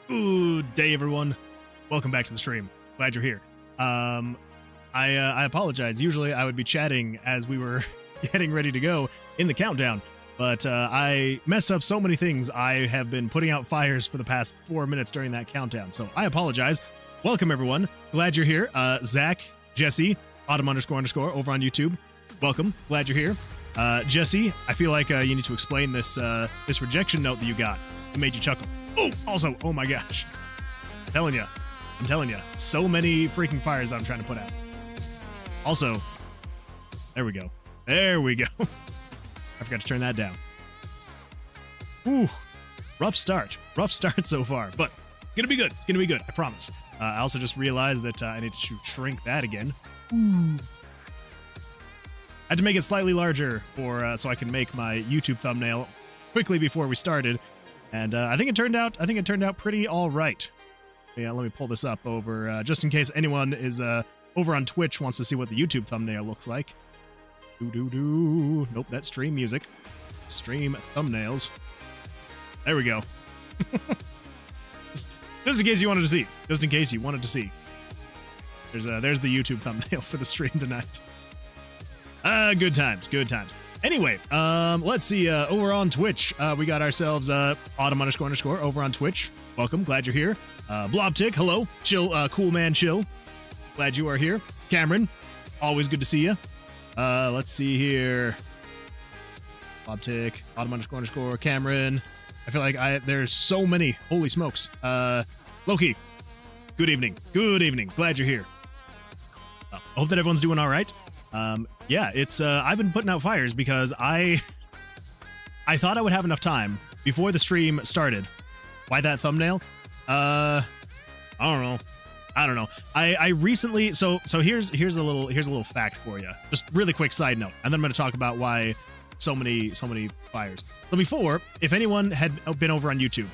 Good day, everyone. Welcome back to the stream. Glad you're here. I apologize. Usually I would be chatting as we were getting ready to go in the countdown, but I mess up so many things. I have been putting out fires for the past 4 minutes during that countdown, so I apologize. Welcome, everyone. Glad you're here. Zach, Jesse, Autumn__ over on YouTube. Welcome. Glad you're here. Jesse, I feel like you need to explain this this rejection note that you got. It made you chuckle. Oh, also, oh my gosh. I'm telling you, so many freaking fires that I'm trying to put out. Also, there we go. There we go. I forgot to turn that down. Ooh, rough start so far, but it's gonna be good. It's gonna be good, I promise. I also just realized that I need to shrink that again. I had to make it slightly larger for so I can make my YouTube thumbnail quickly before we started, and I think it turned out pretty all right. Yeah, let me pull this up over just in case anyone is over on Twitch wants to see what the YouTube thumbnail looks like. Nope, that's stream music. Stream thumbnails. There we go. Just in case you wanted to see. Just in case you wanted to see. There's the YouTube thumbnail for the stream tonight. Good times. Anyway, let's see. Over on Twitch, we got ourselves Autumn__ over on Twitch. Welcome, glad you're here. Blobtick, hello. Chill, cool man, chill. Glad you are here. Cameron, always good to see you. Let's see here. Blobtick, Autumn__ Cameron. I feel like there's so many. Holy smokes. Loki, good evening. Good evening. Glad you're here. I hope that everyone's doing all right. Yeah, it's I've been putting out fires because I thought I would have enough time before the stream started. Why that thumbnail? I don't know. I recently so here's a little fact for you. Just really quick side note, and then I'm going to talk about why so many fires. So before, if anyone had been over on YouTube,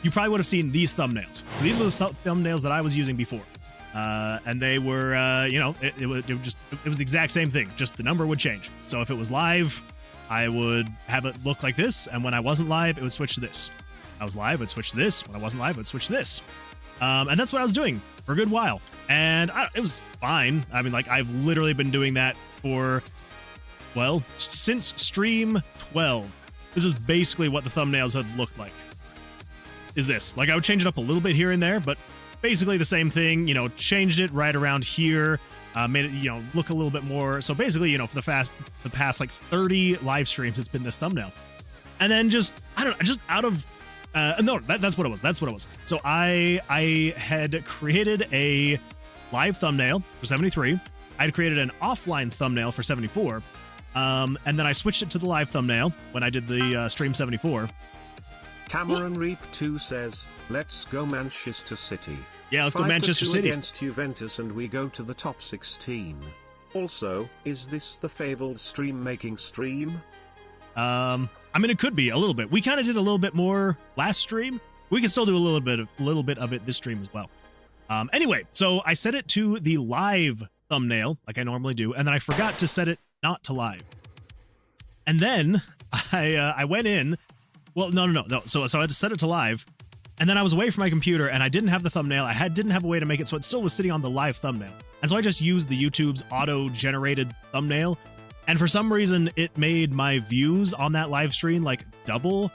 you probably would have seen these thumbnails. So these were the thumbnails that I was using before. And they were, you know, it was the exact same thing, just the number would change. So if it was live, I would have it look like this, and when I wasn't live, it would switch to this. When I was live, it would switch to this. When I wasn't live, it would switch to this. And that's what I was doing for a good while. And it was fine. I mean, like, I've literally been doing that for, well, since stream 12. This is basically what the thumbnails had looked like. Is this. Like, I would change it up a little bit here and there, but basically the same thing, you know, changed it right around here, made it, you know, look a little bit more. So basically, you know, for the past like 30 live streams, it's been this thumbnail. And then just, I don't know, just out of, no, that's what it was. That's what it was. So I had created a live thumbnail for 73. I had created an offline thumbnail for 74. And then I switched it to the live thumbnail when I did the stream 74. Cameron Reap 2 says, "Let's go Manchester City." Yeah, let's go Manchester City against Juventus, and we go to the top 16. Also, is this the fabled stream-making stream? I mean, it could be a little bit. We kind of did a little bit more last stream. We can still do a little bit of it this stream as well. Anyway, so I set it to the live thumbnail like I normally do, and then I forgot to set it not to live. And then I went in. Well, no. So I had to set it to live, and then I was away from my computer, and I didn't have the thumbnail. I didn't have a way to make it so it still was sitting on the live thumbnail. And so I just used the YouTube's auto-generated thumbnail, and for some reason, it made my views on that live stream like double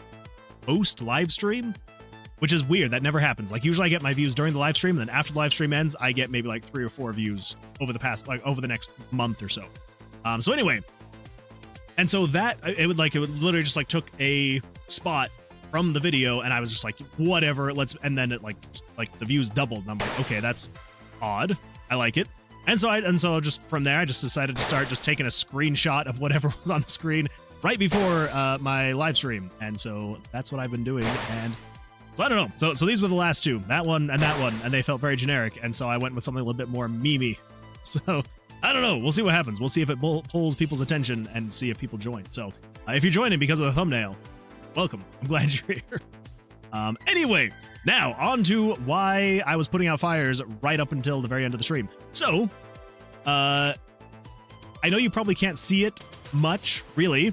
post live stream, which is weird. That never happens. Like, usually I get my views during the live stream, and then after the live stream ends, I get maybe like 3 or 4 views over the next month or so. So anyway, and so it would literally just like took a spot from the video, and I was just like, whatever, and then it like the views doubled, and I'm like, okay, that's odd. I like it. And so just from there, I just decided to start just taking a screenshot of whatever was on the screen right before my live stream, and so that's what I've been doing. And so I don't know. So these were the last two, that one, and they felt very generic, and so I went with something a little bit more memey. So I don't know. We'll see what happens. We'll see if it pulls people's attention and see if people join. So if you're joining because of the thumbnail, welcome. I'm glad you're here. Anyway, now on to why I was putting out fires right up until the very end of the stream. So, I know you probably can't see it much, really,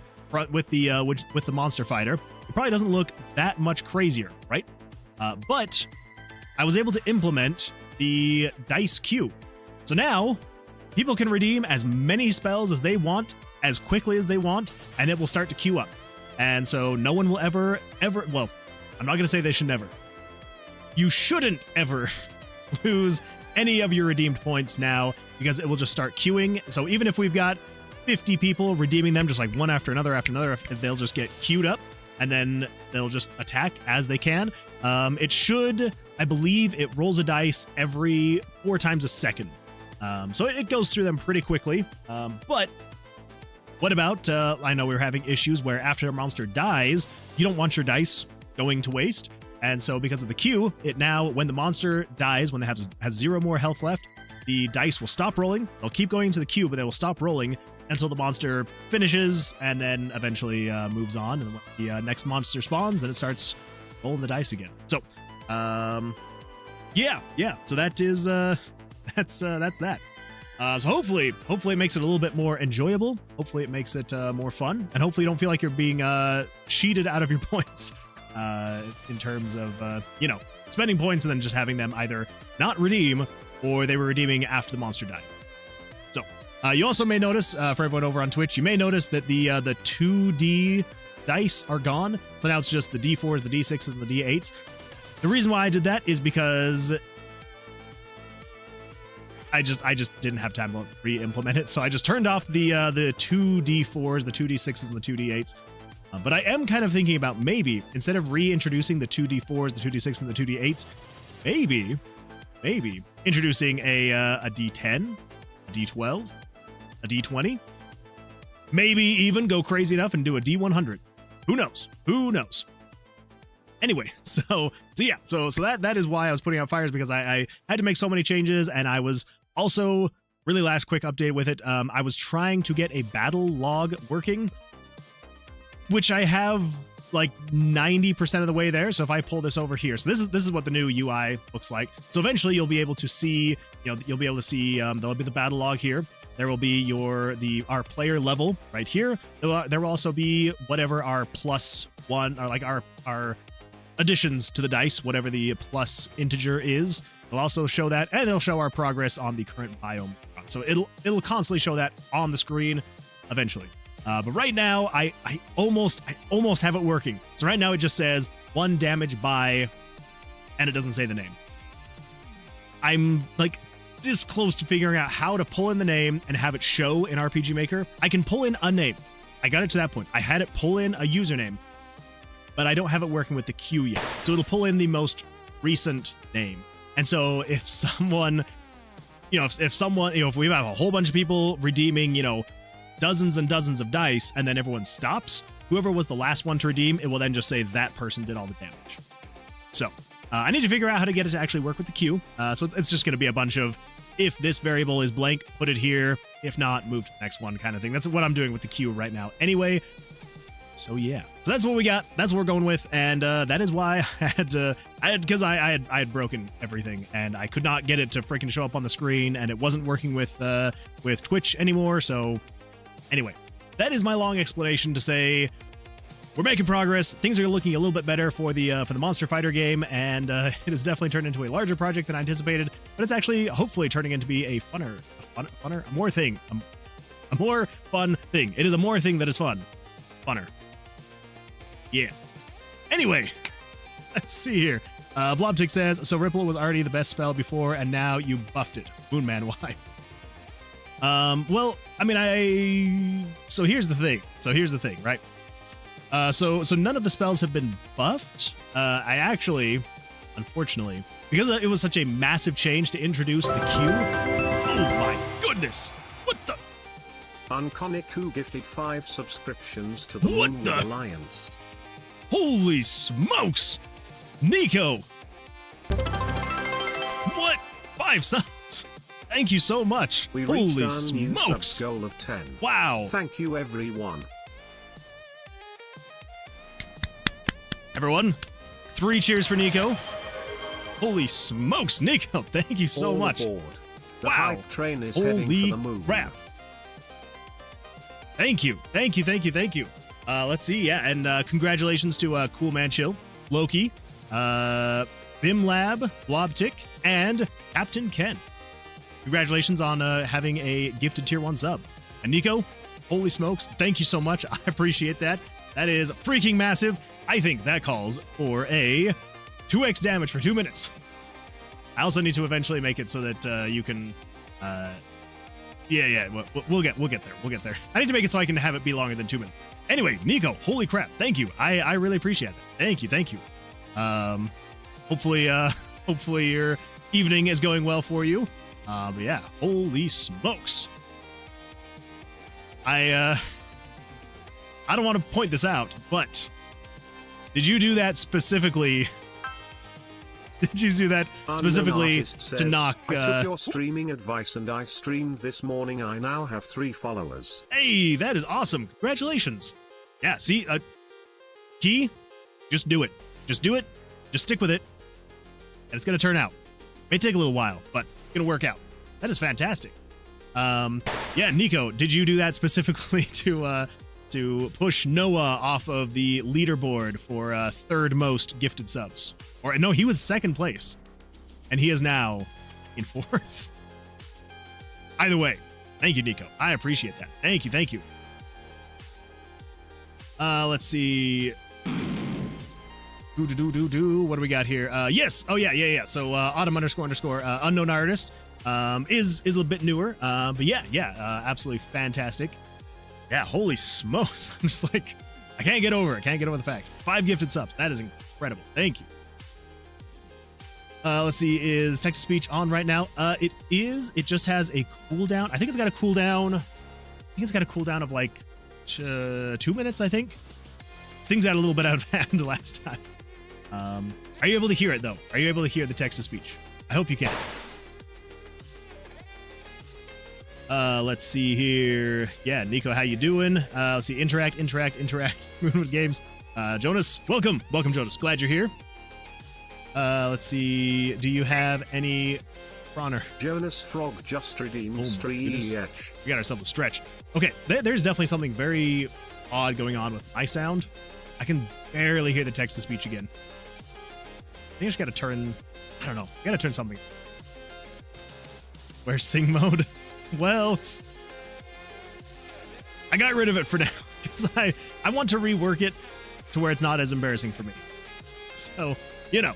with the monster fighter. It probably doesn't look that much crazier, right? But I was able to implement the dice queue. So now people can redeem as many spells as they want, as quickly as they want, and it will start to queue up. And so no one will ever, well, I'm not going to say they should never. You shouldn't ever lose any of your redeemed points now, because it will just start queuing. So even if we've got 50 people redeeming them just like one after another, they'll just get queued up, and then they'll just attack as they can. It should, I believe it rolls a dice every 4 times a second. So it goes through them pretty quickly. But what about, I know we were having issues where after a monster dies, you don't want your dice going to waste. And so because of the queue, it now, when the monster dies, when it has 0 more health left, the dice will stop rolling. They'll keep going to the queue, but they will stop rolling until the monster finishes, and then eventually moves on. And when the next monster spawns, then it starts rolling the dice again. So, yeah. So that is, that's that. So hopefully it makes it a little bit more enjoyable. Hopefully it makes it more fun, and hopefully you don't feel like you're being cheated out of your points in terms of spending points and then just having them either not redeem or they were redeeming after the monster died. So you also may notice, for everyone over on Twitch, you may notice that the 2D dice are gone. So now it's just the D4s, the D6s, and the D8s. The reason why I did that is because I just didn't have time to re-implement it, so I just turned off the 2D4s, the 2D6s, and the 2D8s. But I am kind of thinking about maybe, instead of reintroducing the 2D4s, the 2D6s, and the 2D8s, maybe introducing a D10, a D12, a D20, maybe even go crazy enough and do a D100. Who knows? Anyway, so that is why I was putting out fires, because I had to make so many changes, and I was also, really last quick update with it, I was trying to get a battle log working, which I have like 90% of the way there. So if I pull this over here, so this is what the new UI looks like. So eventually you'll be able to see, you'll be able to see, there'll be the battle log here. There will be our player level right here. There will also be whatever our +1, or like our additions to the dice, whatever the plus integer is. It'll also show that, and it'll show our progress on the current biome. So it'll constantly show that on the screen eventually. But right now, I almost have it working. So right now it just says 1 damage by, and it doesn't say the name. I'm like this close to figuring out how to pull in the name and have it show in RPG Maker. I can pull in a name. I got it to that point. I had it pull in a username, but I don't have it working with the queue yet. So it'll pull in the most recent name. And so if someone, if we have a whole bunch of people redeeming, dozens and dozens of dice, and then everyone stops, whoever was the last one to redeem, it will then just say that person did all the damage. So I need to figure out how to get it to actually work with the queue. So it's just going to be a bunch of, if this variable is blank, put it here. If not, move to the next one kind of thing. That's what I'm doing with the queue right now anyway. So yeah, so that's what we got. That's what we're going with, and that is why I had broken everything, and I could not get it to freaking show up on the screen, and it wasn't working with Twitch anymore. So anyway, that is my long explanation to say we're making progress. Things are looking a little bit better for the Monster Fighter game, and it has definitely turned into a larger project than I anticipated. But it's actually hopefully turning into be a more fun thing. It is a more thing that is funner. Yeah. Anyway, let's see here. Blobtick says, so Ripple was already the best spell before, and now you buffed it. Moonman, why? Well, I mean, so here's the thing, right? So none of the spells have been buffed. I actually, unfortunately, because it was such a massive change to introduce the queue. Oh my goodness! What the? Unconic gifted 5 subscriptions to the Moonwood Alliance. Holy smokes! Nico! What? 5 subs? Thank you so much. We reached Holy our smokes! new subs goal of 10. Wow! Thank you, everyone. Everyone, 3 cheers for Nico. Holy smokes, Nico! Thank you so much. Aboard. The wow! hype train is heading for the moon. Crap! Thank you. Let's see, yeah, and congratulations to Cool Man Chill, Loki, Bimlab, Blobtick, and Captain Ken. Congratulations on having a gifted tier 1 sub. And Nico, holy smokes, thank you so much. I appreciate that. That is freaking massive. I think that calls for a 2x damage for 2 minutes. I also need to eventually make it so that you can... we'll get there. We'll get there. I need to make it so I can have it be longer than 2 minutes. Anyway, Nico, holy crap. Thank you. I really appreciate it. Thank you. Hopefully your evening is going well for you. But yeah, holy smokes. I don't want to point this out, but did you do that specifically? Did you do that specifically to knock? I took your streaming advice and I streamed this morning. I now have 3 followers. Hey, that is awesome. Congratulations. Yeah, see, key, just do it. Just do it. Just stick with it. And it's going to turn out. May take a little while, but it's going to work out. That is fantastic. Yeah, Nico, did you do that specifically to push Noah off of the leaderboard for third most gifted subs? Or no, he was second place, and he is now in 4th. Either way, thank you, Nico. I appreciate that. Thank you. Let's see. What do we got here? Yes. Oh yeah. So Autumn __ unknown artist is a little bit newer. But yeah, absolutely fantastic. Yeah, holy smokes. I'm just like, I can't get over the fact. 5 gifted subs. That is incredible. Thank you. Let's see, is text-to-speech on right now? It is. It just has a cooldown. I think it's got a cooldown. Of like 2 minutes, I think. Things got a little bit out of hand last time. Are you able to hear it, though? Are you able to hear the text-to-speech? I hope you can. Let's see here. Yeah, Nico, how you doing? Let's see, interact. Moonwood Games. Jonas, welcome, Jonas. Glad you're here. Let's see. Do you have any honor? Jonas Frog just redeemed 3 EH. We got ourselves a stretch. Okay, there's definitely something very odd going on with my sound. I can barely hear the text-to-speech again. I think I just gotta turn... I don't know. I gotta turn something. Where's sing mode? Well, I got rid of it for now because I want to rework it to where it's not as embarrassing for me. So, you know.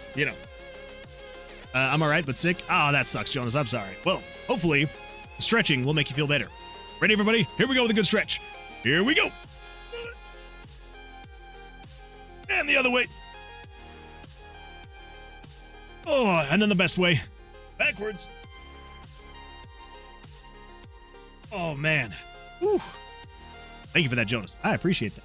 I'm all right, but sick. Ah, that sucks, Jonas. I'm sorry. Well, hopefully, stretching will make you feel better. Ready, everybody? Here we go with a good stretch. Here we go. And the other way. Oh, and then the best way. Backwards. Oh, man. Whew. Thank you for that, Jonas. I appreciate that.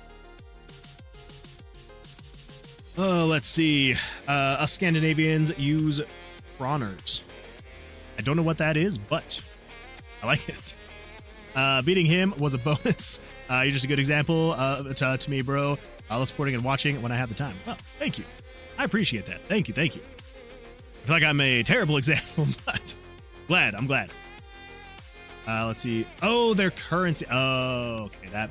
Oh, let's see. Us Scandinavians use Croners. I don't know what that is, but I like it. Beating him was a bonus. You're just a good example to me, bro. I love supporting and watching when I have the time. Well, thank you. I appreciate that. Thank you. I feel like I'm a terrible example, but I'm glad. Let's see. Oh, their currency. Oh, okay.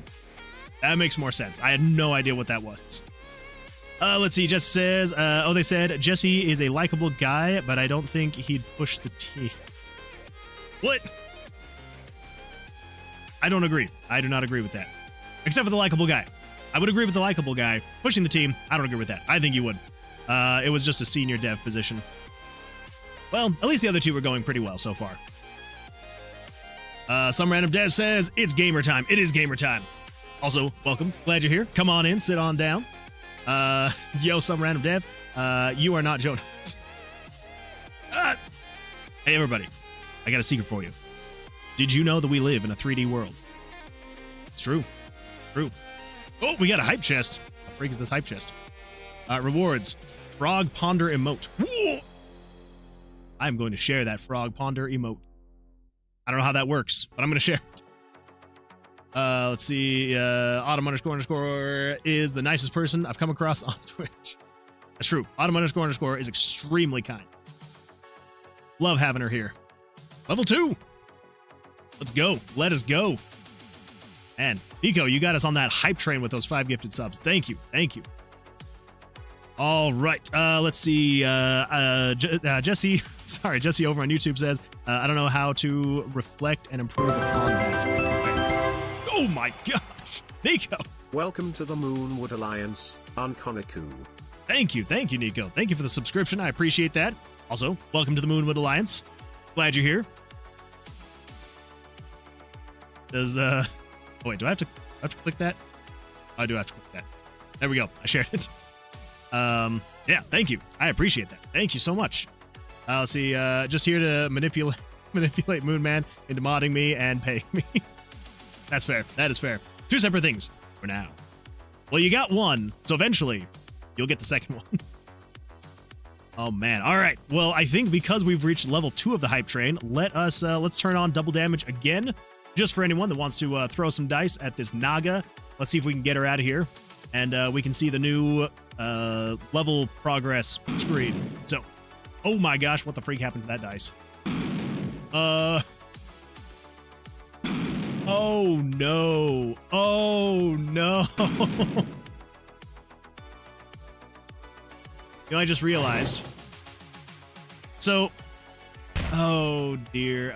That makes more sense. I had no idea what that was. Let's see. Jess says, they said Jesse is a likable guy, but I don't think he'd push the team. What? I don't agree. I do not agree with that. Except for the likable guy. I would agree with the likable guy. Pushing the team, I don't agree with that. I think you would. It was just a senior dev position. Well, at least the other two were going pretty well so far. Some random dev says, it's gamer time. It is gamer time. Also, welcome. Glad you're here. Come on in. Sit on down. Yo, some random dev. You are not Jonas. Hey, everybody. I got a secret for you. Did you know that we live in a 3D world? It's true. Oh, we got a hype chest. How freak is this hype chest? Rewards. Frog Ponder emote. Whoa! I'm going to share that Frog Ponder emote. I don't know how that works, but I'm going to share it. Let's see. Autumn __ is the nicest person I've come across on Twitch. That's true. Autumn __ is extremely kind. Love having her here. Level 2. Let's go. Let us go. And Nico, you got us on that hype train with those 5 gifted subs. Thank you. All right. Let's see. Jesse, sorry, Jesse over on YouTube says, I don't know how to reflect and improve upon that. Oh my gosh. Nico. Welcome to the Moonwood Alliance, Unkoniku. Thank you, Nico. Thank you for the subscription. I appreciate that. Also, welcome to the Moonwood Alliance. Glad you're here. Does, oh wait, do I have to click that? I do have to click that. There we go. I shared it. Yeah, thank you. I appreciate that. Thank you so much. Let's see, just here to manipulate Moonman into modding me and paying me. That's fair. That is fair. Two separate things for now. Well, you got one, so eventually you'll get the second one. Oh man. All right. Well, I think because we've reached level 2 of the hype train, let's turn on double damage again, just for anyone that wants to throw some dice at this Naga. Let's see if we can get her out of here, and we can see the new level progress screen. So, oh my gosh, what the freak happened to that dice? Oh no. Oh no. You know, I just realized. So, oh dear.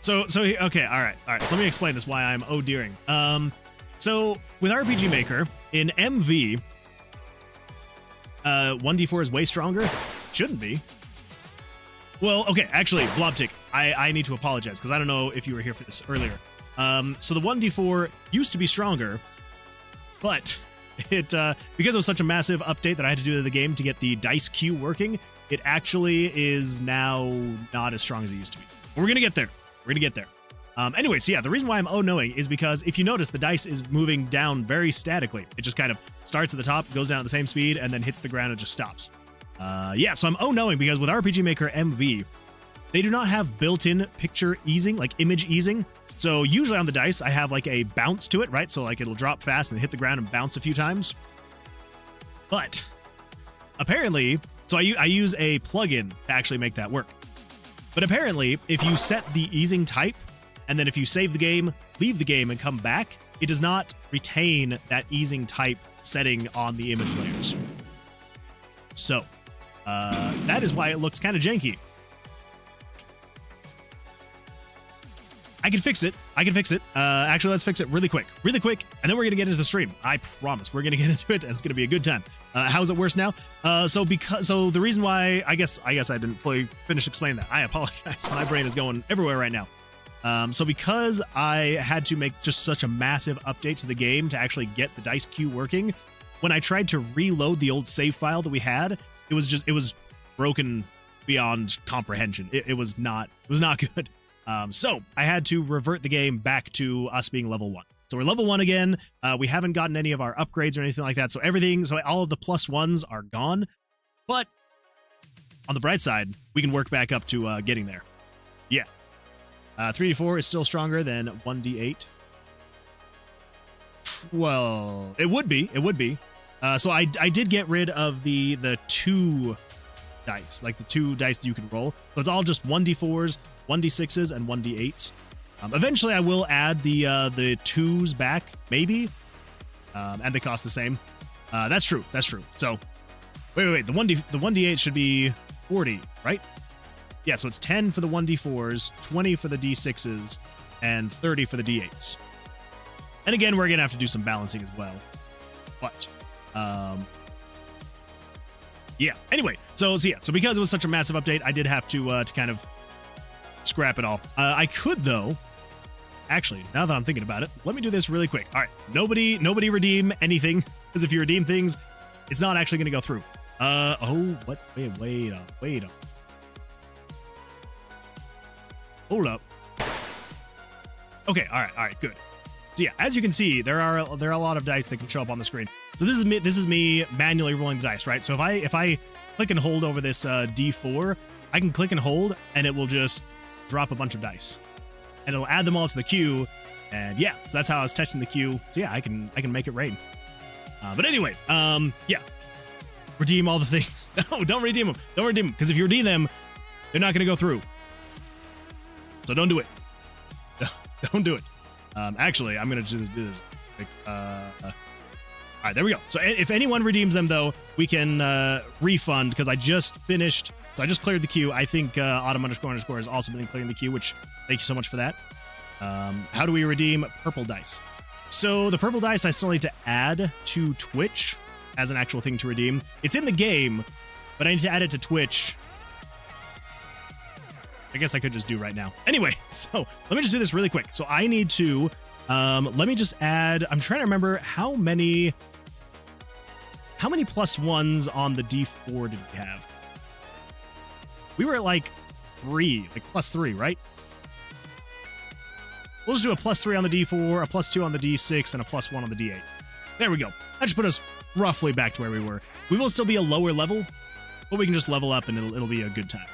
So okay, all right. So let me explain this why I'm oh dearing. So with RPG Maker in MV, 1d4 is way stronger. Shouldn't be. Well, okay, actually, Blobtick, I need to apologize because I don't know if you were here for this earlier. So the 1d4 used to be stronger, but it because it was such a massive update that I had to do to the game to get the dice queue working, it actually is now not as strong as it used to be. But we're gonna get there. Anyway, so yeah, the reason why I'm oh-knowing is because if you notice, the dice is moving down very statically. It just kind of starts at the top, goes down at the same speed, and then hits the ground and just stops. Yeah, so I'm oh-knowing because with RPG Maker MV, they do not have built-in picture easing, like image easing. So usually on the dice, I have like a bounce to it, right? So like it'll drop fast and hit the ground and bounce a few times. But apparently, so I use a plugin to actually make that work. But apparently, if you set the easing type, and then if you save the game, leave the game, and come back, it does not retain that easing type setting on the image layers. So, that is why it looks kind of janky. I can fix it. Actually, let's fix it really quick, and then we're gonna get into the stream. I promise we're gonna get into it, and it's gonna be a good time. How is it worse now? So the reason why, I guess I didn't fully finish explaining that. I apologize. My brain is going everywhere right now. So because I had to make just such a massive update to the game to actually get the dice queue working, when I tried to reload the old save file that we had, it was broken beyond comprehension. It was not good. So I had to revert the game back to us being level 1. So we're level 1 again. We haven't gotten any of our upgrades or anything like that. So all of the +1s are gone. But on the bright side, we can work back up to getting there. Yeah. 3d4 is still stronger than 1d8. Well, it would be. So I did get rid of the 2 dice, like the 2 dice that you can roll. So it's all just 1d4s, 1d6s, and 1d8s. Eventually, I will add the 2s back, maybe, and they cost the same. That's true. So, wait. The 1d8 should be 40, right? Yeah. So it's 10 for the 1d4s, 20 for the d6s, and 30 for the d8s. And again, we're gonna have to do some balancing as well. But, yeah. Anyway, so because it was such a massive update, I did have to kind of scrap it all. I could though. Actually, now that I'm thinking about it, let me do this really quick. All right, nobody redeem anything, because if you redeem things, it's not actually going to go through. Oh, what? Wait on. Hold up. Okay, all right, good. So yeah, as you can see, there are a lot of dice that can show up on the screen. So this is me manually rolling the dice, right? So if I click and hold over this D4, I can click and hold, and it will just drop a bunch of dice, and it'll add them all to the queue. And yeah, so that's how I was testing the queue. So yeah, I can make it rain. But anyway, yeah, redeem all the things. No, don't redeem them, because if you redeem them, they're not going to go through. So don't do it. Don't do it. Actually, I'm gonna just do this. Like, all right, there we go. So if anyone redeems them, though, we can refund, because I just finished. So I just cleared the queue. I think autumn__ has also been clearing the queue, which thank you so much for that. How do we redeem purple dice? So the purple dice I still need to add to Twitch as an actual thing to redeem. It's in the game, but I need to add it to Twitch. I guess I could just do right now. Anyway, so let me just do this really quick. So I need to, let me just add, I'm trying to remember how many +1s on the D4 did we have? We were at like 3, like +3, right? We'll just do a +3 on the D4, a +2 on the D6, and a +1 on the D8. There we go. That just put us roughly back to where we were. We will still be a lower level, but we can just level up and it'll be a good time.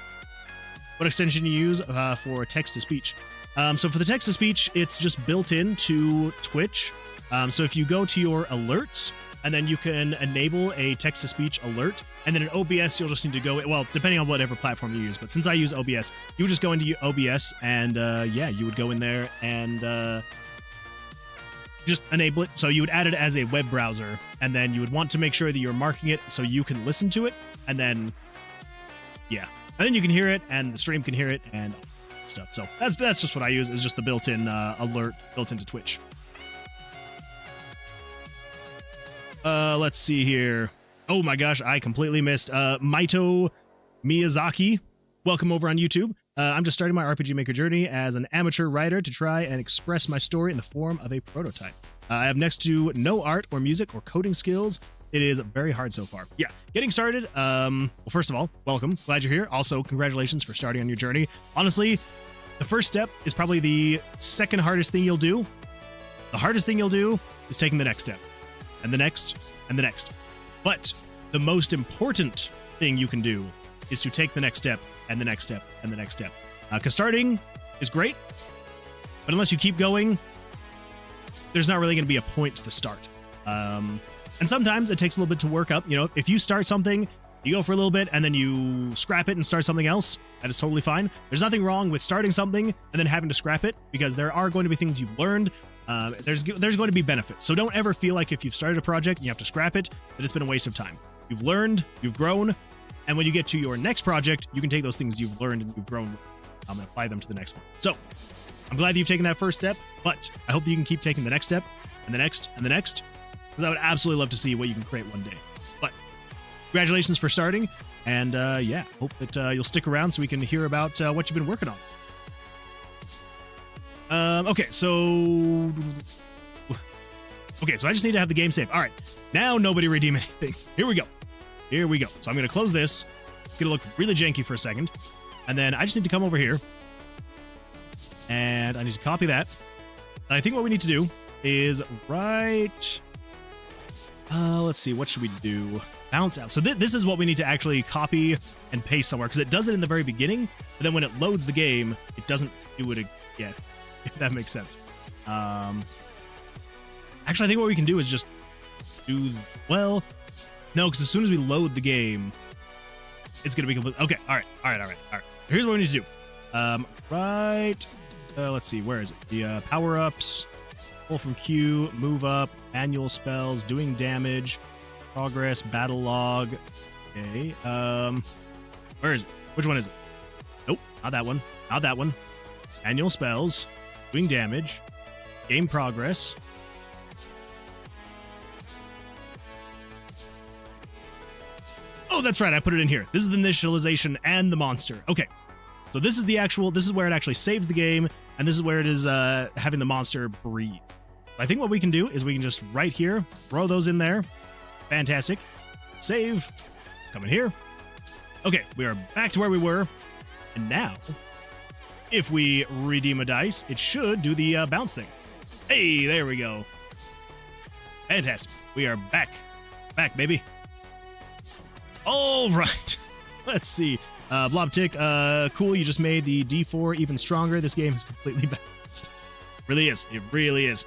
What extension you use for text-to-speech? So for the text-to-speech, it's just built into Twitch. So if you go to your alerts, and then you can enable a text-to-speech alert, and then in OBS, you'll just need to go, well, depending on whatever platform you use, but since I use OBS, you would just go into OBS, and yeah, you would go in there and just enable it. So you would add it as a web browser, and then you would want to make sure that you're marking it so you can listen to it, and then, yeah. And then you can hear it, and the stream can hear it, and stuff. So that's just what I use, is just the built-in alert built into Twitch. Let's see here. Oh my gosh, I completely missed. Maito Miyazaki, welcome over on YouTube. I'm just starting my RPG Maker journey as an amateur writer to try and express my story in the form of a prototype. I have next to no art or music or coding skills. It is very hard so far. Yeah, getting started. Well, first of all, welcome. Glad you're here. Also, congratulations for starting on your journey. Honestly, the first step is probably the second hardest thing you'll do. The hardest thing you'll do is taking the next step, and the next, and the next. But the most important thing you can do is to take the next step, and the next step, and the next step. Because starting is great, but unless you keep going, there's not really going to be a point to the start. And sometimes it takes a little bit to work up. You know, if you start something, you go for a little bit, and then you scrap it and start something else, that is totally fine. There's nothing wrong with starting something and then having to scrap it, because there are going to be things you've learned. There's going to be benefits. So don't ever feel like if you've started a project and you have to scrap it, that it's been a waste of time. You've learned, you've grown, and when you get to your next project, you can take those things you've learned and you've grown and apply them to the next one. So I'm glad that you've taken that first step, but I hope that you can keep taking the next step, and the next, and the next, because I would absolutely love to see what you can create one day. But congratulations for starting, and yeah, hope that you'll stick around so we can hear about what you've been working on. Okay, so I just need to have the game save. All right, now nobody redeem anything. Here we go. Here we go. So I'm going to close this. It's going to look really janky for a second. And then I just need to come over here. And I need to copy that. And I think what we need to do is write... let's see, what should we do? Bounce out. So this is what we need to actually copy and paste somewhere, because it does it in the very beginning, but then when it loads the game, it doesn't do it again, if that makes sense. Actually, I think what we can do is just do... Well... No, because as soon as we load the game, it's going to be complete. Okay, all right. Here's what we need to do. Let's see, where is it? The power-ups, pull from queue, move up, manual spells, doing damage, progress, battle log. Okay, where is it? Which one is it? Nope, not that one. Not that one. Manual spells, doing damage, game progress. Oh, that's right, I put it in here. This is the initialization and the monster. Okay, so this is where it actually saves the game, and this is where it is having the monster breathe. I think what we can do is we can just right here, throw those in there. Fantastic. Save. It's coming here. Okay, we are back to where we were. And now, if we redeem a dice, it should do the bounce thing. Hey, there we go. Fantastic. We are back. Back, baby. All right, let's see. Blobtick, cool, you just made the D4 even stronger. This game is completely balanced. Really is. It really is.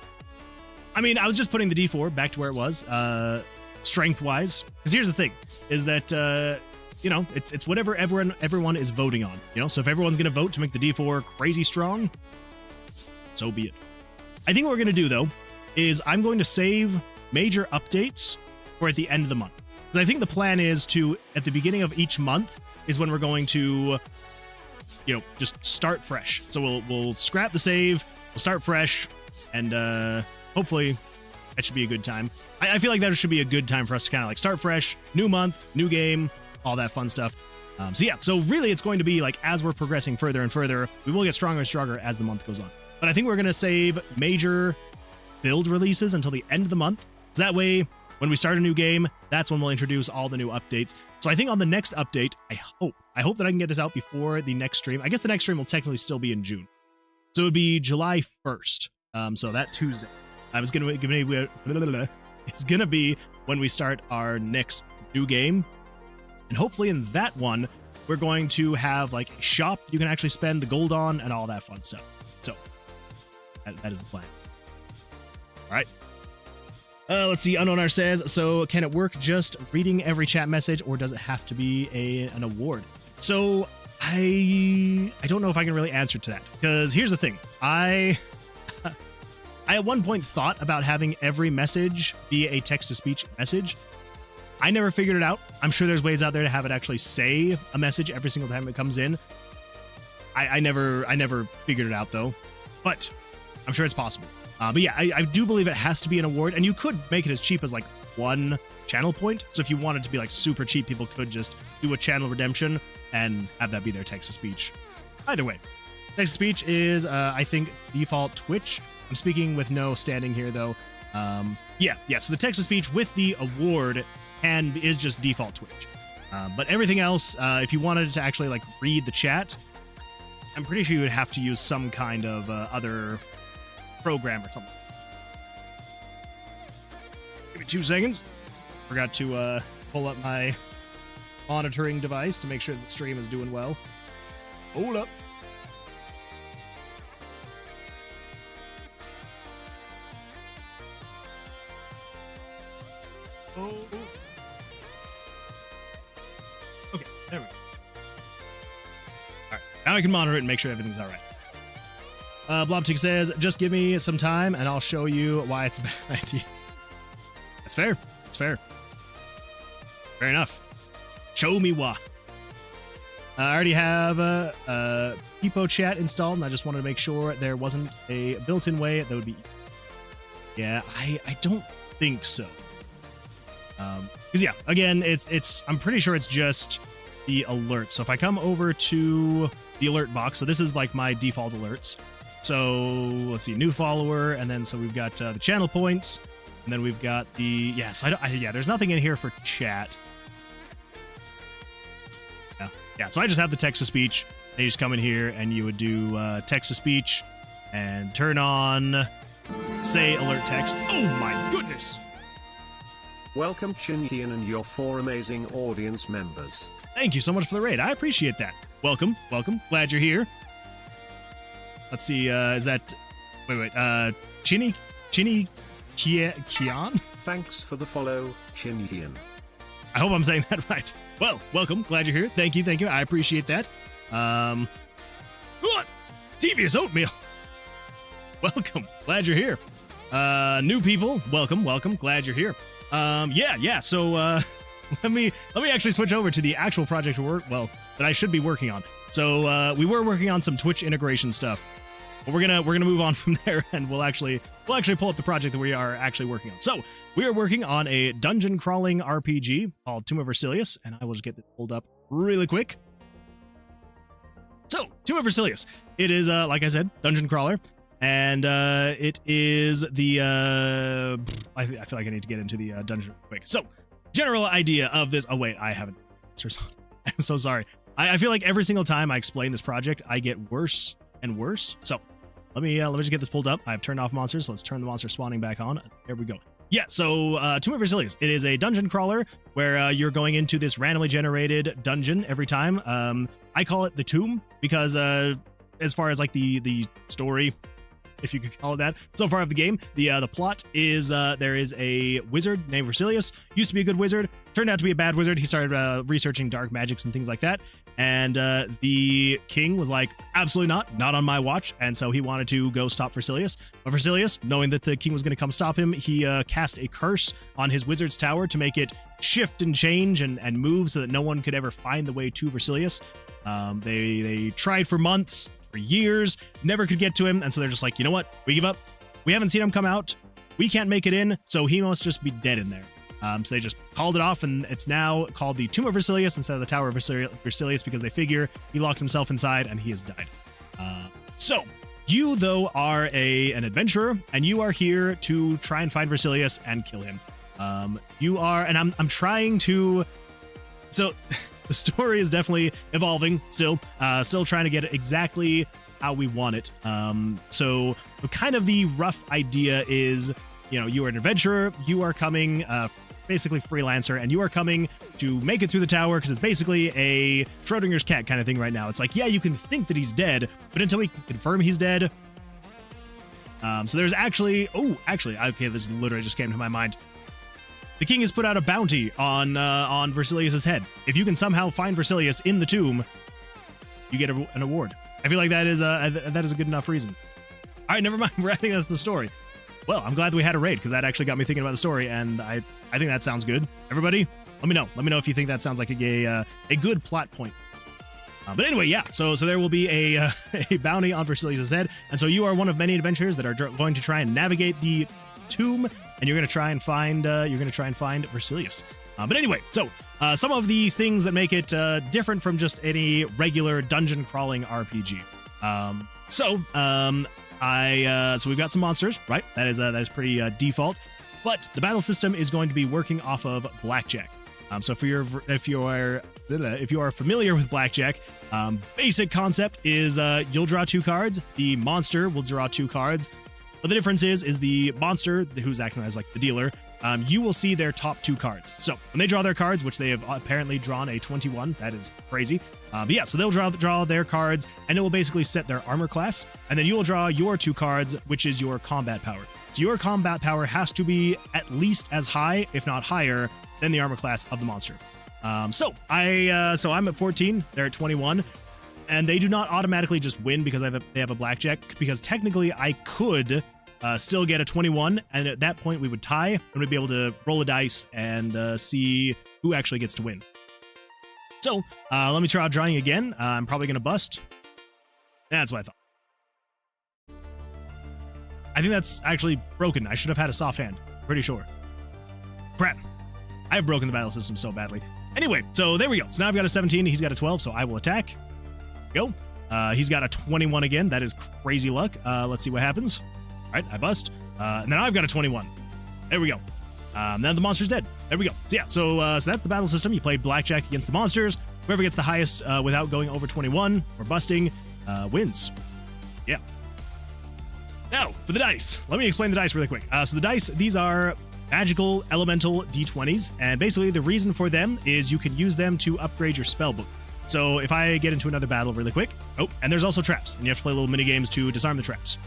I mean, I was just putting the D4 back to where it was, strength-wise. Because here's the thing, is that, you know, it's whatever everyone is voting on, you know? So if everyone's going to vote to make the D4 crazy strong, so be it. I think what we're going to do, though, is I'm going to save major updates or at the end of the month. Because I think the plan is to, at the beginning of each month, is when we're going to, just start fresh. So we'll scrap the save, we'll start fresh, and hopefully that should be a good time. I feel like that should be a good time for us to kind of like start fresh, new month, new game, all that fun stuff. So really it's going to be like as we're progressing further and further, we will get stronger and stronger as the month goes on. But I think we're going to save major build releases until the end of the month. So that way, when we start a new game, that's when we'll introduce all the new updates. So I think on the next update, I hope that I can get this out before the next stream. I guess the next stream will technically still be in June. So it would be July 1st. So that Tuesday. It's going to be when we start our next new game. And hopefully in that one, we're going to have like a shop you can actually spend the gold on and all that fun stuff. So that is the plan. All right. Let's see. Unknown says, so can it work just reading every chat message or does it have to be an award? So I don't know if I can really answer to that because here's the thing. I at one point thought about having every message be a text-to-speech message. I never figured it out. I'm sure there's ways out there to have it actually say a message every single time it comes in. I never figured it out though, but I'm sure it's possible. But yeah, I do believe it has to be an award, and you could make it as cheap as like 1 channel point. So if you wanted to be like super cheap, people could just do a channel redemption and have that be their text-to-speech. Either way, text-to-speech is, I think, default Twitch. I'm speaking with no standing here though. So the text-to-speech with the award is just default Twitch. But everything else, if you wanted to actually like read the chat, I'm pretty sure you would have to use some kind of other program or something. Give me 2 seconds. Forgot to pull up my monitoring device to make sure the stream is doing well. Hold up. Oh. Okay, there we go. Alright, now I can monitor it and make sure everything's alright. Blobtick says, just give me some time and I'll show you why it's a bad idea. That's fair. That's fair. Fair enough. Show me why. I already have Peepo chat installed and I just wanted to make sure there wasn't a built-in way that would be... Yeah, I don't think so. Because yeah, again, I'm pretty sure it's just the alerts. So if I come over to the alert box, so this is like my default alerts. So let's see, new follower, and then so we've got the channel points, and then we've got the there's nothing in here for chat. Yeah. So I just have the text to speech. They just come in here, and you would do text to speech, and turn on say alert text. Oh my goodness! Welcome Chinkian and your 4 amazing audience members. Thank you so much for the raid. I appreciate that. Welcome. Glad you're here. Let's see, is that... Wait, Chinny Kian? Thanks for the follow, Chinkian. I hope I'm saying that right. Well, welcome. Glad you're here. Thank you. I appreciate that. What? Devious Oatmeal. Welcome. Glad you're here. New people, welcome. Glad you're here. So, let me actually switch over to the actual project that I should be working on. So we were working on some Twitch integration stuff, but we're gonna move on from there, and we'll actually pull up the project that we are actually working on. So we are working on a dungeon crawling RPG called Tower of Vercilias, and I will just get this pulled up really quick. So Tower of Vercilias, it is like I said, dungeon crawler, and it is the I feel like I need to get into the dungeon quick. So general idea of this. Oh wait, I haven't answers on. I'm so sorry. I feel like every single time I explain this project, I get worse and worse. So let me just get this pulled up. I've turned off monsters. So let's turn the monster spawning back on. There we go. Yeah, so Tower of Vercilias. It is a dungeon crawler where you're going into this randomly generated dungeon every time. I call it the tomb because as far as like the story, if you could call it that, so far of the game, the plot is there is a wizard named Vercilias. Used to be a good wizard, turned out to be a bad wizard. He started researching dark magics and things like that. And the king was like, absolutely not on my watch. And so he wanted to go stop Vercilias. But Vercilias, knowing that the king was going to come stop him, he cast a curse on his wizard's tower to make it shift and change and move so that no one could ever find the way to Vercilias. They tried for months, for years, never could get to him. And so they're just like, you know what? We give up. We haven't seen him come out. We can't make it in. So he must just be dead in there. So they just called it off, and it's now called the Tomb of Vercilias instead of the Tower of Vercilias because they figure he locked himself inside and he has died. So you, though, are an adventurer, and you are here to try and find Vercilias and kill him. You are, and I'm trying to. So the story is definitely evolving still trying to get it exactly how we want it. So kind of the rough idea is, you are an adventurer, you are coming, basically freelancer, and you are coming to make it through the tower because it's basically a Schrodinger's cat kind of thing right now. It's like, yeah, you can think that he's dead, but until we can confirm he's dead. So there's actually, okay, this literally just came to my mind. The king has put out a bounty on Vercilius' head. If you can somehow find Vercilius in the tomb, you get an award. I feel like that is a good enough reason. All right, never mind. We're adding us to the story. Well, I'm glad that we had a raid because that actually got me thinking about the story, and I think that sounds good. Everybody, let me know. Let me know if you think that sounds like a good plot point. But anyway, yeah. So there will be a bounty on Vercilius' head, and so you are one of many adventurers that are going to try and navigate the tomb, and you're going to try and find Vercilius. But anyway, so some of the things that make it different from just any regular dungeon crawling RPG. So we've got some monsters, right? That is pretty default. But the battle system is going to be working off of Blackjack. So if you are familiar with Blackjack, basic concept is you'll draw 2 cards. The monster will draw 2 cards. But the difference is the monster, who's acting as like the dealer, you will see their top 2 cards. So when they draw their cards, which they have apparently drawn a 21, that is crazy. But yeah, so they'll draw their cards, and it will basically set their armor class. And then you will draw your 2 cards, which is your combat power. So your combat power has to be at least as high, if not higher, than the armor class of the monster. So I'm at 14, they're at 21, and they do not automatically just win because they have a blackjack, because technically I could still get a 21, and at that point we would tie, and we'd be able to roll a dice and see who actually gets to win. So let me try drawing again. I'm probably going to bust. That's what I thought. I think that's actually broken. I should have had a soft hand. Pretty sure. Crap. I've broken the battle system so badly. Anyway, so there we go. So now I've got a 17. He's got a 12, so I will attack. Go. He's got a 21 again. That is crazy luck. Let's see what happens. All right, I bust. And then I've got a 21. There we go. Now the monster's dead. There we go. So yeah, so that's the battle system. You play blackjack against the monsters. Whoever gets the highest without going over 21 or busting wins. Yeah. Now, for the dice. Let me explain the dice really quick. So the dice, these are magical elemental d20s, and basically the reason for them is you can use them to upgrade your spell book. So if I get into another battle really quick, and there's also traps, and you have to play little mini games to disarm the traps.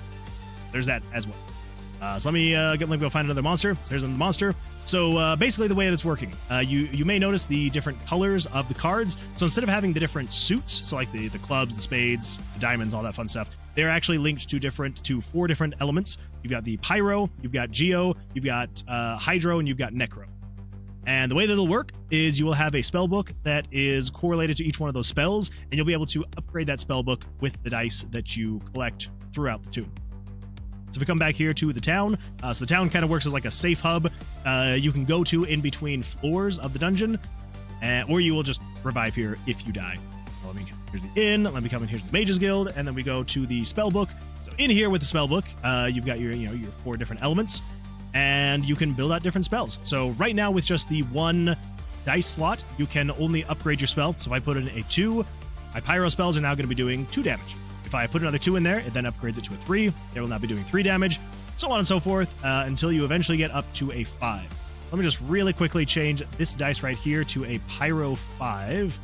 There's that as well. So let me go find another monster. So here's another monster. So basically the way that it's working, you may notice the different colors of the cards. So instead of having the different suits, so like the clubs, the spades, the diamonds, all that fun stuff, they're actually linked to 4 different elements. You've got the pyro, you've got geo, you've got hydro, and you've got necro. And the way that it'll work is you will have a spell book that is correlated to each one of those spells, and you'll be able to upgrade that spell book with the dice that you collect throughout the tomb. So if we come back here to the town, so the town kind of works as like a safe hub you can go to in between floors of the dungeon, or you will just revive here if you die. Let me come here's the inn. Let me come in here's the Mages Guild, and then we go to the spell book. So in here with the spell book, you've got your 4 different elements, and you can build out different spells. So right now with just the 1 dice slot, you can only upgrade your spell. So if I put in a 2, my pyro spells are now going to be doing 2 damage. If I put another 2 in there, it then upgrades it to a 3. They will now be doing 3 damage, so on and so forth, until you eventually get up to a 5. Let me just really quickly change this dice right here to a pyro 5.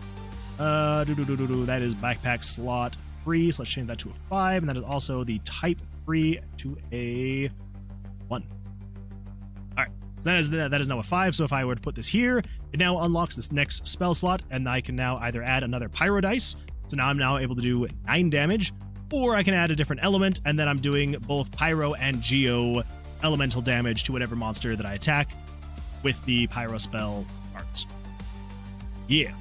That is backpack slot 3, so let's change that to a 5, and that is also the type 3 to a 1. All right, So that is now a 5. So if I were to put this here, it now unlocks this next spell slot, and I can now either add another pyro dice. So now I'm now able to do 9 damage, or I can add a different element, and then I'm doing both pyro and geo elemental damage to whatever monster that I attack with the pyro spell cards. Yeah.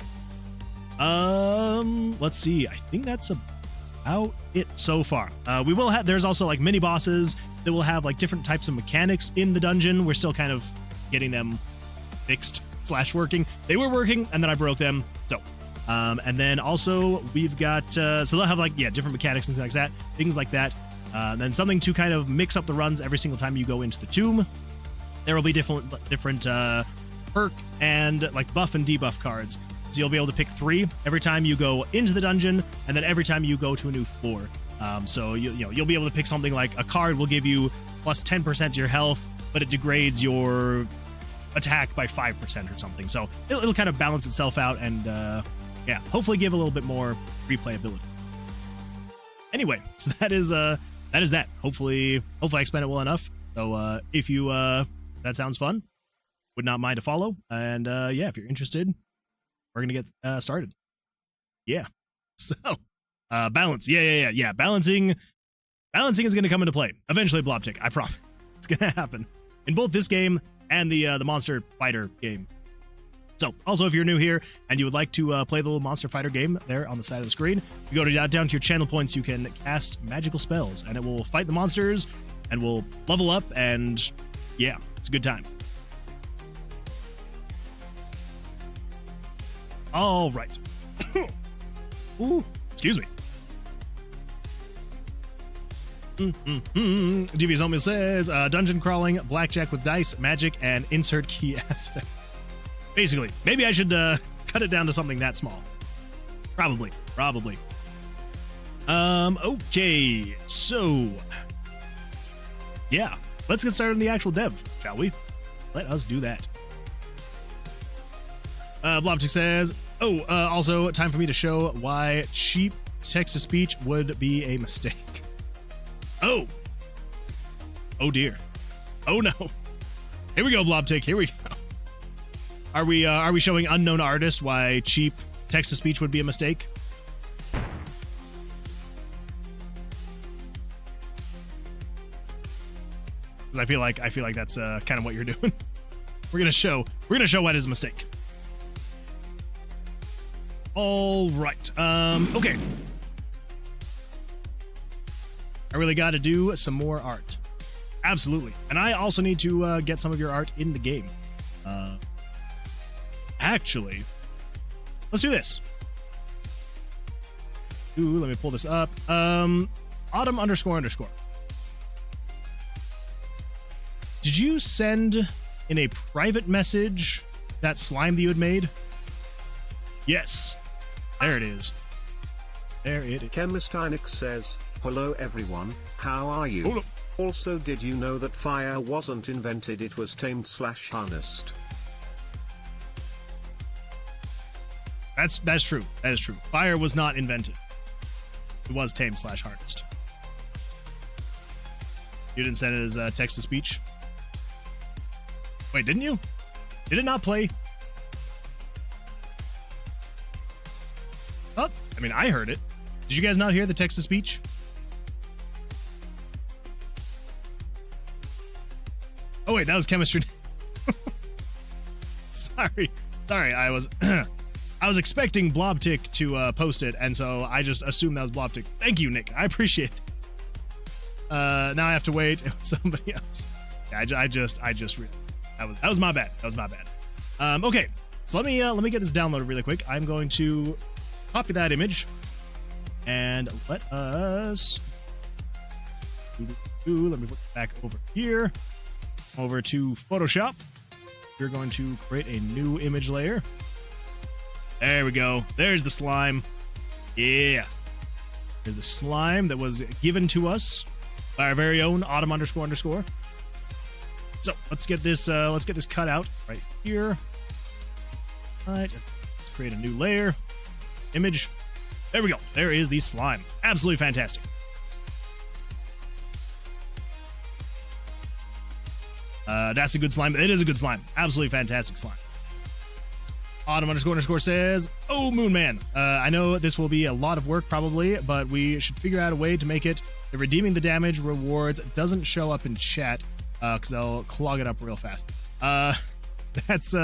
Let's see. I think that's about it so far. We will have, there's also like mini bosses that will have like different types of mechanics in the dungeon. We're still kind of getting them fixed / working. They were working and then I broke them. So, and then also we've got, so they'll have like, yeah, different mechanics and things like that. Then something to kind of mix up the runs every single time you go into the tomb. There will be different perk and like buff and debuff cards. So you'll be able to pick 3 every time you go into the dungeon, and then every time you go to a new floor. So you'll be able to pick something like a card will give you plus 10% to your health, but it degrades your attack by 5% or something. So it'll kind of balance itself out and yeah, hopefully give a little bit more replayability. Anyway, so that is that. Hopefully I explained it well enough. So if you that sounds fun, would not mind a follow. And yeah, if you're interested, we're gonna get started. Yeah. So balance. Yeah. Balancing is gonna come into play eventually. Blobtick, I promise. It's gonna happen in both this game and the monster fighter game. So also, if you're new here and you would like to play the little monster fighter game there on the side of the screen, you go down to your channel points, you can cast magical spells and it will fight the monsters and will level up, and yeah, it's a good time. All right. Ooh, excuse me. Devious Omi says, dungeon crawling, blackjack with dice, magic, and insert key aspect. Basically, maybe I should cut it down to something that small. Probably. Okay, so yeah, let's get started on the actual dev, shall we? Let us do that. Blobchick says, also time for me to show why cheap text-to-speech would be a mistake. Oh dear. Oh no. Here we go, Blobtick. Here we go. Are we showing unknown artists why cheap text-to-speech would be a mistake? Because I feel like that's kind of what you're doing. We're gonna show why it is a mistake. All right. Okay. I really got to do some more art. Absolutely. And I also need to get some of your art in the game. Actually, let's do this. Ooh, let me pull this up. Autumn __. Did you send in a private message that slime that you had made? Yes. There it is. There it is. Chemist Inex says, hello everyone, how are you? Also, did you know that fire wasn't invented, it was tamed / harnessed? That's true. That is true. Fire was not invented. It was tamed / harnessed. You didn't send it as text-to-speech? Wait, didn't you? Did it not play? Oh, I mean, I heard it. Did you guys not hear the text-to-speech? Oh wait, that was chemistry. Sorry, I was I was expecting Blobtick to post it, and so I just assumed that was Blobtick. Thank you, Nick. I appreciate it. Now I have to wait. It was somebody else. Yeah, I just realized. That was my bad. Okay, so let me get this downloaded really quick. I'm going to copy that image, and let us. Let me put it back over here. Over to Photoshop. You're going to create a new image layer. There we go. There's the slime. Yeah. There's the slime that was given to us by our very own Autumn __. So let's get this cut out right here. All right. Let's create a new layer. Image. There we go. There is the slime. Absolutely fantastic. That's a good slime. It is a good slime. Absolutely fantastic slime. Autumn__ says, oh, Moon Man. I know this will be a lot of work probably, but we should figure out a way to make it that redeeming the damage rewards doesn't show up in chat because they'll clog it up real fast. That is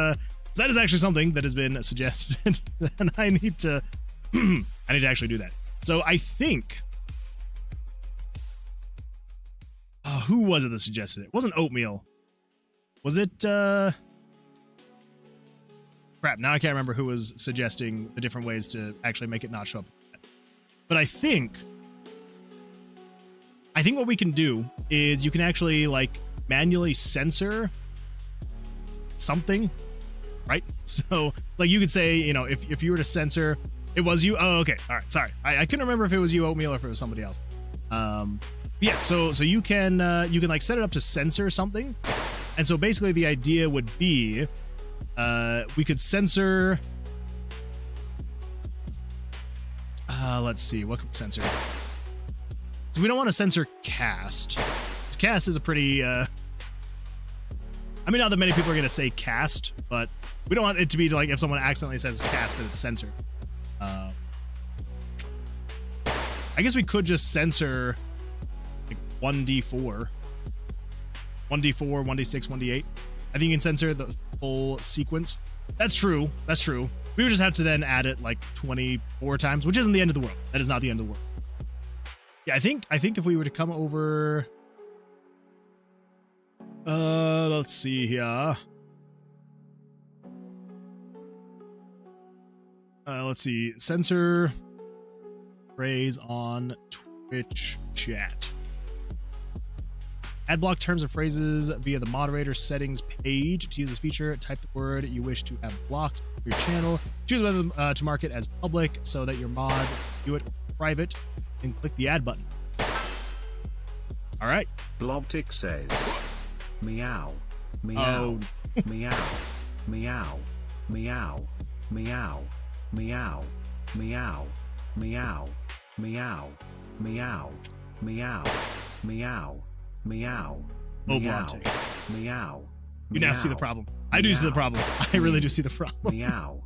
actually something that has been suggested, and I need to actually do that. So I think, who was it that suggested it? It wasn't Oatmeal. Was it, crap, now I can't remember who was suggesting the different ways to actually make it not show up. But I think what we can do is you can actually, like, manually censor something, right? So, like, you could say, you know, if you were to censor, it was you. Oh, okay. All right. Sorry. I couldn't remember if it was you, Oatmeal, or if it was somebody else. Yeah, so you can like set it up to censor something. And so basically the idea would be we could censor, let's see, what could we censor? So we don't want to censor cast. Cast is a pretty, I mean, not that many people are going to say cast, but we don't want it to be like if someone accidentally says cast that it's censored. I guess we could just censor like 1d4, 1d4, 1d6, 1d8. I think you can censor the full sequence. That's true. That's true. We would just have to then add it like 24 times, which isn't the end of the world. That is not the end of the world. Yeah, I think if we were to come over, let's see here. Let's see. Censor phrase on Twitch chat. Add block terms of phrases via the moderator settings page. To use this feature, type the word you wish to have blocked for your channel. Choose whether to mark it as public so that your mods do it private, and click the add button. All right. Blobtic says, meow, meow, meow, meow, meow, meow, meow, meow, meow, meow, meow, meow, meow, meow. Oh, Blobtic. Meow. You now see the problem. I do see the problem. I really do see the problem. Meow.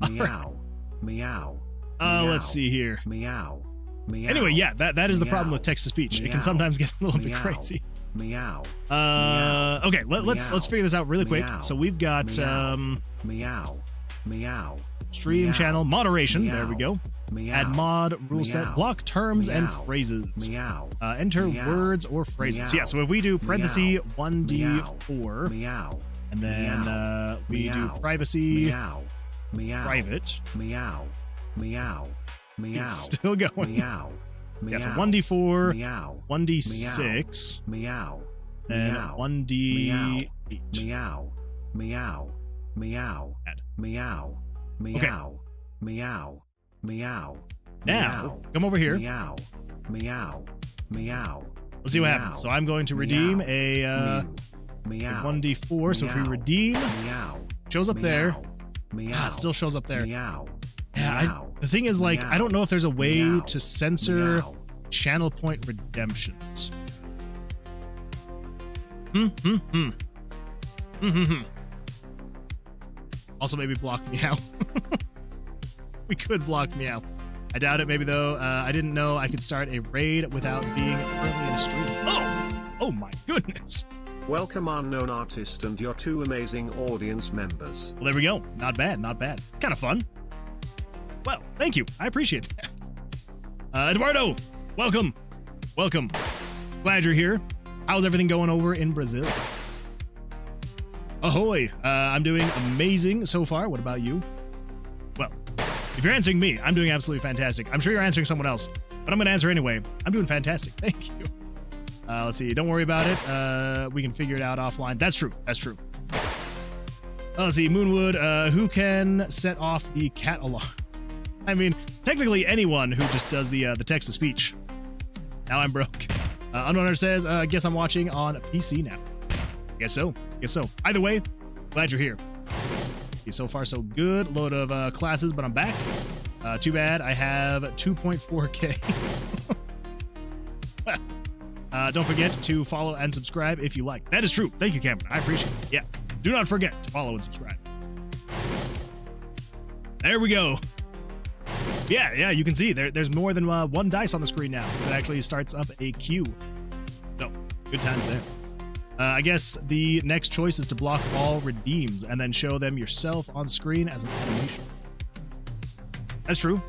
Meow. Meow. Let's see here. Meow. Meow. Anyway, yeah, that is the problem with text-to-speech. It can sometimes get a little bit crazy. Meow. Okay, let's figure this out really quick. So we've got meow. Meow. Stream channel moderation. There we go. Add mod rule set, block terms and phrases. Enter words or phrases. Yeah, so if we do parenthesis 1d4, and then we do privacy private. It's still going. Yeah, so 1d4, 1d6, then 1d8. Okay. Now, come over here. Let's see what happens. So I'm going to redeem a 1d4. So if we redeem, shows up there. It still shows up there. Yeah, the thing is, like, I don't know if there's a way to censor channel point redemptions. Also, maybe block meow. We could block meow. I doubt it, maybe, though. I didn't know I could start a raid without being currently in a stream. Oh my goodness. Welcome, unknown artist, and your two amazing audience members. Well, there we go. Not bad, not bad. It's kind of fun. Well, thank you. I appreciate that. Eduardo, welcome. Welcome. Glad you're here. How's everything going over in Brazil? Ahoy. I'm doing amazing so far. What about you? Well, if you're answering me, I'm doing absolutely fantastic. I'm sure you're answering someone else, but I'm going to answer anyway. I'm doing fantastic. Thank you. Let's see. Don't worry about it. We can figure it out offline. That's true. That's true. Let's see. Moonwood, who can set off the cat alarm? I mean, technically anyone who just does the text-to-speech. Now I'm broke. Unknown says, guess I'm watching on PC now. Guess so. Guess so. Either way, glad you're here. Okay, so far, so good. Load of classes, but I'm back. Too bad. I have 2.4K. Don't forget to follow and subscribe if you like. That is true. Thank you, Cameron. I appreciate it. Yeah. Do not forget to follow and subscribe. There we go. Yeah, you can see there's more than one dice on the screen now, because it actually starts up a queue. So, good times there. I guess the next choice is to block all redeems and then show them yourself on screen as an animation. That's true.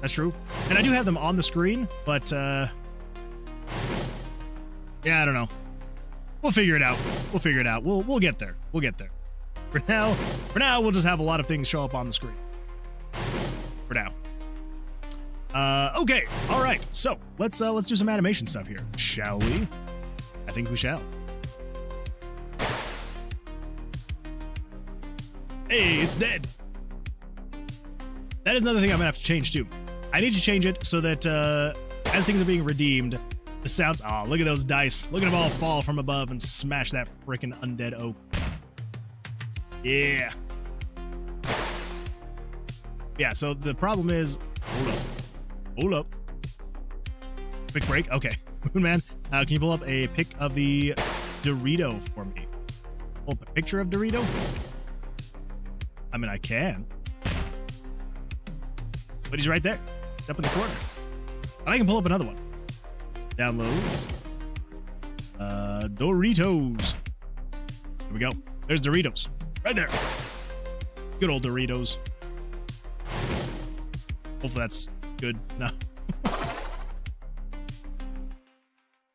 And I do have them on the screen, but yeah, I don't know. We'll figure it out. We'll get there. For now, we'll just have a lot of things show up on the screen. For now. Okay. All right. So let's do some animation stuff here, shall we? I think we shall. Hey, it's dead. That is another thing I'm gonna have to change too. I need to change it so that as things are being redeemed, the sounds. Oh, look at those dice. Look at them all fall from above and smash that freaking undead oak. Yeah. Yeah, so the problem is. Hold up. Quick break. Okay. Moonman, can you pull up a pic of the Dorito for me? Pull up a picture of Dorito? I mean, I can. But he's right there. He's up in the corner. And I can pull up another one. Downloads. Doritos. There we go. There's Doritos. Right there. Good old Doritos. Hopefully that's good. No.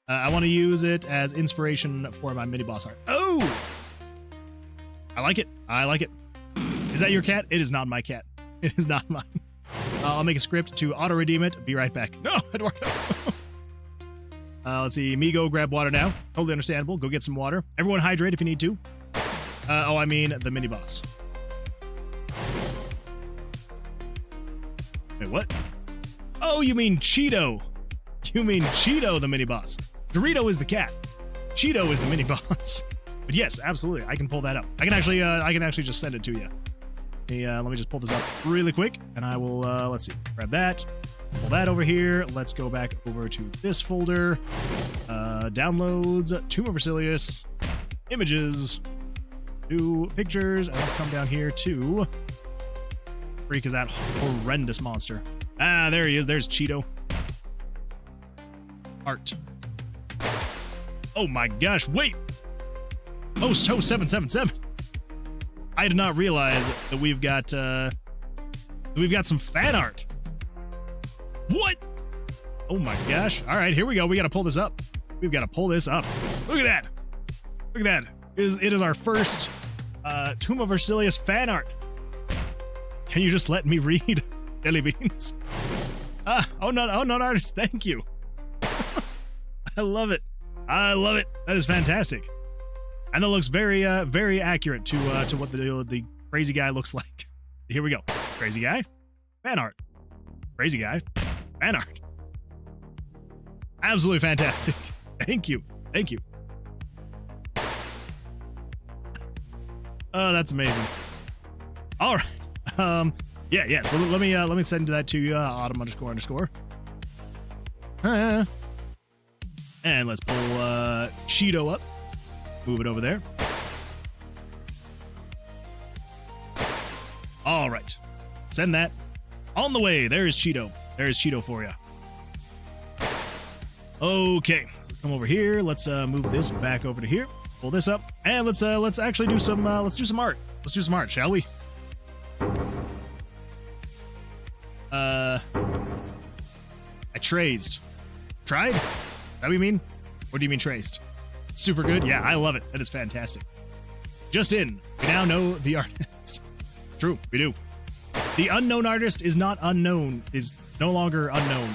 I want to use it as inspiration for my mini boss art. Oh! I like it. Is that your cat? It is not my cat. It is not mine. I'll make a script to auto-redeem it. Be right back. No, Eduardo. Let's see. Me go grab water now. Totally understandable. Go get some water. Everyone hydrate if you need to. I mean the mini boss. Wait, what? Oh, you mean Cheeto. You mean Cheeto, the mini boss. Dorito is the cat. Cheeto is the mini boss. But yes, absolutely. I can pull that up. I can actually just send it to you. Let me just pull this up really quick, and I will, let's see, grab that, pull that over here. Let's go back over to this folder, downloads, Tower of Vercilias, images, new pictures, and let's come down here to, freak is that horrendous monster. Ah, there he is. There's Cheeto. Art. Oh my gosh, wait. Host 777. I did not realize that we've got some fan art. What? Oh my gosh. All right, here we go. We got to pull this up. We've got to pull this up. Look at that. Look at that. It is our first Tower of Vercilias fan art. Can you just let me read? Jelly beans. Oh no, artist. Thank you. I love it. That is fantastic. And that looks very, very accurate to what the crazy guy looks like. Here we go. Crazy guy, fan art. Crazy guy, fan art. Absolutely fantastic. Thank you. Oh, that's amazing. All right. Yeah. So let me send that to you. Autumn __. And let's pull Cheeto up. Move it over there. All right. Send that. On the way. There's Cheeto. There's Cheeto for you. Okay. So come over here. Let's move this back over to here. Pull this up. And let's actually do some art. Let's do some art, shall we? I trazed. Tried? Is that what you mean? Or do you mean traced? Super good. Yeah, I love it. That is fantastic. Just in, we now know the artist. True, we do. The unknown artist is not unknown, is no longer unknown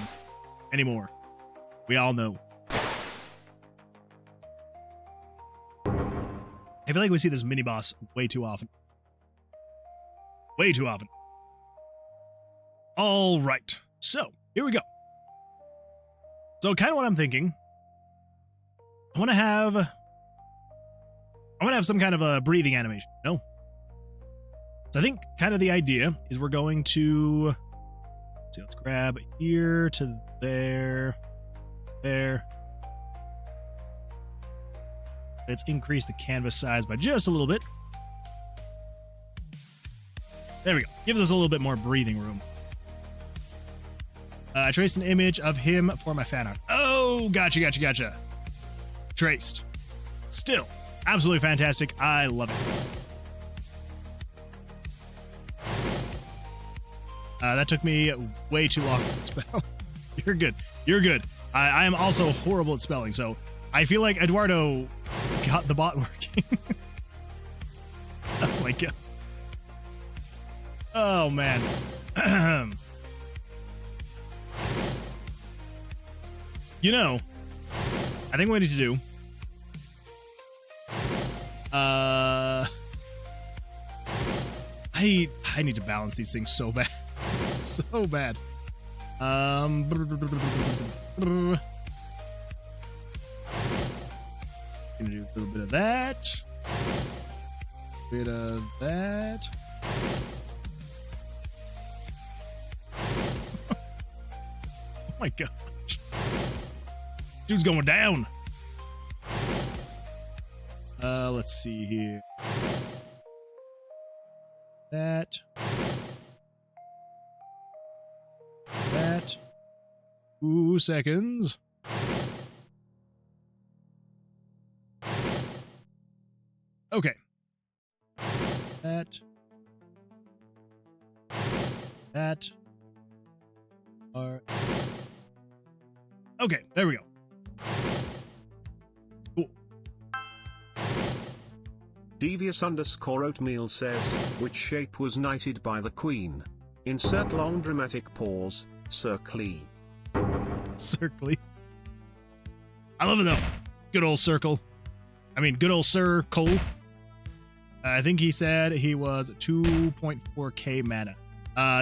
anymore. We all know. I feel like we see this mini boss way too often. Way too often. All right. So, here we go. So, kind of what I'm thinking. I want to have some kind of a breathing animation, no? So I think kind of the idea is we're going to, let's see, let's grab here to there, Let's increase the canvas size by just a little bit. There we go. Gives us a little bit more breathing room. I traced an image of him for my fan art. Oh, gotcha. Traced. Still, absolutely fantastic. I love it. That took me way too long to spell. You're good. I am also horrible at spelling, so I feel like Eduardo got the bot working. Oh my god. Oh man. You know, I think what we need to do. I need to balance these things so bad. So bad. Gonna do a little bit of that. Bit of that. Oh my gosh. Dude's going down. Let's see here. That. 2 seconds. Okay. That. Okay, there we go. Cool. Devious_oatmeal says, which shape was knighted by the queen? Insert long dramatic pause, circle. Circle. I love it though. Good old circle. I mean, good old Sir Cole. I think he said he was 2.4k mana.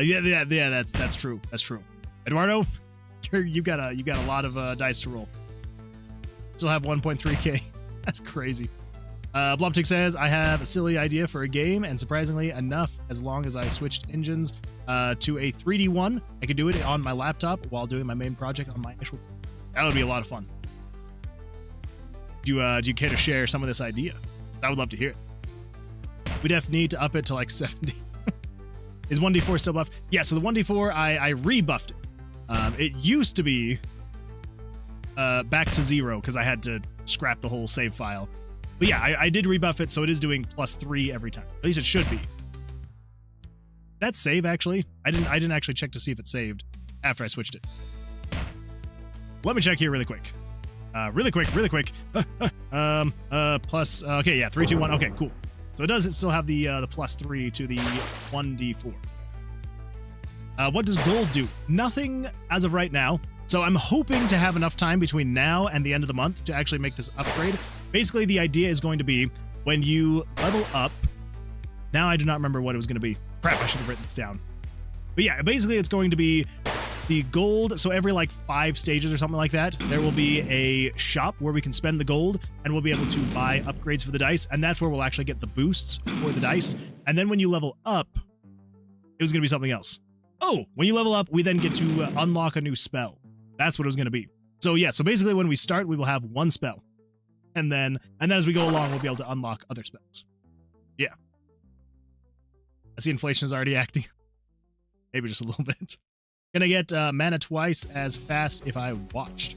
Yeah, that's true. That's true. Eduardo, you got a lot of dice to roll. Still have 1.3k. That's crazy. Blobtick says, I have a silly idea for a game, and surprisingly enough, as long as I switched engines to a 3D one, I could do it on my laptop while doing my main project on my actual. That would be a lot of fun. Do you care to share some of this idea? I would love to hear it. We definitely need to up it to like 70. Is 1d4 still buffed? Yeah, so the 1d4, I rebuffed it. It used to be back to 0 because I had to scrap the whole save file. But yeah, I did rebuff it, so it is doing +3 every time. At least it should be. That save actually? I didn't actually check to see if it saved after I switched it. Let me check here really quick. Really quick. Plus. Okay, yeah, 3, 2, 1. Okay, cool. So it does still have the +3 to the 1d4. What does gold do? Nothing as of right now. So I'm hoping to have enough time between now and the end of the month to actually make this upgrade. Basically, the idea is going to be when you level up. Now I do not remember what it was going to be. Crap, I should have written this down. But yeah, basically it's going to be the gold. So every like 5 stages or something like that, there will be a shop where we can spend the gold and we'll be able to buy upgrades for the dice. And that's where we'll actually get the boosts for the dice. And then when you level up, it was going to be something else. Oh, when you level up, we then get to unlock a new spell. That's what it was going to be. So yeah, so basically when we start, we will have 1 spell. And then as we go along, we'll be able to unlock other spells. Yeah. I see inflation is already acting. Maybe just a little bit. Gonna get mana twice as fast if I watched.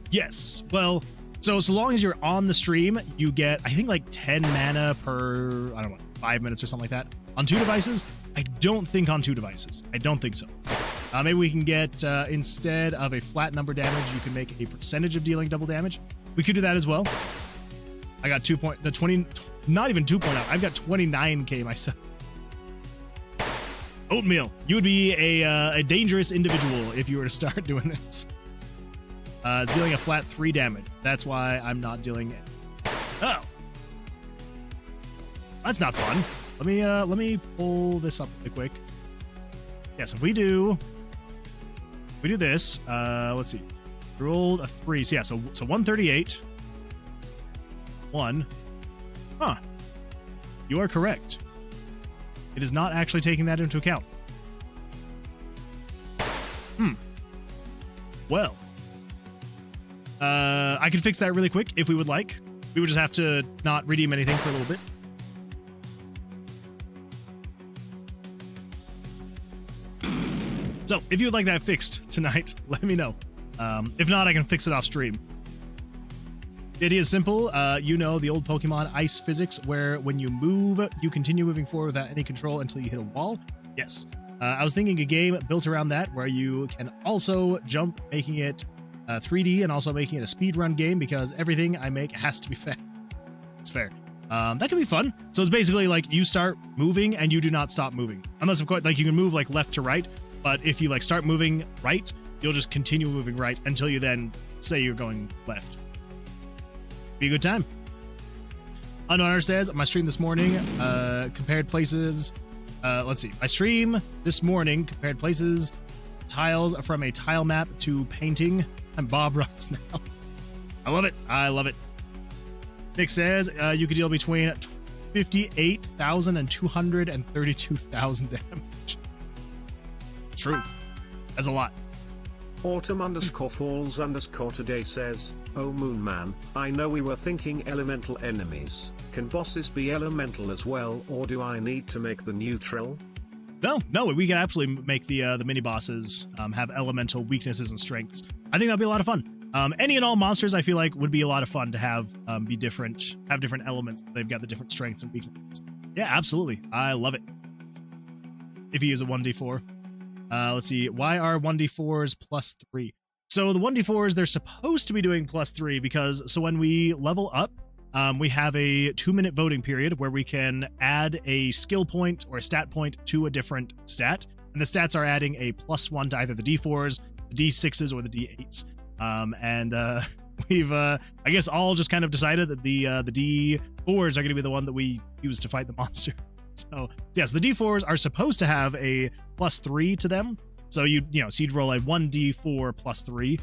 Yes. Well, so long as you're on the stream, you get, I think, like 10 mana per, I don't know, 5 minutes or something like that. On 2 devices? I don't think on 2 devices. I don't think so. Maybe we can get, instead of a flat number damage, you can make a percentage of dealing double damage. We could do that as well. I got 20, not even 2.0. I've got 29k myself. Oatmeal, you would be a dangerous individual if you were to start doing this. It's dealing a flat 3 damage. That's why I'm not dealing it. Oh, that's not fun. Let me pull this up really quick. Yes, if we do this, let's see. We rolled a 3. So yeah, so 138. 1. Huh. You are correct. It is not actually taking that into account. Well. I can fix that really quick if we would like. We would just have to not redeem anything for a little bit. So, if you would like that fixed tonight, let me know. If not, I can fix it off stream. The idea is simple. You know the old Pokemon ice physics, where when you move, you continue moving forward without any control until you hit a wall. Yes. I was thinking a game built around that, where you can also jump, making it 3D and also making it a speedrun game, because everything I make has to be fair. It's fair. That can be fun. So it's basically like you start moving and you do not stop moving. Unless, of course, like you can move like left to right, but if you like start moving right, you'll just continue moving right until you then say you're going left. Be a good time. Unknown says, my stream this morning compared places. Let's see. My stream this morning compared places, tiles from a tile map to painting. I'm Bob Ross now. I love it. I love it. Nick says you could deal between 58,000 and 232,000 damage. True. That's a lot. Autumn_falls_ today says, oh Moon Man, I know we were thinking elemental enemies. Can bosses be elemental as well, or do I need to make the neutral? No, we can absolutely make the mini bosses have elemental weaknesses and strengths. I think that'd be a lot of fun. Any and all monsters I feel like would be a lot of fun to have be different, have different elements. They've got the different strengths and weaknesses. Yeah, absolutely. I love it. If you use a 1d4. Let's see. Why are 1d4s +3? So the 1d4s, they're supposed to be doing +3 because so when we level up, we have a 2-minute voting period where we can add a skill point or a stat point to a different stat. And the stats are adding a +1 to either the d4s, the d6s, or the d8s. We've, I guess, all just kind of decided that the d4s are going to be the one that we use to fight the monster. So, yes, the d4s are supposed to have a +3 to them. So, so you'd roll a 1d4 +3.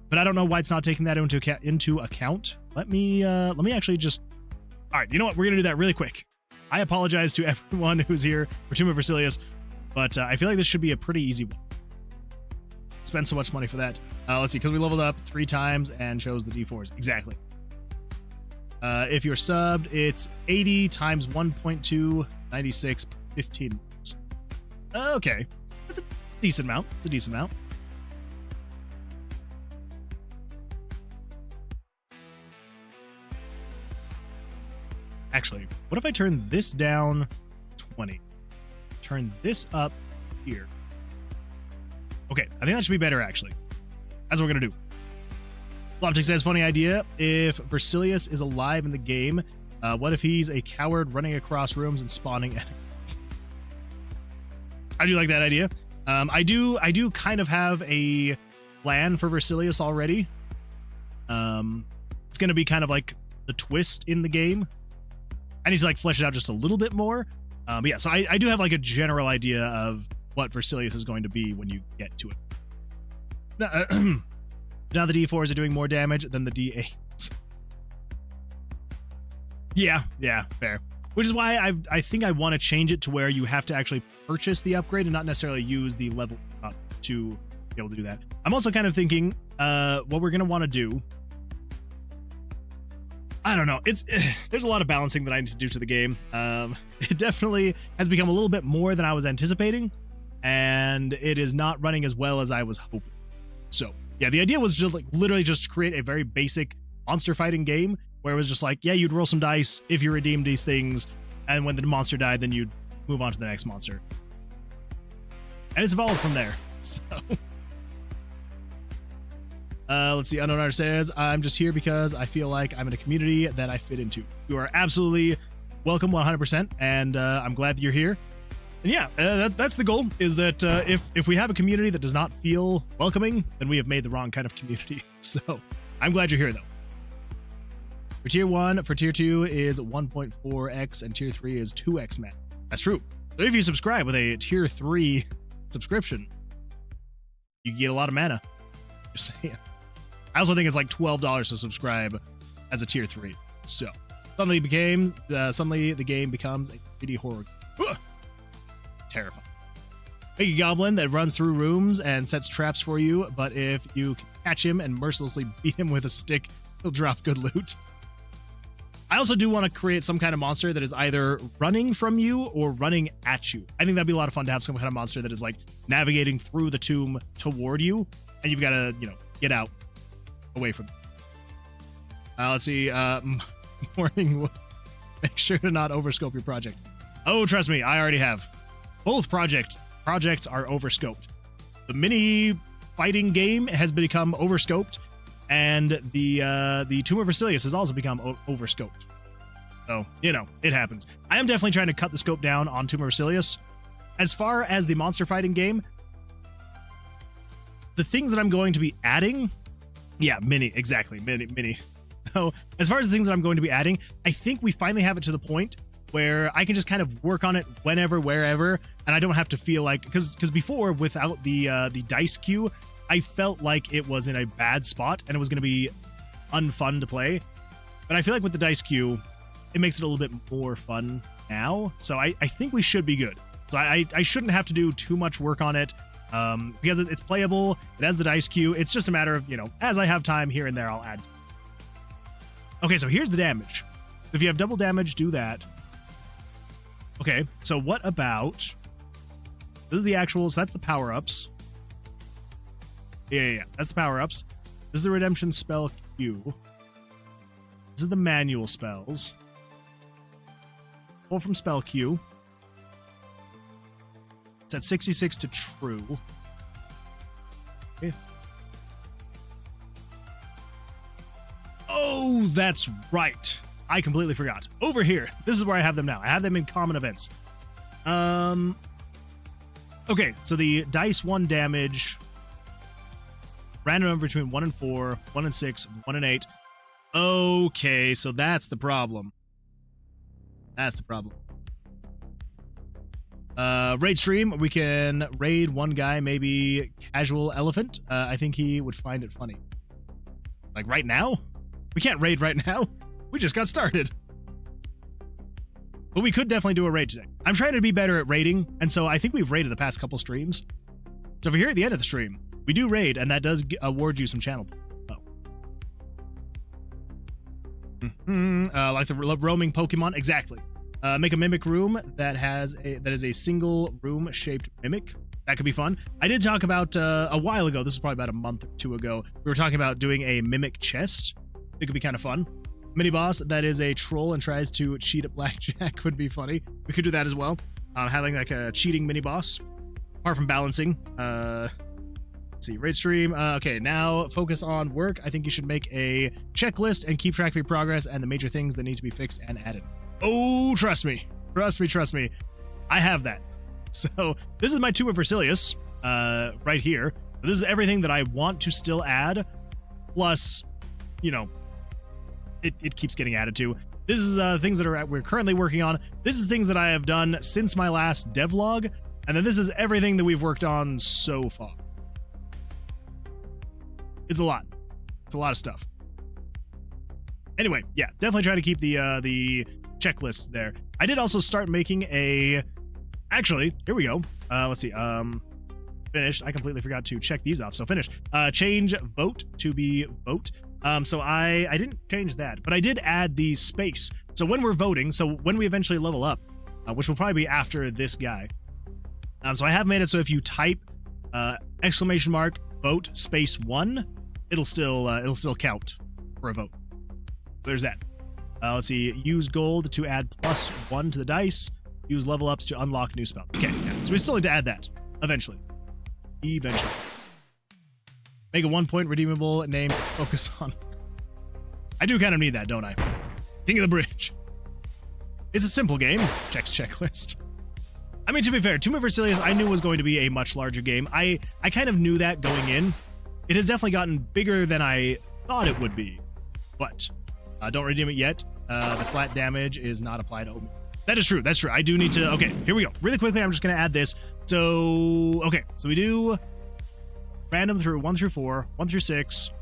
But I don't know why it's not taking that into account. Let me actually just... All right, you know what? We're going to do that really quick. I apologize to everyone who's here for Tower of Vercilias, but I feel like this should be a pretty easy one. Spend so much money for that. Let's see, because we leveled up 3 times and chose the d4s. Exactly. If you're subbed, it's 80 times 1.2, 96, 15 minutes. Okay. That's a decent amount. It's a decent amount. Actually, what if I turn this down 20? Turn this up here. Okay, I think that should be better, actually. That's what we're going to do. Blackjack says, funny idea. If Vercilias is alive in the game, what if he's a coward running across rooms and spawning enemies? I do like that idea. I do kind of have a plan for Vercilias already. It's going to be kind of like the twist in the game. I need to like flesh it out just a little bit more. But yeah, so I do have like a general idea of what Vercilias is going to be when you get to it. Now the d4s are doing more damage than the d8s. Yeah, fair. Which is why I think I want to change it to where you have to actually purchase the upgrade and not necessarily use the level up to be able to do that. I'm also kind of thinking what we're going to want to do. I don't know. There's a lot of balancing that I need to do to the game. It definitely has become a little bit more than I was anticipating, and it is not running as well as I was hoping. So yeah, the idea was just like literally just create a very basic monster fighting game where it was just like, yeah, you'd roll some dice if you redeemed these things, and when the monster died, then you'd move on to the next monster. And it's evolved from there. So let's see. Unknown Artist says, I'm just here because I feel like I'm in a community that I fit into. You are absolutely welcome 100%, and I'm glad that you're here. And yeah, that's the goal, is that if we have a community that does not feel welcoming, then we have made the wrong kind of community. So I'm glad you're here, though. For tier 1, for tier 2 is 1.4x, and tier 3 is 2x, man. That's true. So if you subscribe with a tier 3 subscription, you get a lot of mana. Just saying. I also think it's like $12 to subscribe as a tier 3. So suddenly the game becomes a 3D horror. Ugh. Terrifying. Make a goblin that runs through rooms and sets traps for you, but if you can catch him and mercilessly beat him with a stick, he'll drop good loot. I also do want to create some kind of monster that is either running from you or running at you. I think that'd be a lot of fun to have some kind of monster that is like navigating through the tomb toward you, and you've got to, you know, get out away from it. Let's see. Morning. Make sure to not overscope your project. Oh, trust me, I already have. Both projects are overscoped. The mini fighting game has become overscoped, and the Tower of Vercilias has also become overscoped. So, you know, it happens. I am definitely trying to cut the scope down on Tower of Vercilias. As far as the monster fighting game, the things that I'm going to be adding, yeah, mini. So, as far as the things that I'm going to be adding, I think we finally have it to the point where I can just kind of work on it whenever, wherever, and I don't have to feel like, because before, without the dice queue, I felt like it was in a bad spot and it was going to be unfun to play. But I feel like with the dice queue, it makes it a little bit more fun now. So I think we should be good. So I shouldn't have to do too much work on it, because it's playable. It has the dice queue. It's just a matter of, you know, as I have time here and there, I'll add. Okay, so here's the damage. If you have double damage, do that. Okay, so what about... This is the actual... So that's the power-ups. Yeah. That's the power-ups. This is the redemption spell queue. This is the manual spells. Pull from spell queue. It's at 66 to true. Okay. Oh, that's right. I completely forgot. Over here. This is where I have them now. I have them in common events. Okay, so the dice 1 damage. Random number between 1 and 4, 1 and 6, 1 and 8. Okay, so that's the problem. Raid stream. We can raid one guy, maybe casual elephant. I think he would find it funny. Like right now? We can't raid right now. We just got started. But we could definitely do a raid today. I'm trying to be better at raiding, and so I think we've raided the past couple streams. So over here at the end of the stream, we do raid, and that does award you some channel. Like the roaming Pokemon, exactly. Make a mimic room that is a single room shaped mimic. That could be fun. I did talk about a while ago. This is probably about a month or two ago. We were talking about doing a mimic chest. It could be kind of fun. Mini boss that is a troll and tries to cheat at Blackjack would be funny. We could do that as well. Having like a cheating mini boss. Apart from balancing. Let's see, raid stream. Okay, now focus on work. I think you should make a checklist and keep track of your progress and the major things that need to be fixed and added. Oh, trust me. I have that. So this is my Tower of Vercilias, right here. This is everything that I want to still add. Plus, you know, it keeps getting added to. This is things that we're currently working on. This is things that I have done since my last devlog. And then this is everything that we've worked on so far. It's a lot. It's a lot of stuff. Anyway, yeah, definitely try to keep the checklist there. I did also start making a... Actually, here we go. Let's see. Finished. I completely forgot to check these off. So finished. Change vote to be vote. So I didn't change that, but I did add the space. So when we're voting, so when we eventually level up, which will probably be after this guy. So I have made it so if you type exclamation mark vote space 1, it'll still count for a vote. There's that. Let's see. Use gold to add +1 to the dice. Use level ups to unlock new spell. Okay, yeah. So we still need to add that eventually. Make a 1-point redeemable name. Focus on. I do kind of need that, don't I? King of the Bridge. It's a simple game. Checks checklist. I mean, to be fair, Tower of Vercilias I knew was going to be a much larger game. I kind of knew that going in. It has definitely gotten bigger than I thought it would be. But don't redeem it yet. The flat damage is not applied to Omen. That is true. That's true. I do need to... Okay, here we go. Really quickly, I'm just going to add this. So, okay. So we do random through 1 through 4, 1 through 6. So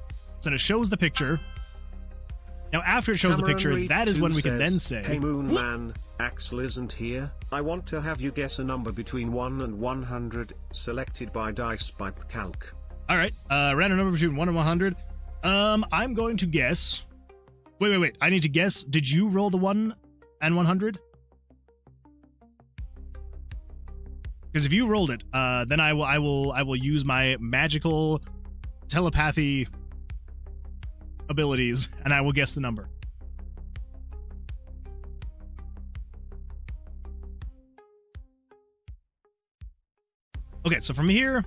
then it shows the picture. Now, after it shows the picture, that is when we can then say... Hey, Moon Man, Axel isn't here. I want to have you guess a number between 1 and 100, selected by Dice by Calc. All right. Random number between 1 and 100. I'm going to guess Wait. I need to guess. Did you roll the 1 and 100? Because if you rolled it, then I will use my magical telepathy abilities, and I will guess the number. Okay, so from here,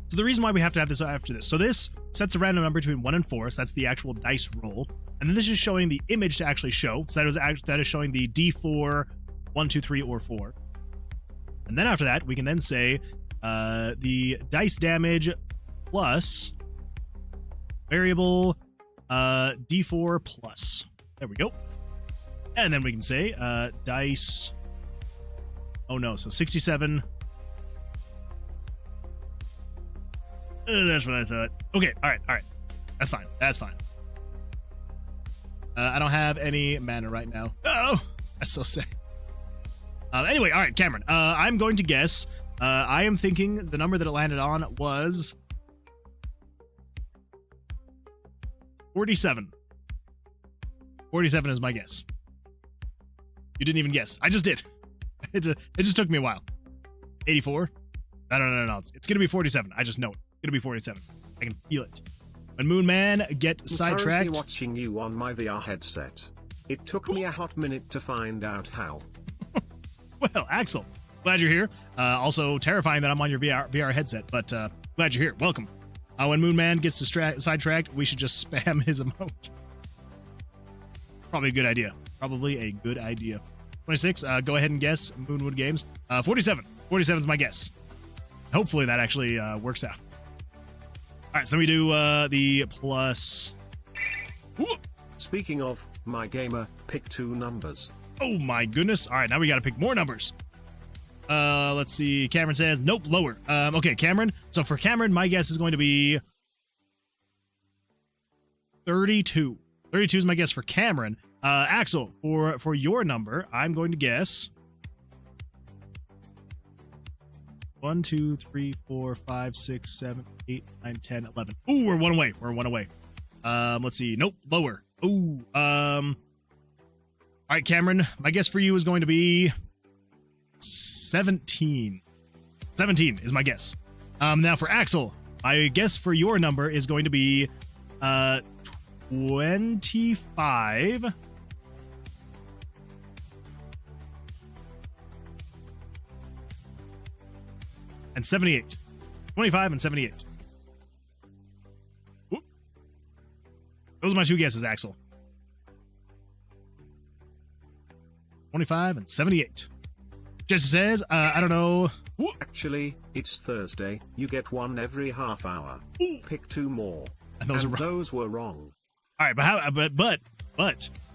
so the reason why we have to have this after this. So this sets a random number between 1 and 4, so that's the actual dice roll. And then this is showing the image to actually show. So that is showing the D4, 1, 2, 3, or 4. And then after that, we can then say the dice damage plus variable D4 plus. There we go. And then we can say dice. Oh no, so 67. That's what I thought. Okay, all right. That's fine. I don't have any mana right now. Oh, that's so sad. Anyway, all right, Cameron. I'm going to guess. I am thinking the number that it landed on was 47. 47 is my guess. You didn't even guess. I just did. It just took me a while. 84? No. It's gonna be 47. I just know it. It's gonna be 47. I can feel it. When Moon Man get sidetracked. I'm currently watching you on my VR headset. It took me a hot minute to find out how. Well, Axel, glad you're here. Also terrifying that I'm on your VR headset, but glad you're here. Welcome. When Moon Man gets sidetracked, we should just spam his emote. Probably a good idea. 26. Go ahead and guess. Moonwood Games. 47. 47 is my guess. Hopefully that actually works out. All right, so we do the plus. Ooh. Speaking of, my gamer, pick 2 numbers. Oh my goodness. All right, now we got to pick more numbers. Let's see. Cameron says, nope, lower. Okay, Cameron. So for Cameron, my guess is going to be 32. 32 is my guess for Cameron. Axel, for your number, I'm going to guess 1, 2, 3, 4, 5, 6, 7, 8, 9, 10, 11. Ooh, we're one away. Let's see. Nope, lower. Ooh, all right, Cameron, my guess for you is going to be 17. 17 is my guess. Now for Axel, my guess for your number is going to be 25. And 78. 25 and 78. Ooh. Those are my 2 guesses, Axel. 25 and 78. Jesse says, I don't know. Ooh. Actually, it's Thursday. You get 1 every half hour. Ooh. Pick 2 more. And those were wrong. All right, but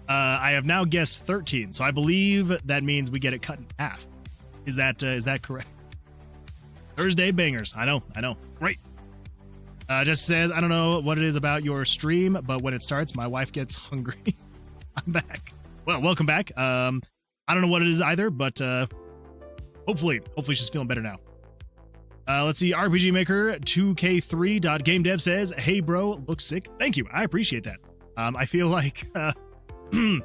I have now guessed 13, so I believe that means we get it cut in half. Is that correct? Thursday bangers. I know. Great. Jesse says, I don't know what it is about your stream, but when it starts, my wife gets hungry. I'm back. Well, welcome back. I don't know what it is either, but hopefully she's feeling better now. Let's see. RPG Maker 2K3.GameDev says, hey bro, looks sick. Thank you. I appreciate that. I feel like we're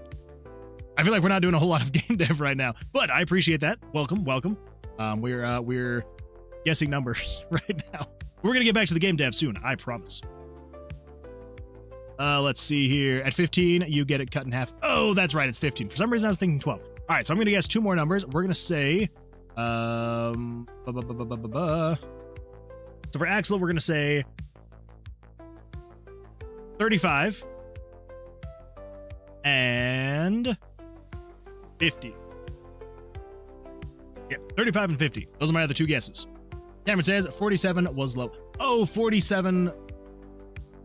not doing a whole lot of game dev right now, but I appreciate that. Welcome. We're guessing numbers right now. We're gonna get back to the game dev soon, I promise. Let's see here. At 15, you get it cut in half. Oh, that's right, it's 15. For some reason, I was thinking 12. All right, so I'm gonna guess 2 more numbers. We're gonna say, so for Axel, we're gonna say 35 and 50. Yeah, 35 and 50. Those are my other 2 guesses. Cameron says 47 was low. Oh, 47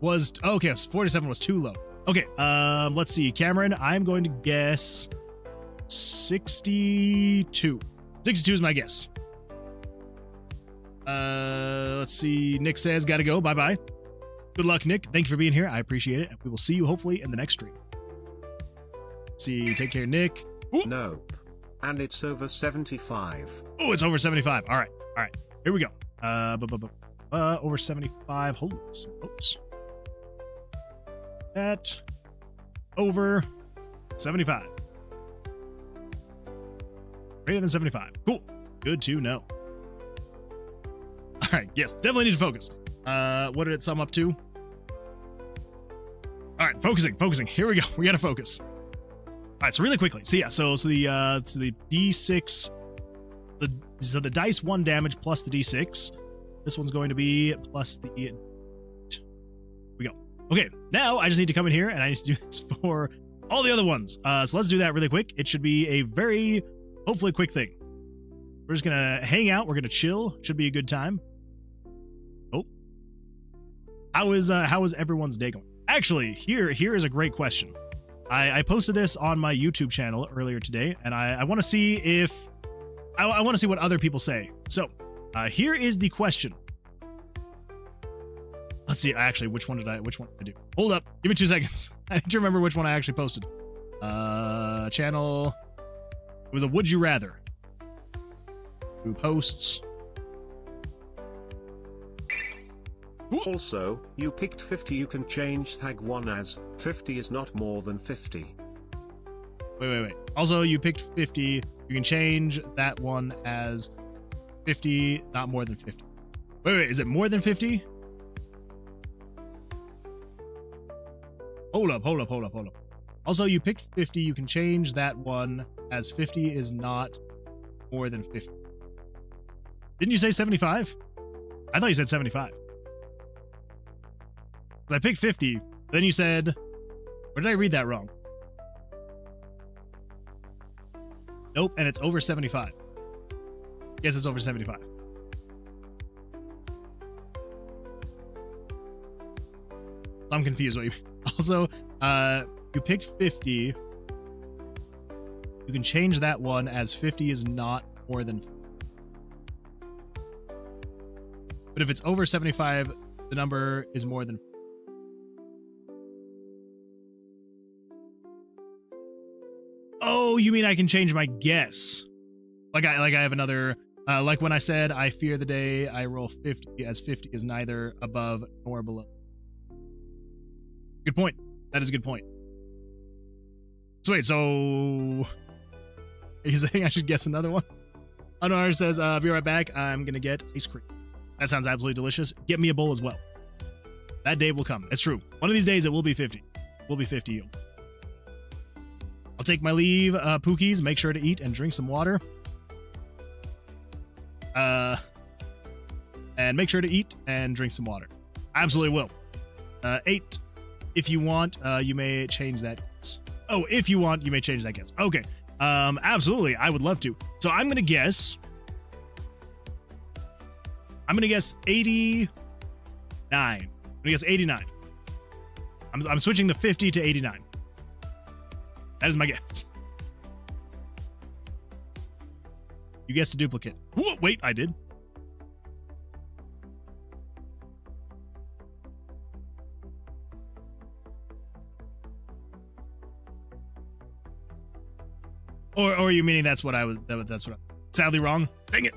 was okay. 47 was too low. Okay, let's see. Cameron, I'm going to guess 62. 62 is my guess. Let's see. Nick says, gotta go. Bye-bye. Good luck, Nick. Thank you for being here. I appreciate it. And we will see you hopefully in the next stream. Let's see. Take care, Nick. Ooh. Nope. And it's over 75. Oh, it's over 75. All right. Here we go. Over 75. Holy smokes. That. over 75. Greater than 75. Cool. Good to know. All right. Yes, definitely need to focus. What did it sum up to? All right, focusing. Here we go. We gotta focus. All right, so really quickly. So yeah, so the D6, the dice 1 damage plus the D6. This one's going to be plus the. Here we go. Okay, now I just need to come in here and I need to do this for all the other ones. So let's do that really quick. It should be a very, hopefully quick thing. We're just gonna hang out. We're gonna chill. Should be a good time. Oh, how is everyone's day going? Actually, here is a great question. I posted this on my YouTube channel earlier today, and I want to see if I want to see what other people say. So here is the question. Let's see. Actually, which one did I do? Hold up. Give me 2 seconds. I need to remember which one I actually posted. Channel. It was a would you rather. Who posts? Also, you picked 50. You can change tag 1 as 50 is not more than 50. Wait. Also, you picked 50. You can change that one as 50, not more than 50. Wait. Is it more than 50? Hold up. Also, you picked 50. You can change that one as 50 is not more than 50. Didn't you say 75? I thought you said 75. I picked 50. Then you said, or did I read that wrong? Nope, and it's over 75. Yes, it's over 75. I'm confused. What you also, you picked 50. You can change that one as 50 is not more than 50. But if it's over 75, the number is more than 50. Oh, you mean I can change my guess? Like I have another, like when I said I fear the day I roll 50, as 50 is neither above nor below. Good point. That is a good point. So wait, so are you saying I should guess another one? Honor says, be right back. I'm gonna get ice cream. That sounds absolutely delicious. Get me a bowl as well. That day will come. It's true. One of these days it will be 50. It will be 50. I'll take my leave, Pookies. Make sure to eat and drink some water. And make sure to eat and drink some water. Absolutely will. 8. If you want, you may change that guess. Oh, if you want, you may change that guess. Okay. Absolutely. I would love to. So I'm going to guess 89. I'm going to guess 89. I'm switching the 50 to 89. That is my guess. You guessed a duplicate. Ooh, wait, I did. Or are you meaning that's what I was? That's what. Sadly wrong. Dang it.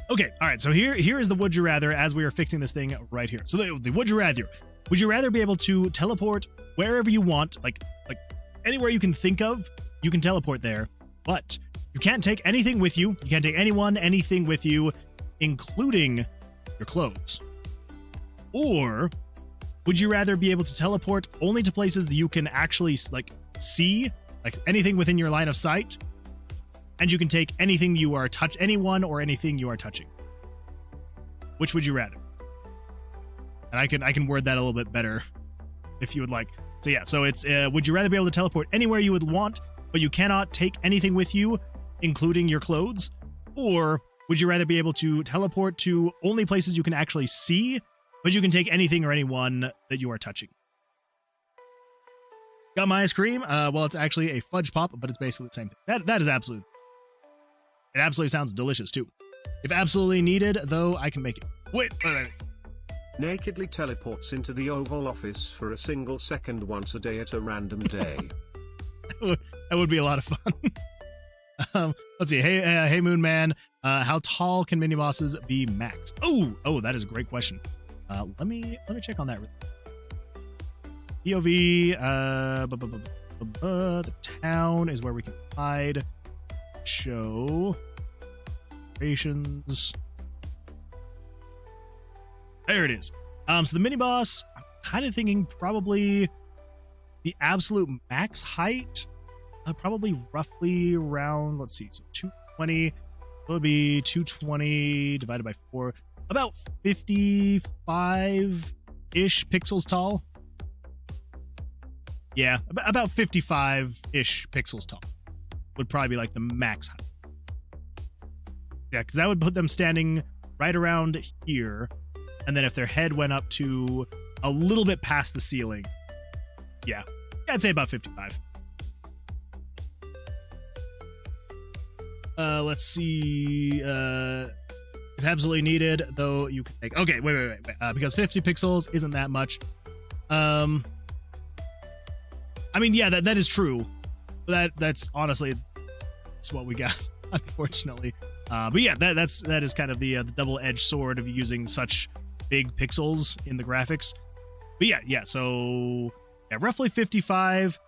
Okay, all right. So here is the would you rather as we are fixing this thing right here. So the would you rather? Would you rather be able to teleport wherever you want, like anywhere you can think of, you can teleport there, but you can't take anything with you. You can't take anything with you, including your clothes. Or would you rather be able to teleport only to places that you can actually see, like anything within your line of sight, and you can take anything you are anyone or anything you are touching? Which would you rather? And I can word that a little bit better if you would like. So yeah, so it's would you rather be able to teleport anywhere you would want, but you cannot take anything with you, including your clothes? Or would you rather be able to teleport to only places you can actually see, but you can take anything or anyone that you are touching? Got my ice cream. Well, it's actually a fudge pop, but it's basically the same thing. That is absolute. It absolutely sounds delicious too. If absolutely needed, though, I can make it. Wait. Nakedly teleports into the Oval Office for a single second once a day at a random day. That would be a lot of fun. Let's see. Hey, Moon Man. How tall can mini bosses be max? Oh, that is a great question. Let me check on that. POV, the town is where we can hide. Show. Operations. There it is. So the mini boss, I'm kind of thinking probably the absolute max height, probably roughly around, let's see, so 220. It would be 220 divided by 4, about 55-ish pixels tall. Yeah, about 55-ish pixels tall would probably be like the max height. Yeah, because that would put them standing right around here. And then if their head went up to a little bit past the ceiling, yeah, I'd say about 55. Let's see. If absolutely needed, though, you can take. Okay, wait. Because 50 pixels isn't that much. I mean, yeah, that is true. That's honestly, that's what we got, unfortunately. But yeah, that is kind of the double-edged sword of using such big pixels in the graphics. But yeah, so yeah, roughly 55.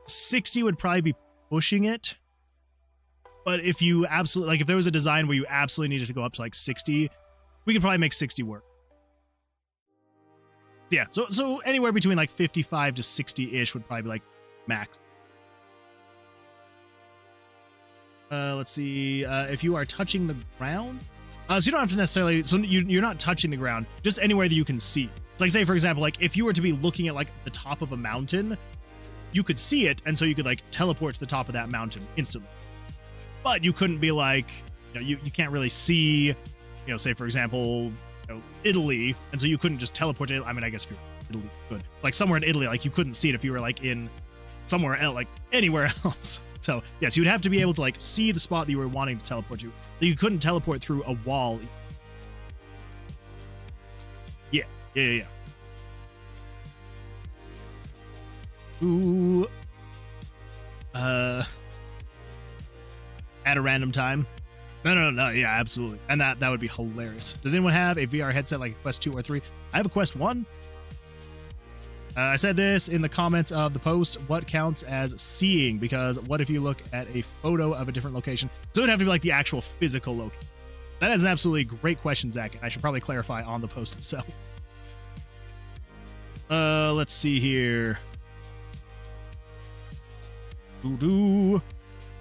60 would probably be pushing it. But if you absolutely, like, if there was a design where you absolutely needed to go up to like 60, we could probably make 60 work. Yeah, so anywhere between like 55 to 60-ish would probably be like max. Let's see, if you are touching the ground, so you don't have to necessarily, so you're not touching the ground, just anywhere that you can see. So like, say for example, like if you were to be looking at like the top of a mountain, you could see it, and so you could like teleport to the top of that mountain instantly. But you couldn't be like, you can't really see, say for example, Italy, and so you couldn't just teleport to, I mean, I guess if you're in Italy, you could. Like somewhere in Italy, like you couldn't see it if you were like in somewhere else, like anywhere else. So yes, you'd have to be able to like see the spot that you were wanting to teleport to. You couldn't teleport through a wall. Yeah. Ooh. At a random time. No. Yeah, absolutely. And that would be hilarious. Does anyone have a VR headset like a Quest 2 or 3? I have a Quest 1. I said this in the comments of the post. What counts as seeing? Because what if you look at a photo of a different location? So it would have to be like the actual physical location. That is an absolutely great question, Zach. And I should probably clarify on the post itself. Let's see here.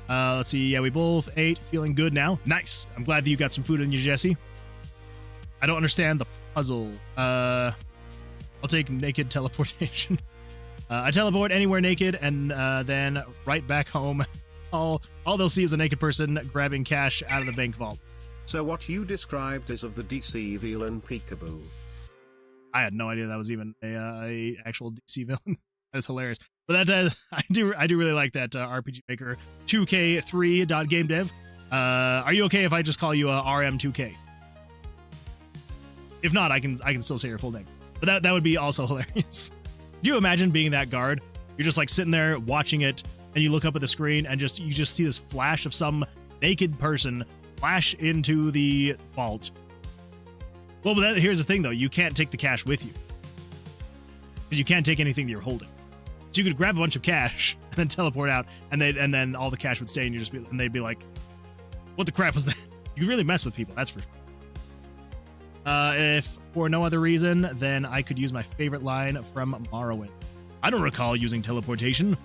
Let's see. Yeah, we both ate. Feeling good now. Nice. I'm glad that you got some food in you, Jesse. I don't understand the puzzle. I'll take naked teleportation. I teleport anywhere naked and then right back home. All they'll see is a naked person grabbing cash out of the bank vault. So what you described is of the DC villain Peekaboo. I had no idea that was even a actual DC villain. That's hilarious. But that I do really like that RPG Maker 2K3.gamedev. Are you okay if I just call you RM2K? If not, I can still say your full name. But that would be also hilarious. Do you imagine being that guard? You're just like sitting there watching it, and you look up at the screen, and you just see this flash of some naked person flash into the vault. Well, but here's the thing, though. You can't take the cash with you. Because you can't take anything that you're holding. So you could grab a bunch of cash and then teleport out, and then all the cash would stay, and they'd be like, "What the crap was that?" You could really mess with people, that's for sure. If for no other reason, then I could use my favorite line from Morrowind. I don't recall using teleportation.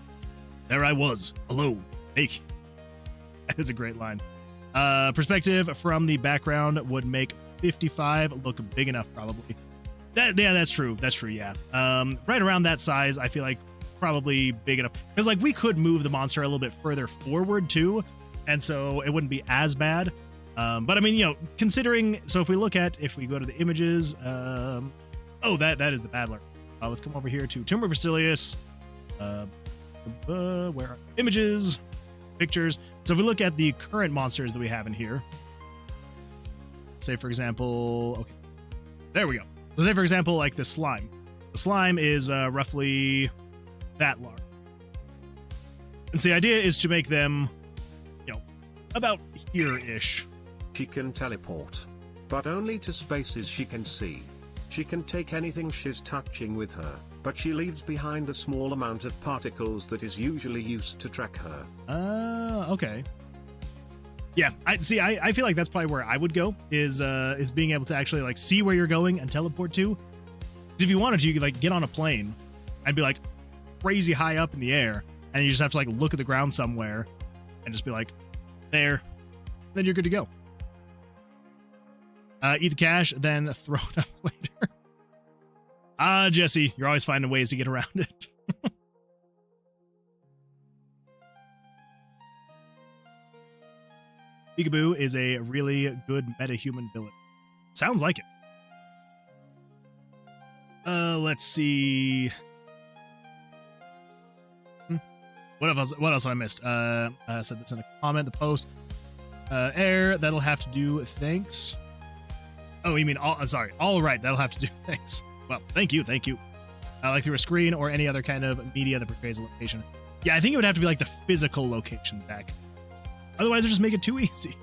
There I was, alone. Hey, that is a great line. Perspective from the background would make 55 look big enough, probably. That's true. That's true. Yeah. Right around that size, I feel like probably big enough, because like we could move the monster a little bit further forward too, and so it wouldn't be as bad. But I mean, considering, so if we go to the images, oh, that is the Battler. Let's come over here to Tower of Vercilias. Where are images, pictures? So if we look at the current monsters that we have in here, say for example, okay, there we go. So say for example, like the slime. The slime is roughly that large. And so the idea is to make them, about here-ish. She can teleport, but only to spaces she can see. She can take anything she's touching with her. but she leaves behind a small amount of particles that is usually used to track her. Okay. Yeah, I feel like that's probably where I would go, is being able to actually like see where you're going and teleport to. 'Cause if you wanted to, you could like get on a plane and be like crazy high up in the air, and you just have to like look at the ground somewhere and just be like, there. Then you're good to go. Eat the cash, then throw it up later. Jesse, you're always finding ways to get around it. Peekaboo is a really good meta-human villain. Sounds like it. Let's see. What else have I missed? Said this in a comment, the post. Air, that'll have to do, thanks. Oh, you mean, sorry, all right, that'll have to do, thanks. Well, thank you. Like through a screen or any other kind of media that portrays a location. Yeah, I think it would have to be like the physical location, Zach. Otherwise, they'll just make it too easy.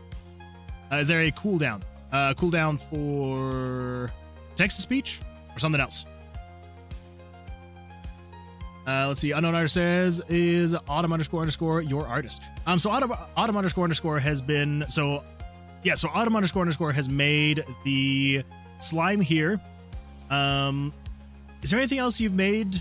Is there a cooldown? Cooldown for text-to-speech or something else? Let's see. Unknown artist says is autumn __ your artist. So autumn _ has been so autumn _ has made the slime here. Is there anything else you've made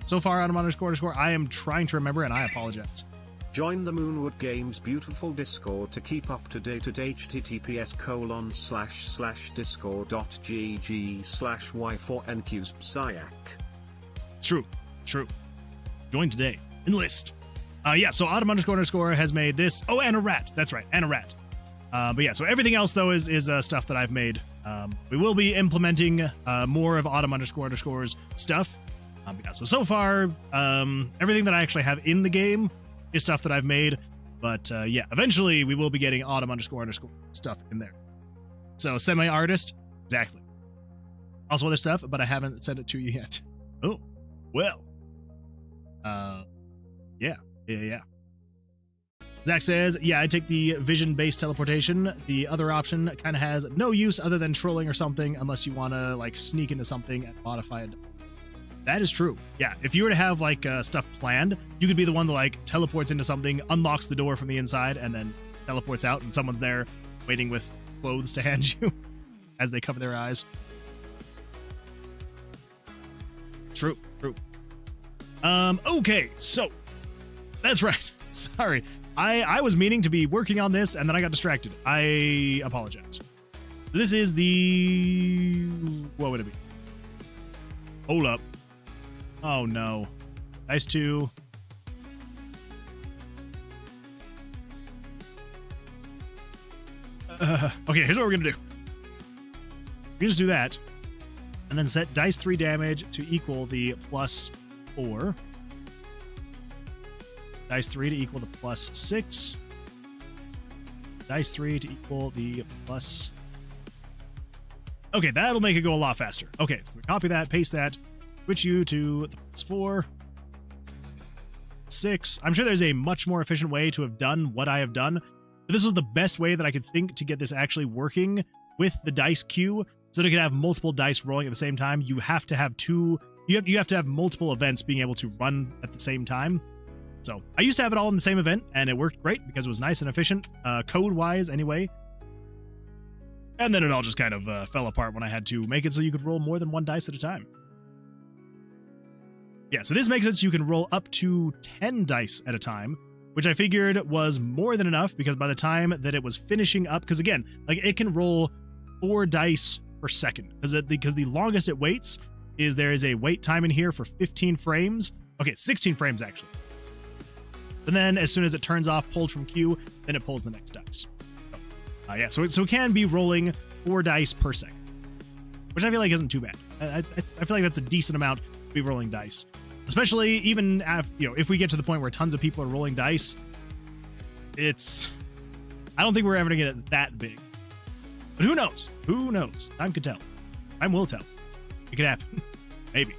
so far, autumn __ I am trying to remember, and I apologize. Join the Moonwood Games beautiful Discord to keep up to date at https://discord.gg/y4nqspsyac. True. Join today. Enlist. So autumn __ has made this. Oh, and a rat. That's right, and a rat. But yeah, so everything else though is stuff that I've made. We will be implementing more of autumn __'s stuff. So far, everything that I actually have in the game is stuff that I've made. But yeah, eventually we will be getting autumn __ stuff in there. So semi-artist, exactly. Also other stuff, but I haven't sent it to you yet. Oh, well. Yeah. Zach says, yeah, I take the vision-based teleportation. The other option kind of has no use other than trolling or something, unless you want to like sneak into something and modify it. That is true. Yeah, if you were to have like stuff planned, you could be the one that like teleports into something, unlocks the door from the inside, and then teleports out, and someone's there waiting with clothes to hand you as they cover their eyes. True. Okay, so that's right. Sorry. I was meaning to be working on this, and then I got distracted. I apologize. This is the... What would it be? Hold up. Oh, no. Dice 2. Okay, here's what we're going to do. We can just do that, and then set dice 3 damage to equal the +4. Dice 3 to equal the +6. Dice 3 to equal the +... Okay, that'll make it go a lot faster. Okay, so we copy that, paste that, switch you to the +4. 6. I'm sure there's a much more efficient way to have done what I have done, but this was the best way that I could think to get this actually working with the dice queue, so that it could have multiple dice rolling at the same time. You have to have you have to have multiple events being able to run at the same time. So I used to have it all in the same event, and it worked great because it was nice and efficient, code-wise anyway. And then it all just kind of fell apart when I had to make it so you could roll more than 1 dice at a time. Yeah, so this makes it so you can roll up to 10 dice at a time, which I figured was more than enough because by the time that it was finishing up, because again, like it can roll 4 dice per second, because the longest it waits is there is a wait time in here for 15 frames. Okay, 16 frames actually. And then as soon as it turns off, pulled from queue, then it pulls the next dice. So it can be rolling 4 dice per second, which I feel like isn't too bad. I feel like that's a decent amount to be rolling dice, especially even if we get to the point where tons of people are rolling dice. I don't think we're ever gonna get it that big, but who knows? Who knows? Time could tell. Time will tell. It could happen. Maybe.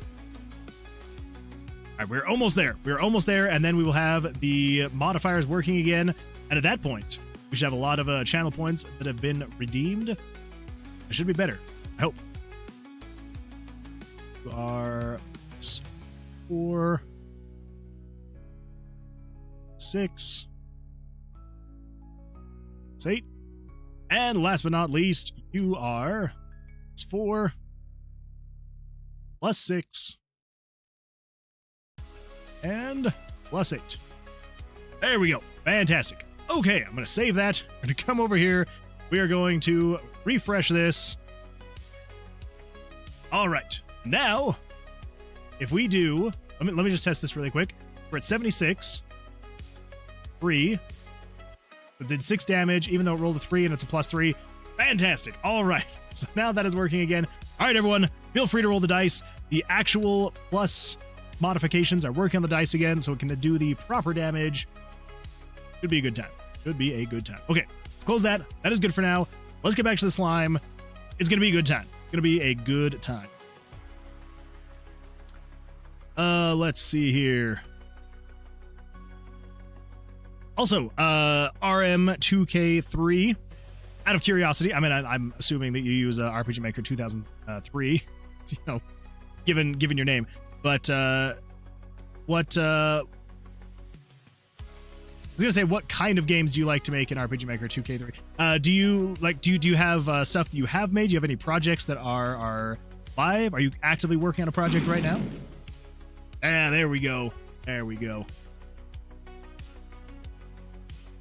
All right, we're almost there. We're almost there, and then we will have the modifiers working again. And at that point, we should have a lot of channel points that have been redeemed. It should be better. I hope. You are 4, 6, it's 8. And last but not least, you are, it's 4 plus 6 and plus 8. There we go. Fantastic. Okay, I'm going to save that. I'm going to come over here. We are going to refresh this. All right. Now, if we do, let me just test this really quick. We're at 76. 3. It did 6 damage, even though it rolled a 3 and it's a +3. Fantastic. All right. So now that is working again. All right, everyone, feel free to roll the dice. The actual plus modifications are working on the dice again, so it can do the proper damage. Should be a good time. Should be a good time. Okay, let's close that. That is good for now. Let's get back to the slime. It's going to be a good time. It's going to be a good time. Let's see here. Also, RM2K3. Out of curiosity, I mean, I'm assuming that you use RPG Maker 2003. You know, given your name, but what? I was gonna say, what kind of games do you like to make in RPG Maker 2K3? Do you like? Do you have stuff that you have made? Do you have any projects that are live? Are you actively working on a project right now? Ah, there we go. There we go.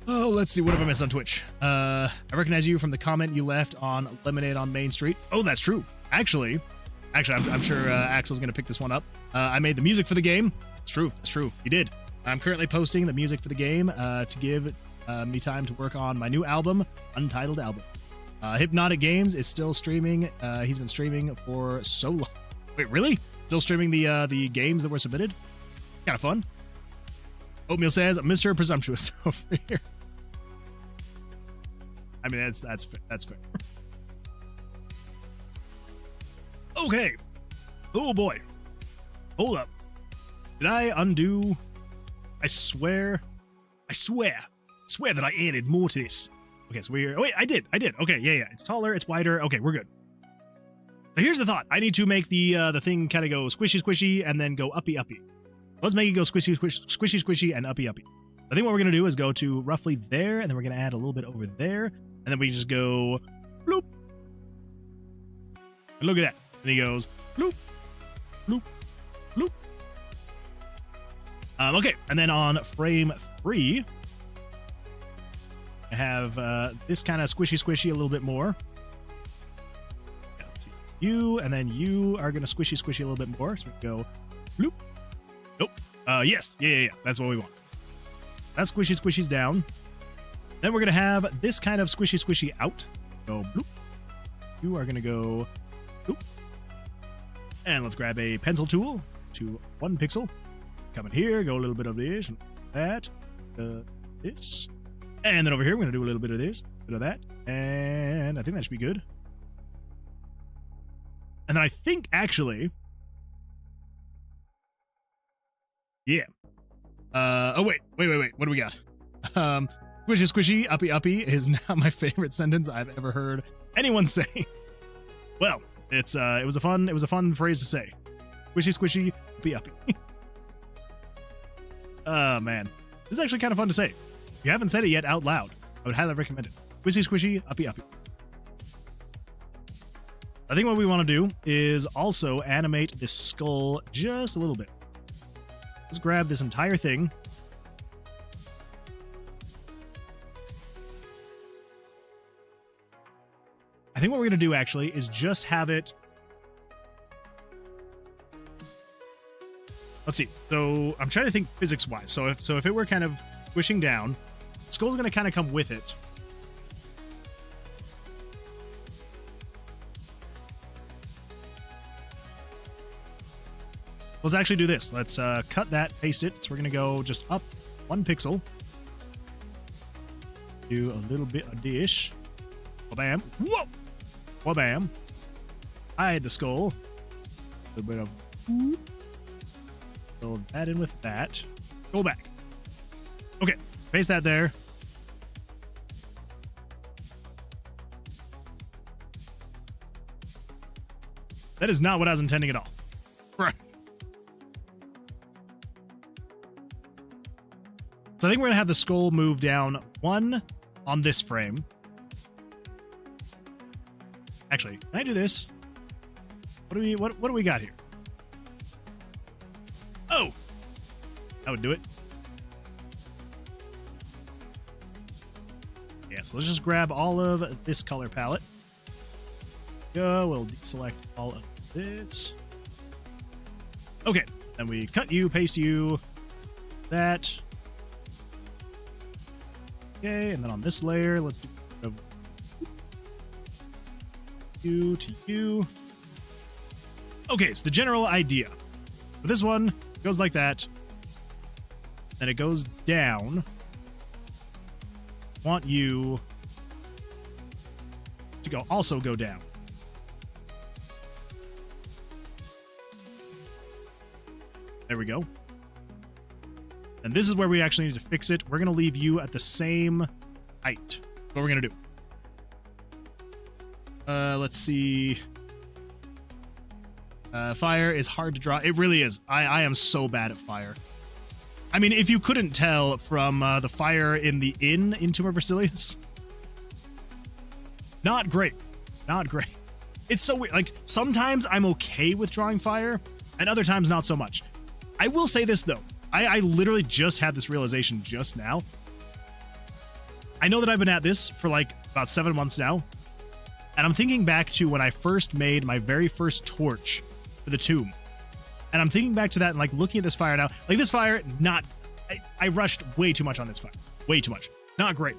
Oh, let's see. What have I missed on Twitch? I recognize you from the comment you left on Lemonade on Main Street. Oh, that's true. Actually, I'm sure Axel's going to pick this one up. I made the music for the game. It's true. It's true. He did. I'm currently posting the music for the game to give me time to work on my new album, Untitled Album. Hypnotic Games is still streaming. He's been streaming for so long. Wait, really? Still streaming the games that were submitted? Kind of fun. Oatmeal says, Mr. Presumptuous over here. I mean, that's fair. Okay. Oh boy. Hold up. Did I undo? I swear that I added more to this. Okay, so we're, oh wait, I did. Okay, yeah. It's taller, it's wider. Okay, we're good. So here's the thought. I need to make the thing kind of go squishy, and then go uppy. Let's make it go squishy, and uppy. I think what we're going to do is go to roughly there, and then we're going to add a little bit over there, and then we just go bloop. And look at that. And he goes bloop. Okay, and then on frame 3, I have this kind of squishy a little bit more. Yeah, let's see. You, and then you are going to squishy a little bit more. So we go bloop. Nope. Yes. Yeah. That's what we want. That squishy's down. Then we're going to have this kind of squishy out. Go bloop. You are going to go bloop. And let's grab a pencil tool to 1 pixel. Come in here, go a little bit of this, and that, this. And then over here, we're going to do a little bit of this, bit of that. And I think that should be good. And then I think, actually... Yeah. Oh, wait. What do we got? Squishy, uppy is now my favorite sentence I've ever heard anyone say. Well, it was a fun phrase to say. Squishy, uppy. Oh, man. This is actually kind of fun to say. If you haven't said it yet out loud, I would highly recommend it. Squishy, uppy. I think what we want to do is also animate this skull just a little bit. Let's grab this entire thing. I think what we're going to do, actually, is just have it... Let's see. So I'm trying to think physics-wise. So if it were kind of squishing down, the skull's going to kind of come with it. Let's actually do this. Let's cut that, paste it. So we're going to go just up 1 pixel. Do a little bit of dish. Bam. Whoa! Bam. Hide the skull. A little bit of whoop. Fill that in with that. Go back. Okay. Paste that there. That is not what I was intending at all. So I think we're gonna have the skull move down 1 on this frame. Actually, can I do this? What do we got here? Oh! That would do it. Yeah, so let's just grab all of this color palette. Go, we'll deselect all of this. Okay, then we cut you, paste you, that. Okay, and then on this layer, let's do you to you. Okay, so the general idea. But this one goes like that. Then it goes down. Want you to also go down. There we go. And this is where we actually need to fix it. We're going to leave you at the same height. That's what we're going to do. Let's see. Fire is hard to draw. It really is. I am so bad at fire. I mean, if you couldn't tell from the fire in the inn in Tower of Vercilias. Not great. Not great. It's so weird. Like, sometimes I'm okay with drawing fire, and other times not so much. I will say this, though. I literally just had this realization just now. I know that I've been at this for like about 7 months now. And I'm thinking back to when I first made my very first torch for the tomb. And I'm thinking back to that and like looking at this fire now. Like this fire, I rushed way too much on this fire. Way too much. Not great.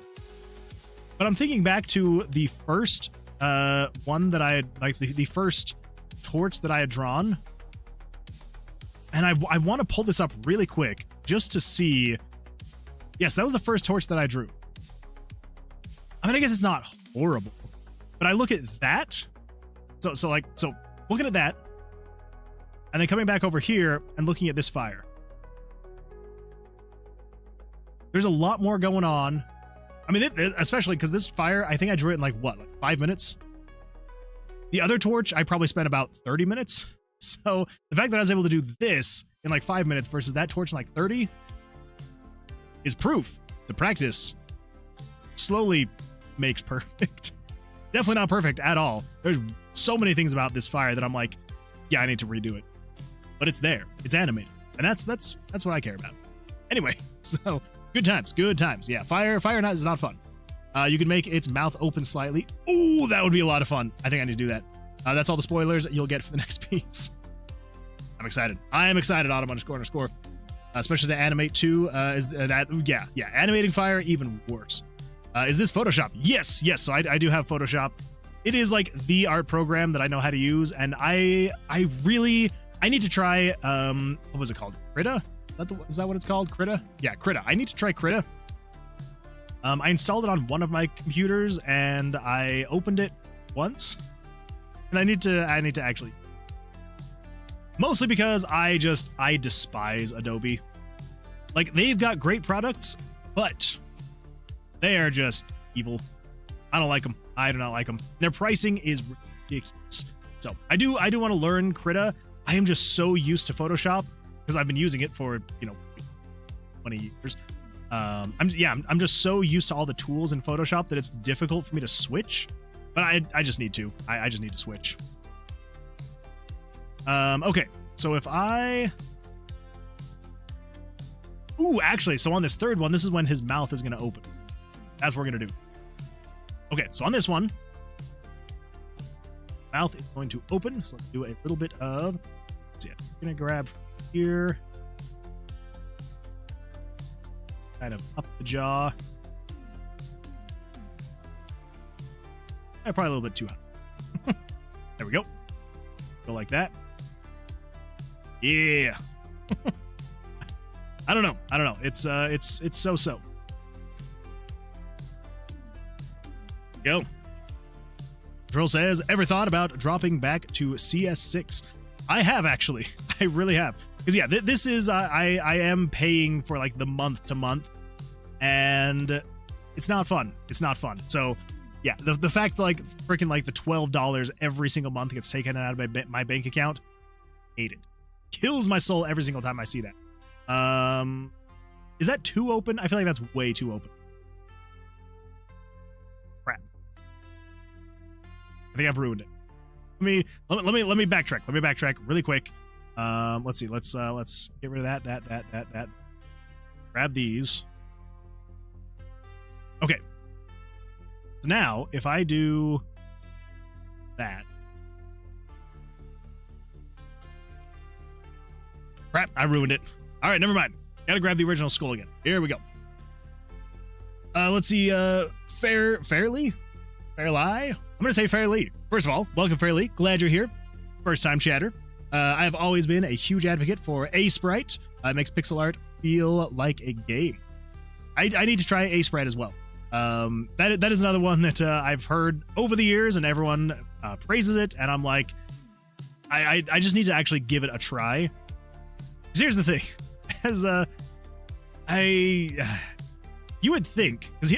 But I'm thinking back to the first one that I had, like the first torch that I had drawn. And I want to pull this up really quick just to see. Yes, that was the first torch that I drew. I mean, I guess it's not horrible, but I look at that. So looking at that and then coming back over here and looking at this fire. There's a lot more going on. I mean, especially because this fire, I think I drew it in like 5 minutes? The other torch, I probably spent about 30 minutes. So the fact that I was able to do this in like 5 minutes versus that torch in like 30 is proof. The practice slowly makes perfect. Definitely not perfect at all. There's so many things about this fire that I'm like, yeah, I need to redo it. But it's there. It's animated. And that's what I care about. Anyway, so good times. Good times. Yeah, fire is not fun. You can make its mouth open slightly. Ooh, that would be a lot of fun. I think I need to do that. That's all the spoilers you'll get for the next piece. I'm excited. I am excited, Autumn__. Especially to animate too. Animating fire, even worse. Is this Photoshop? Yes. So I do have Photoshop. It is like the art program that I know how to use, and I need to try, what was it called? Krita? Is that what it's called? Krita? Yeah, Krita. I need to try Krita. I installed it on one of my computers, and I opened it once. And I need to actually, mostly because I despise Adobe. Like, they've got great products, but they are just evil. I don't like them. I do not like them. Their pricing is ridiculous. So I do want to learn Krita. I am just so used to Photoshop because I've been using it for 20 years. I'm just so used to all the tools in Photoshop that it's difficult for me to switch. But I just need to. I just need to switch. Okay, so if I... Ooh, actually, so on this third one, this is when his mouth is going to open. That's what we're going to do. Okay, so on this one, mouth is going to open. So let's do a little bit of... Let's see, I'm going to grab from here. Kind of up the jaw. Probably a little bit too high. There we go. Go like that. Yeah. I don't know. It's so. Go. Control says, ever thought about dropping back to CS6? I have, actually. I really have. Because yeah, this is I am paying for like the month to month, and it's not fun. It's not fun. So yeah, the fact that like freaking like the $12 every single month gets taken out of my bank account, hate it. Kills my soul every single time I see that. Is that too open? I feel like that's way too open. Crap. I think I've ruined it. Let me backtrack. Let me backtrack really quick. Let's see. Let's get rid of that. Grab these. Okay. So now, if I do that. Crap, I ruined it. All right, never mind. Gotta grab the original skull again. Here we go. Let's see. Fairly? I'm gonna say Fairly. First of all, welcome Fairly. Glad you're here. First time chatter. I have always been a huge advocate for A-Sprite. It makes pixel art feel like a game. I need to try A-Sprite as well. That is another one that I've heard over the years, and everyone praises it, and I'm like, I just need to actually give it a try. Because here's the thing, as you would think, because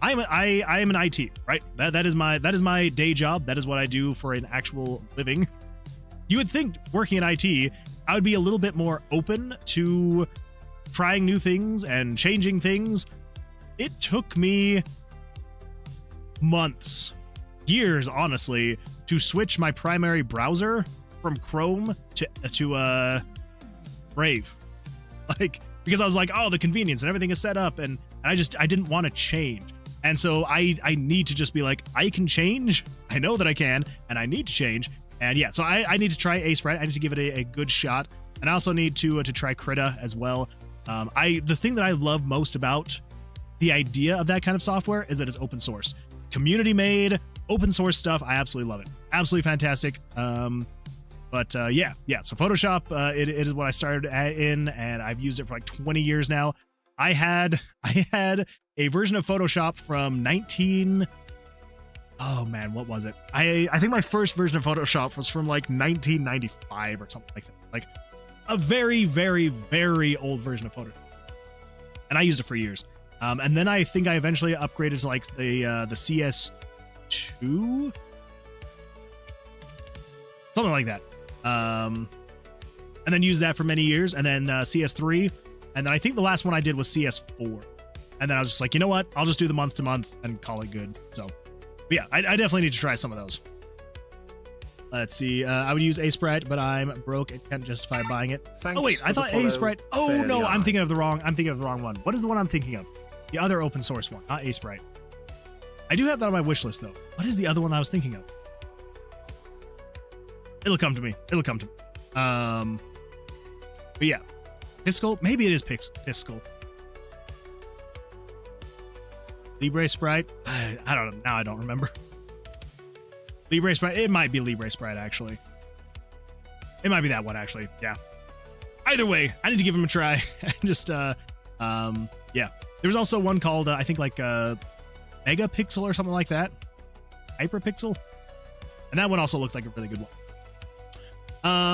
I am an IT, right? That is my day job. That is what I do for an actual living. You would think working in IT, I would be a little bit more open to trying new things and changing things. It took me months, years, honestly, to switch my primary browser from Chrome to Brave. Like, because I was like, oh, the convenience and everything is set up, and I didn't want to change. And so I need to just be like, I can change. I know that I can, and I need to change. And yeah, so I need to try A-Sprite. I need to give it a good shot. And I also need to try Krita as well. The thing that I love most about the idea of that kind of software is that it's open source. Community made, open source stuff. I absolutely love it. Absolutely fantastic. But yeah. So Photoshop, it is what I started in, and I've used it for like 20 years now. I had a version of Photoshop from oh man, what was it? I think my first version of Photoshop was from like 1995 or something like that. Like a very, very, very old version of Photoshop. And I used it for years. And then I think I eventually upgraded to like the CS2? Something like that. And then used that for many years, and then CS3. And then I think the last one I did was CS4. And then I was just like, you know what? I'll just do the month to month and call it good. So, but yeah, I definitely need to try some of those. Let's see. I would use A-Sprite, but I'm broke and can't justify buying it. Thanks oh wait, I thought A-Sprite. Oh no, I'm thinking of the wrong one. What is the one I'm thinking of? The other open source one, not A-Sprite. I do have that on my wish list though. What is the other one I was thinking of? It'll come to me. But yeah. Piskel? Maybe it is Piskel. Libre Sprite? I don't know. Now I don't remember. Libre Sprite? It might be Libre Sprite, actually. It might be that one, actually. Yeah. Either way, I need to give him a try. Just, yeah. There was also one called, I think, like, Megapixel or something like that. Hyperpixel? And that one also looked like a really good one.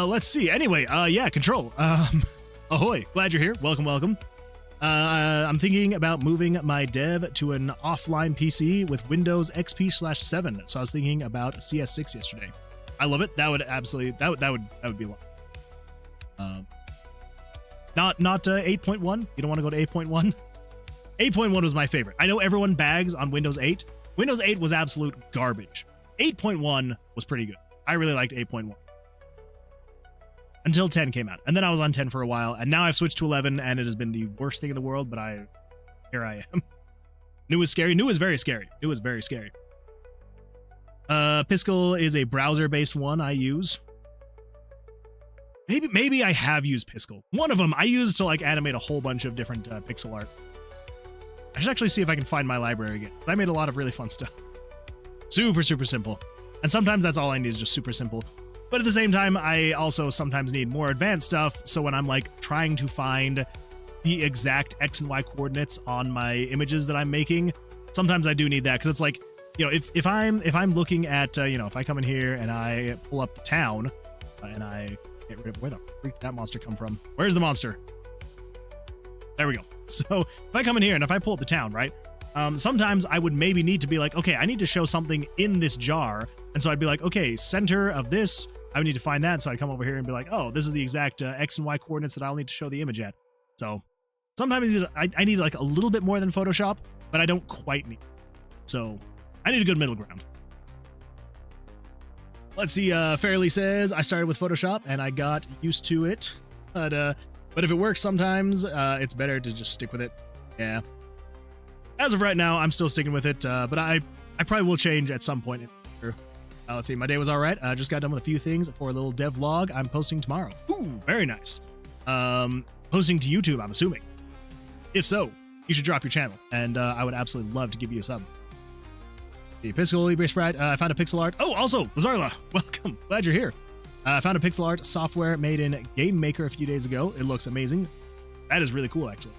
Let's see. Anyway, yeah, Control. Ahoy. Glad you're here. Welcome. I'm thinking about moving my dev to an offline PC with Windows XP/7. So I was thinking about CS6 yesterday. I love it. That would absolutely that would be a lot. Not 8.1. You don't want to go to 8.1. 8.1 was my favorite. I know everyone bags on Windows 8. Windows 8 was absolute garbage. 8.1 was pretty good. I really liked 8.1. Until 10 came out. And then I was on 10 for a while, and now I've switched to 11, and it has been the worst thing in the world, but here I am. New was scary. New was very scary. It was very scary. Piskel is a browser-based one I use. Maybe I have used Piskel. One of them I used to like animate a whole bunch of different pixel art. I should actually see if I can find my library again. I made a lot of really fun stuff. Super simple. And sometimes that's all I need is just super simple. But at the same time, I also sometimes need more advanced stuff. So when I'm like trying to find the exact X and Y coordinates on my images that I'm making, sometimes I do need that, because it's like, you know, if I'm looking at, you know, if I come in here and I pull up the town and I get rid of, where the freak did that monster come from? Where's the monster? There we go. So if I come in here and if I pull up the town, right? Sometimes I would maybe need to be like, okay, I need to show something in this jar. And so I'd be like, okay, center of this, I would need to find that. So I'd come over here and be like, oh, this is the exact X and Y coordinates that I'll need to show the image at. So Sometimes I need like a little bit more than Photoshop, but I don't quite need it. So I need a good middle ground. Let's see, Fairly says, I started with Photoshop and I got used to it. But if it works sometimes, it's better to just stick with it. Yeah. As of right now, I'm still sticking with it, but I probably will change at some point. Let's see, my day was all right. I just got done with a few things for a little devlog I'm posting tomorrow. Ooh, very nice. Posting to YouTube, I'm assuming. If so, you should drop your channel, and I would absolutely love to give you a sub. The Piscal Libre Sprite, I found a pixel art. Oh, also, Lazarla, welcome. Glad you're here. I found a pixel art software made in Game Maker a few days ago. It looks amazing. That is really cool, actually.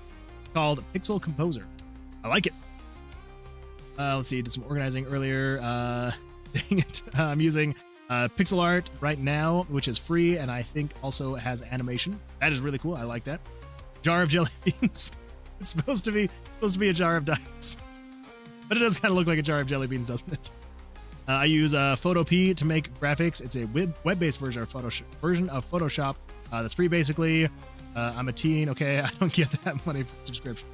Called Pixel Composer. I like it. Let's see, did some organizing earlier. Dang it. I'm using pixel art right now, which is free, and I think also has animation. That is really cool. I like that. Jar of jelly beans. It's supposed to be a jar of dice. But it does kind of look like a jar of jelly beans, doesn't it? I use Photopea to make graphics. It's a web-based version of Photoshop that's free, basically. I'm a teen. Okay, I don't get that money subscription.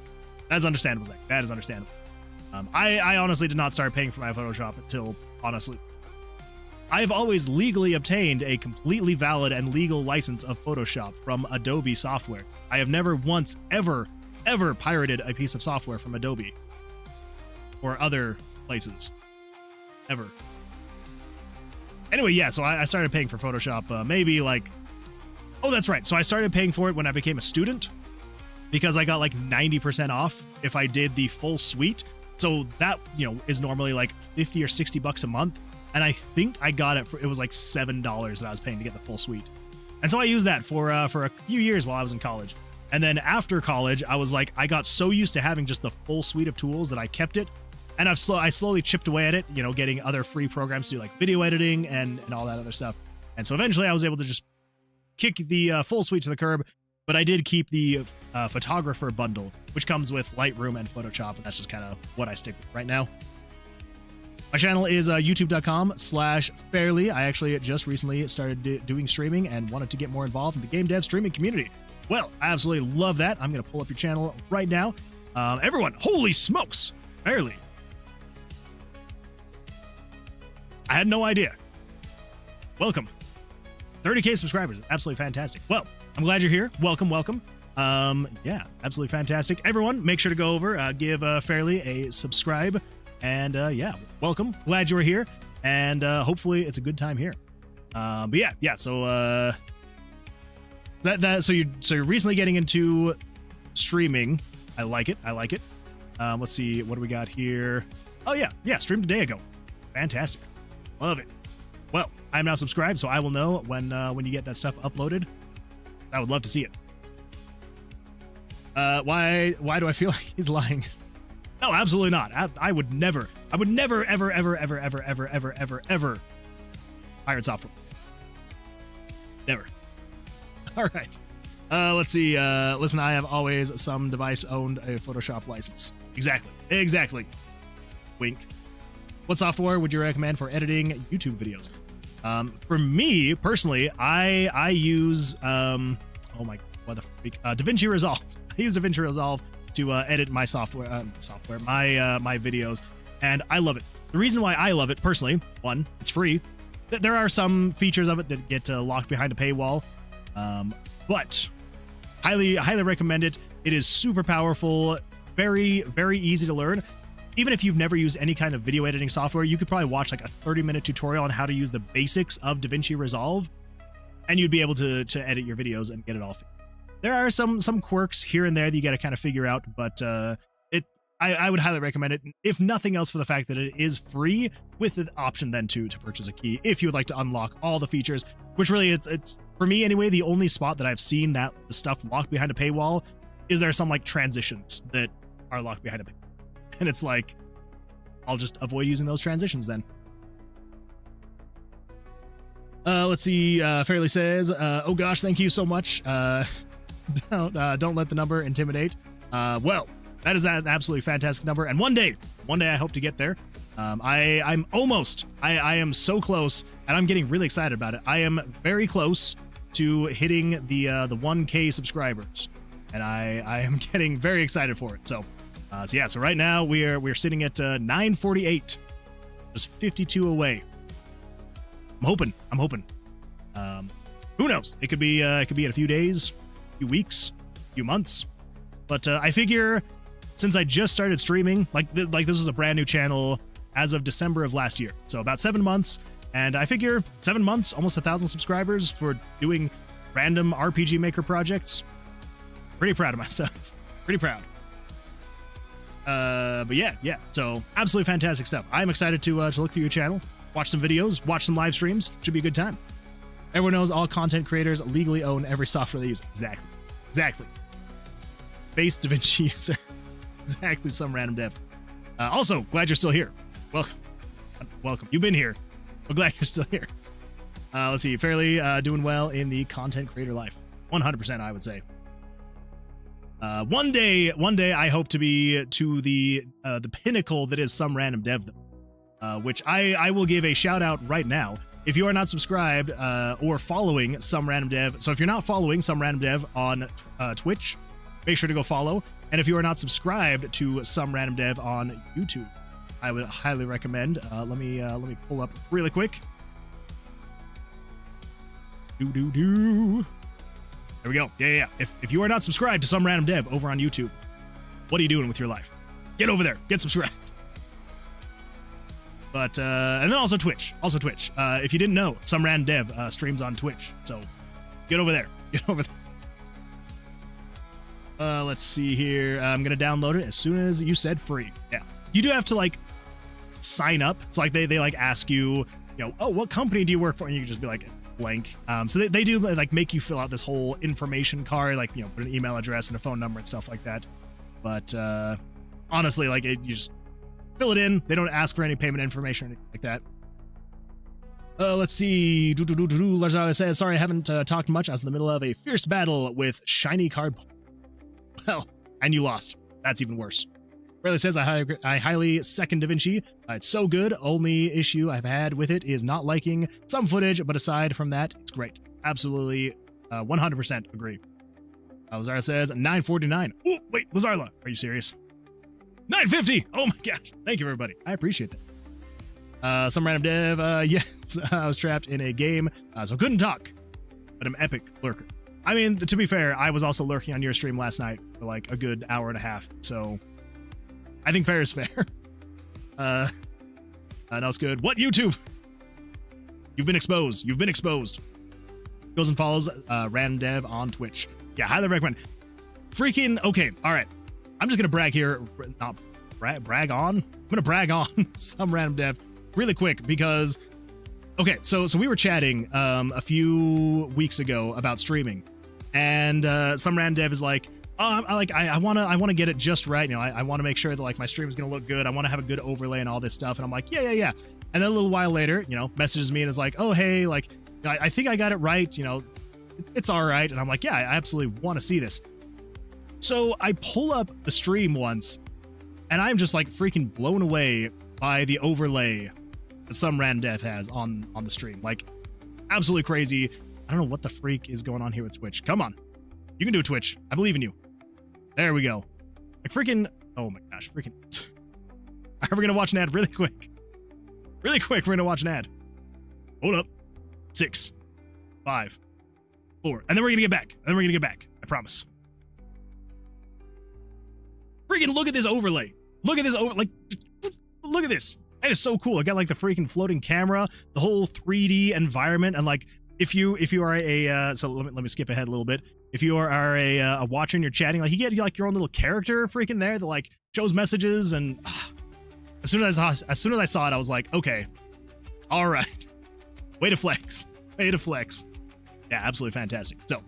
That's understandable, Zach. That is understandable. I honestly did not start paying for my Photoshop until, honestly, I've always legally obtained a completely valid and legal license of Photoshop from Adobe software. I have never once, ever pirated a piece of software from Adobe or other places. Ever. Anyway, yeah, so I started paying for Photoshop maybe like... Oh, that's right. So I started paying for it when I became a student because I got like 90% off if I did the full suite. So that, is normally like 50 or 60 bucks a month. And I think I got it it was like $7 that I was paying to get the full suite. And so I used that for a few years while I was in college. And then after college, I got so used to having just the full suite of tools that I kept it. And I slowly chipped away at it, getting other free programs to do like video editing and all that other stuff. And so eventually I was able to just kick the full suite to the curb, but I did keep the photographer bundle, which comes with Lightroom and Photoshop, and that's just kind of what I stick with right now. My channel is youtube.com/fairly. I actually just recently started doing streaming and wanted to get more involved in the game dev streaming community. Well, I absolutely love that. I'm going to pull up your channel right now. Everyone, holy smokes, Fairly. I had no idea. Welcome. 30K subscribers. Absolutely fantastic. Well, I'm glad you're here. Welcome. Yeah, absolutely fantastic. Everyone, make sure to go over, give Fairly a subscribe. And yeah, welcome. Glad you were here. And hopefully it's a good time here. But yeah. So so you're recently getting into streaming. I like it. Let's see, what do we got here? Oh yeah, streamed a day ago. Fantastic. Love it. Well, I'm now subscribed, so I will know when you get that stuff uploaded. I would love to see it. Why do I feel like he's lying? No, absolutely not. I would never, ever pirate software. Never. All right. Let's see. Listen, I have always some device owned a Photoshop license. Exactly. Wink. What software would you recommend for editing YouTube videos? For me personally, I use oh my, what the freak? DaVinci Resolve. I use DaVinci Resolve to edit my my videos, and I love it. The reason why I love it personally, one, it's free. There are some features of it that get locked behind a paywall, but highly recommend it. It is super powerful, very easy to learn. Even if you've never used any kind of video editing software, you could probably watch like a 30-minute tutorial on how to use the basics of DaVinci Resolve, and you'd be able to edit your videos and get it all fixed. There are some quirks here and there that you got to kind of figure out, but I would highly recommend it, if nothing else for the fact that it is free, with the option then to purchase a key if you would like to unlock all the features, which really it's for me anyway, the only spot that I've seen that the stuff locked behind a paywall is there some like transitions that are locked behind a paywall. And it's like, I'll just avoid using those transitions then. Let's see. Fairly says, oh gosh, thank you so much. Don't let the number intimidate. Well, that is an absolutely fantastic number. And one day I hope to get there. I'm almost, I am so close, and I'm getting really excited about it. I am very close to hitting the 1K subscribers. and I am getting very excited for it. So yeah, so right now we're sitting at 948, just 52 away. I'm hoping. Who knows? It could be in a few days, few weeks, few months. But I figure since I just started streaming, like this is a brand new channel as of December of last year, so about 7 months, and I figure 7 months, almost 1,000 subscribers for doing random RPG Maker projects. Pretty proud of myself. Pretty proud. But yeah. So absolutely fantastic stuff. I'm excited to look through your channel, watch some videos, watch some live streams. Should be a good time. Everyone knows all content creators legally own every software they use. Exactly. Base DaVinci user. Exactly, some random dev. Also, glad you're still here. Welcome. You've been here. We're glad you're still here. Let's see. Fairly doing well in the content creator life. 100%, I would say. One day, I hope to be to the pinnacle that is some random dev, which I will give a shout out right now. If you are not subscribed or following some random dev, so if you're not following some random dev on Twitch, make sure to go follow. And if you are not subscribed to some random dev on YouTube, I would highly recommend. Let me pull up really quick. There we go. Yeah. If you are not subscribed to some random dev over on YouTube, what are you doing with your life? Get over there. Get subscribed. But and then also Twitch. If you didn't know, some random dev streams on Twitch. So get over there. Let's see here. I'm gonna download it as soon as you said free. Yeah, you do have to like sign up. It's like they like ask you, oh, what company do you work for? And you can just be like blank. So they do like make you fill out this whole information card, like put an email address and a phone number and stuff like that. But honestly, like you just fill it in. They don't ask for any payment information or anything like that. Let's see. Lazaro says, sorry, I haven't talked much. I was in the middle of a fierce battle with shiny card. Well, and you lost. That's even worse. Riley says, I highly second DaVinci. It's so good. Only issue I've had with it is not liking some footage, but aside from that, it's great. Absolutely 100% agree. Lazara says, 949. Oh, wait, Lazarla, are you serious? 950! Oh my gosh. Thank you, everybody. I appreciate that. Some random dev, yes, I was trapped in a game, so couldn't talk, but I'm epic lurker. I mean, to be fair, I was also lurking on your stream last night for like a good hour and a half, so I think fair is fair. That was good. What, YouTube? You've been exposed. Goes and follows random dev on Twitch. Yeah, highly recommend. Freaking, okay, all right. I'm just gonna brag here, not brag on. I'm gonna brag on some random dev really quick because, okay, so we were chatting a few weeks ago about streaming, and some random dev is like, oh, I wanna get it just right. I want to make sure that like my stream is gonna look good. I want to have a good overlay and all this stuff. And I'm like, yeah. And then a little while later, messages me and is like, oh hey, like I think I got it right. It's all right. And I'm like, yeah, I absolutely want to see this. So I pull up the stream once, and I'm just like freaking blown away by the overlay that some random dev has on the stream. Like, absolutely crazy. I don't know what the freak is going on here with Twitch. Come on. You can do it, Twitch. I believe in you. There we go. Like freaking, oh my gosh, freaking. We're going to watch an ad really quick. We're going to watch an ad. Hold up. 6, 5, 4. And then we're going to get back. I promise. Freaking look at this overlay. Look at this look at this. That is so cool. I got like the freaking floating camera, the whole 3D environment, and like if you are a so let me skip ahead a little bit. If you are a watcher and you're chatting, like you get like your own little character freaking there that like shows messages, and as soon as I saw it, I was like, okay, all right, way to flex. Yeah, absolutely fantastic. So,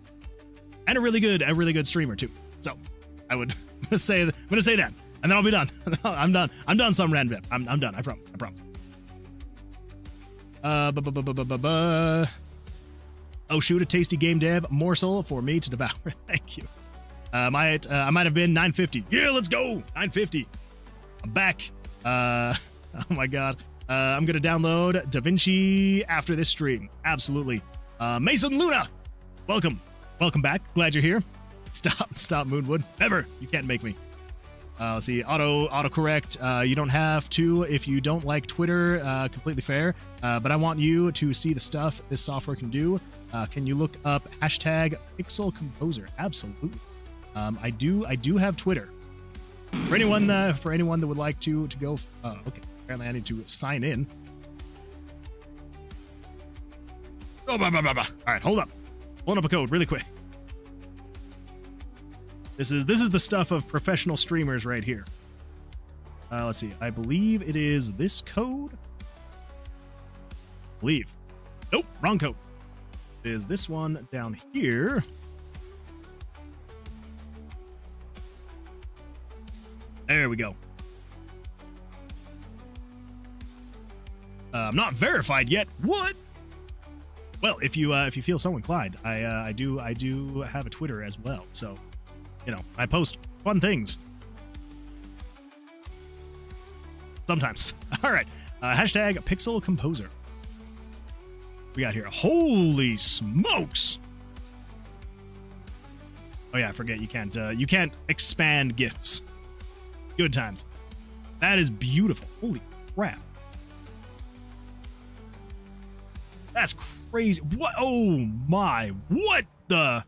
and a really good streamer too. So, I'm gonna say that, and then I'll be done. I'm done. Some random. I'm done. I promise. Oh shoot, a tasty game dev morsel for me to devour. Thank you. I might have been 950. Yeah, let's go. 950. I'm back. Oh my god. I'm gonna download DaVinci after this stream. Absolutely. Mason Luna, welcome back. Glad you're here. Stop, Moonwood. Never. You can't make me. Let's see. Autocorrect. You don't have to if you don't like Twitter. Completely fair. But I want you to see the stuff this software can do. Can you look up hashtag Pixel Composer? Absolutely. I do have Twitter. For anyone that would like to go. Okay. Apparently, I need to sign in. Oh, blah, blah, blah, blah. All right, hold up. Pulling up a code really quick. This is the stuff of professional streamers right here. Let's see. I believe it is this code. Nope, wrong code. It is this one down here. There we go. I'm not verified yet. What? Well, if you feel so inclined, I do have a Twitter as well. So, you know, I post fun things. Sometimes. All right. Hashtag Pixel Composer. We got here. Holy smokes! Oh yeah, I forget you can't expand GIFs. Good times. That is beautiful. Holy crap. That's crazy. What? Oh my. What the?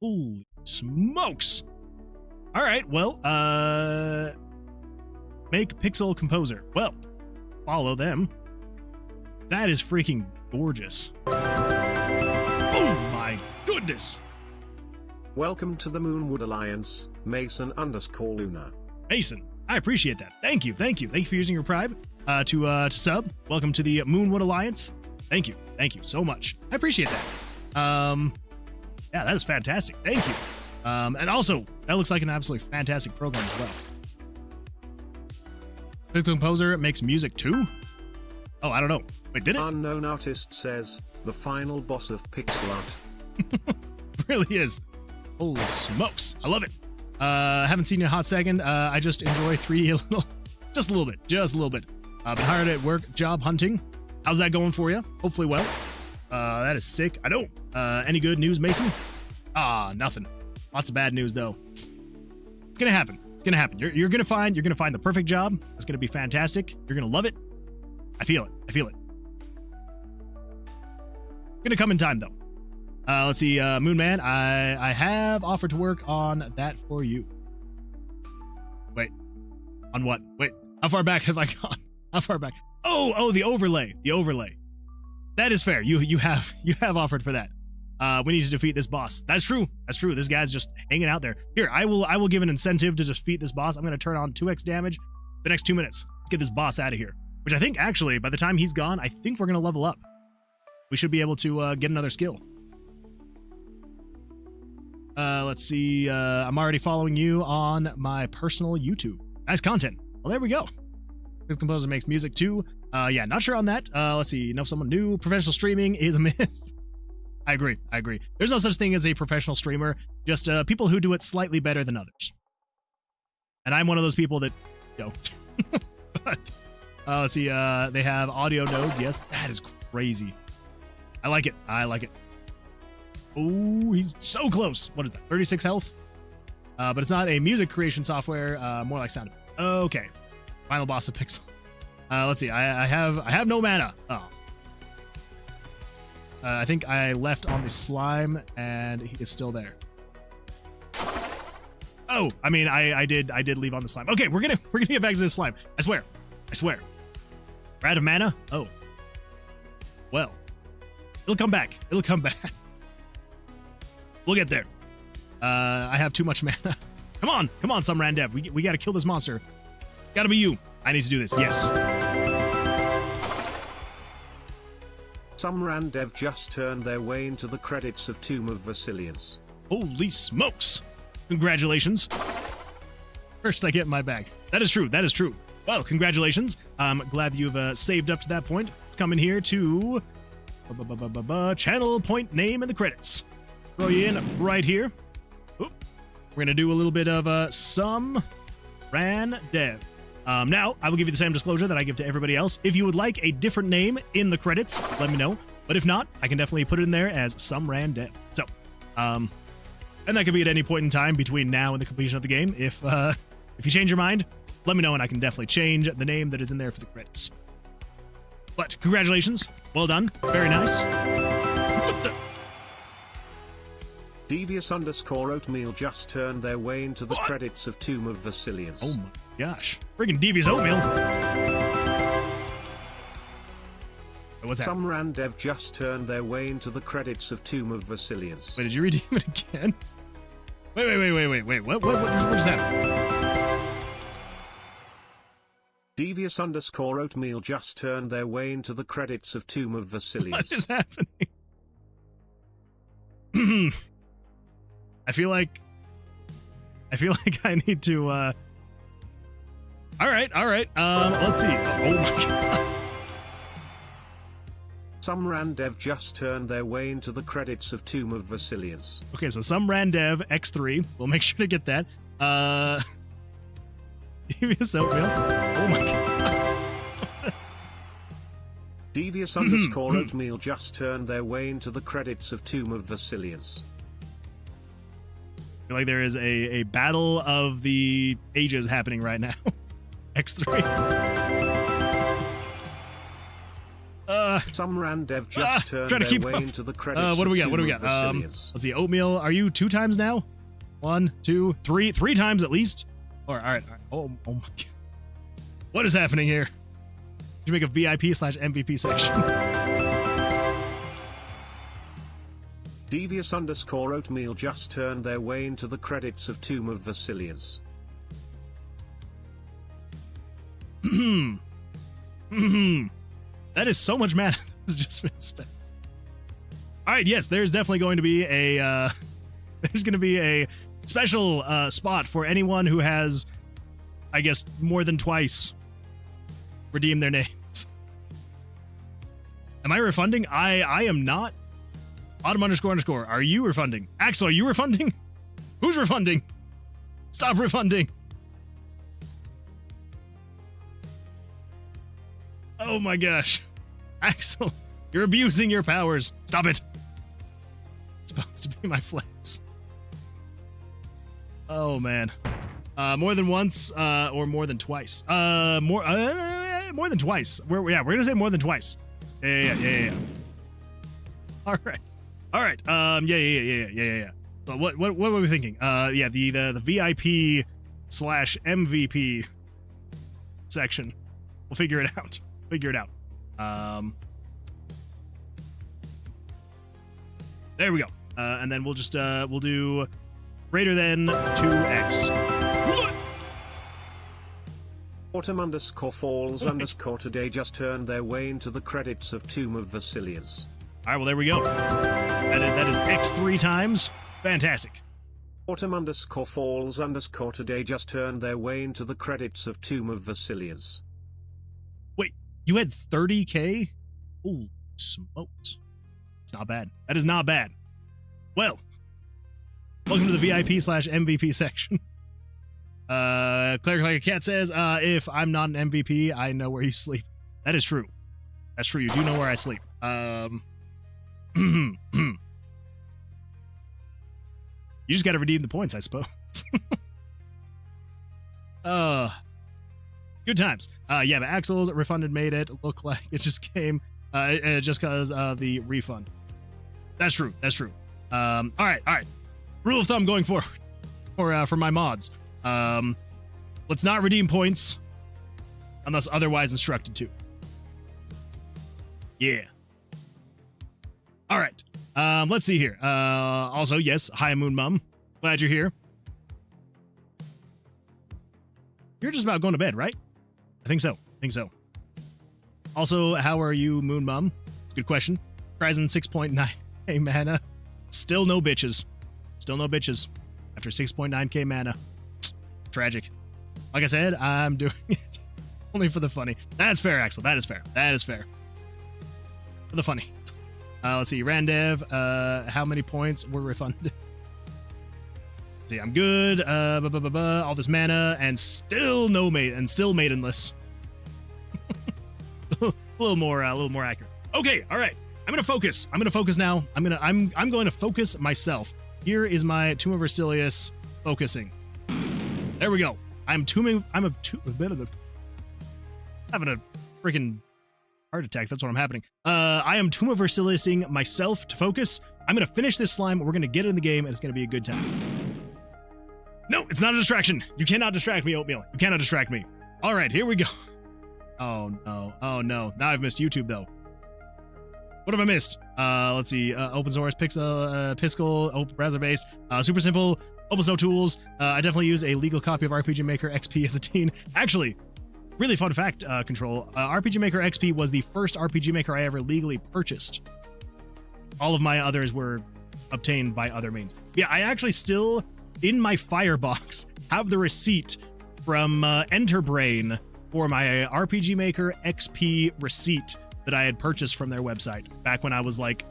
Holy smokes. All right. Well, make Pixel Composer. Well, follow them. That is freaking gorgeous. Oh my goodness. Welcome to the Moonwood Alliance, Mason_Luna. Mason, I appreciate that. Thank you for using your Prime to sub. Welcome to the Moonwood Alliance. Thank you so much. I appreciate that. Yeah, that is fantastic. Thank you. And also, that looks like an absolutely fantastic program as well. Pixel Composer makes music too? Oh, I don't know. Wait, did it? Unknown artist says, the final boss of pixel art. Really is. Holy smokes. I love it. Haven't seen you in a hot second. I just enjoy 3D a little. Just a little bit. Been hired at work, job hunting. How's that going for you? Hopefully well. That is sick. I know. Any good news, Mason? Nothing. Lots of bad news though. It's gonna happen. You're gonna find the perfect job. It's gonna be fantastic. You're gonna love it. I feel it. Gonna come in time though. Let's see, Moon Man, I have offered to work on that for you. Wait, on what? Wait, how far back have I gone? How far back? Oh, the overlay. That is fair. You have offered for that. We need to defeat this boss. That's true. This guy's just hanging out there. Here, I will give an incentive to defeat this boss. I'm gonna turn on 2x damage the next 2 minutes. Let's get this boss out of here. Which I think actually, by the time he's gone, I think we're gonna level up. We should be able to get another skill. Let's see. I'm already following you on my personal YouTube. Nice content. Well, there we go. This composer makes music too. Yeah, not sure on that. Let's see. Know someone new. Professional streaming is a myth. I agree. There's no such thing as a professional streamer. Just people who do it slightly better than others. And I'm one of those people that don't. But let's see. They have audio nodes. Yes, that is crazy. I like it. Oh, he's so close. What is that? 36 health? But it's not a music creation software. More like sound. Okay. Final boss of Pixel. Let's see. I have no mana. Oh. I think I left on the slime, and he is still there. Oh, I mean, I did leave on the slime. Okay, we're gonna get back to this slime. I swear. We're out of mana. Oh. Well, it'll come back. We'll get there. I have too much mana. Come on, some Randev. We gotta kill this monster. Gotta be you. I need to do this. Yes. Some Randev just turned their way into the credits of Tower of Vercilias. Holy smokes. Congratulations. First I get in my bag. That is true. Well, congratulations. I'm glad that you've saved up to that point. Let's come in here to channel point name in the credits. Throw you in right here. Oop. We're gonna do a little bit of some Randev. Now, I will give you the same disclosure that I give to everybody else. If you would like a different name in the credits, let me know. But if not, I can definitely put it in there as some Randev. So, And that could be at any point in time between now and the completion of the game. If you change your mind, let me know and I can definitely change the name that is in there for the credits. But congratulations. Well done. Very nice. What the? Devious_oatmeal just turned their way into the credits of Tomb of Vercilias. Oh my gosh. Freaking Devious Oatmeal. What's that? Some randev just turned their way into the credits of Tomb of Vercilias. Wait, did you redeem it again? Wait. What just happened? Devious_oatmeal just turned their way into the credits of Tomb of Vercilias. What is happening? I feel like I need to all right. Let's see. Oh my god. Some randev just turned their way into the credits of Tomb of Vercilias. Okay, so some randev X3. We'll make sure to get that. Devious Oatmeal. Oh my god. Devious_oatmeal just turned their way into the credits of Tomb of Vercilias. I feel like there is a battle of the ages happening right now. X3. Some randev just turned trying to their keep way up. into the credits What do we of got? Tomb of Vercilias. Let's see. Oatmeal, are you 2 times now? 1, 2, 3. 3 times at least. All right. Oh my god. What is happening here? You make a VIP/MVP section. Devious_oatmeal just turned their way into the credits of Tomb of Vercilias. That is so much mana that's just been spent. All right, yes, there's definitely going to be a special spot for anyone who has, I guess, more than twice redeemed their names. Am I refunding? I am not. Autumn__. Are you refunding? Axel, are you refunding? Who's refunding? Stop refunding. Oh my gosh. Axel, you're abusing your powers. Stop it. It's supposed to be my flex. Oh man. More than once, or more than twice. More than twice. We're gonna say more than twice. Yeah. All right. Yeah. But what were we thinking? Yeah, the VIP/MVP section. We'll figure it out. There we go. And then we'll just we'll do greater than 2x. Autumn_falls_ today just turned their way into the credits of Tomb of Vercilias. All right, well, there we go. That is X 3 times. Fantastic. Autumn_falls_ today just turned their way into the credits of Tomb of Vercilias. Wait, you had 30k? Ooh, smokes. It's not bad. That is not bad. Well, welcome to the VIP/MVP section. Cleric Like a Cat says, if I'm not an MVP, I know where you sleep. That is true. That's true. You do know where I sleep. You just got to redeem the points, I suppose. Good times. Yeah, but Axel's refunded made it look like it just came just because of the refund. That's true. All right. Rule of thumb going forward for my mods. Let's not redeem points unless otherwise instructed to. Yeah. All right. Let's see here. Also, yes, hi Moon Mum. Glad you're here. You're just about going to bed, right? I think so. Also, how are you, Moon Mum? Good question. Horizon 6.9k mana. Still no bitches. After 6.9k mana. Tragic. Like I said, I'm doing it only for the funny. That's fair, Axel. That is fair. For the funny. Let's see. Randev, how many points were refunded? See, I'm good. All this mana and still no mate and still maidenless. a little more accurate. Okay, all right. I'm gonna focus now. I'm going to focus myself here is my Tomb of Vercilias focusing. There we go. I'm having a freaking heart attack. That's what I'm happening. I am Tomb of Verciliasing myself to focus. I'm going to finish this slime. We're going to get it in the game, and it's going to be a good time. No, it's not a distraction. You cannot distract me, Oatmeal. You cannot distract me. All right, here we go. Oh, no. Oh, no. Now I've missed YouTube, though. What have I missed? Let's see. Open source, Piscal, open browser based, super simple, almost no tools. I definitely use a legal copy of RPG Maker XP as a teen. Actually, really fun fact, Control. RPG Maker XP was the first RPG Maker I ever legally purchased. All of my others were obtained by other means. Yeah, I actually still, in my firebox, have the receipt from Enterbrain for my RPG Maker XP receipt that I had purchased from their website back when I was like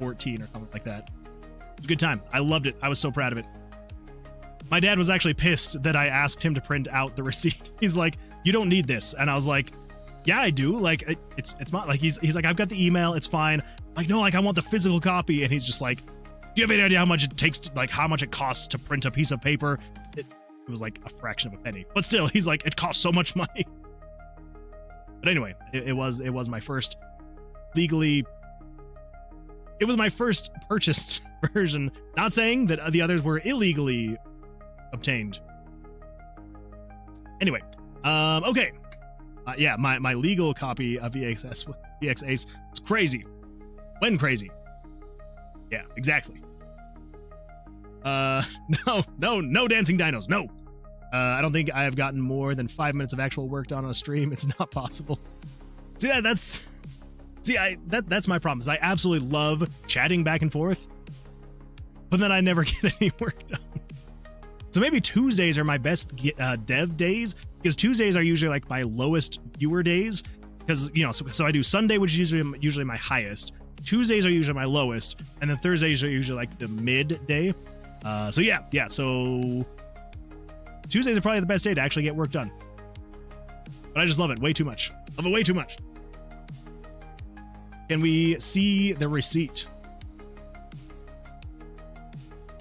14 or something like that. It was a good time. I loved it. I was so proud of it. My dad was actually pissed that I asked him to print out the receipt. He's like, you don't need this. And I was like, yeah, I do. Like, it's not like he's like, I've got the email. It's fine. I'm like, no, like I want the physical copy. And he's just like, do you have any idea how much it takes to, like, how much it costs to print a piece of paper? It was like a fraction of a penny, but still, he's like, it costs so much money. But anyway, it was my first legally, it was my first purchased version. Not saying that the others were illegally obtained. Anyway, okay. Yeah, my legal copy of VX Ace was crazy. When crazy. Yeah, exactly. No dancing dinos, no. I don't think I have gotten more than 5 minutes of actual work done on a stream. It's not possible. See, that's my problem. Is I absolutely love chatting back and forth, but then I never get any work done. So maybe Tuesdays are my best dev days, because Tuesdays are usually like my lowest viewer days, because, you know, so I do Sunday, which is usually my highest. Tuesdays are usually my lowest, and then Thursdays are usually like the mid day. So yeah. So Tuesdays are probably the best day to actually get work done. But I just love it way too much. Love it way too much. Can we see the receipt?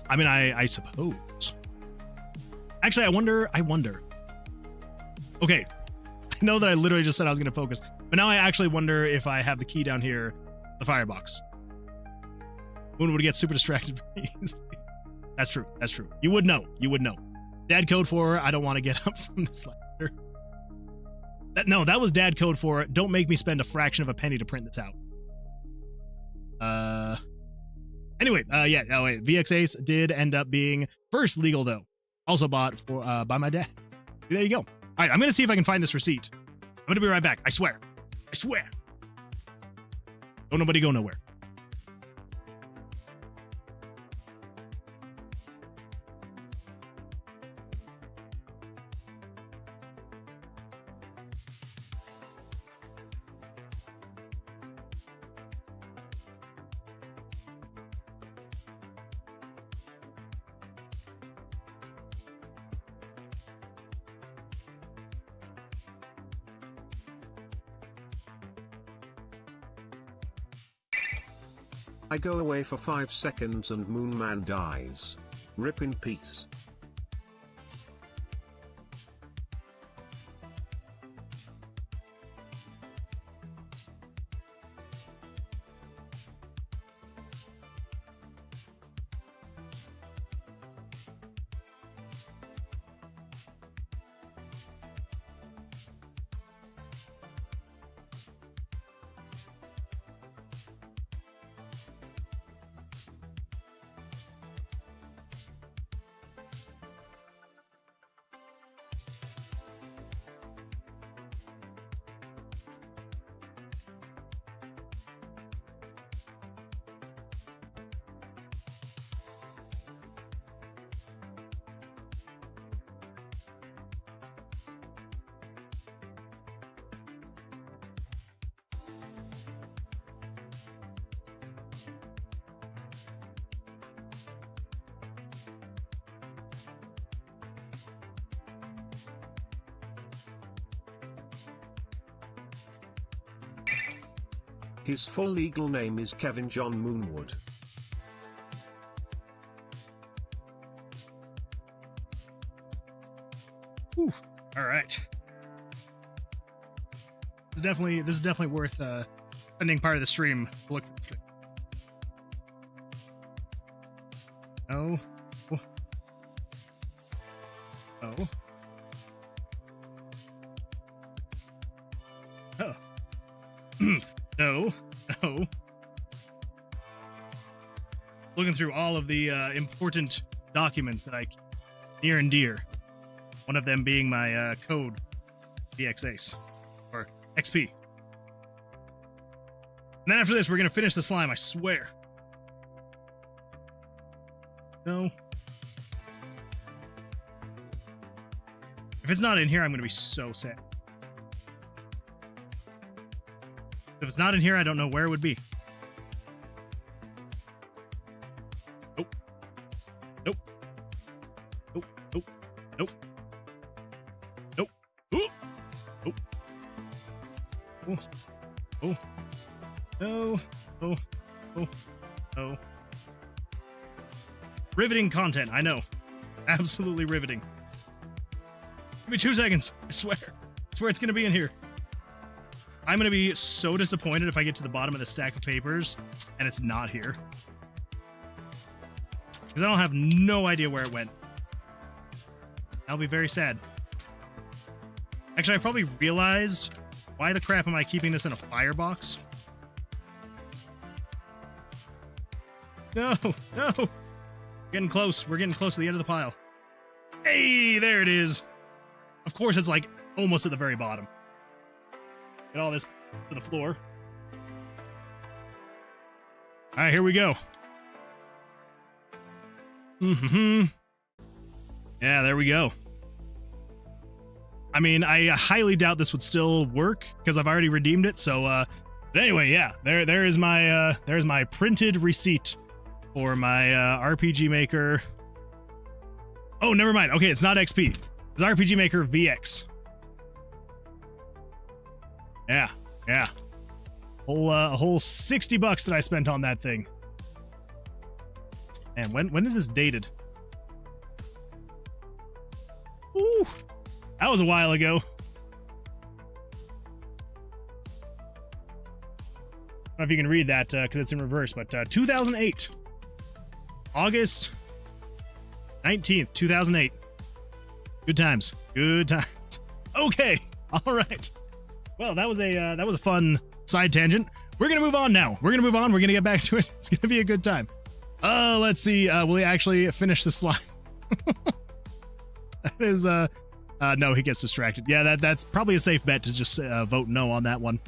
I mean, I suppose. Actually, I wonder. Okay. I know that I literally just said I was going to focus, but now I actually wonder if I have the key down here, the firebox. Moon would get super distracted very easily. That's true. That's true. You would know. Dad code for I don't want to get up from this ladder. That was dad code for don't make me spend a fraction of a penny to print this out. Anyway, yeah. Oh wait, VX Ace did end up being first legal though. Also bought for by my dad. There you go. All right, I'm gonna see if I can find this receipt. I'm gonna be right back. I swear. Don't nobody go nowhere. I go away for 5 seconds and Moonman dies. Rip in peace. His full legal name is Kevin John Moonwood. Whew. All right. This is definitely worth spending part of the stream to look for this thing. Oh. Oh. Oh. Oh. No. No. Looking through all of the important documents that I keep near and dear. One of them being my code, VXACE, or XP. And then after this, we're going to finish the slime, I swear. No. If it's not in here, I'm going to be so sad. If it's not in here, I don't know where it would be. Nope. Nope. Nope. Nope. Nope. Nope. Ooh. Nope. Oh. Oh. No. Oh. Oh. Oh. Riveting content, I know. Absolutely riveting. Give me 2 seconds. I swear. I swear it's going to be in here. I'm going to be so disappointed if I get to the bottom of the stack of papers and it's not here. Because I don't have no idea where it went. I'll be very sad. Actually, I probably realized why the crap am I keeping this in a firebox? No, no. We're getting close. We're getting close to the end of the pile. Hey, there it is. Of course, it's like almost at the very bottom. Get all this to the floor. All right, here we go. Mm-hmm. Yeah, there we go. I mean, I highly doubt this would still work because I've already redeemed it. So, but anyway, yeah, there's my printed receipt for my RPG Maker. Oh, never mind. Okay, it's not XP. It's RPG Maker VX. Yeah, yeah. A whole $60 that I spent on that thing. And when is this dated? Ooh, that was a while ago. I don't know if you can read that because it's in reverse, but 2008. August 19th, 2008. Good times. Good times. Okay. All right. Well, that was a fun side tangent. We're gonna move on now. We're gonna move on. We're gonna get back to it. It's gonna be a good time. Let's see. Will he actually finish the slime? That is no, he gets distracted. Yeah, that's probably a safe bet to just vote no on that one.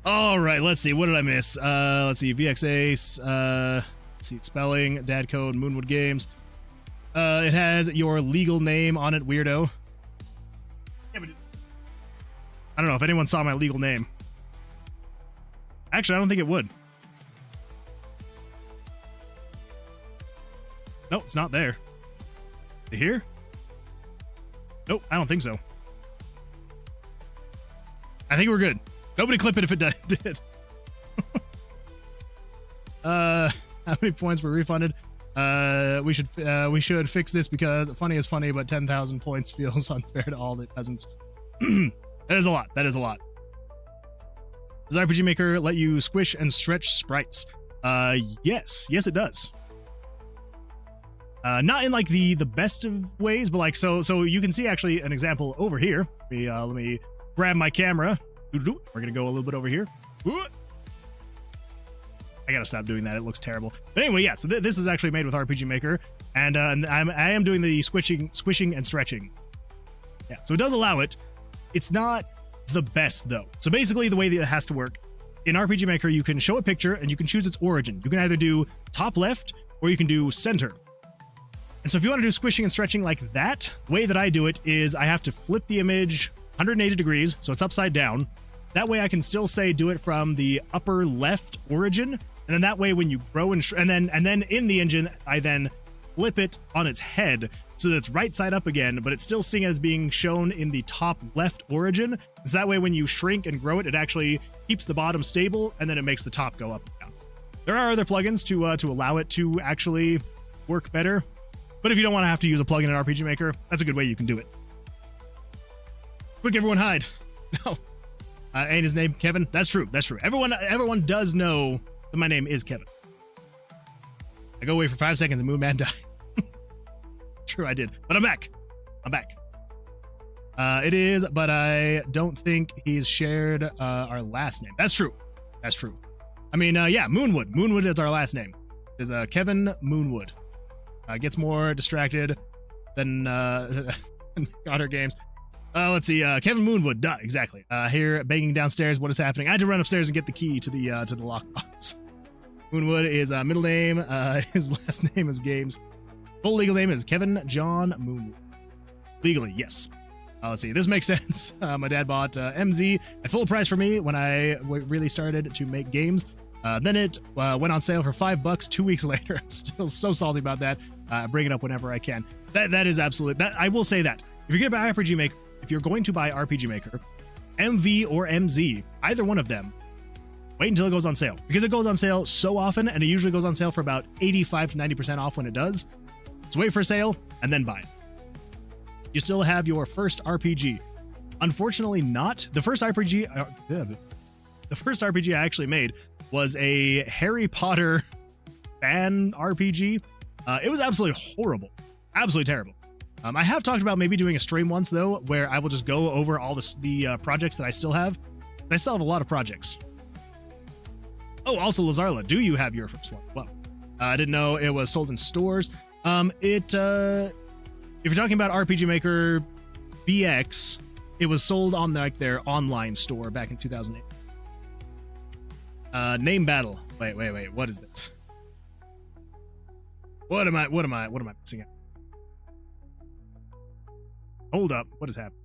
All right, let's see. What did I miss? Let's see. VX Ace. Let's see. Spelling. Dad Code. Moonwood Games. It has your legal name on it, weirdo. Yeah, but I don't know if anyone saw my legal name. Actually, I don't think it would. No, it's not there. Here? Nope, I don't think so. I think we're good. Nobody clip it if it did. How many points were refunded? We should fix this because funny is funny, but 10,000 points feels unfair to all the peasants. That is a lot. That is a lot. Does RPG Maker let you squish and stretch sprites? Yes. Yes, it does. Not in like the best of ways, but like so you can see actually an example over here. Let me grab my camera. We're gonna go a little bit over here. I gotta stop doing that. It looks terrible. But anyway, yeah. So this is actually made with RPG Maker, and I am doing the squishing and stretching. Yeah. So it does allow it. It's not the best though. So basically, the way that it has to work in RPG Maker, you can show a picture and you can choose its origin. You can either do top left or you can do center. And so if you want to do squishing and stretching like that, the way that I do it is I have to flip the image 180 degrees, so it's upside down. That way I can still say do it from the upper left origin, and then that way when you grow and then in the engine, I then flip it on its head so that it's right side up again, but it's still seeing it as being shown in the top left origin. So that way when you shrink and grow it, it actually keeps the bottom stable, and then it makes the top go up and down. There are other plugins to allow it to actually work better. But if you don't want to have to use a plugin in RPG Maker, that's a good way you can do it. Quick, everyone hide. No. Ain't his name Kevin? That's true. That's true. Everyone does know that my name is Kevin. I go away for 5 seconds and Moon Man died. True, I did. But I'm back. I'm back. It is, but I don't think he's shared our last name. That's true. That's true. I mean, yeah, Moonwood. Moonwood is our last name. Is Kevin Moonwood. Gets more distracted than other games. Let's see. Kevin Moonwood. Duh, exactly. Here, banging downstairs. What is happening? I had to run upstairs and get the key to the lockbox. Moonwood is middle name. His last name is Games. Full legal name is Kevin John Moonwood. Legally, yes. Let's see. This makes sense. My dad bought MZ at full price for me when I really started to make games. Then it went on sale for $5 2 weeks later. I'm still so salty about that. Bring it up whenever I can. That is absolute. That I will say that if you're gonna buy RPG Maker, if you're going to buy RPG Maker, MV or MZ, either one of them, wait until it goes on sale, because it goes on sale so often, and it usually goes on sale for about 85 to 90% off when it does. So wait for a sale and then buy it. You still have your first RPG. Unfortunately, not the first RPG. The first RPG I actually made was a Harry Potter fan RPG. It was absolutely horrible, absolutely terrible. I have talked about maybe doing a stream once though, where I will just go over all the projects that I still have. I still have a lot of projects. Oh, also Lazarla, do you have your first one? Well, I didn't know it was sold in stores. If you're talking about RPG Maker BX, it was sold on their online store back in 2008. Name battle. Wait. What is this? What am I missing out? Hold up. What is happening?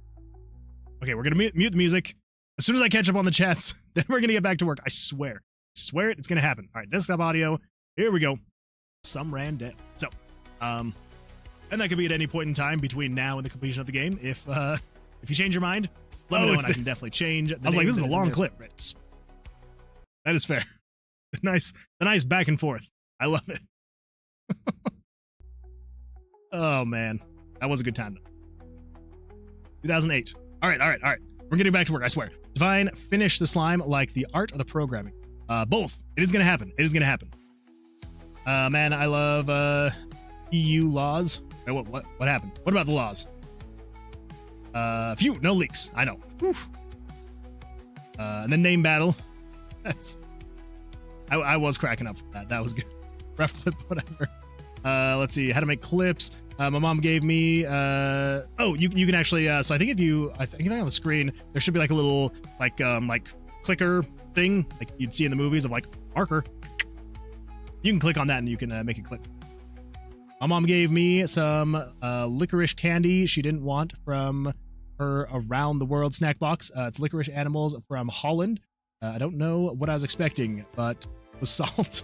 Okay, we're gonna mute the music. As soon as I catch up on the chats, then we're gonna get back to work. I swear it. It's gonna happen. All right, desktop audio. Here we go. Some ran dead. So, and that could be at any point in time between now and the completion of the game. If you change your mind, let me know and I can definitely change. I was like, this is a long clip. That is fair. The nice back and forth. I love it. Oh man, that was a good time though. 2008. All right. We're getting back to work, I swear. Divine, finish the slime like the art of the programming. Both. It is gonna happen. Man, I love EU laws. Wait, what happened? What about the laws? Phew, no leaks. I know. And then name battle. I was cracking up for that. That was good. Ref flip, whatever. Let's see. How to make clips. My mom gave me. You can actually. So I think I think on the screen there should be like a little like clicker thing like you'd see in the movies of like marker. You can click on that and you can make it click. My mom gave me some licorice candy she didn't want from her around the world snack box. It's licorice animals from Holland. I don't know what I was expecting, but it was salt.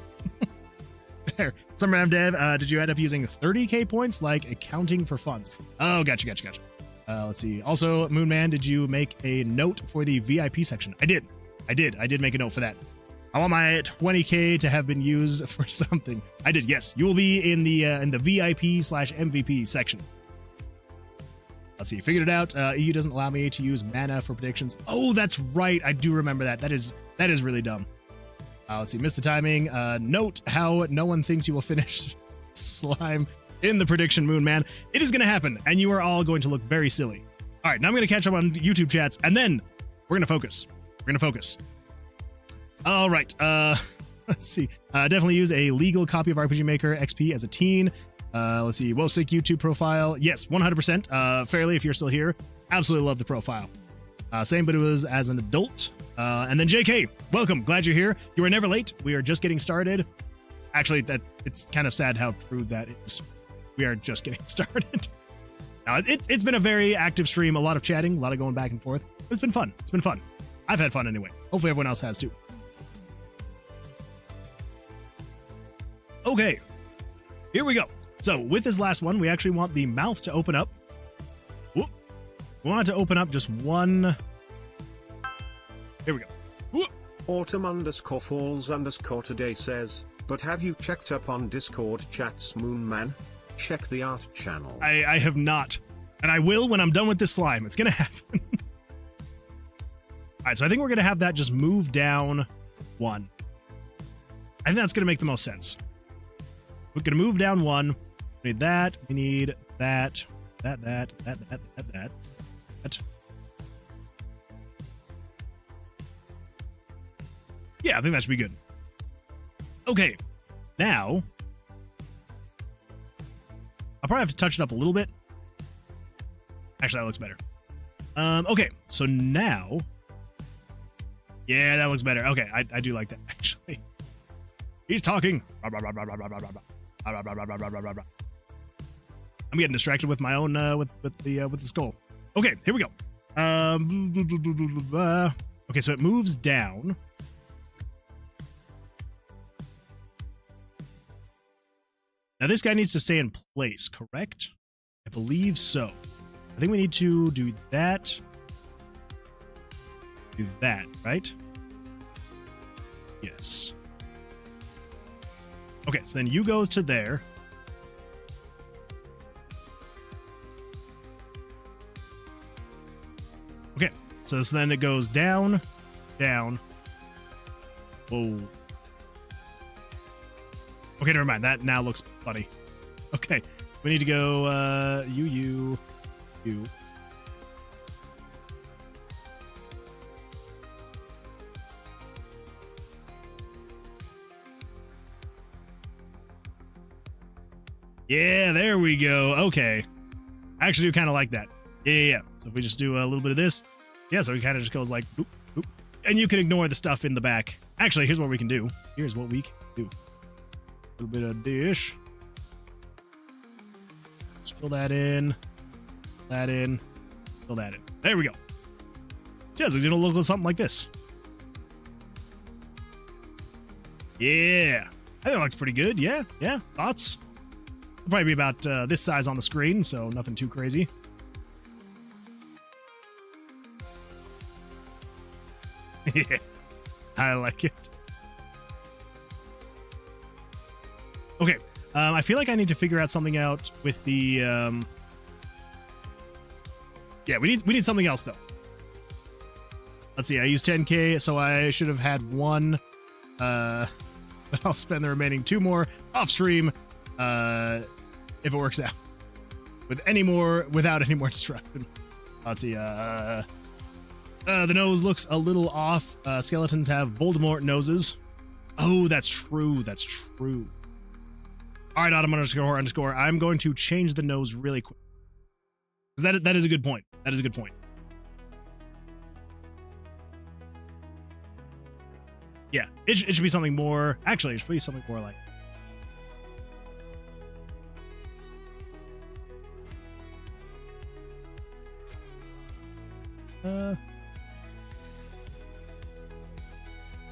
There. Summer Ram Dev, did you end up using 30k points like accounting for funds? Oh, gotcha. Let's see. Also, Moonman, did you make a note for the VIP section? I did make a note for that. I want my 20k to have been used for something. I did, yes. You will be in the VIP/MVP section. Let's see, figured it out. EU doesn't allow me to use mana for predictions. Oh, that's right. I do remember that. That is really dumb. Let's see, missed the timing. Note how no one thinks you will finish slime in the prediction, Moon Man. It is going to happen, and you are all going to look very silly. All right, now I'm going to catch up on YouTube chats, and then we're going to focus. All right, let's see. Definitely use a legal copy of RPG Maker XP as a teen. Let's see, well sick YouTube profile. Yes, 100%. Fairly, if you're still here, absolutely love the profile. Same, but it was as an adult. And then JK, welcome. Glad you're here. You are never late. We are just getting started. Actually, it's kind of sad how true that is. We are just getting started. It's been a very active stream. A lot of chatting, a lot of going back and forth. It's been fun. I've had fun anyway. Hopefully everyone else has too. Okay, here we go. So with this last one, we actually want the mouth to open up. Whoop. We want it to open up just one. Here we go. Whoop. Autumn_falls_ today says, but have you checked up on Discord chats, Moonman? Check the art channel. I have not. And I will when I'm done with this slime. It's gonna happen. right, so I think we're gonna have that just move down 1. I think that's gonna make the most sense. We're gonna move down 1. We need that. We need that. That. Yeah, I think that should be good. Okay, now I'll probably have to touch it up a little bit. Actually, that looks better. Okay, so now, yeah, that looks better. Okay, I do like that actually. He's talking. I'm getting distracted with my own with the skull. Okay, here we go. Okay, so it moves down. Now this guy needs to stay in place, correct? I believe so. I think we need to do that. Do that, right? Yes. Okay, so then you go to there. Okay, so then it goes down, down. Whoa. Okay, never mind. That now looks funny. Okay, we need to go, you. Yeah, there we go. Okay. I actually do kind of like that. Yeah. So if we just do a little bit of this. Yeah, so it kind of just goes like, boop, boop. And you can ignore the stuff in the back. Actually, here's what we can do. Here's what we can do. A little bit of dish. Let's fill that in. That in. Fill that in. There we go. Yeah, so it's gonna look something like this. Yeah. I think it looks pretty good. Yeah. Thoughts? It'll probably be about this size on the screen, so nothing too crazy. Yeah. I like it. Okay. I feel like I need to figure out something out with the yeah, we need something else though. Let's see, I used 10k, so I should have had 1. But I'll spend the remaining 2 more off stream if it works out. Without any more destruction. Let's see, the nose looks a little off. Skeletons have Voldemort noses. Oh, that's true. All right, Autumn __ I'm going to change the nose really quick. Because that is a good point. Yeah, it should be something more. Actually, it should be something more like.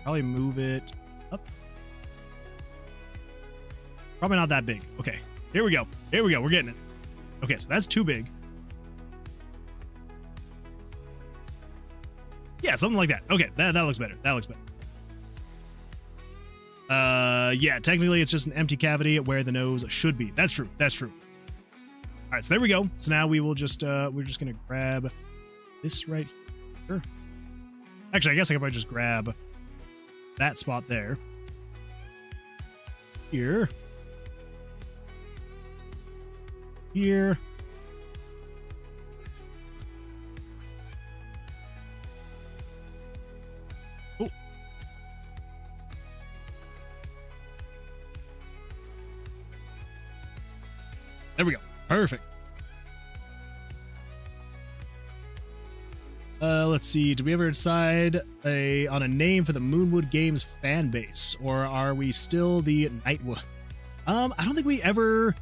Probably move it up. Probably not that big. Okay, here we go. We're getting it. Okay, so that's too big. Yeah, something like that. Okay, that looks better. Yeah, technically it's just an empty cavity where the nose should be. That's true. All right, so there we go. So now we will just we're just gonna grab this right here. Actually, I guess I could probably just grab that spot there. Here. Oh. There we go. Perfect. Let's see. Did we ever decide on a name for the Moonwood Games fan base, or are we still the Nightwood? I don't think we've ever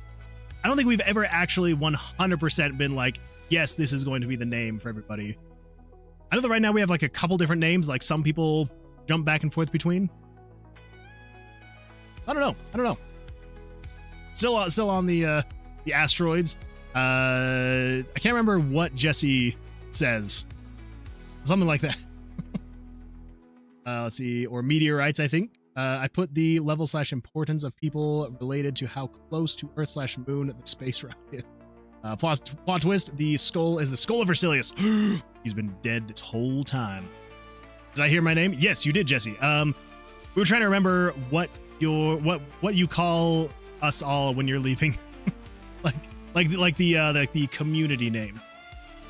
actually 100% been like, yes, this is going to be the name for everybody. I know that right now we have like a couple different names, like some people jump back and forth between. I don't know. Still on the asteroids. I can't remember what Jesse says. Something like that. Let's see, or meteorites, I think. I put the level / importance of people related to how close to Earth / Moon the space route is. Plot twist, the skull is the skull of Vercilias. He's been dead this whole time. Did I hear my name? Yes, you did, Jesse. We were trying to remember what you call us all when you're leaving, like the community name.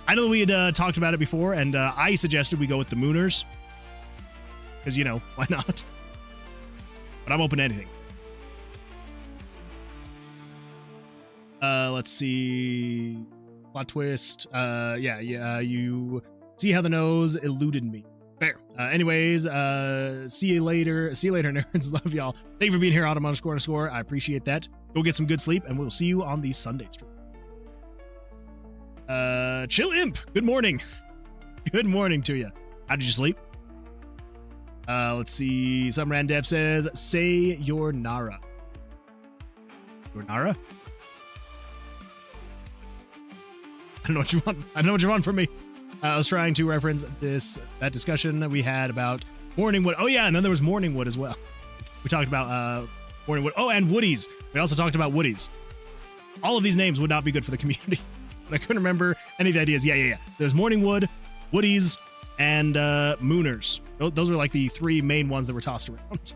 I know that we had talked about it before, and I suggested we go with the Mooners, because why not? But I'm open to anything. Let's see. Plot twist. Yeah. You see how the nose eluded me. Fair. Anyways, see you later. See you later, nerds. Love y'all. Thank you for being here, Autumn__. I appreciate that. Go get some good sleep, and we'll see you on the Sunday stream. Chill Imp. Good morning. Good morning to you. How did you sleep? Let's see. Some Randev says, say your Nara. Your Nara? I don't know what you want. I don't know what you want from me. I was trying to reference that discussion that we had about Morningwood. Oh yeah, and then there was Morningwood as well. We talked about Morningwood. Oh, and Woodies. We also talked about Woodies. All of these names would not be good for the community, but I couldn't remember any of the ideas. Yeah. There's Morningwood, Woodies, and Mooners. Those are like the three main ones that were tossed around.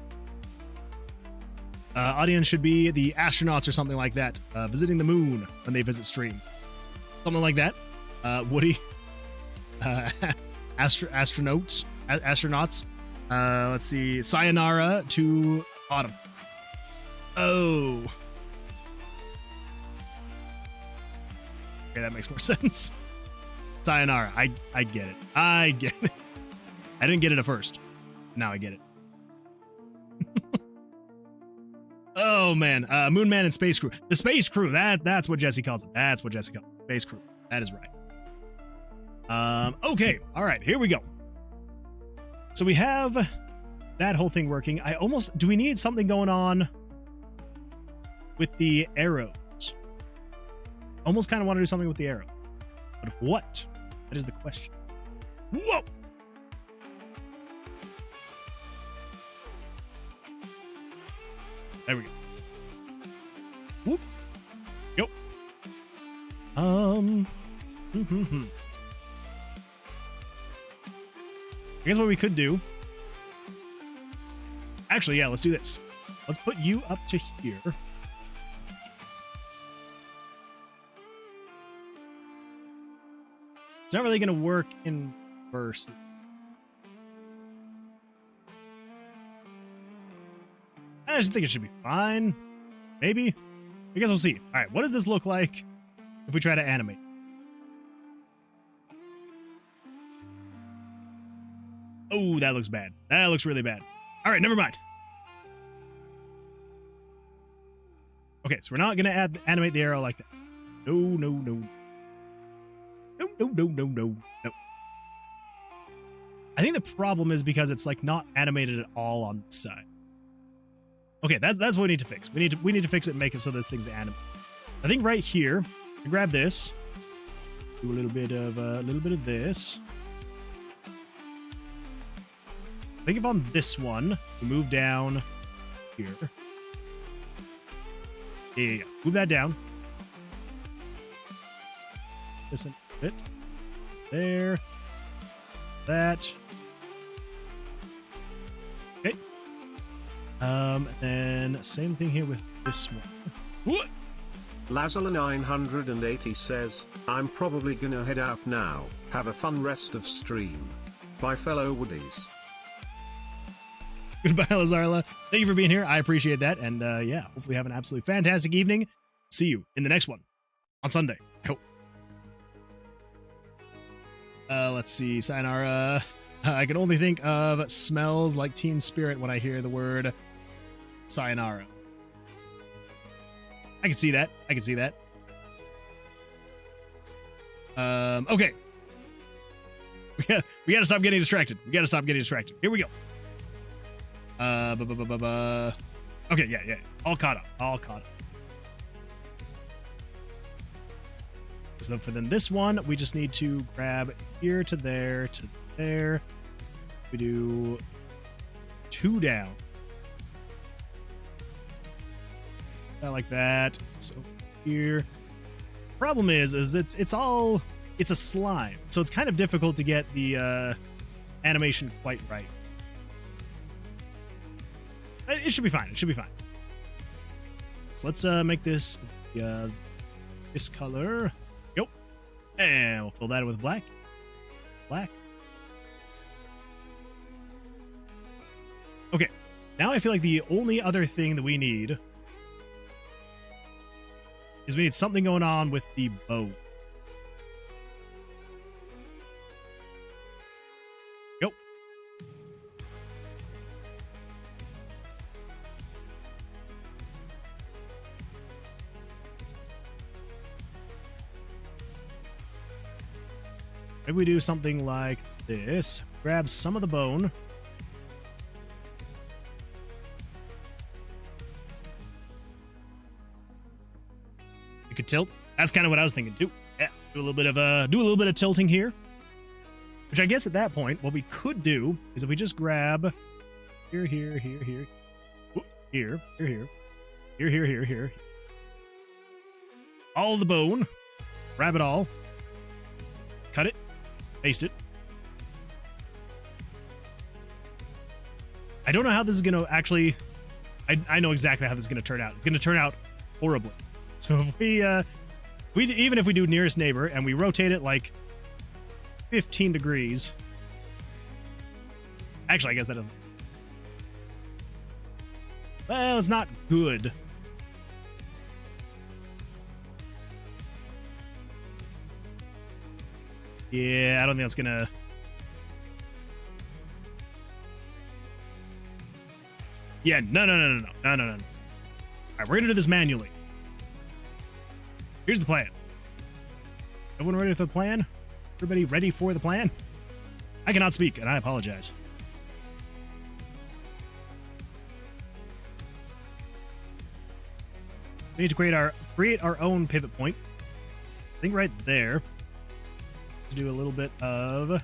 Audience should be the astronauts or something like that, visiting the moon when they visit stream. Something like that. Woody. Astronauts. Let's see. Sayonara to Autumn. Oh. Okay, that makes more sense. Sayonara. I get it. I get it. I didn't get it at first. Now I get it. Oh man. Moon Man and Space Crew. The Space Crew. That's what Jesse calls it. That's what Jesse calls it. Space Crew. That is right. Okay. All right. Here we go. So we have that whole thing working. Do we need something going on with the arrows? Almost kind of want to do something with the arrow. But what? That is the question. Whoa! There we go. Whoop. Yo. I guess what we could do. Actually, yeah, let's do this. Let's put you up to here. It's not really going to work in reverse. I just think it should be fine. Maybe. I guess we'll see. All right, what does this look like if we try to animate? Oh, that looks bad. That looks really bad. All right, never mind. Okay, so we're not going to animate the arrow like that. No. No. I think the problem is because it's like not animated at all on this side. Okay, that's what we need to fix. We need to fix it and make it so this thing's animated. I think right here, we grab this, do a little bit of this. I think if on this one, we move down here. Yeah. Move that down. This a bit. There. That. Okay. Then same thing here with this one. What? Lazala980 says, I'm probably gonna head out now. Have a fun rest of stream. Bye fellow Woodies. Goodbye, Lazarla. Thank you for being here. I appreciate that. And yeah, hopefully have an absolutely fantastic evening. See you in the next one on Sunday. I hope. Let's see. Sayonara. I can only think of smells like Teen Spirit when I hear the word sayonara. I can see that. Okay. We gotta stop getting distracted. Here we go. Okay, yeah. All caught up. So for then this one, we just need to grab here to there to there. We do 2 down. Not like that. So here. Problem is it's a slime, so it's kind of difficult to get the animation quite right. It should be fine. It should be fine. So let's make this this color. Yep. And we'll fill that in with black. Black. Okay. Now I feel like the only other thing that we need is we need something going on with the bow. Yep. Maybe we do something like this. Grab some of the bone. You could tilt. That's kind of what I was thinking too. Yeah, do a little bit of tilting here. Which I guess at that point, what we could do is if we just grab here, here, here, here, here, here, here, here, here, here, here, all the bone, grab it all, cut it, paste it. I don't know how this is going to actually. I know exactly how this is going to turn out. It's going to turn out horribly. So if we even if we do nearest neighbor and we rotate it like 15 degrees. Actually, I guess that doesn't. Well, it's not good. Yeah, I don't think that's gonna. Yeah, no. All right, we're gonna do this manually. Here's the plan. Everyone ready for the plan? Everybody ready for the plan? I cannot speak, and I apologize. We need to create our own pivot point. I think right there. To do a little bit of.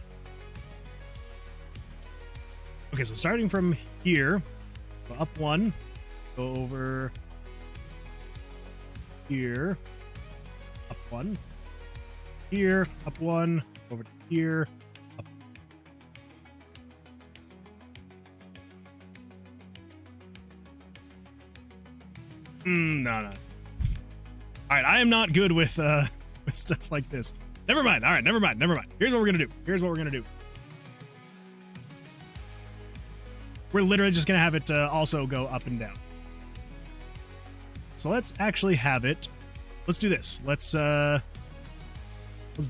Okay, so starting from here, go up one, go over here. Up one, here, up one, over to here, up. No. All right, I am not good with stuff like this. Never mind. All right, never mind. Here's what we're gonna do. We're literally just gonna have it also go up and down. So let's actually have it. Let's do this. Let's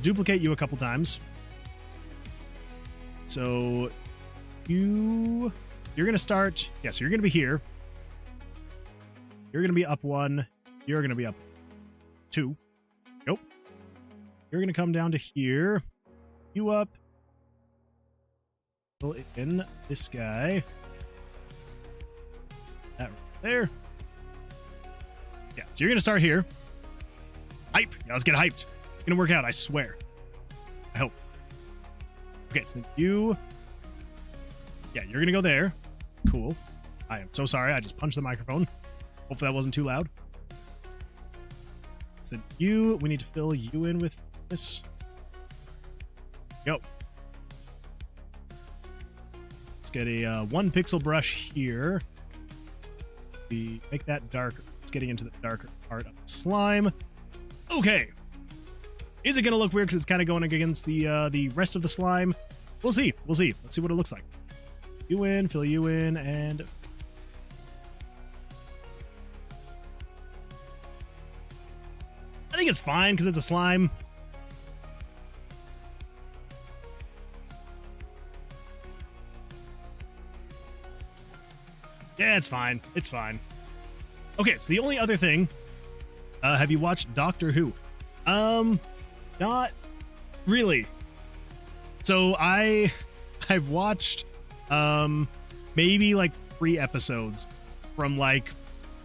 duplicate you a couple times. So you're gonna start. Yeah, so you're gonna be here. You're gonna be up one. You're gonna be up two. Nope. You're gonna come down to here. You up. Fill in this guy. That right there. Yeah, so you're gonna start here. Hype. Yeah, let's get hyped. It's gonna work out, I swear. I hope. Okay, so then you. Yeah, you're gonna go there. Cool. I am so sorry. I just punched the microphone. Hopefully that wasn't too loud. So then we need to fill you in with this. Go. Let's get a 1 pixel brush here. We make that darker. It's getting into the darker part of the slime. Okay. Is it gonna look weird because it's kind of going against the rest of the slime? We'll see. Let's see what it looks like. You in, fill you in, and I think it's fine because it's a slime. Yeah, it's fine. It's fine. Okay, so the only other thing, have you watched Doctor Who? Not really. So I've watched maybe like 3 episodes from like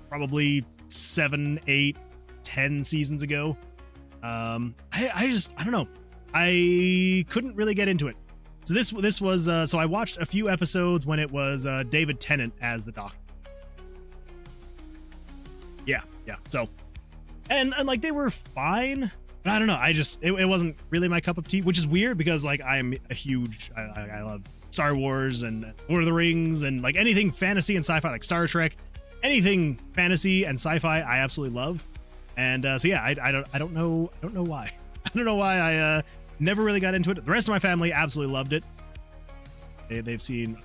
probably 7, 8, 10 seasons ago. I don't know. I couldn't really get into it. So this was so I watched a few episodes when it was David Tennant as the Doctor. Yeah. So and like they were fine, but I don't know. It wasn't really my cup of tea, which is weird because like I'm a huge I love Star Wars and Lord of the Rings and like anything fantasy and sci-fi, like Star Trek, anything fantasy and sci-fi, I absolutely love. And so yeah, I don't know why. I don't know why I never really got into it. The rest of my family absolutely loved it. They've seen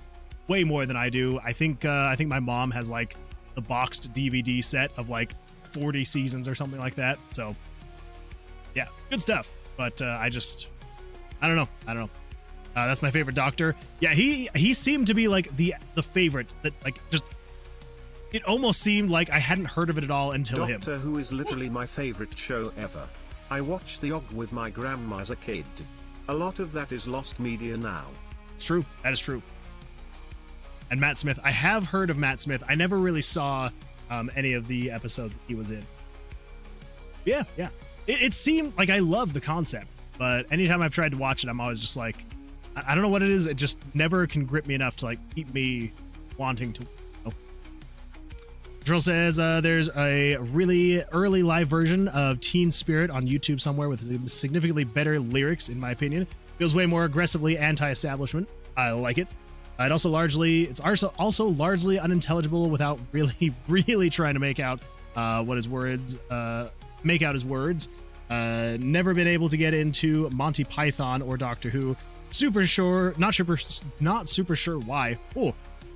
way more than I do. I think my mom has like the boxed DVD set of like 40 seasons or something like that. So yeah, good stuff. But I don't know. That's my favorite Doctor. Yeah, he seemed to be like the favorite that like just. It almost seemed like I hadn't heard of it at all until him. Doctor Who is literally my favorite show ever. I watched the OG with my grandma as a kid. A lot of that is lost media now. It's true. That is true. And Matt Smith. I have heard of Matt Smith. I never really saw any of the episodes that he was in. Yeah. It seemed like I love the concept, but anytime I've tried to watch it, I'm always just like, I don't know what it is. It just never can grip me enough to like keep me wanting to. Drill says there's a really early live version of Teen Spirit on YouTube somewhere with significantly better lyrics, in my opinion. Feels way more aggressively anti-establishment. I like it. It's also largely unintelligible without really trying to make out his words. Never been able to get into Monty Python or Doctor Who. Not super sure why.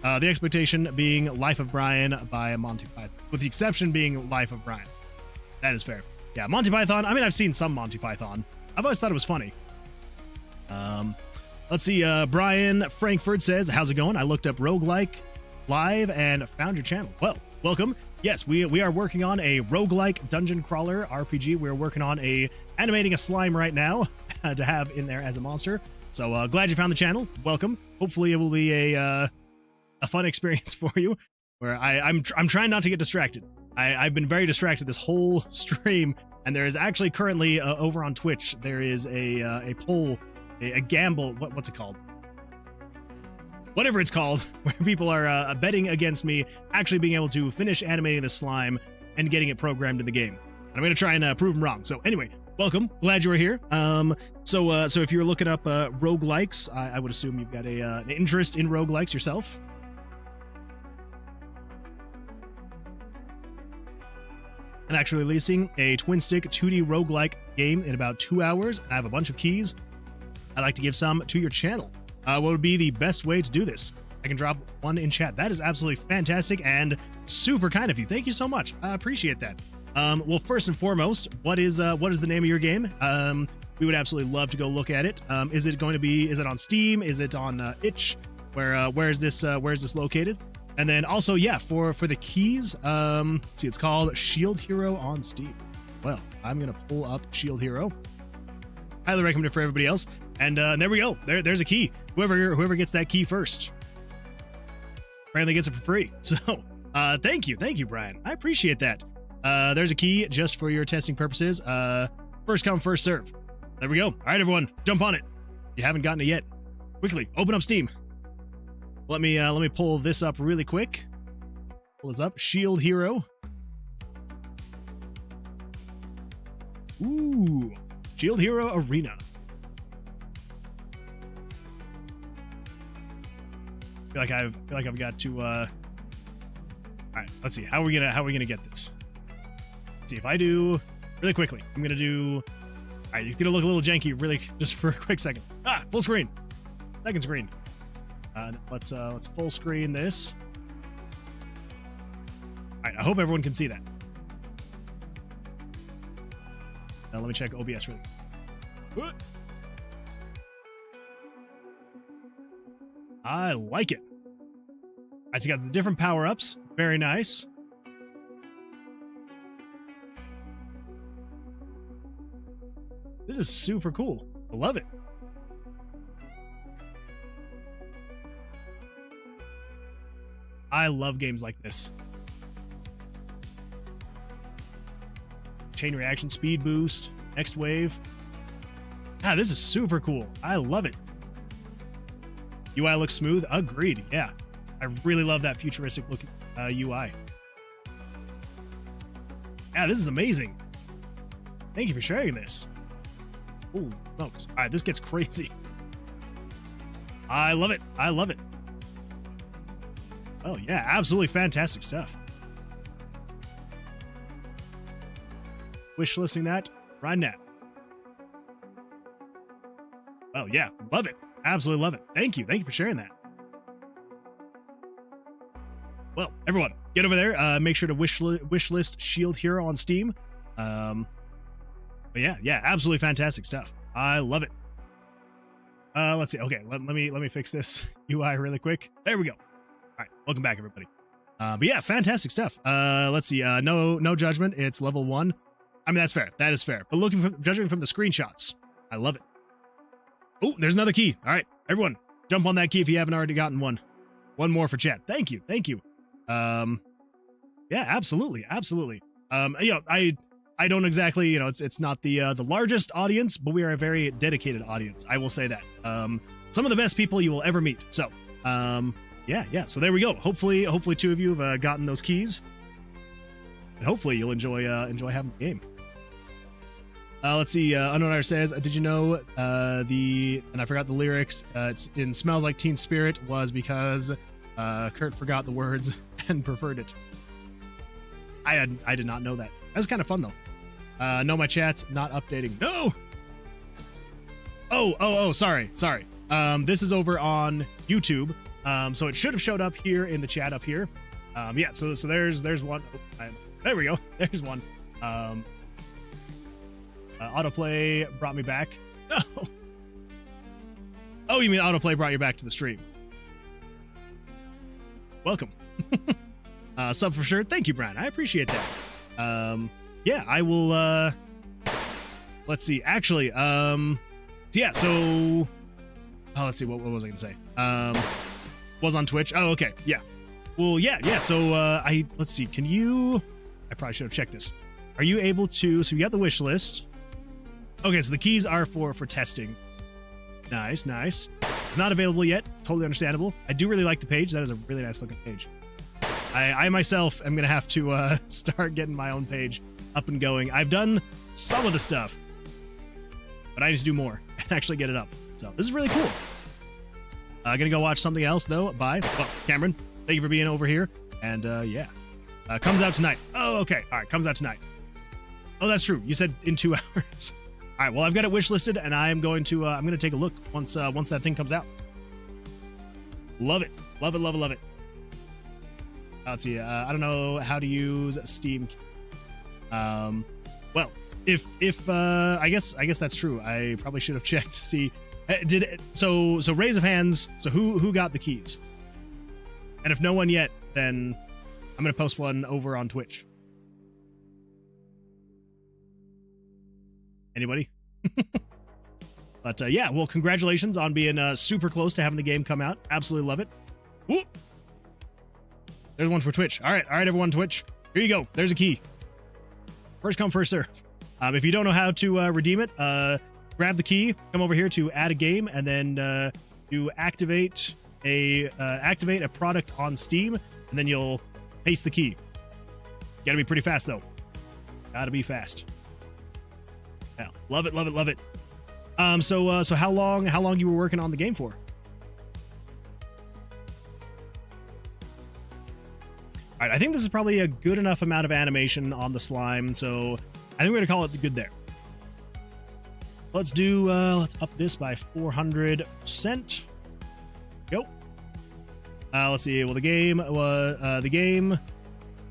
The expectation being Life of Brian by Monty Python, with the exception being Life of Brian. That is fair. Yeah, Monty Python. I mean, I've seen some Monty Python. I've always thought it was funny. Let's see. Brian Frankfurt says, how's it going? I looked up Roguelike live and found your channel. Well, welcome. Yes, we are working on a roguelike dungeon crawler RPG. We're working on animating a slime right now to have in there as a monster. So glad you found the channel. Welcome. Hopefully it will be a fun experience for you, where I'm trying not to get distracted. I've been very distracted this whole stream, and there is actually currently over on Twitch there is a poll, a gamble. What's it called? Whatever it's called, where people are betting against me actually being able to finish animating the slime and getting it programmed in the game. And I'm going to try and prove them wrong. So anyway, welcome. Glad you were here. So if you're looking up roguelikes, I would assume you've got an interest in roguelikes yourself. I'm actually releasing a twin-stick 2D roguelike game in about 2 hours, and I have a bunch of keys. I'd like to give some to your channel. What would be the best way to do this? I can drop one in chat. That is absolutely fantastic and super kind of you. Thank you so much. I appreciate that. Well, first and foremost, what is the name of your game? We would absolutely love to go look at it. Is it on Steam? Is it on itch? Where is this located? And then also, yeah, for the keys, let's see, it's called Shield Hero on Steam. Well, I'm gonna pull up Shield Hero. Highly recommend it for everybody else. And there we go. There's a key. Whoever gets that key first apparently gets it for free. So thank you, Brian. I appreciate that. There's a key just for your testing purposes. First come, first serve. There we go. All right, everyone, jump on it. If you haven't gotten it yet, quickly open up Steam. Let me pull this up really quick. Pull this up. Shield Hero. Ooh, Shield Hero Arena. I feel like I've got to. All right, let's see. How are we gonna get this? Let's see if I do really quickly. I'm gonna do. All right, it's gonna look a little janky, really, just for a quick second. Full screen. Second screen. Let's full screen this. All right, I hope everyone can see that. Now let me check OBS really quick. I like it. All right, so you got the different power-ups. Very nice. This is super cool. I love it. I love games like this. Chain reaction, speed boost, next wave. This is super cool. I love it. UI looks smooth. Agreed. Yeah. I really love that futuristic looking UI. Yeah, this is amazing. Thank you for sharing this. Ooh, smokes. All right, this gets crazy. I love it. I love it. Oh, yeah, absolutely fantastic stuff. Wish listing that right now. Oh, yeah, love it. Absolutely love it. Thank you. Thank you for sharing that. Well, everyone, get over there. Make sure to wish list Shield Hero on Steam. But yeah, absolutely fantastic stuff. I love it. Let's see. Okay, let me fix this UI really quick. There we go. All right, welcome back, everybody. But yeah, fantastic stuff. Let's see. No judgment. It's level 1. I mean, that's fair. That is fair. But judging from the screenshots, I love it. Oh, there's another key. All right, everyone, jump on that key if you haven't already gotten one. One more for chat. Thank you. Thank you. Yeah, absolutely. Absolutely. You know, I don't exactly, you know, it's not the largest audience, but we are a very dedicated audience. I will say that. Some of the best people you will ever meet. So, yeah. So there we go. Hopefully 2 of you have gotten those keys, and hopefully you'll enjoy having the game. Let's see. Unknown Irish says, did you know and I forgot the lyrics. It's in Smells Like Teen Spirit was because Kurt forgot the words and preferred it. I did not know that. That's kind of fun though. No, my chat's not updating. No. Oh, sorry. This is over on YouTube. So it should have showed up here in the chat up here. Yeah, so there's one. There we go. There's one. Autoplay brought me back. No. Oh, you mean autoplay brought you back to the stream? Welcome. Sub for sure. Thank you, Brian. I appreciate that. Yeah, I will. Let's see. Actually, yeah. So, let's see. What was I gonna say? Was on Twitch. Oh, okay. Yeah. Well, yeah. So, let's see. Can you? I probably should have checked this. Are you able to? So you got the wish list. Okay, so the keys are for testing. Nice. It's not available yet. Totally understandable. I do really like the page. That is a really nice looking page. I myself am gonna have to start getting my own page up and going. I've done some of the stuff, but I need to do more and actually get it up. So this is really cool. Gonna go watch something else though. Bye. Well, Cameron, thank you for being over here. And yeah, comes out tonight. Oh, okay. All right, comes out tonight. Oh, that's true. You said in 2 hours. All right. Well, I've got it wish listed, and I'm going to take a look once that thing comes out. Love it. Let's see. I don't know how to use Steam. Well, if I guess that's true. I probably should have checked to see. So raise of hands. So who got the keys? And if no one yet, then I'm gonna post one over on Twitch. Anybody? But yeah, well, congratulations on being super close to having the game come out. Absolutely love it. Whoop. There's one for Twitch. All right, everyone, Twitch. Here you go. There's a key. First come, first serve. If you don't know how to redeem it, grab the key, come over here to add a game, and then you activate a product on Steam, and then you'll paste the key. You gotta be pretty fast though. Gotta be fast. Yeah, love it. So how long you were working on the game for? All right, I think this is probably a good enough amount of animation on the slime, so I think we're gonna call it good there. Let's up this by 400%. Go. Let's see. Well, the game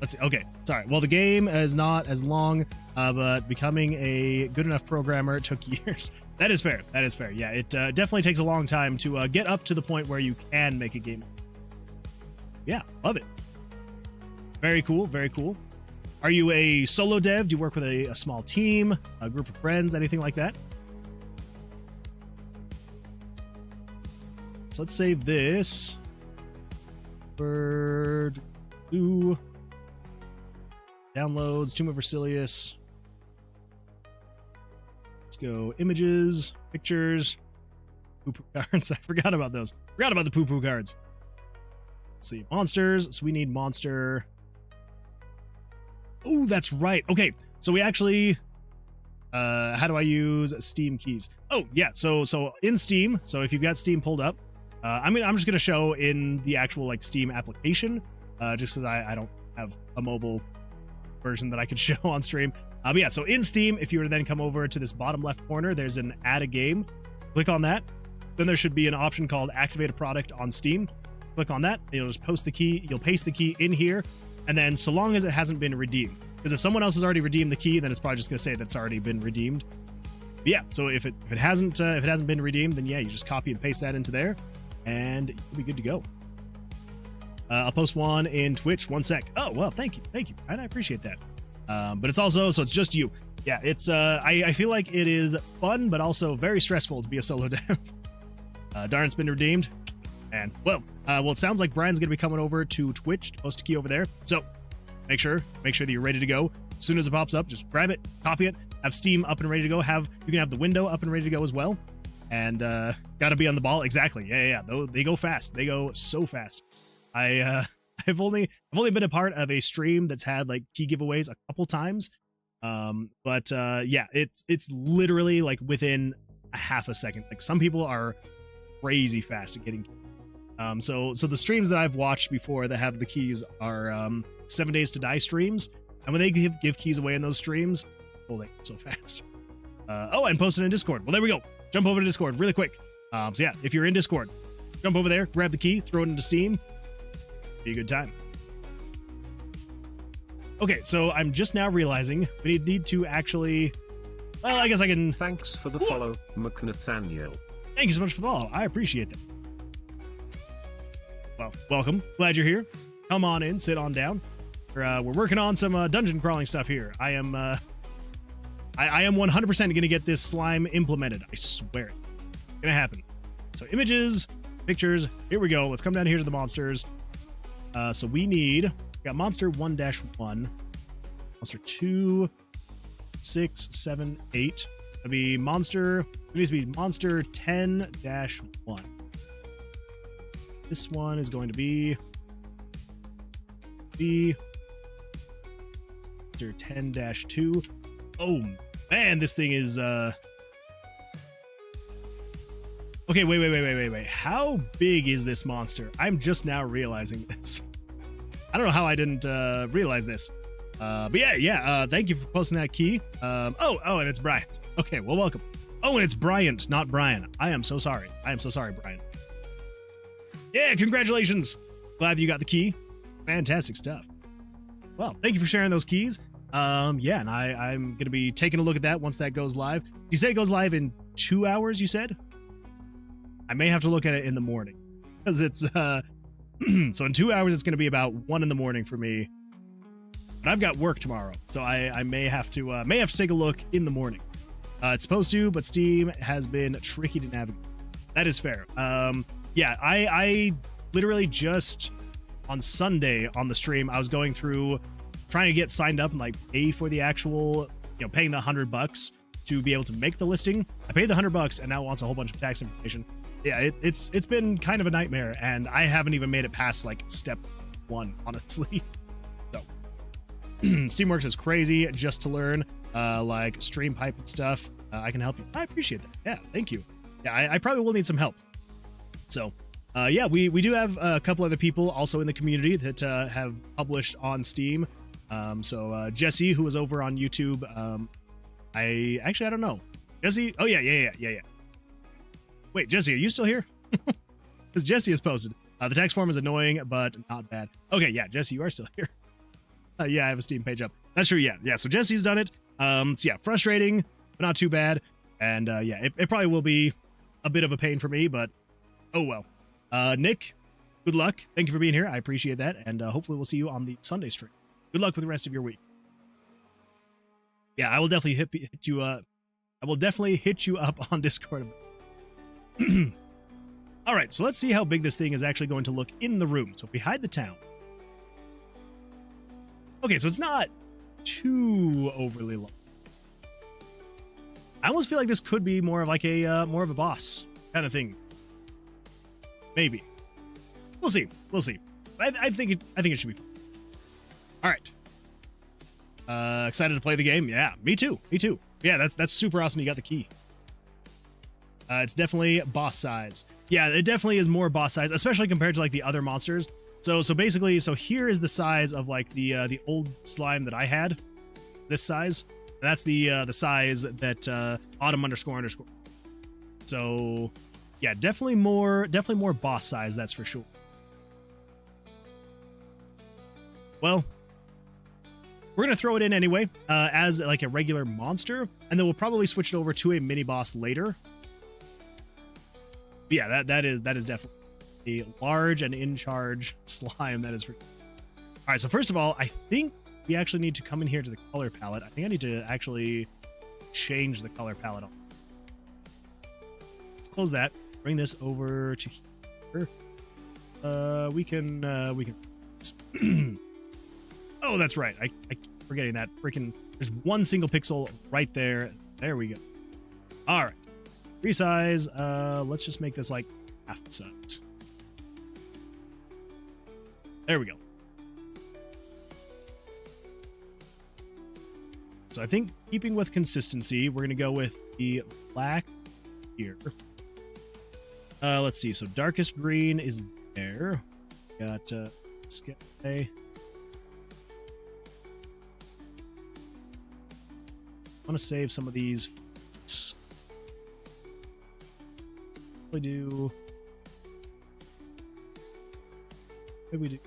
let's see. Okay, sorry. Well, the game is not as long, but becoming a good enough programmer took years. That is fair. Yeah, it definitely takes a long time to get up to the point where you can make a game. Yeah, love it. Very cool. Are you a solo dev? Do you work with a small team, a group of friends, anything like that? So let's save this for downloads, Tomb of Vercilias. Let's go images, pictures, poo-poo cards. I forgot about those. Forgot about the poo-poo cards. Let's see, monsters. So we need monster. Oh, that's right. Okay, so we actually, how do I use Steam keys? Oh, yeah, so in Steam, so if you've got Steam pulled up, I'm just gonna show in the actual like Steam application, just because I don't have a mobile version that I could show on stream. But yeah, so in Steam, if you were to then come over to this bottom left corner, there's an add a game. Click on that. Then there should be an option called activate a product on Steam. Click on that. You'll just post the key. You'll paste the key in here, and then so long as it hasn't been redeemed, because if someone else has already redeemed the key, then it's probably just gonna say that it's already been redeemed. But yeah, so if it hasn't been redeemed, then yeah, you just copy and paste that into there, and you'll be good to go. I'll post one in Twitch. 1 sec. Oh well, thank you, and I appreciate that. But it's also so it's just you. Yeah, it's I feel like it is fun, but also very stressful to be a solo dev. Darn, it's been redeemed, and well, it sounds like Brian's gonna be coming over to Twitch to post a key over there. So make sure that you're ready to go. As soon as it pops up, just grab it, copy it, have Steam up and ready to go. You can have the window up and ready to go as well. And gotta be on the ball. Exactly. Yeah. They go fast. They go so fast. I've only been a part of a stream that's had like key giveaways a couple times. But yeah, it's literally like within a half a second. Like some people are crazy fast at getting so the streams that I've watched before that have the keys are 7 Days to Die streams, and when they give keys away in those streams, oh, they go so fast. And post it in Discord. Well, there we go. Jump over to Discord really quick. So yeah, if you're in Discord, jump over there, grab the key, throw it into Steam. Be a good time. Okay, so I'm just now realizing we need to actually, well, I guess I can. Thanks for the follow, McNathaniel. Thank you so much for the follow. I appreciate that. Well, welcome. Glad you're here. Come on in, sit on down. We're working on some dungeon crawling stuff here. I am 100% going to get this slime implemented. I swear it. It's going to happen. So images, pictures. Here we go. Let's come down here to the monsters. So we got monster 1-1, monster 2, 6, 7, 8. That'd be monster. It needs to be monster 10-1. This one is going to be monster 10-2. Oh man, this thing is okay, wait. How big is this monster? I'm just now realizing this. I don't know how I didn't realize this. But yeah, thank you for posting that key. And it's Bryant. Okay, well, welcome. Oh, and it's Bryant, not Brian. I am so sorry. Brian. Yeah, congratulations. Glad that you got the key. Fantastic stuff. Well, thank you for sharing those keys. Yeah, and I'm going to be taking a look at that once that goes live. You say it goes live in 2 hours, you said? I may have to look at it in the morning, because it's, so in 2 hours, it's going to be about 1 in the morning for me. But I've got work tomorrow, so I may have to take a look in the morning. It's supposed to, but Steam has been tricky to navigate. That is fair. Yeah, I literally just on Sunday on the stream, I was going through trying to get signed up and like pay for the actual, paying the $100 to be able to make the listing. I paid the $100 and now it wants a whole bunch of tax information. Yeah, it's been kind of a nightmare, and I haven't even made it past like step 1, honestly. So Steamworks is crazy just to learn, like stream pipe and stuff. I can help you. I appreciate that. Yeah, thank you. Yeah, I probably will need some help. So yeah, we do have a couple other people also in the community that have published on Steam. So Jesse, who was over on YouTube, I don't know. Jesse, oh yeah. Wait, Jesse, are you still here? Because Jesse has posted. The text form is annoying, but not bad. Okay, yeah, Jesse, you are still here. Yeah, I have a Steam page up. That's true, yeah. So Jesse's done it. So yeah, frustrating, but not too bad. And yeah, it probably will be a bit of a pain for me, but oh well. Nick, good luck. Thank you for being here. I appreciate that. And hopefully we'll see you on the Sunday stream. Good luck with the rest of your week. Yeah, I will definitely hit you up. I will definitely hit you up on Discord. All right, so let's see how big this thing is actually going to look in the room. So if we hide the town. Okay, so it's not too overly long. I almost feel like this could be more of like a more of a boss kind of thing. Maybe. We'll see. I think it should be fun. All right. Excited to play the game? Yeah, me too. Yeah, that's super awesome. You got the key. It's definitely boss size. Yeah, it definitely is more boss size, especially compared to like the other monsters. So basically, here is the size of like the old slime that I had. This size. That's the size that autumn underscore. So yeah, definitely more boss size, that's for sure. Well, we're gonna throw it in anyway, as like a regular monster, and then we'll probably switch it over to a mini boss later. But yeah, that is definitely a large and in charge slime. That is for. All right, so first of all, I think we actually need to come in here to the color palette. I think I need to actually change the color palette. Let's close that. Bring this over to here. We can. Oh, that's right. I keep forgetting that. Freaking, there's one single pixel right there. There we go. All right. Resize. Let's just make this like half the size. There we go. So I think keeping with consistency, we're gonna go with the black here. Let's see. So darkest green is there. Got skip A. I want to save some of these. We do. Maybe we do.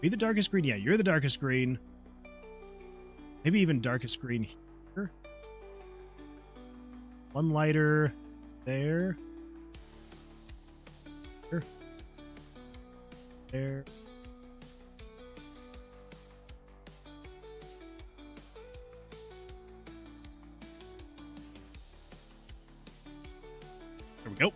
Be the darkest green. Yeah, you're the darkest green. Maybe even darkest green here. One lighter there. Here. There. There we go.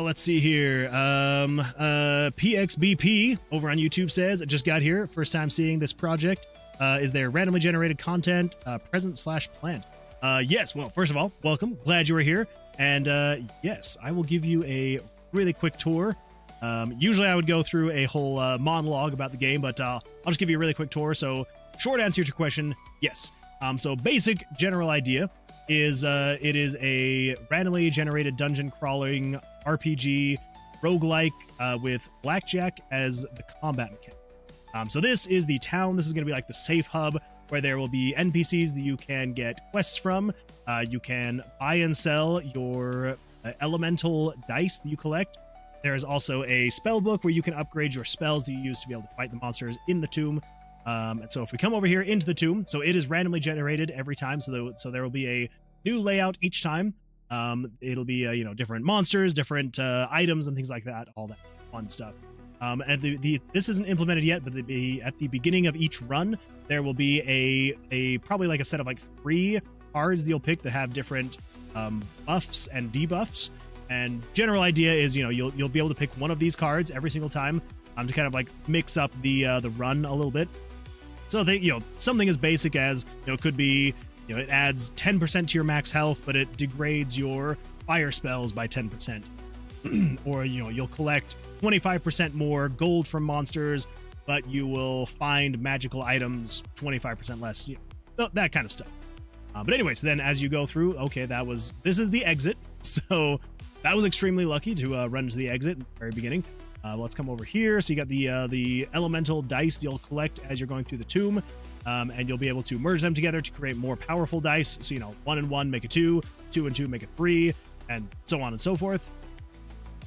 Let's see here. PXBP over on YouTube says, just got here. First time seeing this project. Is there randomly generated content, present/planned? Yes. Well, first of all, welcome. Glad you were here. And yes, I will give you a really quick tour. Usually I would go through a whole monologue about the game, but I'll just give you a really quick tour. So short answer to your question, yes. So basic general idea is it is a randomly generated dungeon crawling RPG roguelike with Blackjack as the combat mechanic. So this is the town. This is going to be like the safe hub where there will be NPCs that you can get quests from. You can buy and sell your elemental dice that you collect. There is also a spell book where you can upgrade your spells that you use to be able to fight the monsters in the tomb. And so if we come over here into the tomb, so it is randomly generated every time. So there will be a new layout each time. It'll be, different monsters, different items and things like that, all that fun stuff. And this isn't implemented yet, but at the beginning of each run, there will be a probably like a set of like 3 cards that you'll pick that have different buffs and debuffs. And general idea is, you'll be able to pick one of these cards every single time to kind of like mix up the run a little bit. So something as basic as, it could be, it adds 10% to your max health, but it degrades your fire spells by 10%. Or, you'll collect 25% more gold from monsters, but you will find magical items 25% less, that kind of stuff. But anyways, then as you go through, okay, this is the exit. So that was extremely lucky to run to the exit at the very beginning. Let's come over here. So you got the elemental dice you'll collect as you're going through the tomb. And you'll be able to merge them together to create more powerful dice. So, 1 and 1 make a 2, 2 and 2 make a 3, and so on and so forth.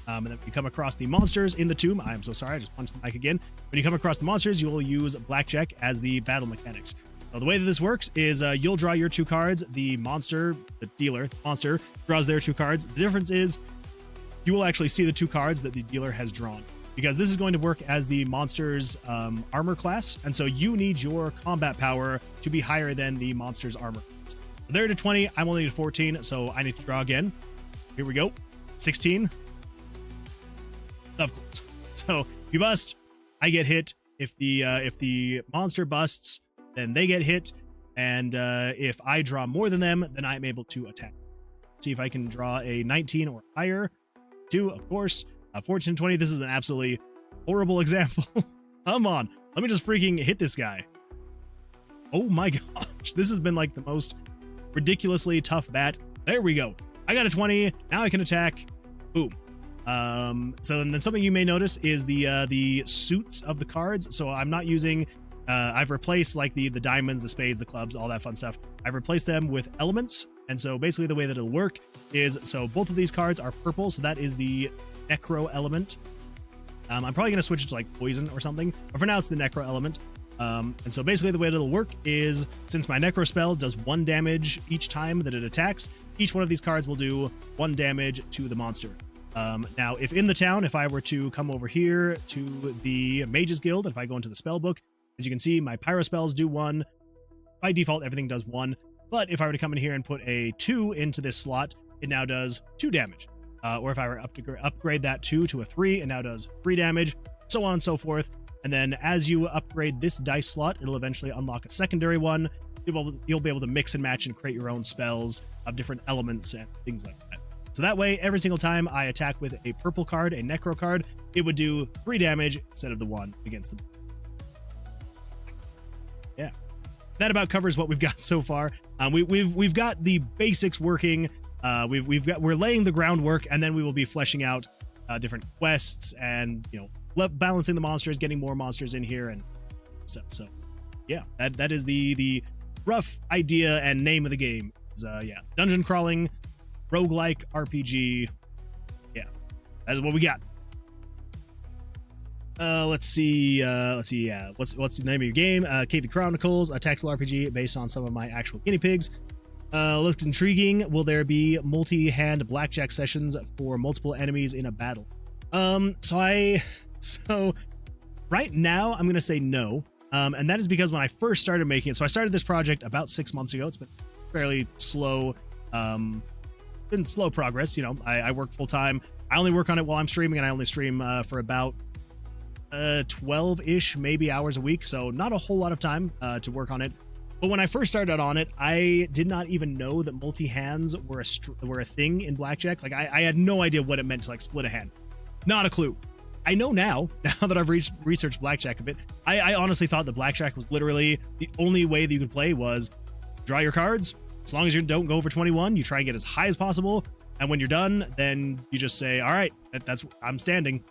And then when you come across the monsters in the tomb, I'm so sorry, I just punched the mic again. When you come across the monsters, you will use Blackjack as the battle mechanics. So the way that this works is you'll draw your 2 cards. The monster draws their 2 cards. The difference is you will actually see the 2 cards that the dealer has drawn, because this is going to work as the monster's armor class, and so you need your combat power to be higher than the monster's armor class. So they're to 20, I'm only to 14, so I need to draw again. Here we go. 16. Of course. So if you bust, I get hit. If the monster busts, then they get hit, and if I draw more than them, then I'm able to attack. Let's see if I can draw a 19 or higher. 2, of course. 14, 20, this is an absolutely horrible example. Come on. Let me just freaking hit this guy. Oh my gosh, this has been like the most ridiculously tough bat. There we go. I got a 20. Now I can attack. Boom. So then something you may notice is the suits of the cards. So I'm not using, I've replaced like the diamonds, the spades, the clubs, all that fun stuff. I've replaced them with elements. And so basically the way that it'll work is, so both of these cards are purple. So that is the necro element. I'm probably going to switch it to like poison or something, but for now it's the necro element. And so basically the way that it'll work is, since my necro spell does 1 damage each time that it attacks, each one of these cards will do 1 damage to the monster. Now, if in the town, if I were to come over here to the Mages Guild, if I go into the spell book, as you can see, my pyro spells do 1. By default, everything does 1. But if I were to come in here and put a 2 into this slot, it now does 2 damage. Or if I were to upgrade that 2 to a 3, it now does 3 damage, so on and so forth. And then as you upgrade this dice slot, it'll eventually unlock a secondary one. You'll be able to mix and match and create your own spells of different elements and things like that. So that way, every single time I attack with a purple card, a necro card, it would do 3 damage instead of the 1 against them. Yeah, that about covers what we've got so far. We've got the basics working. We're laying the groundwork, and then we will be fleshing out different quests and, you know, balancing the monsters, getting more monsters in here and stuff. So yeah, that is the rough idea and name of the game. Is yeah, dungeon crawling, roguelike RPG. Yeah, that is what we got. Let's see. Yeah, what's the name of your game? KV Chronicles, a tactical RPG based on some of my actual guinea pigs. Looks intriguing. Will there be multi-hand blackjack sessions for multiple enemies in a battle? So right now I'm going to say no. And that is because when I first started making it, so I started this project about 6 months ago. It's been fairly slow, been slow progress. You know, I work full time. I only work on it while I'm streaming, and I only stream for about 12-ish, maybe hours a week. So not a whole lot of time to work on it. But when I first started on it, I did not even know that multi-hands were a thing in Blackjack. Like I had no idea what it meant to like split a hand. Not a clue. I know now that I've researched Blackjack a bit, I honestly thought that Blackjack was literally the only way that you could play was draw your cards. As long as you don't go over 21, you try and get as high as possible. And when you're done, then you just say, all right, I'm standing.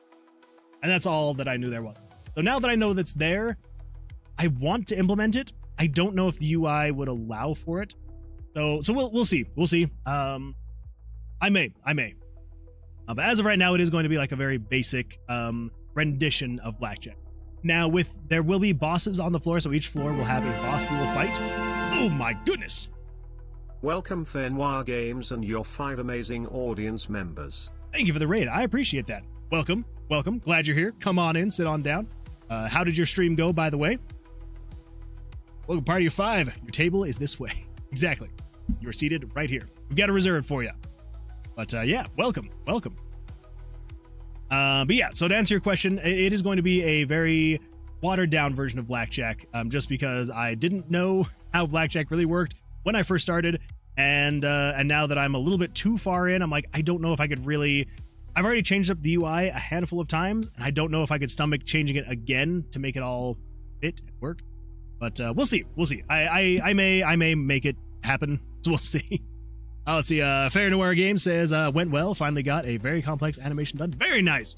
And that's all that I knew there was. So now that I know that's there, I want to implement it. I don't know if the UI would allow for it. So we'll see. We'll see. I may. But as of right now, it is going to be like a very basic rendition of Blackjack. Now, there will be bosses on the floor, so each floor will have a boss that you will fight. Oh my goodness! Welcome Fenwa Games and your 5 amazing audience members. Thank you for the raid. I appreciate that. Welcome. Glad you're here. Come on in, sit on down. How did your stream go, by the way? Welcome, party of 5. Your table is this way. Exactly. You're seated right here. We've got a reserve for you. But yeah, welcome. But yeah, so to answer your question, it is going to be a very watered down version of Blackjack, just because I didn't know how Blackjack really worked when I first started, and now that I'm a little bit too far in, I'm like, I don't know if I could really. I've already changed up the UI a handful of times, and I don't know if I could stomach changing it again to make it all fit and work. But we'll see. I may make it happen. So we'll see. Let's see. Fair Noir Game says, went well. Finally got a very complex animation done. Very nice.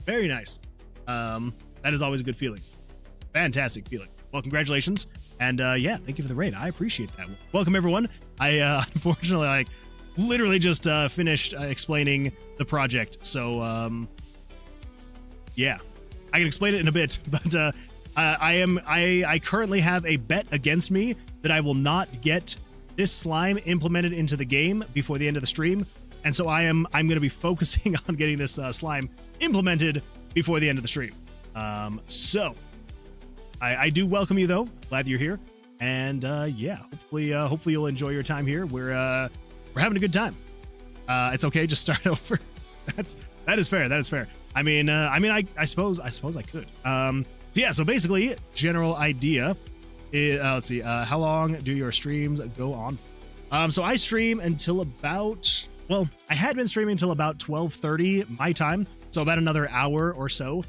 That is always a good feeling. Fantastic feeling. Well, congratulations. And yeah, thank you for the raid. I appreciate that. Welcome, everyone. I unfortunately, literally just finished explaining the project. So, yeah, I can explain it in a bit. But I currently have a bet against me that I will not get this slime implemented into the game before the end of the stream, and so I'm going to be focusing on getting this slime implemented before the end of the stream. So I do welcome you though. Glad you're here, and yeah, hopefully you'll enjoy your time here. We're having a good time. It's okay, just start over. That is fair. I mean, I suppose I could. So yeah, so basically, general idea. Let's see, how long do your streams go on? So I stream until about, well, I had been streaming until about 12:30 my time, so about another hour or so.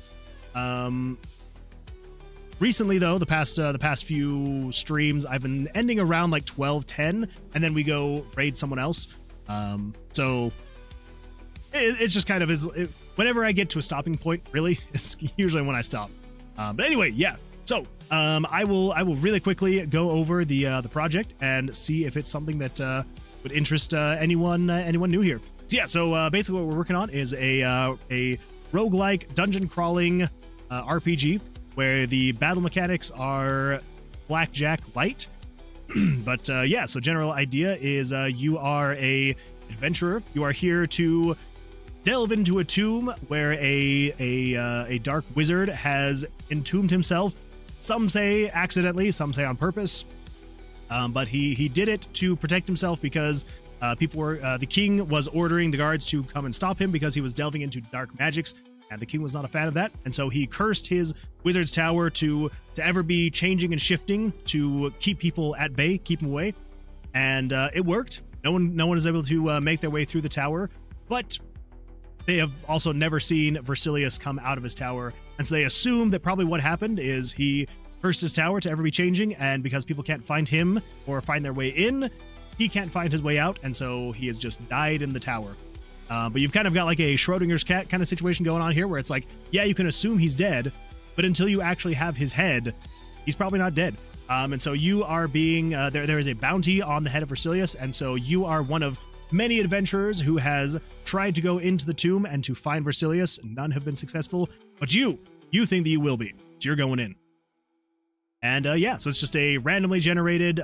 recently though, the past few streams, I've been ending around like 12-10, and then we go raid someone else. So it's just kind of whenever I get to a stopping point, really, it's usually when I stop. But anyway, yeah. So I will really quickly go over the project and see if it's something that would interest anyone new here. So yeah, so basically what we're working on is a roguelike dungeon crawling RPG where the battle mechanics are Blackjack light. But yeah, so general idea is you are a adventurer. You are here to delve into a tomb where a dark wizard has entombed himself. Some say accidentally, some say on purpose. But he did it to protect himself because the king was ordering the guards to come and stop him because he was delving into dark magics, and the king was not a fan of that. And so he cursed his wizard's tower to ever be changing and shifting to keep people at bay, keep them away. And it worked. No one is able to make their way through the tower, but they have also never seen Vercilias come out of his tower, and so they assume that probably what happened is he cursed his tower to ever be changing, and because people can't find him or find their way in, he can't find his way out, and so he has just died in the tower. But you've kind of got like a Schrodinger's cat kind of situation going on here, where it's like, yeah, you can assume he's dead, but until you actually have his head, he's probably not dead. And so you are being, there is a bounty on the head of Vercilias, and so you are one of many adventurers who has tried to go into the tomb and to find Vercilias. None have been successful, but you think that you will be, so you're going in. And yeah, so it's just a randomly generated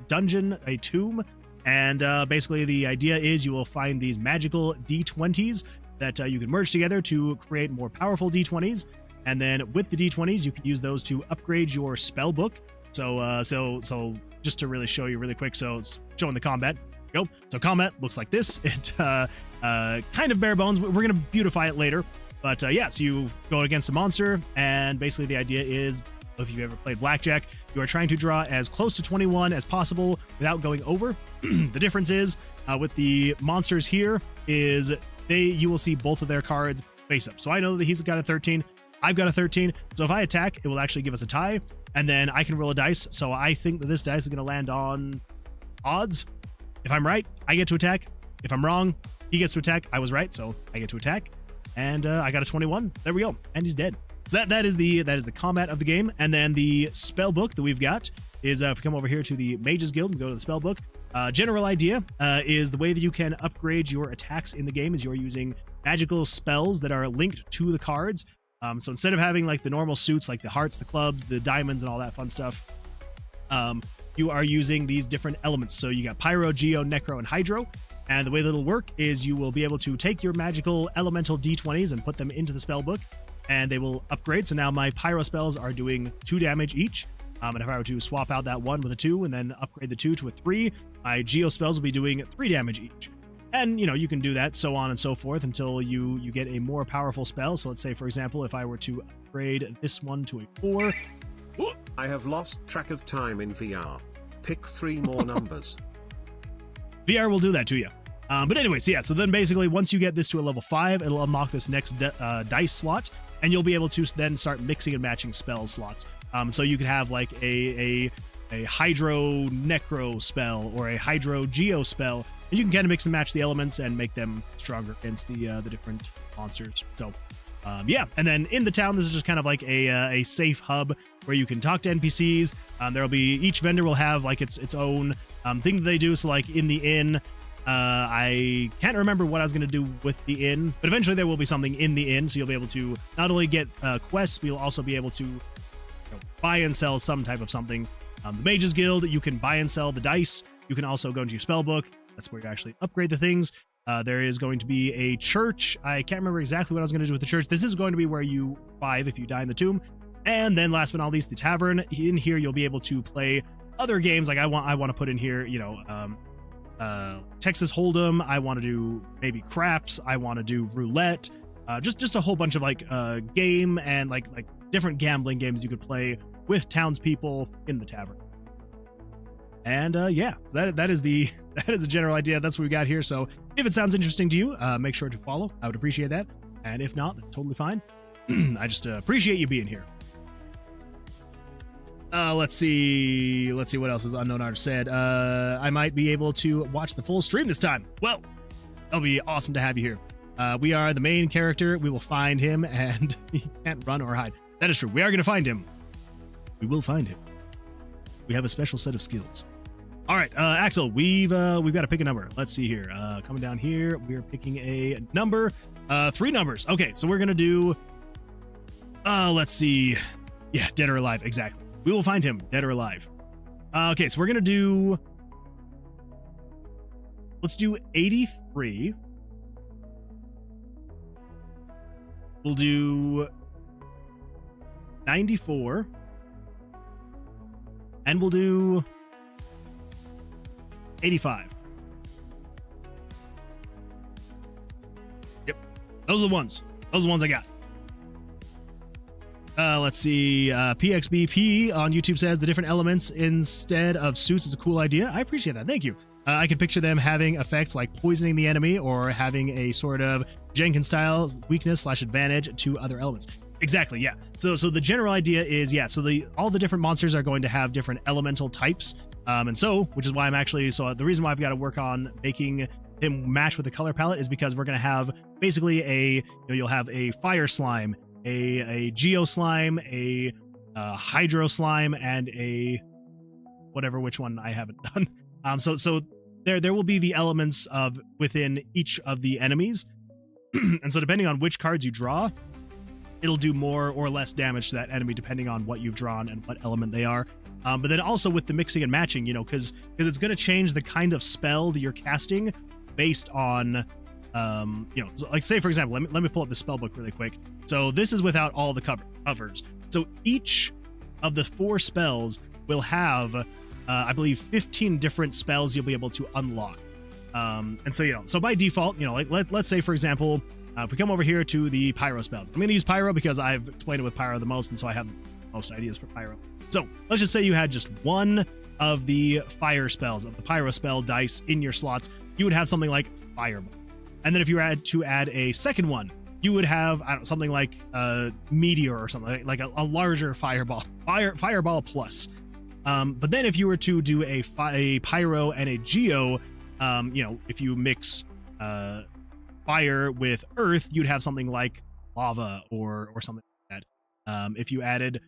dungeon, a tomb, and basically the idea is you will find these magical D20s that you can merge together to create more powerful D20s, and then with the D20s you can use those to upgrade your spell book. So just to really show you really quick, so it's showing the combat. Go. So combat looks like this. It kind of bare bones. We're gonna beautify it later, but yeah. So you go against a monster, and basically the idea is, if you've ever played Blackjack, you are trying to draw as close to 21 as possible without going over. The difference is with the monsters here is you will see both of their cards face up. So I know that he's got a 13. I've got a 13. So if I attack, it will actually give us a tie, and then I can roll a dice. So I think that this dice is going to land on odds. If I'm right, I get to attack. If I'm wrong, he gets to attack. I was right, so I get to attack. And I got a 21. There we go. And he's dead. So that is the combat of the game. And then the spell book that we've got is if we come over here to the Mages Guild and go to the spell book. General idea is the way that you can upgrade your attacks in the game is you're using magical spells that are linked to the cards. So instead of having like the normal suits, like the hearts, the clubs, the diamonds, and all that fun stuff, you are using these different elements. So you got Pyro, Geo, Necro, and Hydro. And the way that it'll work is you will be able to take your magical elemental D20s and put them into the spell book, and they will upgrade. So now my Pyro spells are doing 2 damage each. And if I were to swap out that 1 with a 2 and then upgrade the 2 to a 3, my Geo spells will be doing 3 damage each. And, you know, you can do that so on and so forth until you get a more powerful spell. So let's say, for example, if I were to upgrade this one to a 4. Ooh. I have lost track of time in VR. Pick 3 more numbers. VR will do that to you. But anyways, yeah, so then basically once you get this to a level 5, it'll unlock this next dice slot, and you'll be able to then start mixing and matching spell slots. So you could have like a Hydro Necro spell or a Hydro Geo spell, and you can kind of mix and match the elements and make them stronger against the different monsters. So yeah, and then in the town, this is just kind of like a safe hub where you can talk to NPCs. There'll be, each vendor will have like its own thing that they do. So like in the inn, I can't remember what I was going to do with the inn, but eventually there will be something in the inn. So you'll be able to not only get quests, but you'll also be able to buy and sell some type of something. The Mages Guild, you can buy and sell the dice. You can also go into your spell book. That's where you actually upgrade the things. There is going to be a church. I can't remember exactly what I was going to do with the church. This is going to be where you revive if you die in the tomb. And then last but not least, the tavern. In here, you'll be able to play other games. Like I want to put in here, you know, Texas Hold'em. I want to do maybe craps. I want to do roulette. Just a whole bunch of like game and like different gambling games you could play with townspeople in the tavern. And yeah, so that is the general idea. That's what we got here. So if it sounds interesting to you, make sure to follow. I would appreciate that. And if not, that's totally fine. I just appreciate you being here. Let's see what else is unknown artist said. I might be able to watch the full stream this time. Well, that'll be awesome to have you here. We are the main character. We will find him, and he can't run or hide. That is true. We are going to find him. We will find him. We have a special set of skills. All right, Axel, we've got to pick a number. Let's see here. Coming down here, we're picking a number. 3 numbers. Okay, so we're gonna do. Let's see. Yeah, dead or alive. Exactly. We will find him, dead or alive. Okay, so we're gonna do. Let's do 83. We'll do 94. And we'll do 85. Yep. Those are the ones. Those are the ones I got. Let's see. PXBP on YouTube says the different elements instead of suits is a cool idea. I appreciate that. Thank you. I can picture them having effects like poisoning the enemy or having a sort of Jenkins style weakness / advantage to other elements. Exactly, yeah. So the general idea is, yeah, so all the different monsters are going to have different elemental types. And so, which is why I'm actually, so the reason why I've got to work on making him match with the color palette is because we're going to have basically you'll have a fire slime, a geo slime, a hydro slime, and a whatever, which one I haven't done. So there will be the elements of within each of the enemies. And so depending on which cards you draw, it'll do more or less damage to that enemy depending on what you've drawn and what element they are. But then also with the mixing and matching, because it's going to change the kind of spell that you're casting based on, so like say for example, let me pull up the spell book really quick. So this is without all the covers. So each of the 4 spells will have, I believe, 15 different spells you'll be able to unlock. And so so by default, like let's say for example. If we come over here to the pyro spells, I'm going to use pyro because I've explained it with pyro the most, and so I have the most ideas for pyro. So let's just say you had just one of the fire spells, of the pyro spell dice in your slots, you would have something like fireball. And then if you had to add a second one, you would have something like meteor or something, like a larger fireball, fireball plus. But then if you were to do a pyro and a geo, if you mix fire with earth, you'd have something like lava or something like that. If you added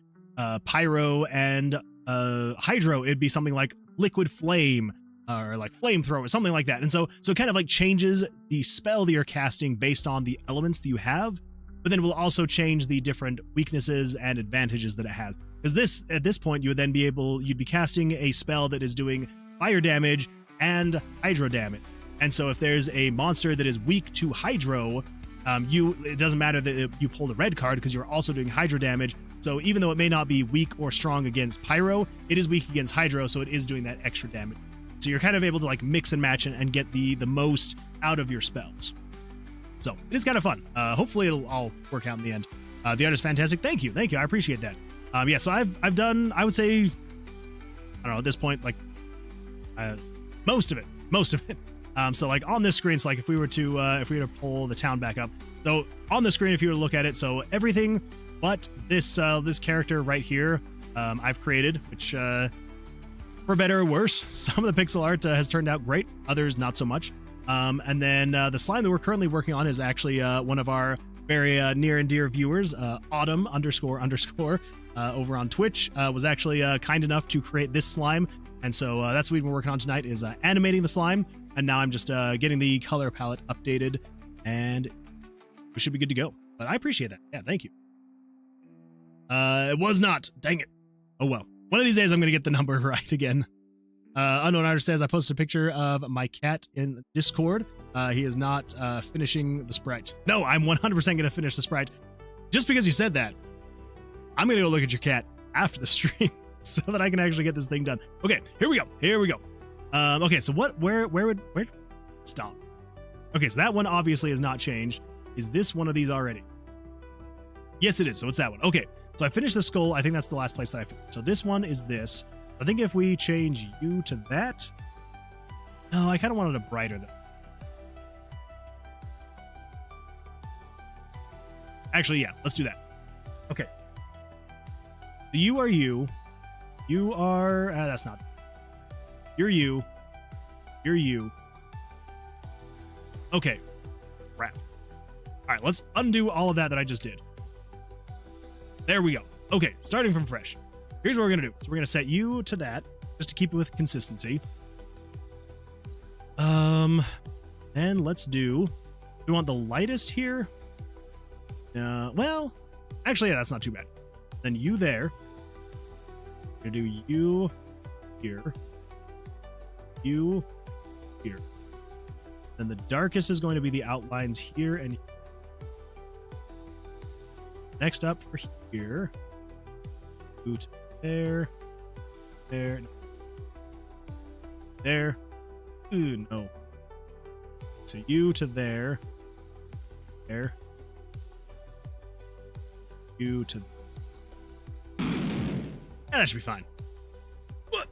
pyro and hydro, it'd be something like liquid flame or like flamethrower, something like that. And so it kind of like changes the spell that you're casting based on the elements that you have, but then it will also change the different weaknesses and advantages that it has. Because at this point you would then you'd be casting a spell that is doing fire damage and hydro damage. And so if there's a monster that is weak to hydro, it doesn't matter that you pull the red card because you're also doing hydro damage. So even though it may not be weak or strong against pyro, it is weak against hydro, so it is doing that extra damage. So you're kind of able to like mix and match and get the most out of your spells. So it is kind of fun. Hopefully it'll all work out in the end. The art is fantastic. Thank you. I appreciate that. Yeah, so I've done, I would say, I don't know, at this point, like most of it. So like on this screen, so like if we were to pull the town back up, so on the screen, if you were to look at it, so everything but this character right here, I've created, which for better or worse, some of the pixel art has turned out great, others not so much. And then the slime that we're currently working on is actually one of our very near and dear viewers, Autumn __ over on Twitch, was actually kind enough to create this slime. And so that's what we've been working on tonight, is animating the slime. And now I'm just getting the color palette updated, and we should be good to go. But I appreciate that. Yeah, thank you. It was not. Dang it. Oh, well. One of these days I'm going to get the number right again. Unknown Artist says, I posted a picture of my cat in Discord. He is not finishing the sprite. No, I'm 100% going to finish the sprite. Just because you said that, I'm going to go look at your cat after the stream so that I can actually get this thing done. Okay, here we go. Okay, so where stop. Okay, so that one obviously has not changed. Is this one of these already? Yes, it is. So it's that one. Okay, so I finished the skull. I think that's the last place that I finished. So this one is this. I think if we change you to that. No, I kind of wanted a brighter though. Actually, yeah, let's do that. Okay. The you are you. You are, that's not, you're you. You're you. Okay. Crap. All right, let's undo all of that I just did. There we go. Okay, starting from fresh. Here's what we're going to do. So we're going to set you to that, just to keep it with consistency. And let's do we want the lightest here? Well, actually, yeah, that's not too bad. Then you there. We're going to do you here. You here. Then the darkest is going to be the outlines here and here. Next up for here. Boot there. There. There. Ooh, no. So you to there. There. You to there. Yeah, that should be fine. What?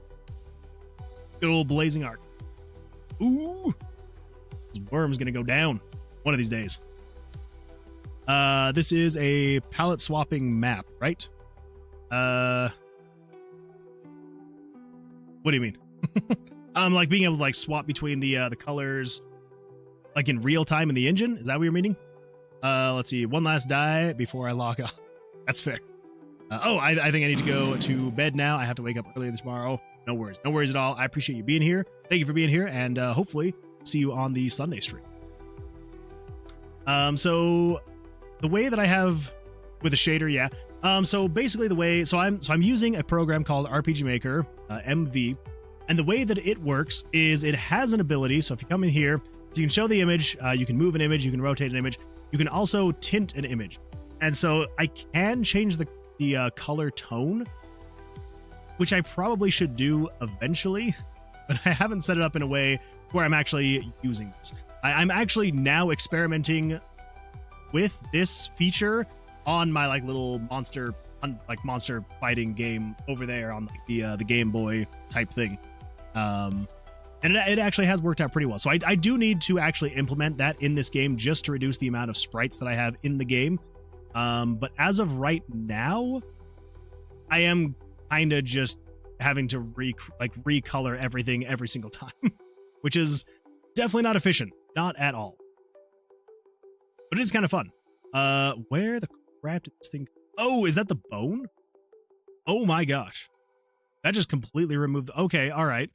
Good old blazing arc. Ooh. This worm's gonna go down one of these days. This is a palette swapping map, right? What do you mean? Like being able to like swap between the colors, like in real time in the engine. Is that what you're meaning? Let's see. One last die before I log off. That's fair. I think I need to go to bed now. I have to wake up early tomorrow. No worries. No worries at all. I appreciate you being here. Thank you for being here, and hopefully see you on the Sunday stream. So the way that I have with a shader, yeah. So basically the way, so I'm using a program called RPG Maker, MV, and the way that it works is it has an ability. So if you come in here, you can show the image, you can move an image, you can rotate an image, you can also tint an image. And so I can change the color tone, which I probably should do eventually, but I haven't set it up in a way where I'm actually using this. I'm actually now experimenting with this feature on my like little monster fighting game over there on like the Game Boy type thing, and it actually has worked out pretty well. So I do need to actually implement that in this game just to reduce the amount of sprites that I have in the game. But as of right now, I am kind of just having to recolor everything every single time, which is definitely not efficient, not at all. But it is kind of fun. Where the crap did this thing? Oh, is that the bone? Oh my gosh. That just completely removed. Okay, all right.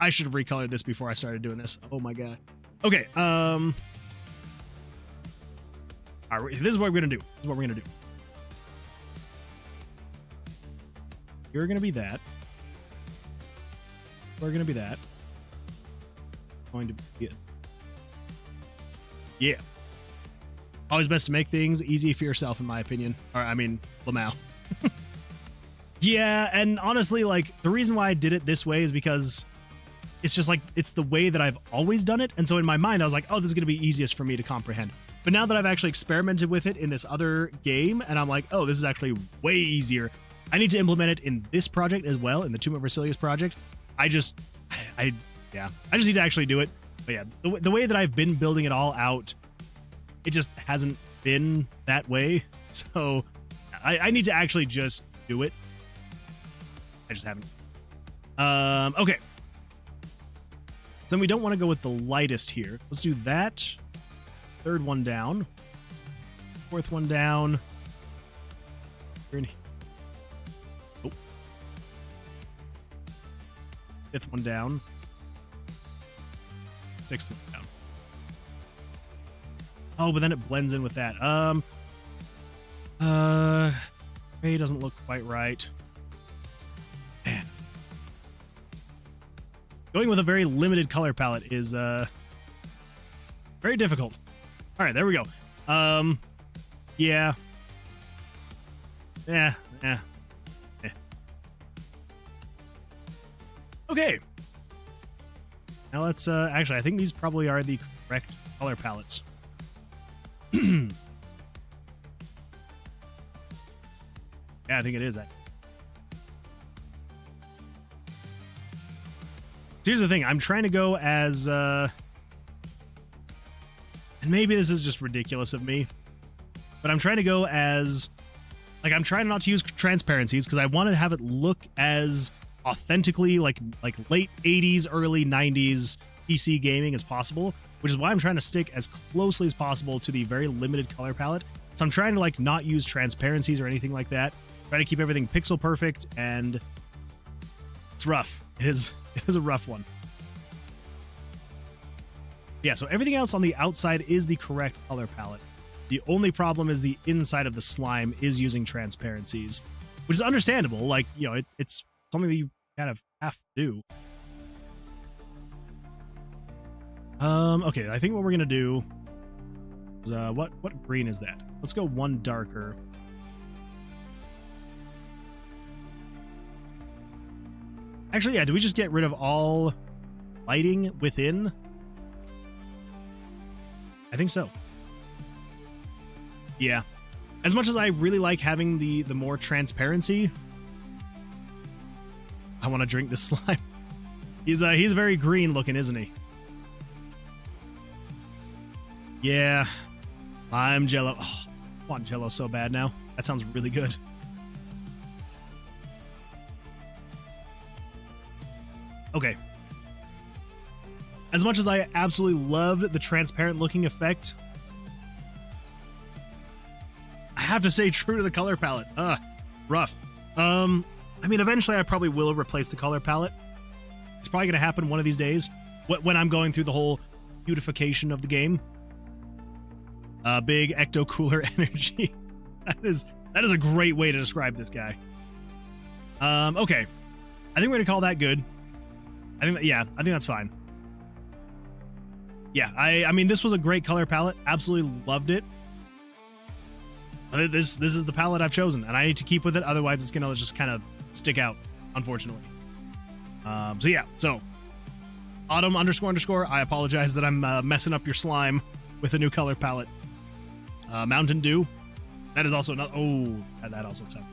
I should have recolored this before I started doing this. Oh my god. Okay, all right, this is what we're gonna do. This is what we're gonna do. You're gonna be that. We're gonna be that. Going to be it. Yeah. Always best to make things easy for yourself, in my opinion. Or I mean, Lamau. Yeah, and honestly, like the reason why I did it this way is because it's just like it's the way that I've always done it, and so in my mind I was like, oh, this is gonna be easiest for me to comprehend. But now that I've actually experimented with it in this other game, and I'm like, oh, this is actually way easier. I need to implement it in this project as well, in the Tower of Vercilias project. I just need to actually do it. But yeah, the way that I've been building it all out, it just hasn't been that way. So I need to actually just do it. I just haven't. Okay. Then we don't want to go with the lightest here. Let's do that. Third one down. Fourth one down. We're in here. Oh. Fifth one down. Sixth one down. Oh, but then it blends in with that. Gray doesn't look quite right. Man. Going with a very limited color palette is very difficult. All right, there we go. Yeah. Okay. Now let's actually I think these probably are the correct color palettes. Yeah, I think it is that. Here's the thing, I'm trying to go as and maybe this is just ridiculous of me, but I'm trying to go as, like, I'm trying not to use transparencies because I want to have it look as authentically like late 80s, early 90s PC gaming as possible, which is why I'm trying to stick as closely as possible to the very limited color palette. So I'm trying to like not use transparencies or anything like that. Try to keep everything pixel perfect, and it's rough. It is a rough one. Yeah, so everything else on the outside is the correct color palette. The only problem is the inside of the slime is using transparencies, which is understandable. Like, you know, it's something that you kind of have to do. Okay, I think what we're gonna do is what green is that? Let's go one darker. Actually, yeah, do we just get rid of all lighting within? I think so. Yeah. As much as I really like having the more transparency, I want to drink this slime. He's very green looking, isn't he? Yeah. I'm Jello. Oh, I want Jello so bad now. That sounds really good. Okay. As much as I absolutely loved the transparent looking effect, I have to say true to the color palette. Rough. I mean, eventually I probably will replace the color palette. It's probably going to happen one of these days when I'm going through the whole beautification of the game. Big ecto cooler energy. That is a great way to describe this guy. Okay. I think we're going to call that good. I think that's fine. Yeah, I mean, this was a great color palette. Absolutely loved it. This is the palette I've chosen, and I need to keep with it. Otherwise, it's gonna just kind of stick out, unfortunately. So yeah, so Autumn __. I apologize that I'm messing up your slime with a new color palette. Mountain Dew. That is also not. Oh, that also sounds.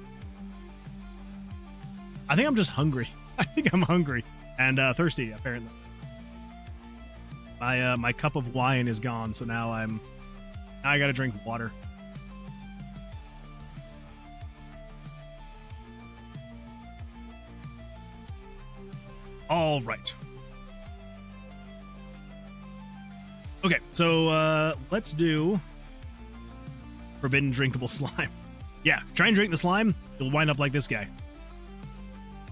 I think I'm just hungry. I think I'm hungry and thirsty. Apparently, my cup of wine is gone, so now I gotta drink water. All right. Okay, so let's do forbidden drinkable slime. Yeah, try and drink the slime, you'll wind up like this guy.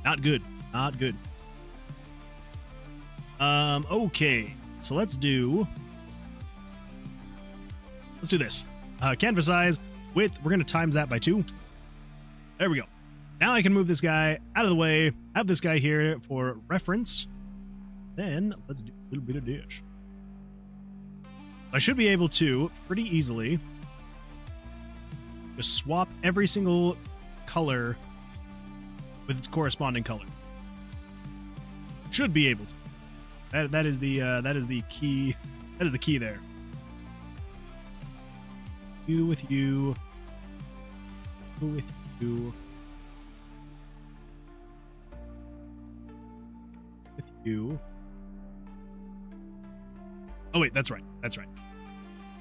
Not good. Not good. Okay, so let's do this. Canvas size, width, we're gonna times that by 2. There we go. Now I can move this guy out of the way, have this guy here for reference. Then let's do a little bit of dish. I should be able to pretty easily just swap every single color with its corresponding color. Should be able to. That is the key. That is the key there. You with you. You with you. With you. Oh wait, that's right. That's right.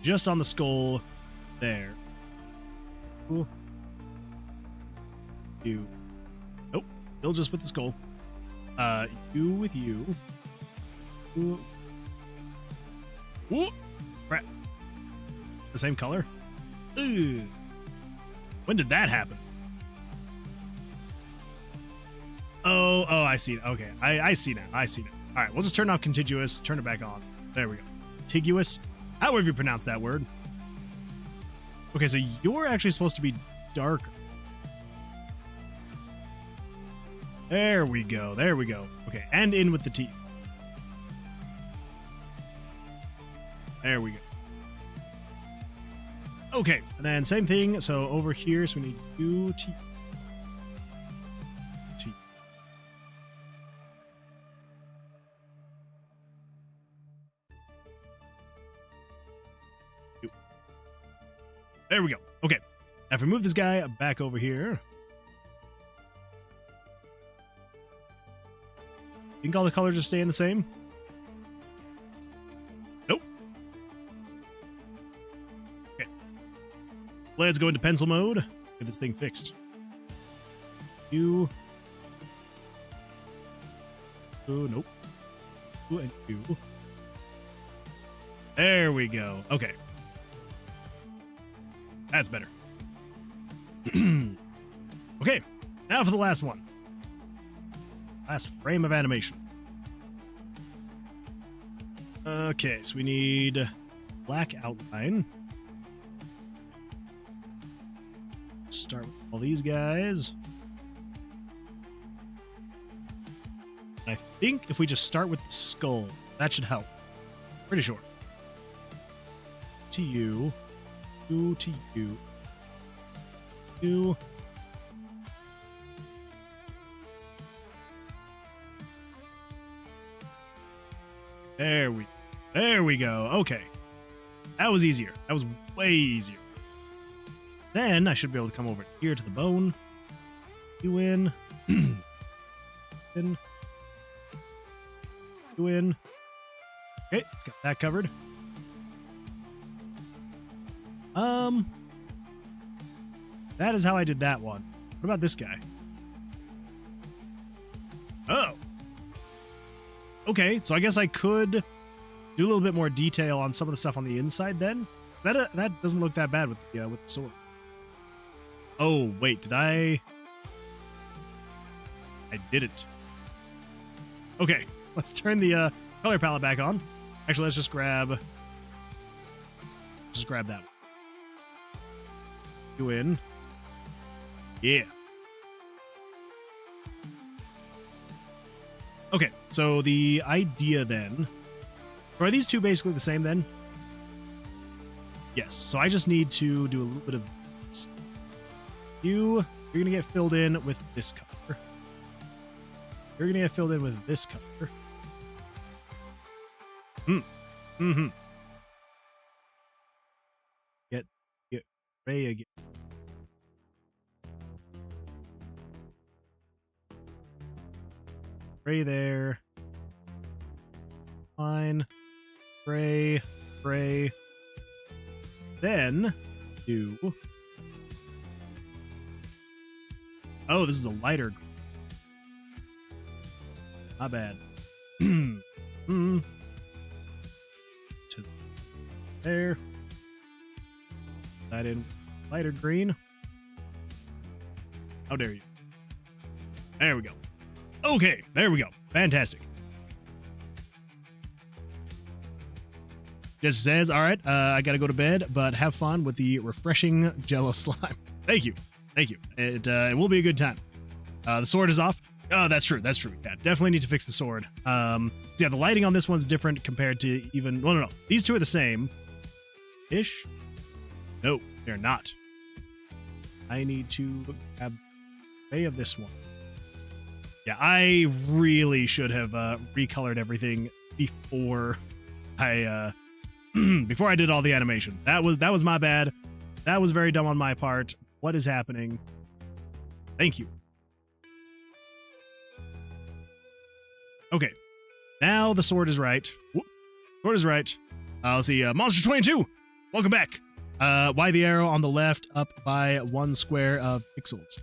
Just on the skull there. Ooh. You. Nope. Still just with the skull. You with you. Ooh. Ooh. Crap. The same color? Ooh. When did that happen? Oh, I see it. Okay. I see now. I see now. All right, we'll just turn off contiguous, turn it back on. There we go. Contiguous. However you pronounce that word. Okay, so you're actually supposed to be darker. There we go. There we go. Okay, and in with the teeth. There we go. Okay, and then same thing. So over here, so we need 2 teeth. There we go. Okay. Now if we move this guy back over here. Think all the colors are staying the same? Nope. Okay. let's go into pencil mode. Get this thing fixed. You. Oh, nope. 2 and 2. There we go. Okay. That's better. Okay, now for the last one. Last frame of animation. Okay, so we need black outline. Start with all these guys. I think if we just start with the skull, that should help. Pretty sure. To you. To you. You. There we go. Okay. That was easier. That was way easier. Then I should be able to come over here to the bone. You in. in. You in. Okay, let's get that covered. That is how I did that one. What about this guy? Oh. Okay, so I guess I could do a little bit more detail on some of the stuff on the inside then. That doesn't look that bad with the sword. Oh, wait, did I didn't. Okay, let's turn the color palette back on. Actually, let's just grab that one. You in. Yeah. Okay, so the idea then... Are these two basically the same then? Yes, so I just need to do a little bit of this. You're going to get filled in with this color. You're going to get filled in with this color. Mm-hmm. Get Ray again. Ray there. Fine. Gray. Then do. Oh, this is a lighter. Not bad. To there. That in lighter green. How dare you? There we go. Okay, there we go. Fantastic. Just says, all right, I gotta go to bed, but have fun with the refreshing jello slime. Thank you. It will be a good time. The sword is off. Oh, that's true. Yeah, definitely need to fix the sword. Yeah, the lighting on this one's different compared to even... Well, no. These two are the same. Ish? No, they're not. I need to grab a of this one. Yeah, I really should have recolored everything before I before I did all the animation. That was my bad. That was very dumb on my part. What is happening? Thank you. Okay, now the sword is right. Sword is right. Let's see. Monster 22. Welcome back. Why the arrow on the left up by 1 square of pixels?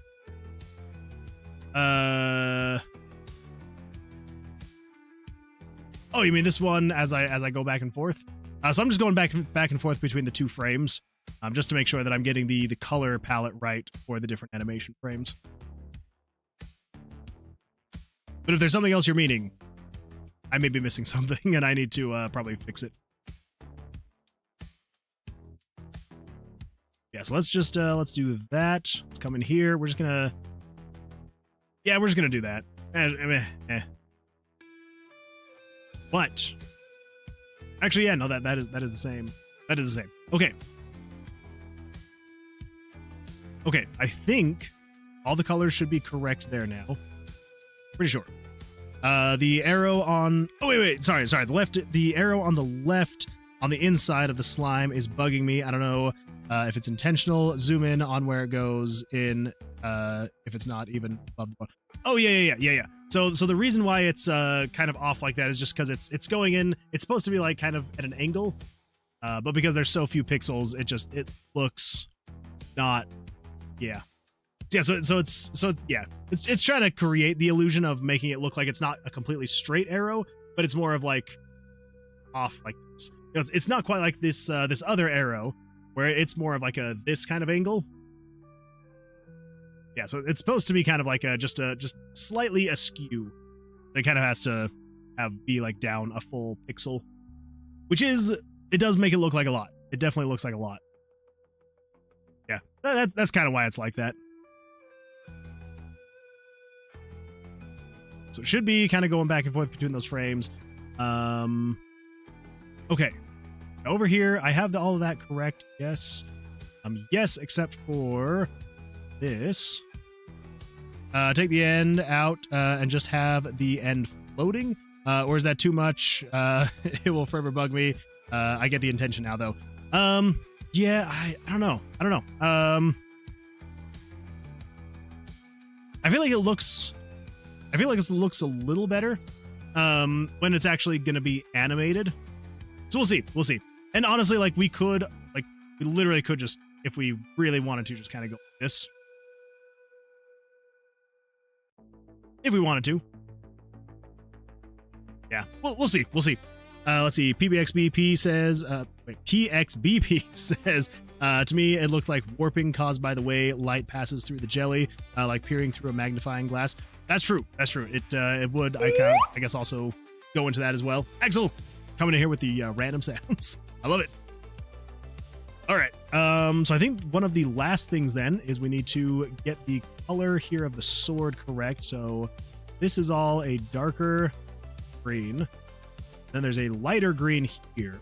Oh, you mean this one as I go back and forth? So I'm just going back and forth between the two frames, just to make sure that I'm getting the color palette right for the different animation frames. But if there's something else you're meaning, I may be missing something, and I need to probably fix it. Yeah, so let's just let's do that. Let's come in here. We're just gonna do that. But actually, yeah, no, that is the same. That is the same. Okay. Okay, I think all the colors should be correct there now. Pretty sure. The arrow on... Oh, wait. Sorry. The arrow on the left on the inside of the slime is bugging me. I don't know if it's intentional. Zoom in on where it goes in, if it's not even above the... Oh, yeah. So the reason why it's kind of off like that is just because it's going in... It's supposed to be like kind of at an angle, but because there's so few pixels, it looks not, yeah. Yeah, so it's yeah, it's trying to create the illusion of making it look like it's not a completely straight arrow, but it's more of like off like this. It's not quite like this this other arrow where it's more of like a this kind of angle. Yeah, so it's supposed to be kind of like a just slightly askew. It kind of has to be like down a full pixel, which is, it does make it look like a lot. It definitely looks like a lot. Yeah, that's kind of why it's like that. So it should be kind of going back and forth between those frames. Okay. Over here, I have all of that correct. Yes. Yes, except for this. Take the end out and just have the end floating. Or is that too much? It will forever bug me. I get the intention now, though. Yeah, I don't know. I don't know. I feel like it looks a little better when it's actually going to be animated. So we'll see. We'll see. And honestly, like, we literally could just, if we really wanted to, just kind of go like this. If we wanted to. Yeah, we'll see. We'll see. Let's see. PBXBP says, PXBP says, to me, it looked like warping caused by the way light passes through the jelly, like peering through a magnifying glass. That's true. That's true. It would, I guess, also go into that as well. Axel, coming in here with the random sounds. I love it. All right. So I think one of the last things then is we need to get the color here of the sword correct. So this is all a darker green. Then there's a lighter green here.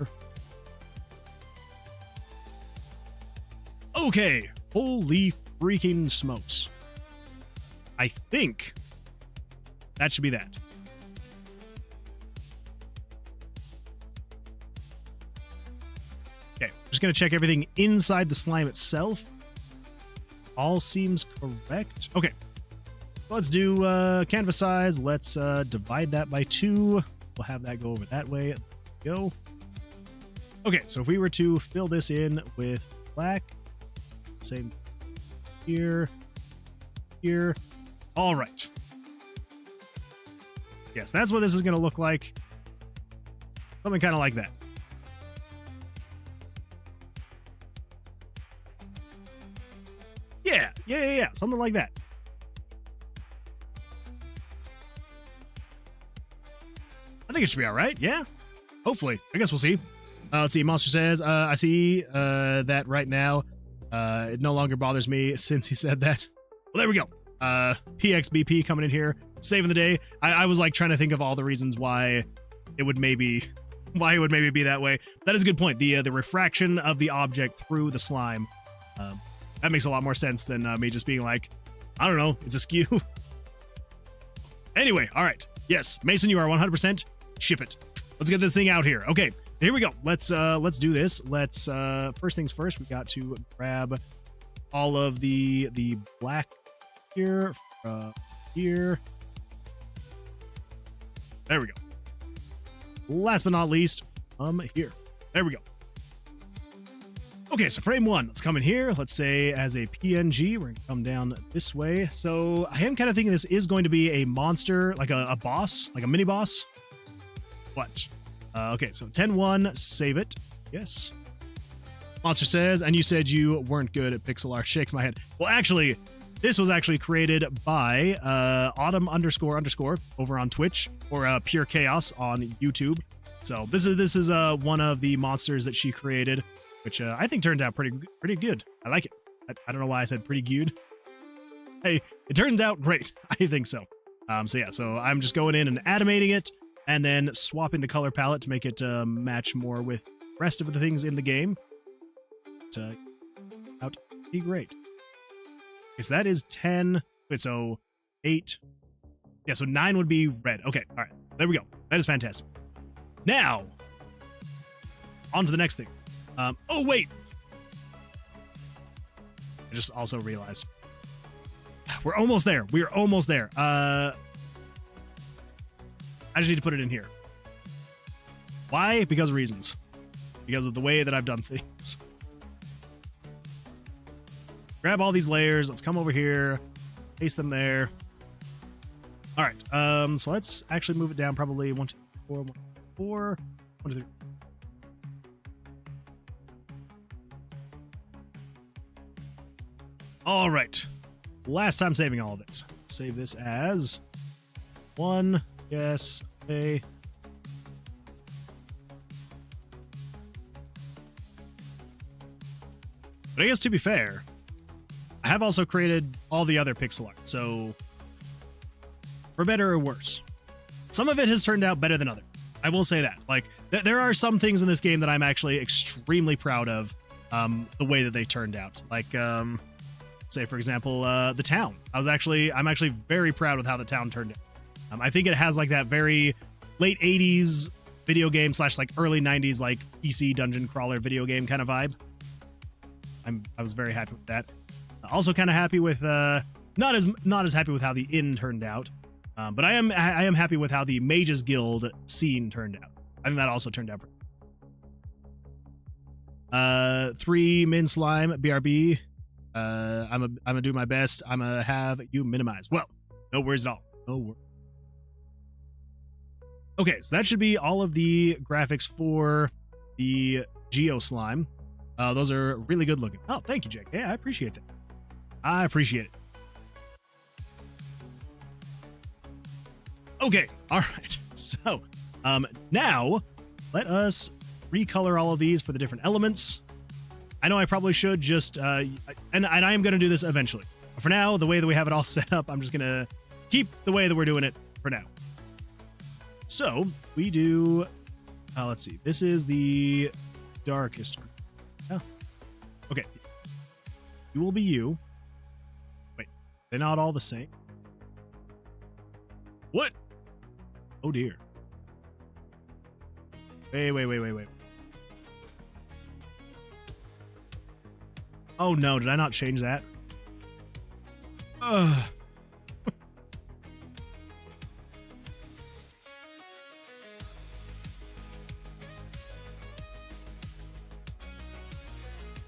Okay. Holy freaking smokes. I think that should be that. Okay, I'm just going to check everything inside the slime itself. All seems correct. Okay, let's do canvas size. Let's divide that by 2. We'll have that go over that way. There we go. Okay, so if we were to fill this in with black, same here, here. All right. Yes, that's what this is going to look like. Something kind of like that. Yeah. Something like that. I think it should be all right. Yeah. Hopefully. I guess we'll see. Let's see. Monster says, I see that right now. It no longer bothers me since he said that. Well, there we go. PXBP coming in here, saving the day. I was like trying to think of all the reasons why it would maybe be that way. That is a good point. The refraction of the object through the slime. That makes a lot more sense than me just being like, I don't know, it's askew. Anyway, all right. Yes, Mason, you are 100%. Ship it. Let's get this thing out here. Okay, so here we go. Let's do this. Let's first things first. We got to grab all of the black here, here. There we go. Last but not least, here. There we go. Okay, so frame 1, let's come in here. Let's say as a PNG, we're gonna come down this way. So I am kind of thinking this is going to be a monster, like a boss, like a mini boss. What? Okay, so 10-1, save it. Yes. Monster says, and you said you weren't good at pixel art. Shake my head. Well, actually, this was actually created by Autumn _ over on Twitch, or Pure Chaos on YouTube. So this is one of the monsters that she created, which I think turns out pretty good. I like it. I don't know why I said pretty good. Hey, it turns out great. I think so. So yeah, so I'm just going in and animating it, and then swapping the color palette to make it match more with the rest of the things in the game. It's out pretty great. Okay, so that is 10. Wait, so 8. Yeah, so 9 would be red. Okay, all right. There we go. That is fantastic. Now, on to the next thing. Oh, wait. I just also realized. We're almost there. We are almost there. I just need to put it in here. Why? Because of reasons. Because of the way that I've done things. grab all these layers. Let's come over here, paste them there. All right. So let's actually move it down. Probably 1, 2, 4, 1, 4, 1, 2, 3. All right. Last time saving all of this. Save this as 1. Yes. A. But I guess to be fair, I have also created all the other pixel art. So for better or worse, some of it has turned out better than others. I will say that. Like there are some things in this game that I'm actually extremely proud of, the way that they turned out. Like, say for example, the town. I'm actually very proud with how the town turned out. I think it has like that very late 80s video game / like early 90s like PC dungeon crawler video game kind of vibe. I was very happy with that. Also kind of happy with not as happy with how the inn turned out. But I am happy with how the Mages Guild scene turned out. I think that also turned out pretty 3 min slime BRB. I'm gonna do my best. I'm gonna have you minimize. Well, no worries at all. No worries. Okay, so that should be all of the graphics for the Geo slime. Those are really good looking. Oh, thank you, Jake. Yeah, I appreciate that. I appreciate it. Okay, all right. So, now let us recolor all of these for the different elements. I know I probably should just, and I am going to do this eventually. But for now, the way that we have it all set up, I'm just going to keep the way that we're doing it for now. So, we do, let's see. This is the darkest group. Oh, okay. You will be you. Wait, they're not all the same. What? Oh dear. Wait. Oh no, did I not change that? Ugh.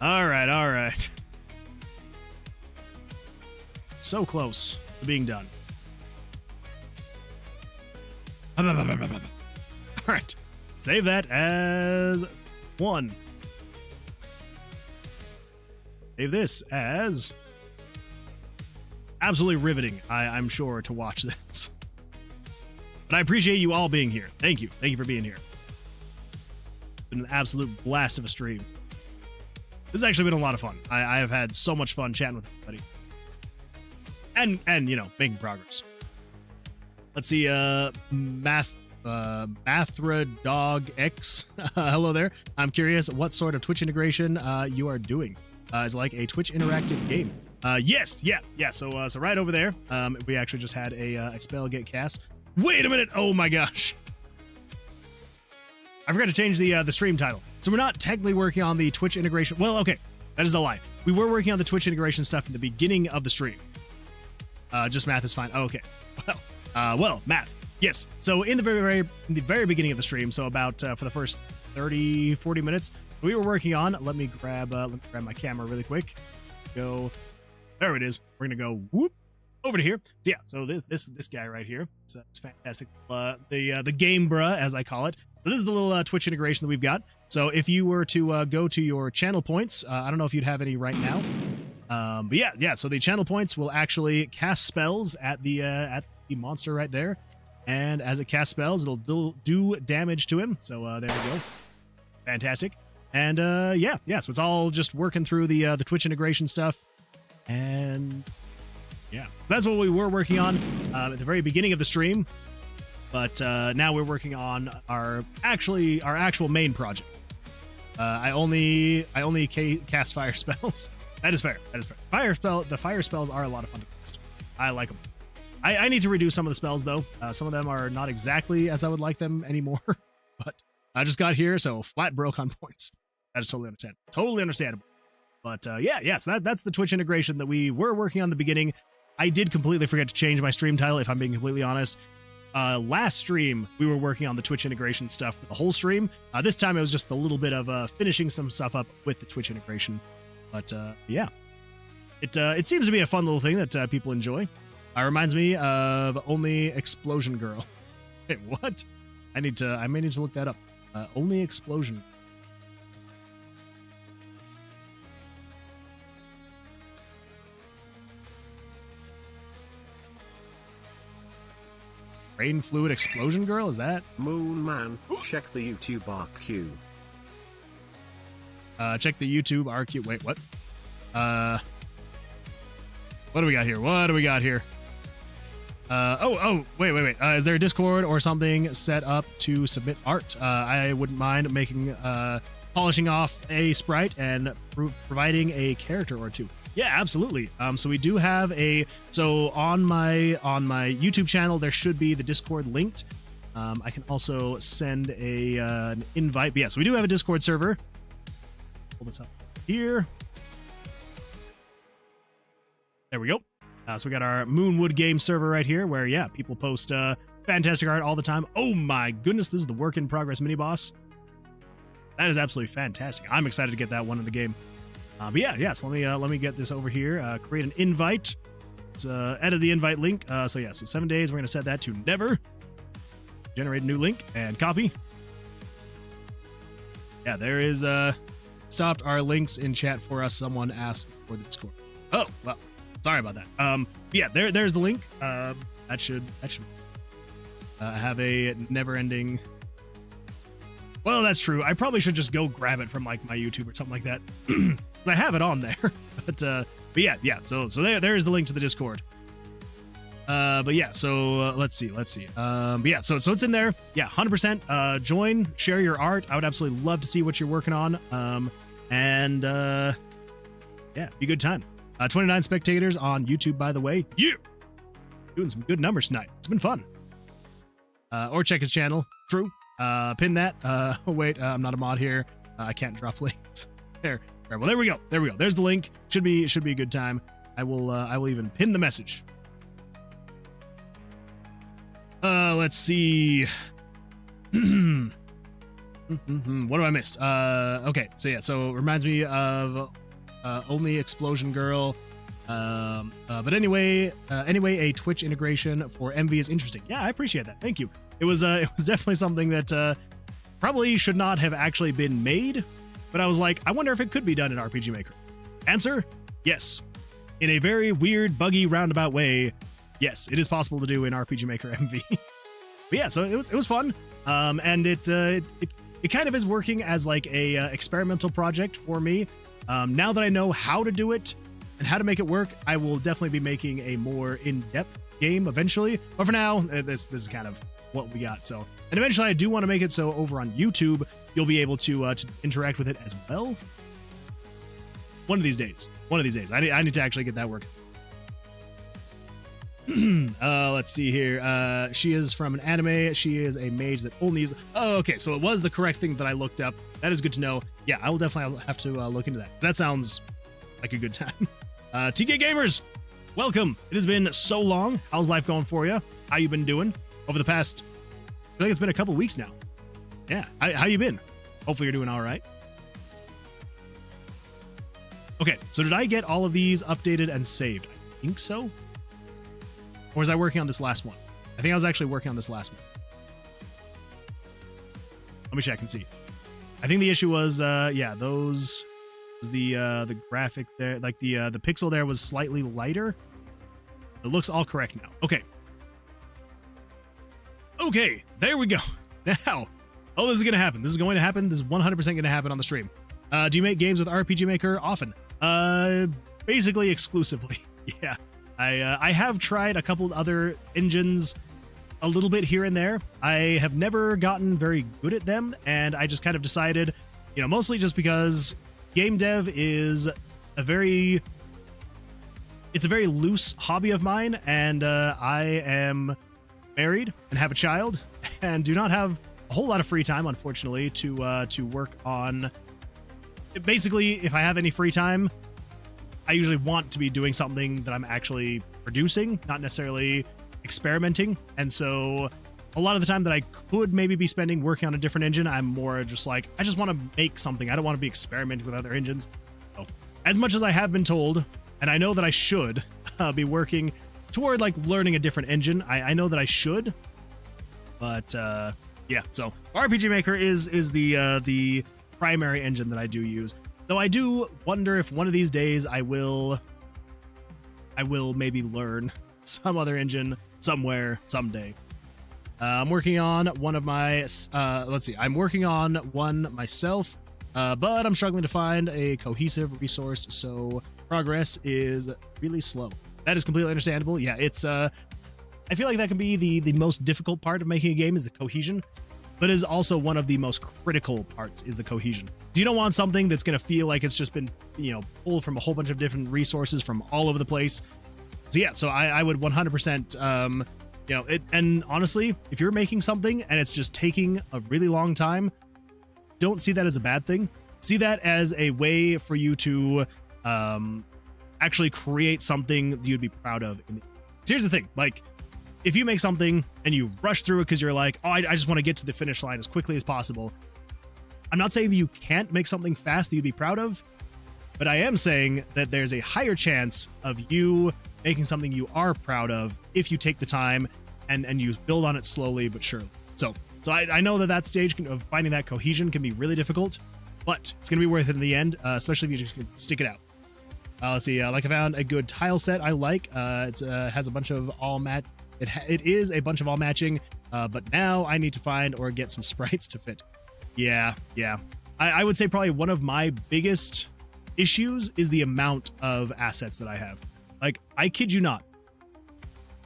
All right. So close to being done. All right. Save that as 1. Save this as absolutely riveting, I'm sure, to watch this. But I appreciate you all being here. Thank you. Thank you for being here. It's been an absolute blast of a stream. This has actually been a lot of fun. I have had so much fun chatting with everybody. And you know, making progress. Let's see, Mathra Dog X. Hello there. I'm curious what sort of Twitch integration you are doing. Is it like a Twitch interactive game? Yes, yeah. So right over there, we actually just had a spell get cast. Wait a minute! Oh my gosh! I forgot to change the stream title. So we're not technically working on the Twitch integration. Well, okay, that is a lie. We were working on the Twitch integration stuff in the beginning of the stream. Just math is fine. Oh, okay. Well, math. Yes. So in the very beginning of the stream, so about for the first 30-40 minutes, we were working on. Let me grab my camera really quick. Go. There it is. We're gonna go whoop over to here. So yeah. So this guy right here. So it's fantastic. The game bruh, as I call it. So this is the little Twitch integration that we've got. So if you were to go to your channel points, I don't know if you'd have any right now. But yeah. So the channel points will actually cast spells at the monster right there, and as it casts spells, it'll do damage to him. So there we go. Fantastic. And yeah. So it's all just working through the Twitch integration stuff, and yeah, that's what we were working on at the very beginning of the stream. But now we're working on our actual main project. I only cast fire spells. That is fair. The fire spells are a lot of fun to cast. I like them. I need to redo some of the spells though. Some of them are not exactly as I would like them anymore. But I just got here, so flat broke on points. That is totally understandable. Totally understandable. But yeah. So that's the Twitch integration that we were working on in the beginning. I did completely forget to change my stream title, if I'm being completely honest. Last stream, we were working on the Twitch integration stuff for the whole stream. This time it was just a little bit of finishing some stuff up with the Twitch integration. But yeah, it seems to be a fun little thing that people enjoy. Reminds me of Only Explosion Girl. Wait, what? I may need to look that up. Only Explosion. Brain Fluid Explosion Girl, is that? Moon Man, check the YouTube RQ. Check the YouTube RQ. Wait, what? What do we got here? What do we got here? Wait. Is there a Discord or something set up to submit art? I wouldn't mind making, polishing off a sprite and providing a character or two. Yeah, absolutely. So we do have so on my YouTube channel, there should be the Discord linked. I can also send an invite. But yeah, so we do have a Discord server. Hold this up here. There we go. So we got our Moonwood game server right here where, yeah, people post fantastic art all the time. Oh my goodness, this is the work in progress mini boss. That is absolutely fantastic. I'm excited to get that one in the game. But yeah, so let me get this over here. Create an invite. Let's edit the invite link. So 7 days. We're gonna set that to never. Generate a new link and copy. Yeah, there is stopped our links in chat for us. Someone asked for the Discord. Oh well, sorry about that. Yeah, there's the link. That should have a never-ending. Well, that's true. I probably should just go grab it from like my YouTube or something like that. I have it on there, but yeah. So there's the link to the Discord. But yeah, so let's see. But yeah, so it's in there. Yeah, 100%. Join, share your art. I would absolutely love to see what you're working on. And yeah, be a good time. 29 spectators on YouTube, by the way. Yeah, doing some good numbers tonight. It's been fun. Or check his channel. True. Pin that. Wait, I'm not a mod here. I can't drop links. There. All right, well, there we go. There's the link. Should be a good time. I will even pin the message. Let's see. What have I missed? Okay, so yeah, so it reminds me of Only Explosion Girl. But anyway, a Twitch integration for MV is interesting. Yeah, I appreciate that. Thank you. It was definitely something that probably should not have actually been made, but I was like, I wonder if it could be done in RPG Maker. Answer: yes. In a very weird, buggy, roundabout way, yes, it is possible to do in RPG Maker MV. But yeah, so it was fun, and it kind of is working as like a experimental project for me. Now that I know how to do it and how to make it work, I will definitely be making a more in-depth game eventually. But for now, this is kind of what we got. So, and eventually I do want to make it so over on YouTube you'll be able to interact with it as well. One of these days. I need to actually get that working. Let's see here. She is from an anime. She is a mage that only uses. Oh, okay. So it was the correct thing that I looked up. That is good to know. Yeah, I will definitely have to look into that. That sounds like a good time. TK Gamers, welcome. It has been so long. How's life going for you? How you been doing over the past? I feel like it's been a couple weeks now. Yeah. How you been? Hopefully you're doing all right. Okay. So did I get all of these updated and saved? I think so. Or was I working on this last one? I think I was actually working on this last one. Let me check and see. I think the issue was, yeah, those was the graphic there, like the pixel there was slightly lighter. It looks all correct now. Okay. Okay, there we go. Now, oh, this is gonna happen. This is going to happen. This is 100% gonna happen on the stream. Do you make games with RPG Maker often? Basically exclusively. Yeah. I have tried a couple other engines a little bit here and there. I have never gotten very good at them, and I just kind of decided, you know, mostly just because game dev is a very loose hobby of mine, and I am married and have a child and do not have a whole lot of free time, unfortunately, to work on. Basically, if I have any free time, I usually want to be doing something that I'm actually producing, not necessarily experimenting. And so a lot of the time that I could maybe be spending working on a different engine, I'm more just like, I just want to make something. I don't want to be experimenting with other engines. So, as much as I have been told and I know that I should be working toward like learning a different engine. I know that I should, but yeah. So RPG Maker is the primary engine that I do use. Though I do wonder if one of these days I will maybe learn some other engine somewhere someday. I'm working on one of my let's see. I'm working on one myself, but I'm struggling to find a cohesive resource, so progress is really slow. That is completely understandable. Yeah, it's I feel like that can be the most difficult part of making a game is the cohesion, but is also one of the most critical parts is the cohesion. You don't want something that's going to feel like it's just been, you know, pulled from a whole bunch of different resources from all over the place. So yeah, so I would 100%, you know, it, and honestly, if you're making something and it's just taking a really long time, don't see that as a bad thing. See that as a way for you to actually create something that you'd be proud of. Here's the thing, like, if you make something and you rush through it because you're like, oh, I just want to get to the finish line as quickly as possible. I'm not saying that you can't make something fast that you'd be proud of, but I am saying that there's a higher chance of you making something you are proud of if you take the time and you build on it slowly but surely. So I know that stage of finding that cohesion can be really difficult, but it's going to be worth it in the end, especially if you just stick it out. Let's see, like I found a good tile set I like. It has a bunch of all match. It is a bunch of all matching, but now I need to find or get some sprites to fit. Yeah. I would say probably one of my biggest issues is the amount of assets that I have. Like, I kid you not.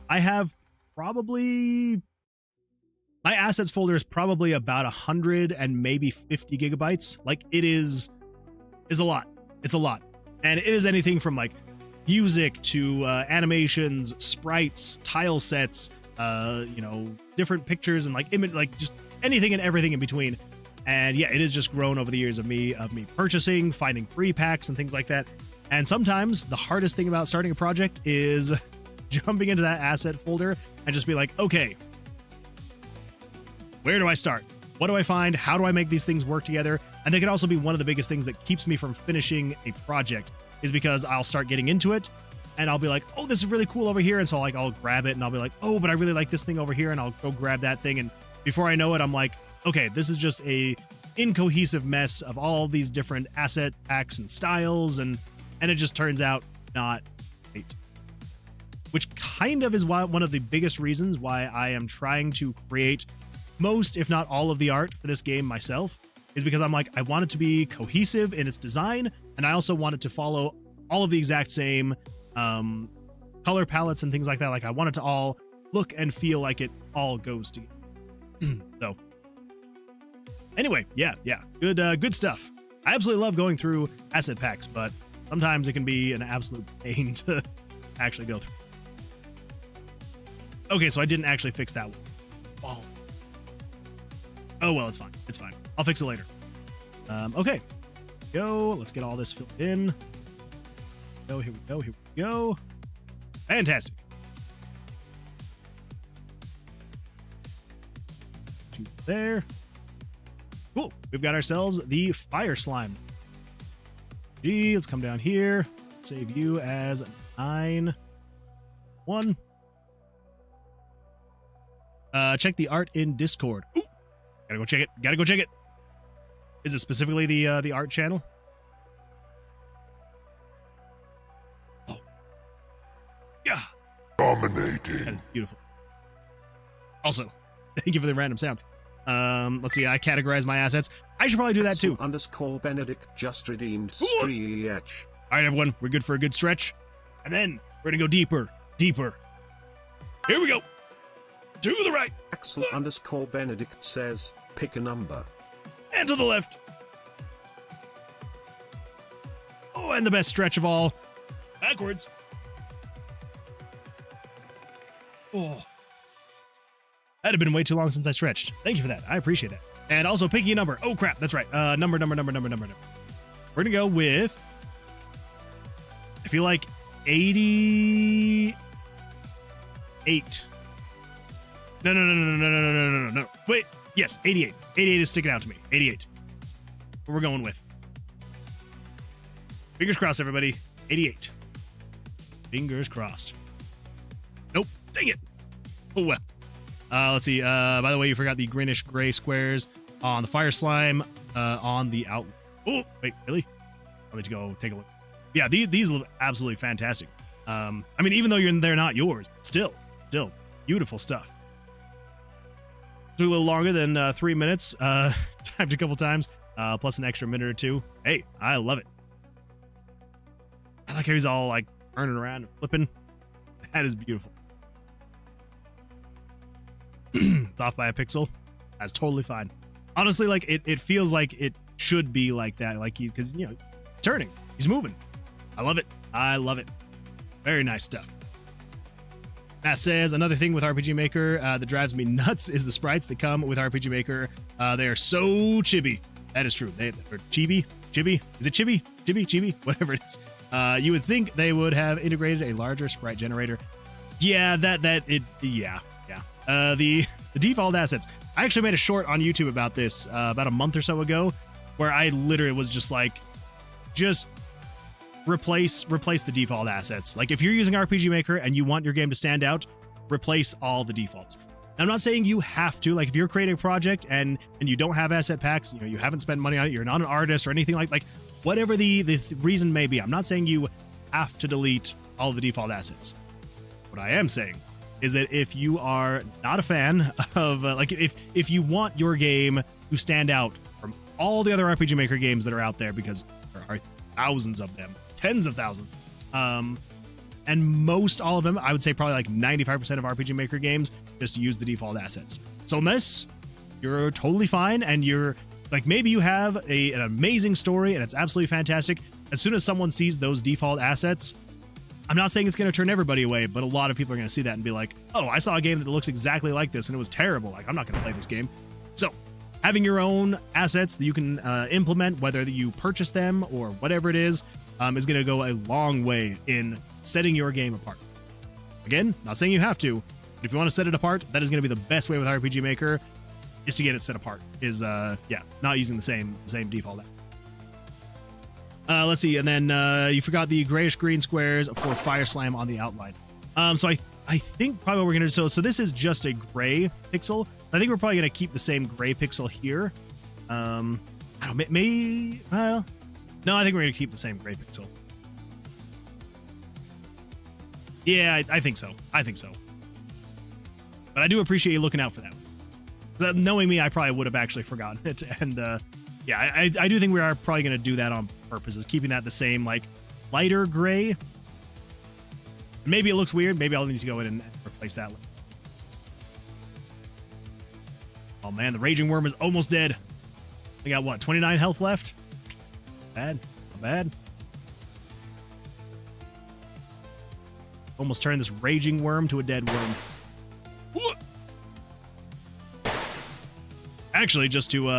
I have probably... My assets folder is probably about 100 and maybe 50 gigabytes. Like, it is a lot. It's a lot. And it is anything from, like, music to animations, sprites, tile sets, you know, different pictures and, like, image, like, just anything and everything in between. And yeah, it has just grown over the years of me purchasing, finding free packs and things like that. And sometimes the hardest thing about starting a project is jumping into that asset folder and just be like, okay, where do I start? What do I find? How do I make these things work together? And they can also be one of the biggest things that keeps me from finishing a project is because I'll start getting into it and I'll be like, oh, this is really cool over here. And so like, I'll grab it and I'll be like, oh, but I really like this thing over here. And I'll go grab that thing. And before I know it, I'm like, okay, this is just a incohesive mess of all these different asset packs and styles. And it just turns out not great. Which kind of is one of the biggest reasons why I am trying to create most, if not all, of the art for this game myself, is because I'm like, I want it to be cohesive in its design, and I also want it to follow all of the exact same color palettes and things like that. Like, I want it to all look and feel like it all goes together. So, anyway, yeah, good stuff. I absolutely love going through asset packs, but sometimes it can be an absolute pain to actually go through. Okay, so I didn't actually fix that one. Ball. Oh, well, it's fine. It's fine. I'll fix it later. Okay. Go. Let's get all this filled in. Go. Here we go. Here we go. Fantastic. Two there. Cool. We've got ourselves the fire slime. Gee, let's come down here. Save you as 9-1. Check the art in Discord. Ooh, gotta go check it. Gotta go check it. Is it specifically the art channel? Oh, yeah. Dominating. That is beautiful. Also, thank you for the random sound. Let's see. I categorize my assets. I should probably do that too. _ Benedict just redeemed Stretch. All right, everyone. We're good for a good stretch. And then we're gonna go deeper, deeper. Here we go. To the right. Axel _ Benedict says, pick a number. And to the left. Oh, and the best stretch of all. Backwards. Oh. That had been way too long since I stretched. Thank you for that. I appreciate that. And also picking a number. Oh, crap. That's right. Number. We're going to go with, I feel like 88. No. Wait. Yes, 88. 88 is sticking out to me. 88. What we're going with. Fingers crossed, everybody. 88. Fingers crossed. Nope. Dang it. Oh, well. Let's see. By the way, you forgot the greenish gray squares on the fire slime on the out. Oh, wait, really? I'll let you go take a look. Yeah, these look absolutely fantastic. I mean, even though they're not yours, still beautiful stuff. Took a little longer than 3 minutes. Typed a couple times, plus an extra minute or two. Hey, I love it. I like how he's all like turning around and flipping. That is beautiful. It's off by a pixel. That's totally fine. Honestly, like it feels like it should be like that, like because you know he's turning, he's moving. I love it. I love it. Very nice stuff. Matt says another thing with RPG Maker that drives me nuts is the sprites that come with RPG Maker. They are so chibi. That is true. They are chibi. Is it chibi? Whatever it is. You would think they would have integrated a larger sprite generator. Yeah, yeah. The default assets. I actually made a short on YouTube about this about a month or so ago, where I literally was just like, just replace the default assets. Like if you're using RPG Maker and you want your game to stand out, replace all the defaults. Now, I'm not saying you have to. Like if you're creating a project and you don't have asset packs, you know, you haven't spent money on it, you're not an artist or anything like whatever the reason may be. I'm not saying you have to delete all of the default assets. What I am saying is that if you are not a fan of like if you want your game to stand out from all the other RPG Maker games that are out there, because there are thousands of them, tens of thousands, and most all of them, I would say probably like 95% of RPG Maker games just use the default assets. So unless you're totally fine and you're like, maybe you have an amazing story and it's absolutely fantastic, as soon as someone sees those default assets, I'm not saying it's going to turn everybody away, but a lot of people are going to see that and be like, oh, I saw a game that looks exactly like this and it was terrible. Like, I'm not going to play this game. So having your own assets that you can implement, whether you purchase them or whatever it is going to go a long way in setting your game apart. Again, not saying you have to, but if you want to set it apart, that is going to be the best way with RPG Maker, is to get it set apart, is not using the same default. Let's see, and then you forgot the grayish green squares for fire slime on the outline. So I think probably what we're gonna do, so this is just a gray pixel. I think we're probably gonna keep the same gray pixel here. I don't know, maybe, well, no, I think we're gonna keep the same gray pixel. Yeah, I think so. But I do appreciate you looking out for that. Knowing me, I probably would have actually forgotten it, and yeah, I do think we are probably gonna do that on purpose, is keeping that the same, like lighter gray. Maybe it looks weird. Maybe I'll need to go in and replace that. Oh man, the raging worm is almost dead. I got what, 29 health left? Not bad. Almost turned this raging worm to a dead worm. Actually, just to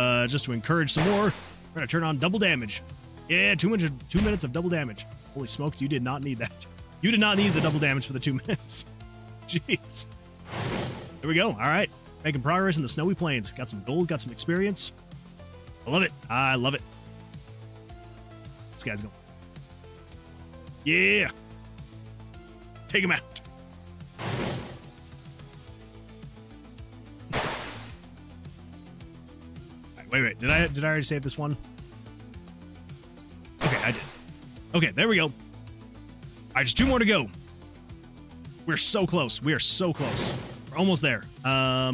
encourage some more, we're gonna turn on double damage. Yeah, 2 minutes of double damage. Holy smokes, you did not need that. You did not need the double damage for the 2 minutes. Jeez. There we go. All right. Making progress in the snowy plains. Got some gold, got some experience. I love it. I love it. This guy's going. Yeah. Take him out. Wait. Did I already save this one? Okay, I did. Okay, there we go. All right, just 2 more to go. We're so close. We are so close. We're almost there. All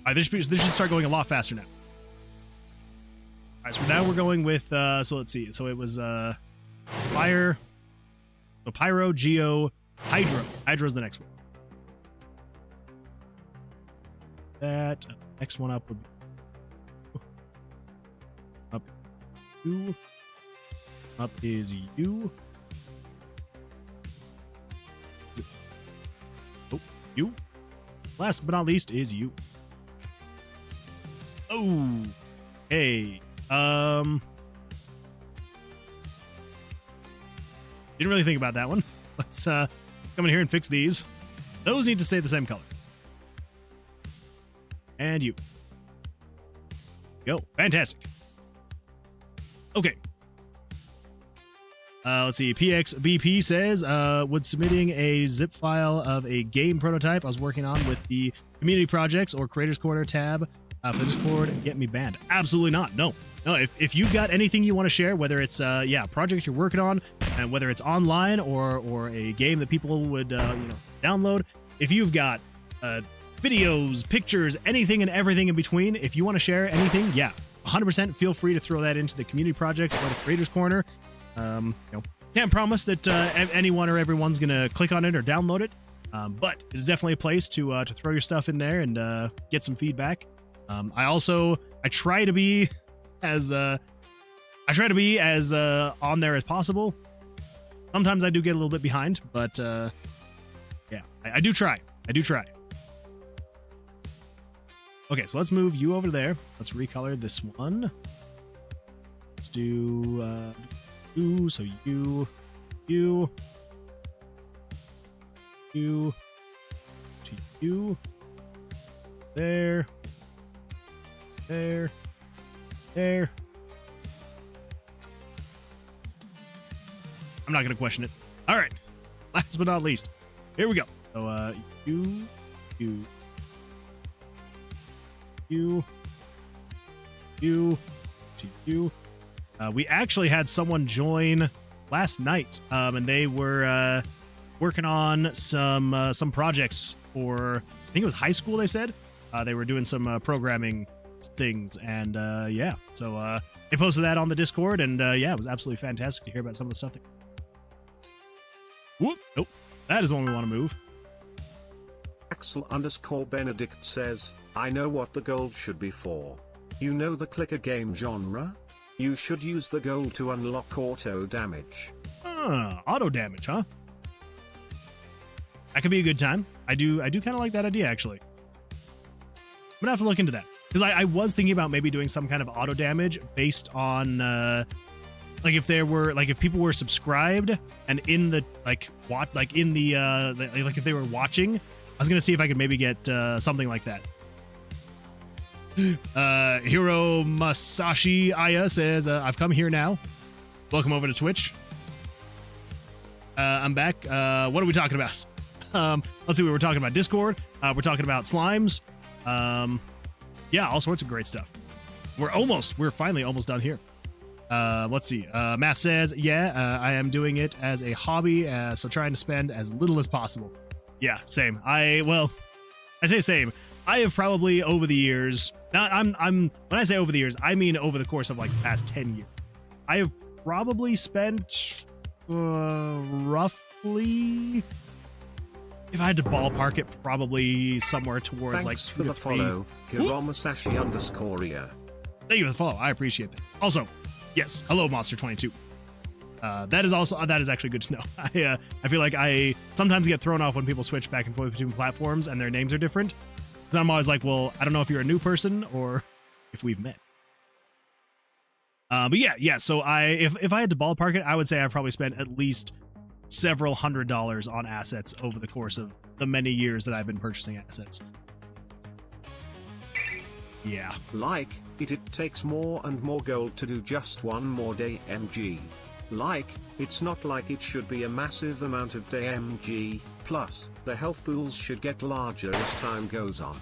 right, this should start going a lot faster now. All right, so now we're going with, so let's see. So it was fire, so pyro, geo, hydro. Hydro's the next one. That next one up would be up you. Up is you. Oh, you. Last but not least is you. Oh, hey. Didn't really think about that one. Let's come in here and fix these. Those need to stay the same color. And you. Go. Fantastic. Okay. Let's see. PXBP says, would submitting a zip file of a game prototype I was working on with the community projects or creators corner tab for Discord get me banned? Absolutely not. No. If you've got anything you want to share, whether it's a project you're working on, and whether it's online or a game that people would download, if you've got videos, pictures, anything and everything in between, if you want to share anything, 100% feel free to throw that into the community projects or the creators corner. Can't promise that anyone or everyone's gonna click on it or download it, but it is definitely a place to throw your stuff in there and get some feedback. I try to be as on there as possible. Sometimes I do get a little bit behind, but I do try. Okay, so let's move you over there. Let's recolor this one. Let's do so you to you, there. I'm not gonna question it. All right, last but not least, here we go. So you. To you. We actually had someone join last night, and they were working on some projects for, I think it was high school. They said they were doing some programming things, and so they posted that on the Discord, and it was absolutely fantastic to hear about some of the stuff. Whoop! Nope, that is the one we want to move. Axel_Benedict says, I know what the gold should be for. You know the clicker game genre? You should use the gold to unlock auto damage. Auto damage, huh? That could be a good time. I do kind of like that idea, actually. I'm gonna have to look into that, because I was thinking about maybe doing some kind of auto damage based on if people were subscribed and in the if they were watching, I was gonna see if I could maybe get something like that. Hiro Masashi Aya says, I've come here now. Welcome over to Twitch. I'm back. What are we talking about? Let's see. We were talking about Discord. We're talking about slimes. All sorts of great stuff. We're finally almost done here. Let's see. Matt says, I am doing it as a hobby, so trying to spend as little as possible. Yeah, same. I say same. I have probably over the years, when I say over the years, I mean over the course of like the past 10 years. I have probably spent roughly, if I had to ballpark it, probably somewhere towards Thanks like 2 for to the 3. follow, Kiromasashi_. Thank you for the follow. I appreciate that. Also, yes, hello Monster22. That is actually good to know. I feel like I sometimes get thrown off when people switch back and forth between platforms and their names are different. Because I'm always like, well, I don't know if you're a new person or if we've met. So if I had to ballpark it, I would say I've probably spent at least several $100s on assets over the course of the many years that I've been purchasing assets. Yeah. Like, it takes more and more gold to do just one more day MG. Like, it's not like it should be a massive amount of day MG, plus, the health pools should get larger as time goes on.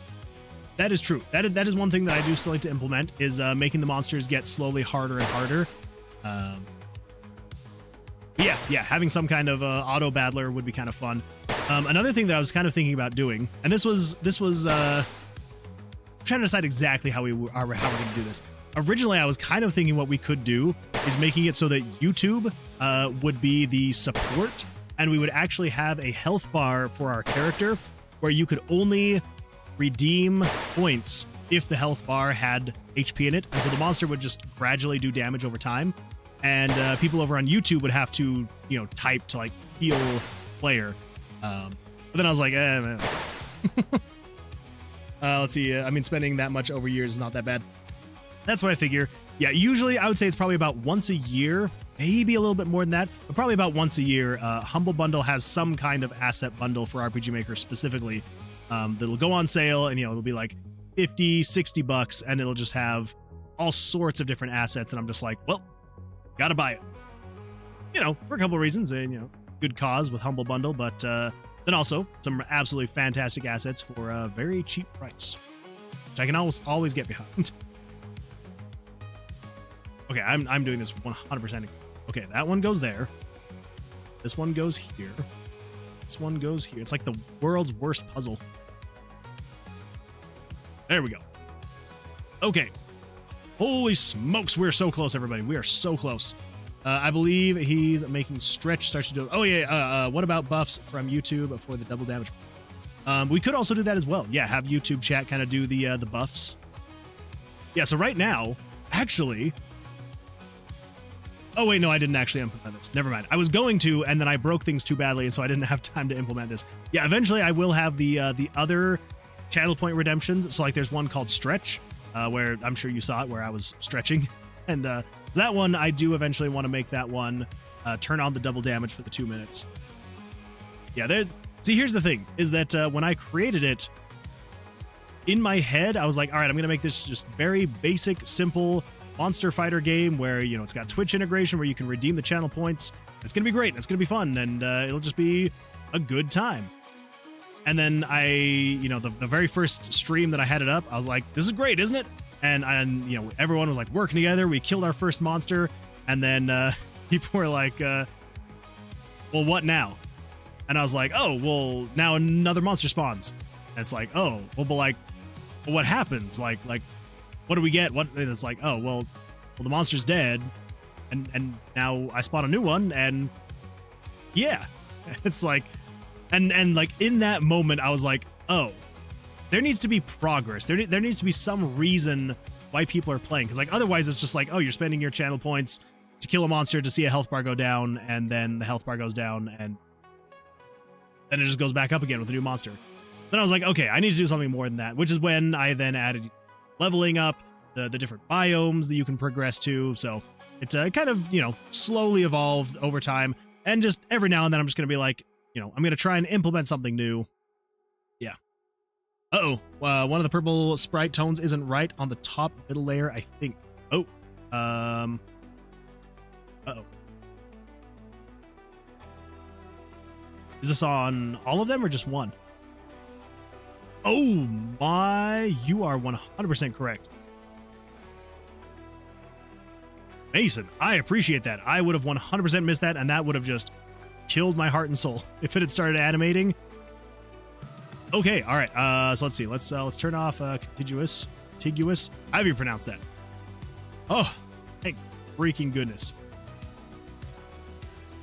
That is true. That is one thing that I do still like to implement, is making the monsters get slowly harder and harder. Having some kind of auto battler would be kind of fun. Another thing that I was kind of thinking about doing, and this was I'm trying to decide exactly how we're going to do this. Originally, I was kind of thinking what we could do is making it so that YouTube would be the support, and we would actually have a health bar for our character where you could only redeem points if the health bar had HP in it, and so the monster would just gradually do damage over time, and people over on YouTube would have to, type to like heal player. But then I was like, man. Let's see. Spending that much over years is not that bad. That's what I figure. Yeah, usually I would say it's probably about once a year, maybe a little bit more than that, but probably about once a year. Humble Bundle has some kind of asset bundle for RPG Maker specifically that'll go on sale, and it'll be like $50-$60, and it'll just have all sorts of different assets, and I'm just like, well, gotta buy it. you know, for a couple of reasons, and you know, good cause with Humble Bundle, but then also some absolutely fantastic assets for a very cheap price, which I can always get behind. Okay, I'm doing this 100%. Okay, that one goes there. This one goes here. This one goes here. It's like the world's worst puzzle. There we go. Okay. Holy smokes, we're so close, everybody. We are so close. I believe he's making stretch starts to do. Oh yeah. What about buffs from YouTube for the double damage? We could also do that as well. Yeah, have YouTube chat kind of do the buffs. Yeah. So right now, actually. Oh wait, no, I didn't actually implement this. Never mind. I was going to, and then I broke things too badly, and so I didn't have time to implement this. Yeah, eventually I will have the other channel point redemptions. So like, there's one called Stretch, where I'm sure you saw it, where I was stretching, and so that one I do eventually want to make that one turn on the double damage for the 2 minutes. Yeah, here's the thing, is that when I created it, in my head I was like, all right, I'm gonna make this just very basic, simple monster fighter game where, you know, it's got Twitch integration where you can redeem the channel points. It's gonna be great, it's gonna be fun, and it'll just be a good time. And then you know, the very first stream that I had it up, I was like, this is great, isn't it? And you know, everyone was like working together. We killed our first monster, and then people were like, well, what now? And I was like, oh, well, now another monster spawns. And it's like, oh, well, but like, well, what happens? Like, what do we get? What? And it's like, oh, well, the monster's dead, and now I spawn a new one, and yeah, it's like, and like in that moment, I was like, oh, there needs to be progress. There needs to be some reason why people are playing, because like otherwise it's just like, oh, you're spending your channel points to kill a monster to see a health bar go down, and then the health bar goes down, and then it just goes back up again with a new monster. Then I was like, okay, I need to do something more than that, which is when I then added leveling up, the different biomes that you can progress to. So it kind of, you know, slowly evolves over time, and just every now and then I'm just gonna be like, you know, I'm gonna try and implement something new. Yeah. One of the purple sprite tones isn't right on the top middle layer, I think. Oh. Is this on all of them or just one? Oh my, you are 100% correct. Mason, I appreciate that. I would have 100% missed that, and that would have just killed my heart and soul if it had started animating. Okay, all right. So let's see. Let's turn off contiguous. How do you pronounce that? Oh, thank freaking goodness.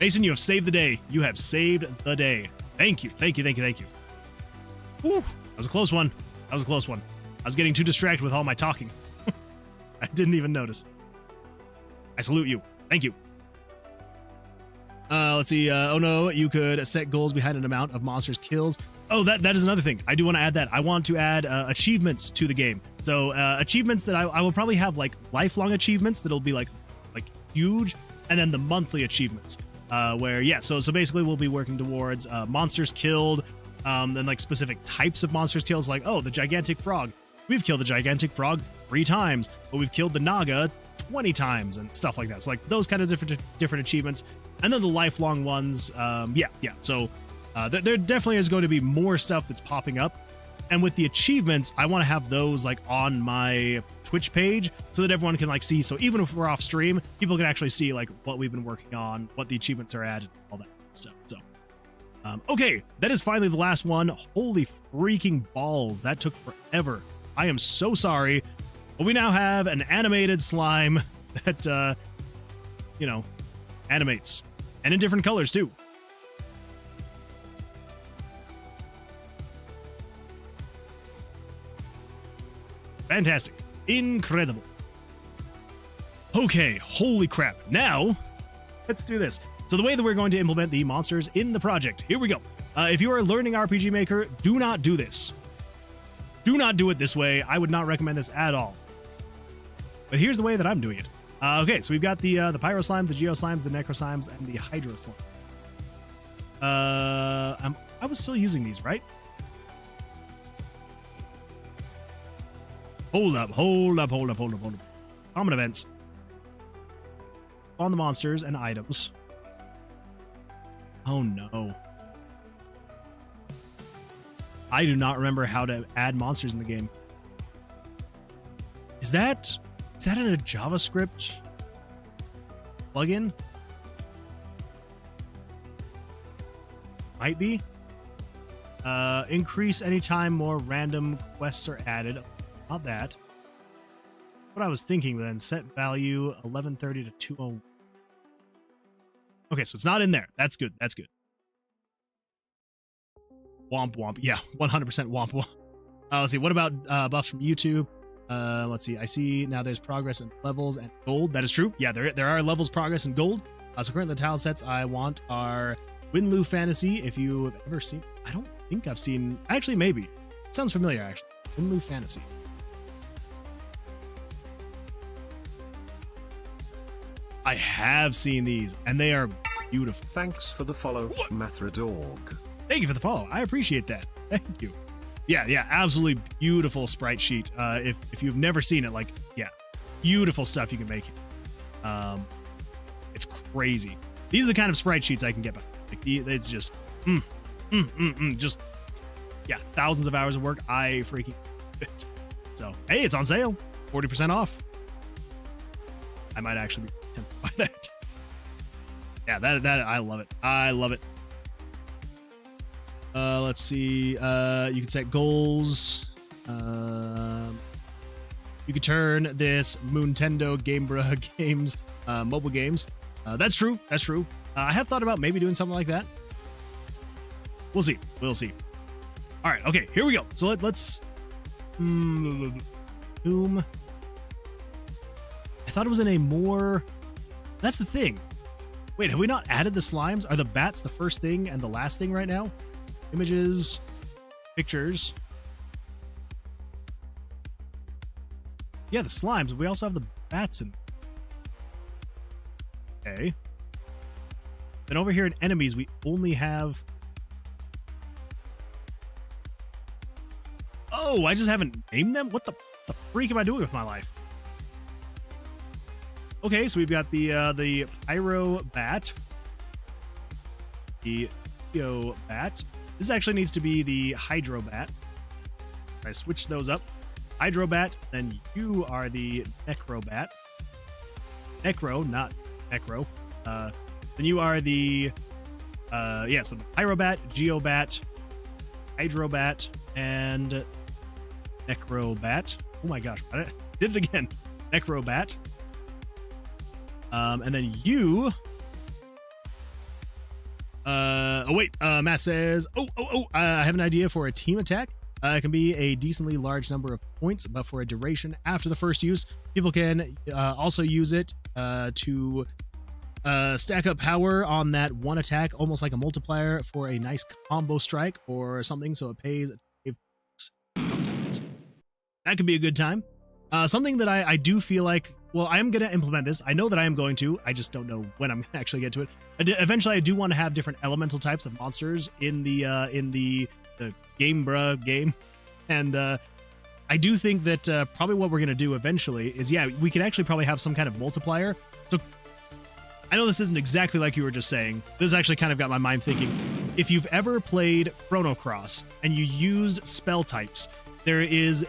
Mason, you have saved the day. You have saved the day. Thank you. Thank you. Whew, that was a close one. I was getting too distracted with all my talking. I didn't even notice. I salute you. Thank you. Let's see. Oh no, you could set goals behind an amount of monsters kills. Oh, that is another thing. I do want to add that. I want to add achievements to the game. So achievements that I will probably have like lifelong achievements that'll be like huge, and then the monthly achievements where, yeah, so basically we'll be working towards monsters killed, then like specific types of monsters kills, like, oh, the gigantic frog. We've killed the gigantic frog 3 times, but we've killed the Naga 20 times and stuff like that. So like those kind of different achievements, and then the lifelong ones. Yeah. So there definitely is going to be more stuff that's popping up, and with the achievements, I want to have those like on my Twitch page so that everyone can like see. So even if we're off stream, people can actually see like what we've been working on, what the achievements are at, and all that stuff. So okay, that is finally the last one. Holy freaking balls, that took forever. I am so sorry, but we now have an animated slime that you know, animates, and in different colors too. Fantastic. Incredible. Okay, holy crap. Now, let's do this. So the way that we're going to implement the monsters in the project, here we go. If you are learning RPG Maker, do not do this. Do not do it this way. I would not recommend this at all. But here's the way that I'm doing it. Okay, so we've got the Pyro Slimes, the Geo Slimes, the Necro Slimes, and the Hydro Slime. I was still using these, right? Hold up. Common events. On the monsters and items. Oh no. I do not remember how to add monsters in the game. Is that in a JavaScript plugin? Might be. Increase anytime more random quests are added. Not that. What I was thinking then, set value 1130 to 20. Okay, so it's not in there. That's good. That's good. Womp womp. Yeah, 100% womp womp. Let's see. What about buffs from YouTube? Let's see. I see now there's progress in levels and gold. That is true. Yeah, there are levels, progress, and gold. So currently the tile sets I want are Winloo Fantasy. If you've ever seen, I don't think I've seen. Actually, maybe. It sounds familiar. Actually, Winloo Fantasy. I have seen these, and they are beautiful. Thanks for the follow, Mathradorg. Thank you for the follow. I appreciate that. Thank you. Yeah, absolutely beautiful sprite sheet. If you've never seen it, like, yeah, beautiful stuff you can make. It's crazy. These are the kind of sprite sheets I can get by. Like, it's just, just, yeah, thousands of hours of work. I freaking it. So, hey, it's on sale, 40% off. I might actually be tempted by that. Yeah, that I love it. I love it. Let's see. You can set goals. You can turn this Nintendo Gamebra games, mobile games. That's true. That's true. I have thought about maybe doing something like that. We'll see. We'll see. All right. Okay. Here we go. So let's. Boom. I thought it was in a more. That's the thing. Wait, have we not added the slimes? Are the bats the first thing and the last thing right now? Images, pictures. Yeah, the slimes. But we also have the bats in. Okay. Then over here in enemies, we only have. Oh, I just haven't named them? What the freak am I doing with my life? Okay, so we've got the Pyro Bat, the Theo Bat. This actually needs to be the Hydro Bat. I switch those up. Hydro Bat, then you are the Necro Bat. Necro, not Necro. Then you are the so the Pyro Bat, Geo Bat, Hydro Bat, and Necro Bat. Oh my gosh, I did it again. Necro Bat. And then you. Matt says, I have an idea for a team attack. It can be a decently large number of points, but for a duration after the first use. People can also use it to stack up power on that one attack, almost like a multiplier for a nice combo strike or something, so it pays. That could be a good time. Something that I do feel like, well, I am going to implement this. I know that I am going to. I just don't know when I'm going to actually get to it. Eventually, I do want to have different elemental types of monsters in the Gamebra game. And I do think that probably what we're going to do eventually is, yeah, we can actually probably have some kind of multiplier. So I know this isn't exactly like you were just saying. This actually kind of got my mind thinking. If you've ever played Chrono Cross and you used spell types, there's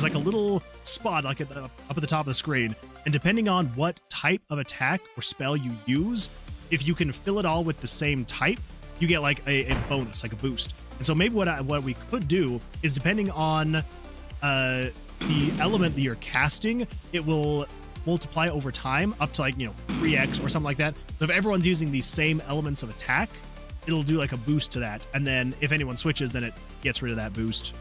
like a little spot like up at the top of the screen, and depending on what type of attack or spell you use, if you can fill it all with the same type, you get like a bonus, like a boost. And so maybe what we could do is, depending on the element that you're casting, it will multiply over time up to, like, 3x or something like that. So if everyone's using these same elements of attack, it'll do like a boost to that, and then if anyone switches, then it gets rid of that boost.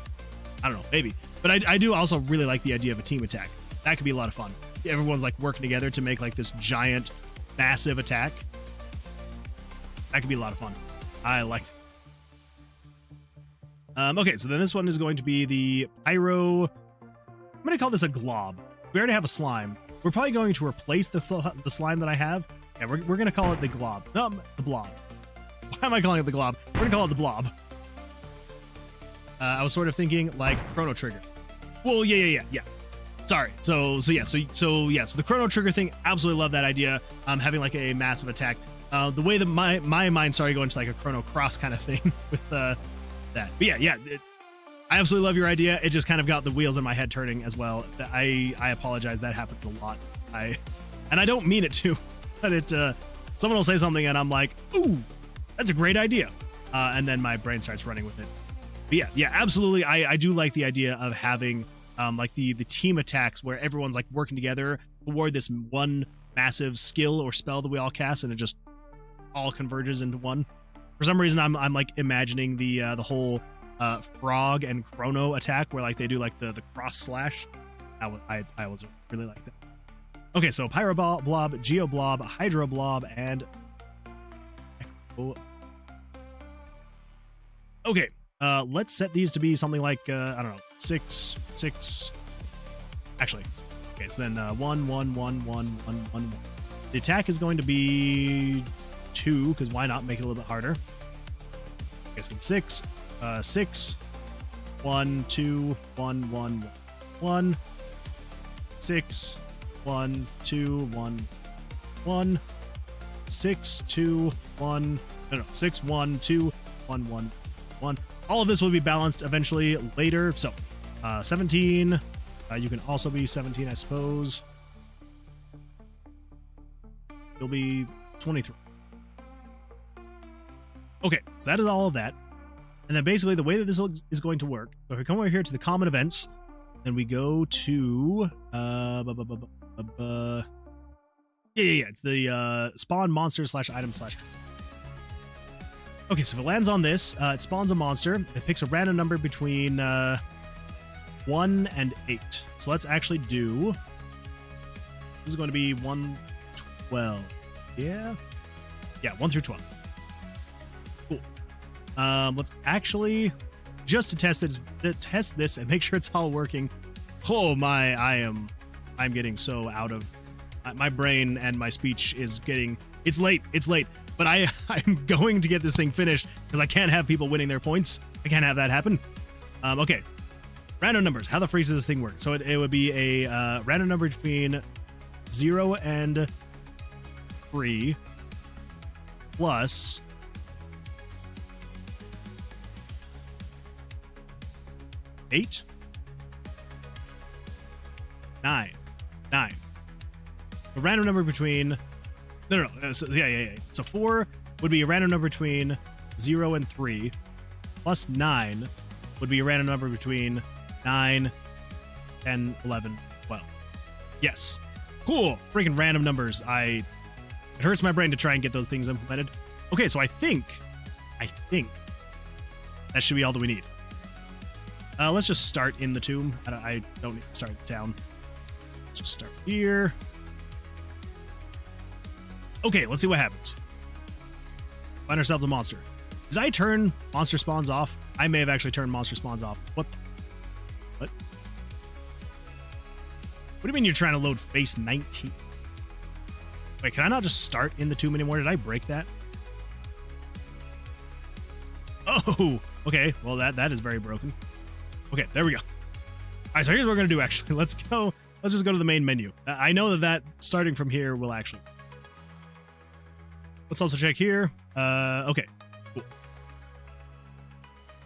I don't know, maybe. But I do also really like the idea of a team attack. That could be a lot of fun. Everyone's like working together to make like this giant, massive attack. That could be a lot of fun. I like that. Okay, so then this one is going to be the Pyro. I'm going to call this a glob. We already have a slime. We're probably going to replace the slime that I have. Yeah, we're going to call it the glob. No, the blob. Why am I calling it the glob? We're going to call it the blob. I was sort of thinking like Chrono Trigger. Well, yeah. Sorry. So the Chrono Trigger thing, absolutely love that idea. Having like a massive attack. The way that my mind started going to like a Chrono Cross kind of thing with that. But yeah, I absolutely love your idea. It just kind of got the wheels in my head turning as well. I apologize. That happens a lot. And I don't mean it to, but someone will say something and I'm like, ooh, that's a great idea. And then my brain starts running with it. But yeah, absolutely. I do like the idea of having like the team attacks where everyone's like working together toward this one massive skill or spell that we all cast, and it just all converges into one. For some reason, I'm like imagining the whole frog and chrono attack where like they do like the cross slash. I was really like that. Okay, so pyro blob, geo blob, hydro blob, and okay. Let's set these to be something like I don't know, 6. Actually, okay, so then 1 1 1 1 1 1. The attack is going to be 2 because why not make it a little bit harder? I guess it's 6. 6 1 2 1 1 1 6 1 2 1 1 6 2 1 no 6 1 2 1 1 1. All of this will be balanced eventually later. So 17. You can also be 17, I suppose. You'll be 23. Okay, so that is all of that. And then basically the way that this is going to work, so if we come over here to the common events, then we go to it's the spawn monster / item / Okay, so if it lands on this, it spawns a monster. It picks a random number between 1 and 8. So let's actually do... This is going to be 112. Yeah? Yeah, 1 through 12. Cool. Let's actually... Just to test this and make sure it's all working. Oh my, I'm getting so out of... My brain and my speech is getting... It's late. But I'm going to get this thing finished because I can't have people winning their points. I can't have that happen. Okay. Random numbers. How the freak does this thing work? So it would be a random number between 0 and 3 plus 8, 9. A random number between... No. So, yeah. So 4 would be a random number between 0 and 3, plus 9 would be a random number between 9, 10, 11, 12. Yes. Cool. Freaking random numbers. It hurts my brain to try and get those things implemented. Okay, so I think that should be all that we need. Let's just start in the tomb. I don't need to start down. Let's just start here. Okay, let's see what happens. Find ourselves a monster. Did I turn monster spawns off? I may have actually turned monster spawns off. What? What do you mean you're trying to load phase 19? Wait, can I not just start in the tomb anymore? Did I break that? Oh, okay. Well, that is very broken. Okay, there we go. All right, so here's what we're going to do, actually. Let's just go to the main menu. I know that starting from here will actually... Let's also check here. Okay, cool.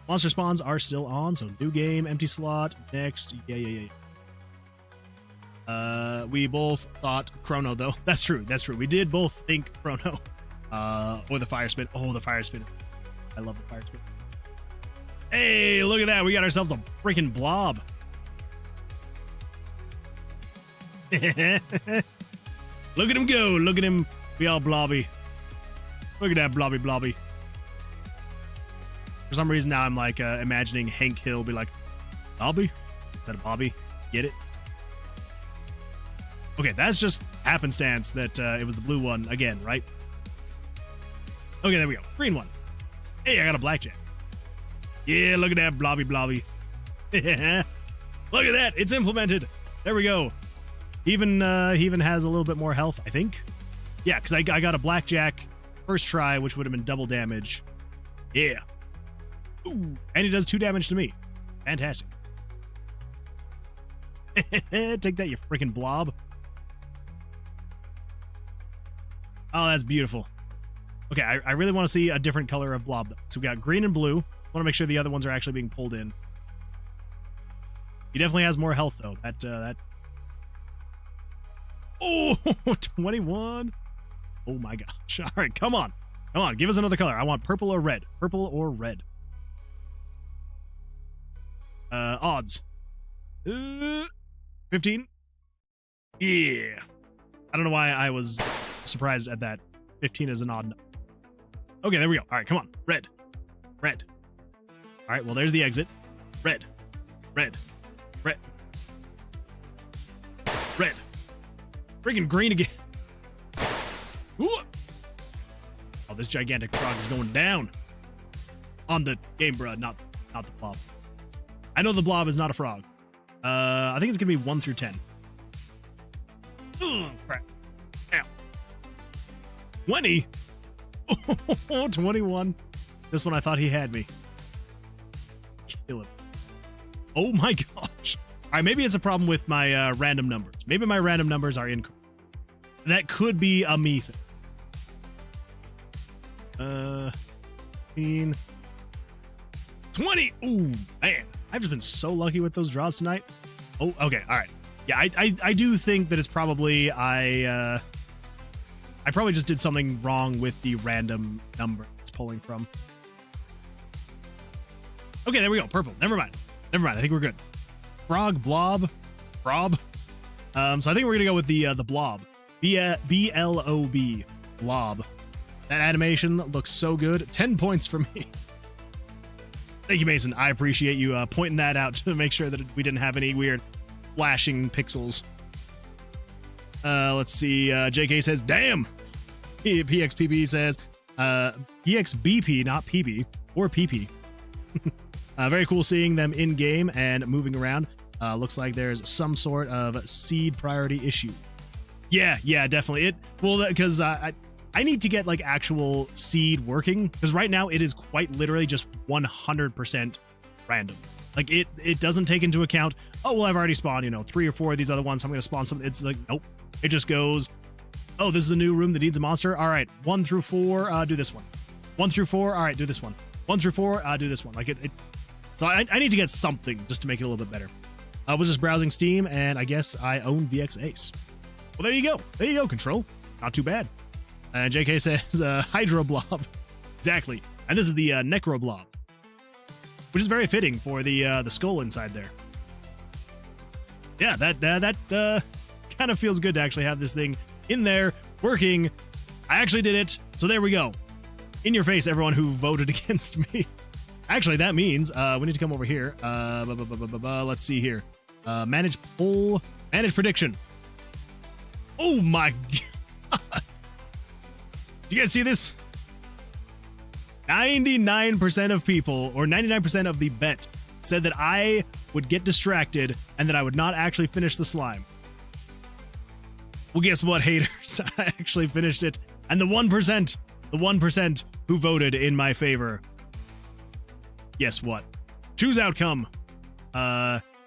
Monster spawns are still on, so new game, empty slot, next. Yeah. We both thought Chrono, though. That's true. We did both think Chrono. Or the fire spin. Oh, the fire spin. I love the fire spin. Hey, look at that. We got ourselves a freaking blob. Look at him go. Look at him be all blobby. Look at that blobby. For some reason now I'm like imagining Hank Hill be like, Bobby? Is that a Bobby? Get it? Okay, that's just happenstance that it was the blue one again, right? Okay, there we go. Green one. Hey, I got a blackjack. Yeah, look at that blobby. Look at that. It's implemented. There we go. He even has a little bit more health, I think. Yeah, because I got a blackjack first try, which would have been double damage. Yeah. Ooh, and he does 2 damage to me. Fantastic. Take that, you freaking blob. Oh, that's beautiful. Okay, I really want to see a different color of blob, though. So we got green and blue. Want to make sure the other ones are actually being pulled in. He definitely has more health, though. That... Oh, 21. Oh, my gosh. All right, come on. Come on, give us another color. I want purple or red. Purple or red. Odds. 15. Yeah. I don't know why I was surprised at that. 15 is an odd number. Okay, there we go. All right, come on. Red. Red. All right, well, there's the exit. Red. Red. Red. Red. Freaking green again. Ooh. Oh, this gigantic frog is going down. On the game, bruh, not the blob. I know the blob is not a frog. I think it's gonna be 1 through 10. Oh, crap. Ow. 20? Oh, 21. This one I thought he had me. Kill him. Oh my gosh. All right, maybe it's a problem with my random numbers. Maybe my random numbers are incorrect. That could be a me thing. 15. 20. Ooh, man. I've just been so lucky with those draws tonight. Oh, okay. All right. Yeah, I do think that it's probably I probably just did something wrong with the random number it's pulling from. Okay, there we go. Purple. Never mind. Never mind. I think we're good. Frog, blob, prob. So I think we're gonna go with the blob. B-L-O-B. Blob. That animation looks so good. 10 points for me. Thank you, Mason. I appreciate you pointing that out to make sure that we didn't have any weird flashing pixels. Let's see. JK says, damn. PXPP says, PXBP, not PB, or PP. Very cool seeing them in game and moving around. Looks like there's some sort of seed priority issue. Yeah, definitely. Because I need to get like actual seed working, because right now it is quite literally just 100% random. Like it doesn't take into account, oh, well, I've already spawned, 3 or 4 of these other ones, so I'm going to spawn some. It's like, nope. It just goes, oh, this is a new room that needs a monster. All right, 1 through 4, do this one. 1 through 4, all right, do this one. 1 through 4, do this one. Like so I need to get something just to make it a little bit better. I was just browsing Steam, and I guess I own VX Ace. Well, there you go. There you go, Control. Not too bad. And JK says, Hydro Blob. Exactly. And this is the Necro Blob, which is very fitting for the skull inside there. Yeah, that kind of feels good to actually have this thing in there working. I actually did it. So there we go. In your face, everyone who voted against me. Actually, that means we need to come over here. Let's see here. Manage poll. Manage prediction. Oh my god. Do you guys see this? 99% of people, or 99% of the bet, said that I would get distracted and that I would not actually finish the slime. Well, guess what, haters? I actually finished it. And the 1% who voted in my favor, guess what? Choose outcome.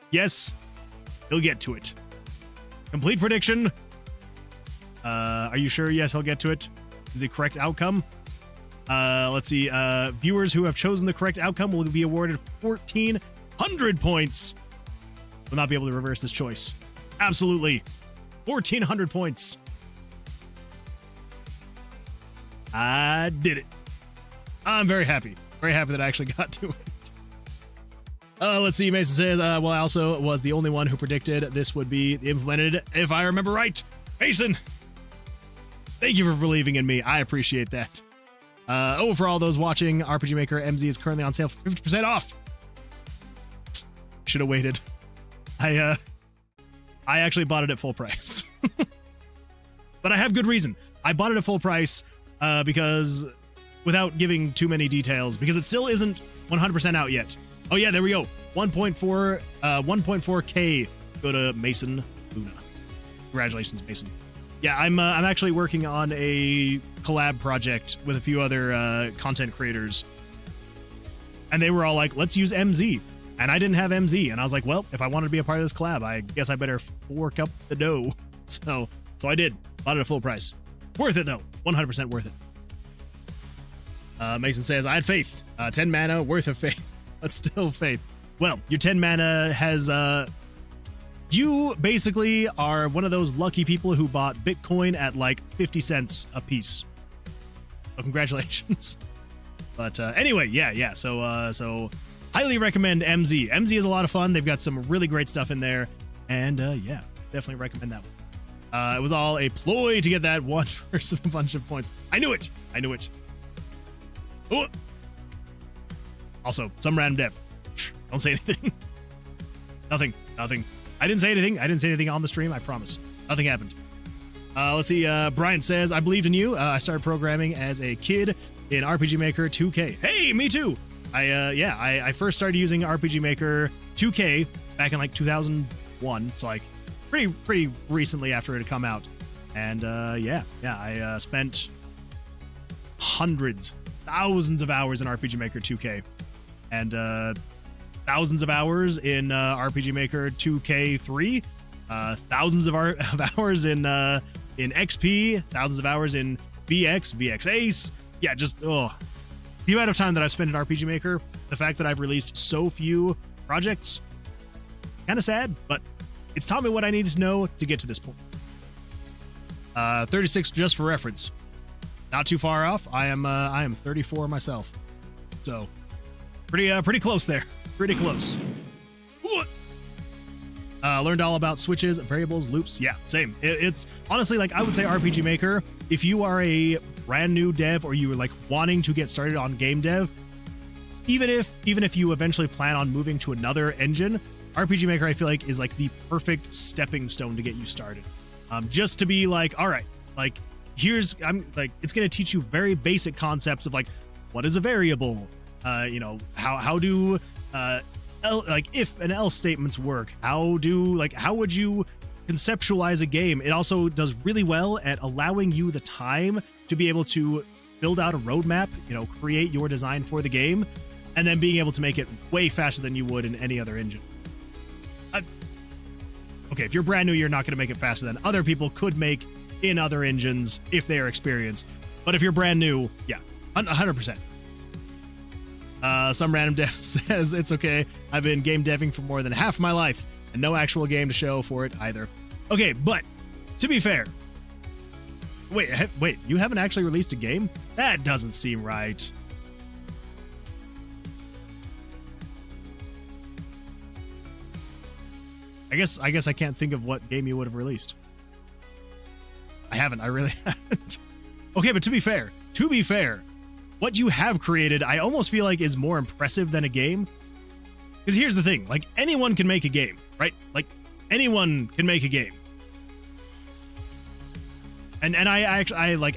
Yes, he'll get to it. Complete prediction. Are you sure? Yes, he'll get to it. Is the correct outcome? Let's see. Viewers who have chosen the correct outcome will be awarded 1,400 points. Will not be able to reverse this choice. Absolutely. 1,400 points. I did it. I'm very happy. Very happy that I actually got to it. Let's see. Mason says, well, I also was the only one who predicted this would be implemented, if I remember right. Mason, thank you for believing in me. I appreciate that. For all those watching, RPG Maker MZ is currently on sale for 50% off. Should have waited. I actually bought it at full price. But I have good reason. I bought it at full price because, without giving too many details, because it still isn't 100% out yet. Oh yeah, there we go. 1.4K go to Mason Luna. Congratulations, Mason. Yeah, I'm actually working on a collab project with a few other content creators, and they were all like, "Let's use MZ," and I didn't have MZ, and I was like, "Well, if I wanted to be a part of this collab, I guess I better fork up the dough." So I did. Bought it at full price. Worth it though. 100% worth it. Mason says, I had faith. 10 mana worth of faith, but still faith. Well, your 10 mana has, you basically are one of those lucky people who bought Bitcoin at like 50 cents a piece. So congratulations. But anyway, yeah. So highly recommend MZ. MZ is a lot of fun. They've got some really great stuff in there. And yeah, definitely recommend that one. It was all a ploy to get that one person a bunch of points. I knew it. Oh. Also, some random dev. Don't say anything. Nothing. I didn't say anything on the stream, I promise. Nothing happened. Let's see. Brian says, I believed in you. I started programming as a kid in RPG Maker 2K. Hey, me too. I first started using RPG Maker 2K back in like 2001. It's like pretty recently after it had come out. And I spent thousands of hours in RPG Maker 2K. And thousands of hours in RPG Maker 2K3, thousands of hours in XP, thousands of hours in VX Ace. Yeah, just the amount of time that I've spent in RPG Maker, the fact that I've released so few projects, kind of sad, but it's taught me what I needed to know to get to this point. 36 just for reference, not too far off. I am 34 myself, so pretty close there. Pretty close. Learned all about switches, variables, loops. Yeah, same. It's honestly, like, I would say RPG Maker, if you are a brand new dev or you were like wanting to get started on game dev, even if you eventually plan on moving to another engine, RPG Maker I feel like is like the perfect stepping stone to get you started. Just to be like, all right, like it's gonna teach you very basic concepts of like, what is a variable? How do if and else statements work? How would you conceptualize a game? It also does really well at allowing you the time to be able to build out a roadmap, create your design for the game, and then being able to make it way faster than you would in any other engine. Okay, if you're brand new, you're not going to make it faster than other people could make in other engines if they are experienced. But if you're brand new, yeah, 100%. Some random dev says, it's okay, I've been game deving for more than half my life, and no actual game to show for it either. Okay, but, to be fair, wait, you haven't actually released a game? That doesn't seem right. I guess I can't think of what game you would have released. I really haven't. Okay, but to be fair, what you have created, I almost feel like is more impressive than a game. Because here's the thing, like, anyone can make a game, right? Like, anyone can make a game. And I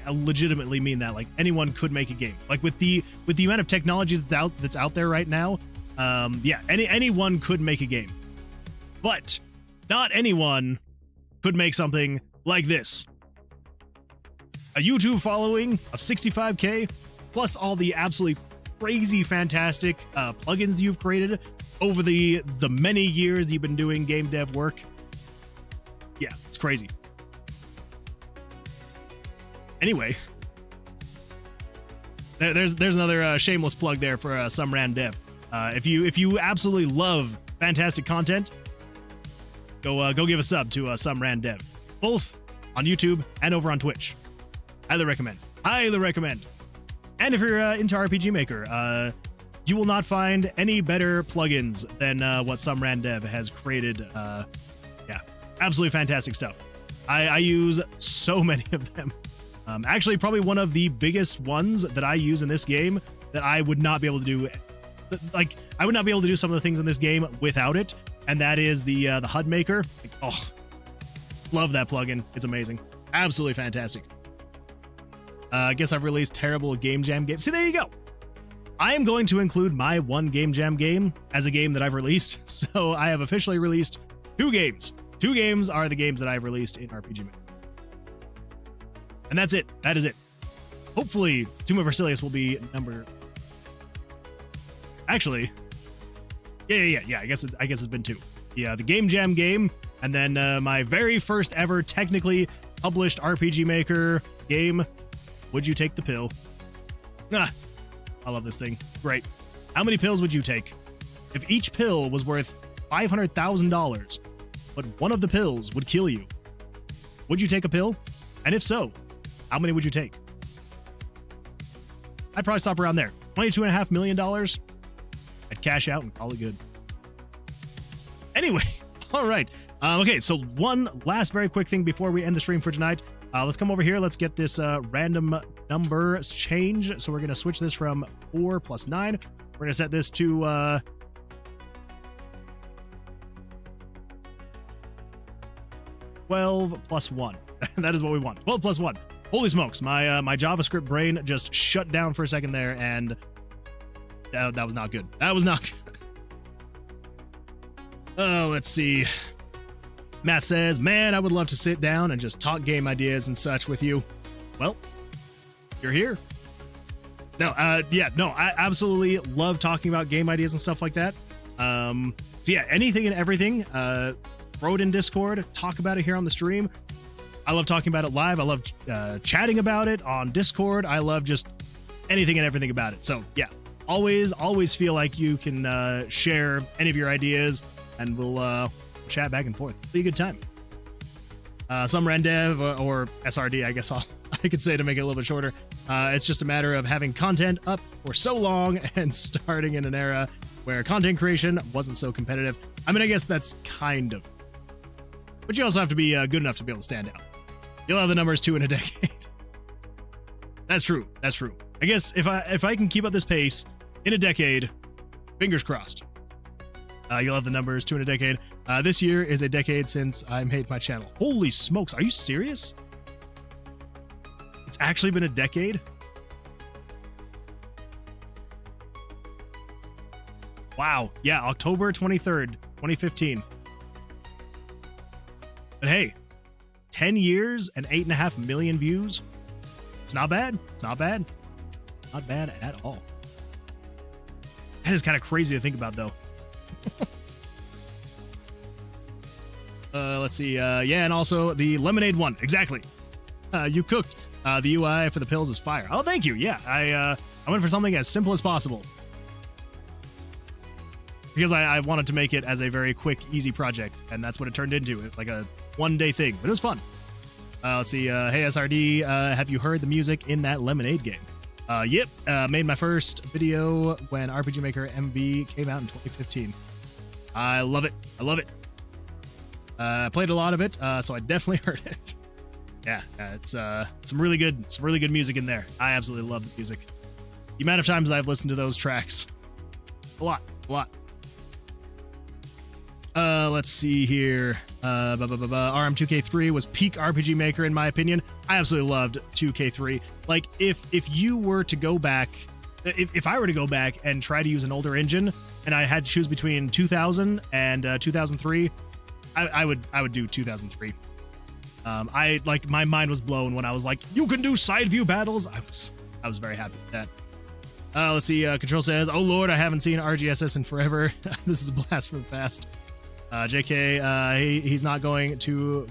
legitimately mean that. Like, anyone could make a game. Like, with the amount of technology that's out there right now, anyone could make a game. But not anyone could make something like this. A YouTube following of 65K, plus all the absolutely crazy, fantastic plugins you've created over the many years you've been doing game dev work. Yeah, it's crazy. Anyway, there's another shameless plug there for some random dev. If you absolutely love fantastic content, go give a sub to some random dev, both on YouTube and over on Twitch. Highly recommend. And if you're into RPG Maker, you will not find any better plugins than what some random dev has created. Absolutely fantastic stuff. I use so many of them. Actually, probably one of the biggest ones that I use in this game that I would not be able to do. Like, I would not be able to do some of the things in this game without it, and that is the HUD Maker. Like, love that plugin. It's amazing. Absolutely fantastic. I guess I've released terrible Game Jam games. See, there you go. I am going to include my one Game Jam game as a game that I've released. So I have officially released 2 games. 2 games are the games that I've released in RPG Maker. And that's it. That is it. Hopefully, Tower of Vercilias will be number... Actually, yeah. I guess it's been 2. Yeah, the Game Jam game, and then my very first ever technically published RPG Maker game, Would You Take the Pill? I love this thing. Great. How many pills would you take? If each pill was worth $500,000, but one of the pills would kill you, would you take a pill? And if so, how many would you take? I'd probably stop around there. $22.5 million. I'd cash out and call it good. Anyway, all right. Okay, so one last very quick thing before we end the stream for tonight. Let's come over here. Let's get this random number change. So we're going to switch this from 4 plus 9. We're going to set this to 12 plus 1. That is what we want. 12 plus 1. Holy smokes. My JavaScript brain just shut down for a second there, and that was not good. That was not good. Oh, let's see. Matt says, man, I would love to sit down and just talk game ideas and such with you. Well, you're here. No, yeah, no, I absolutely love talking about game ideas and stuff like that. So yeah, anything and everything, throw it in Discord, talk about it here on the stream. I love talking about it live. I love chatting about it on Discord. I love just anything and everything about it. So yeah, always feel like you can share any of your ideas, and we'll chat back and forth. It'll be a good time. Some Rendev or SRD, I guess I could say to make it a little bit shorter. It's just a matter of having content up for so long and starting in an era where content creation wasn't so competitive. I mean, I guess that's kind of, but you also have to be good enough to be able to stand out. You'll have the numbers 2 in a decade. That's true. That's true. I guess if I can keep up this pace in a decade, fingers crossed. You'll have the numbers 2 in a decade. This year is a decade since I made my channel. Holy smokes, are you serious? It's actually been a decade? Wow, yeah, October 23rd, 2015. But hey, 10 years and 8.5 million views. It's not bad. It's not bad. Not bad at all. That is kind of crazy to think about, though. Let's see. Yeah, and also the lemonade one. Exactly. You cooked. The UI for the pills is fire. Oh, thank you. Yeah, I went for something as simple as possible because I wanted to make it as a very quick, easy project, and that's what it turned into. Like a one-day thing, but it was fun. Let's see. Hey, SRD, have you heard the music in that Lemonade game? Yep. Made my first video when RPG Maker MV came out in 2015. I love it. I love it. I played a lot of it, so I definitely heard it. Yeah, it's some really good music in there. I absolutely love the music. The amount of times I've listened to those tracks, a lot. Let's see here. RM2K3 was peak RPG Maker in my opinion. I absolutely loved 2K3. Like if you were to go back, if I were to go back and try to use an older engine, and I had to choose between 2000 and 2003, I would do 2003. My mind was blown when I was like, you can do side view battles. I was very happy with that. Let's see. Control says, oh Lord, I haven't seen RGSS in forever. This is a blast from the past. JK, he's not going to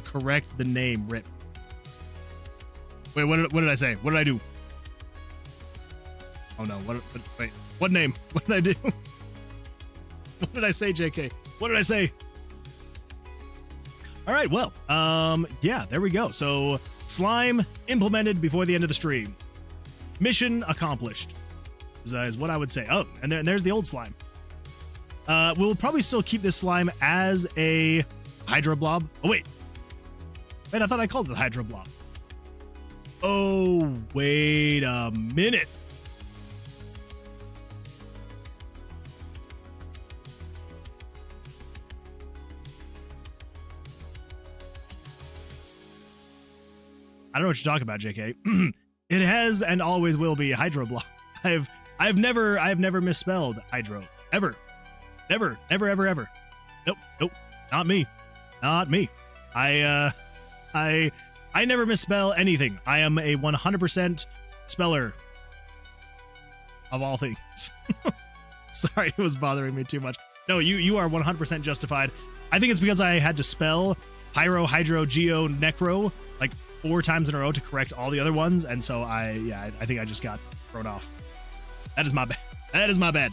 correct the name. Rip. Wait, what did I say? What did I do? Oh no! Wait, what name? What did I do? What did I say, JK? What did I say? All right, well, yeah, there we go. So slime implemented before the end of the stream. Mission accomplished is what I would say. Oh, and there's the old slime. We'll probably still keep this slime as a Hydro Blob. Oh, wait, I thought I called it Hydro Blob. Oh, wait a minute. I don't know what you're talking about, JK. It has and always will be a Hydro Blob. I've never misspelled Hydro. Ever. Never. Nope. Not me. I never misspell anything. I am a 100% speller of all things. Sorry, it was bothering me too much. No, you are 100% justified. I think it's because I had to spell Pyro, Hydro, Geo, Necro like 4 times in a row to correct all the other ones, and so I think I just got thrown off. That is my bad. That is my bad.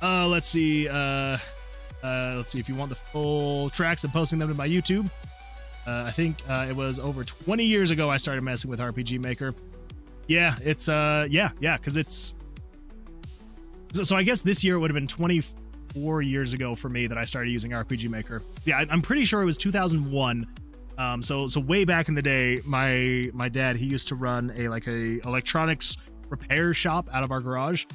Let's see. Let's see if you want the full tracks. I'm posting them to my YouTube. I think it was over 20 years ago I started messing with RPG Maker. Yeah, it's because it's so I guess this year it would have been 24 years ago for me that I started using RPG Maker. Yeah, I'm pretty sure it was 2001. So way back in the day, my dad, he used to run a electronics repair shop out of our garage,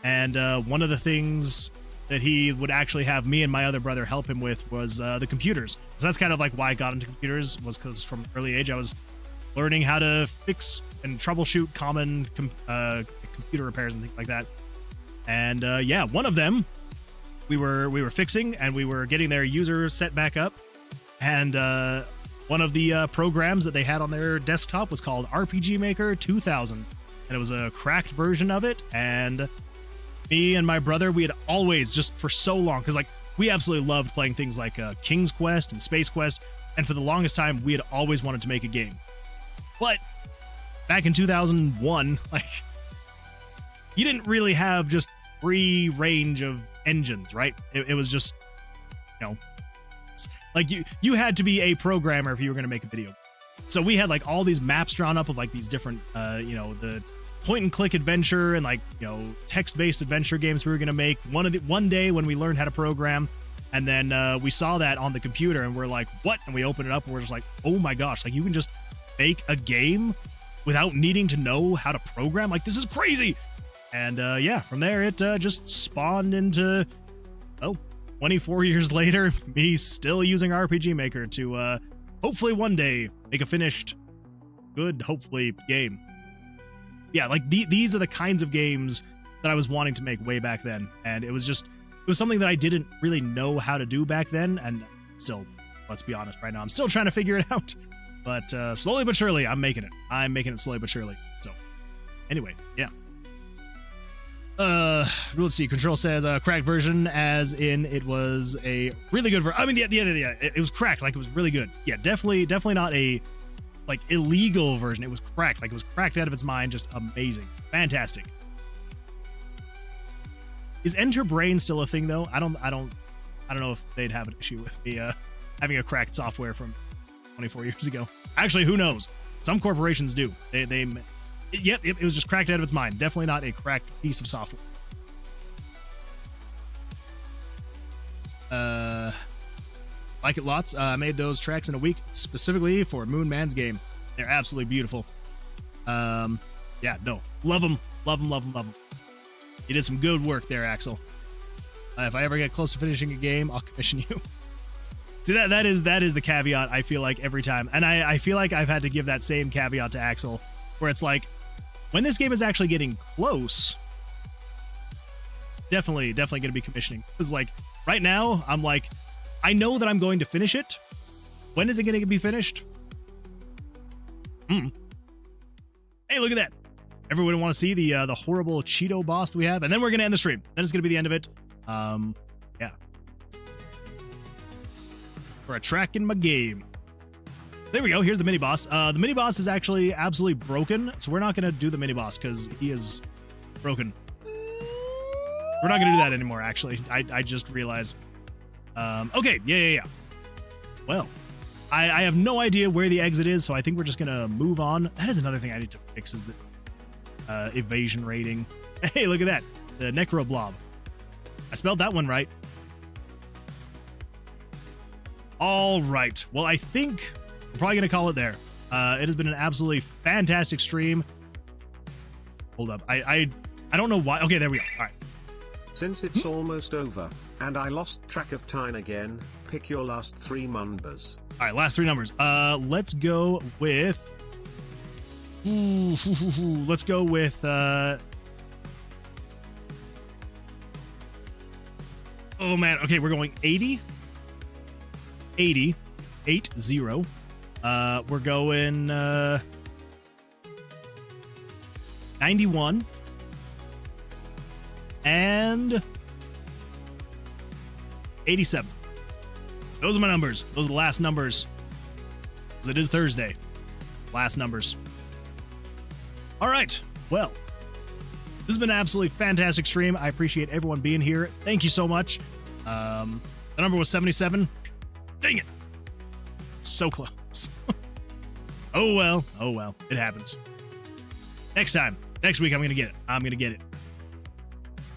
and one of the things that he would actually have me and my other brother help him with was the computers. So that's kind of like why I got into computers, was because from an early age I was learning how to fix and troubleshoot common computer repairs and things like that. And yeah, one of them we were fixing, and we were getting their user set back up, and one of the programs that they had on their desktop was called RPG Maker 2000, and it was a cracked version of it. And me and my brother, we had always, just for so long, because like we absolutely loved playing things like King's Quest and Space Quest, and for the longest time we had always wanted to make a game. But back in 2001, like, you didn't really have just free range of engines, right? It was just, you know, like you had to be a programmer if you were going to make a video. So we had like all these maps drawn up of like these different, you know, the point and click adventure and like, you know, text-based adventure games we were going to make one day when we learned how to program. And then we saw that on the computer and we're like, what? And we open it up and we're just like, oh my gosh, like you can just make a game without needing to know how to program? Like, this is crazy. And yeah, from there it just spawned into, well, 24 years later, me still using RPG Maker to hopefully one day make a finished, good, hopefully, game. Yeah, like these are the kinds of games that I was wanting to make way back then, and it was something that I didn't really know how to do back then, and still, let's be honest, right now I'm still trying to figure it out. But slowly but surely, I'm making it. I'm making it slowly but surely. So, anyway, yeah. Let's see. Control says cracked version, as in it was a really good version. I mean, yeah, it was cracked, like it was really good. Yeah, definitely not a like illegal version. It was cracked, like it was cracked out of its mind. Just amazing, fantastic. Is Enter Brain still a thing though? I don't know if they'd have an issue with me having a cracked software from 24 years ago. Actually, who knows? Some corporations do. Yep, it was just cracked out of its mind. Definitely not a cracked piece of software. Like it lots. I made those tracks in a week specifically for Moon Man's game. They're absolutely beautiful. Yeah, no, love them. You did some good work there, Axel. If I ever get close to finishing a game, I'll commission you. See, that is the caveat I feel like every time, and I feel like I've had to give that same caveat to Axel, where it's like, when this game is actually getting close, definitely going to be commissioning. Because like right now, I'm like, I know that I'm going to finish it. When is it going to be finished? Hey, look at that! Everyone want to see the horrible Cheeto boss that we have, and then we're going to end the stream. Then it's going to be the end of it. Yeah. For a track in my game. There we go. Here's the mini boss. The mini boss is actually absolutely broken, so we're not going to do the mini boss because he is broken. We're not going to do that anymore, actually. I just realized. Okay. Yeah. Well, I have no idea where the exit is, so I think we're just going to move on. That is another thing I need to fix, is the evasion rating. Hey, look at that. The Necro Blob. I spelled that one right. All right. Well, I think we're probably going to call it there. It has been an absolutely fantastic stream. Hold up. I don't know why. Okay, there we go. All right. Since it's almost over, and I lost track of time again, pick your last three numbers. All right, last three numbers. Let's go with... Let's go with... Oh, man. Okay, we're going 80. 80. 80. We're going 91 and 87. Those are my numbers. Those are the last numbers, because it is Thursday. Last numbers. All right. Well, This has been an absolutely fantastic stream. I appreciate everyone being here. Thank you so much. The number was 77. Dang it. So close. Oh well. It happens. Next time. Next week, I'm going to get it.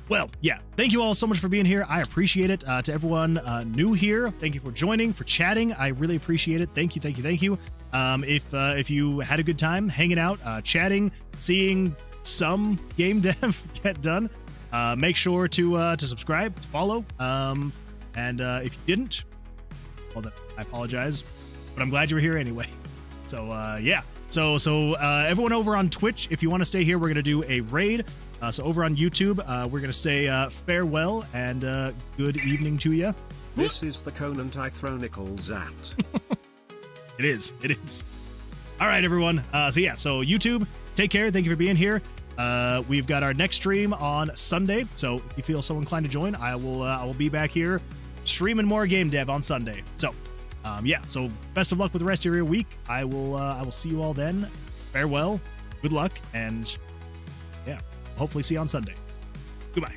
Well, yeah. Thank you all so much for being here. I appreciate it. To everyone new here, thank you for joining, for chatting. I really appreciate it. Thank you. If you had a good time hanging out, chatting, seeing some game dev get done, make sure to subscribe, to follow. And if you didn't, well, then I apologize, but I'm glad you were here anyway. So yeah. So everyone over on Twitch, if you want to stay here, we're gonna do a raid. So over on YouTube, we're gonna say farewell and good evening to you. This is the Conan Tithronical Zat. It is. All right, everyone. So YouTube, take care. Thank you for being here. We've got our next stream on Sunday. So if you feel so inclined to join, I will be back here streaming more game dev on Sunday. So so best of luck with the rest of your week. I will see you all then. Farewell, good luck, and yeah, hopefully see you on Sunday. Goodbye.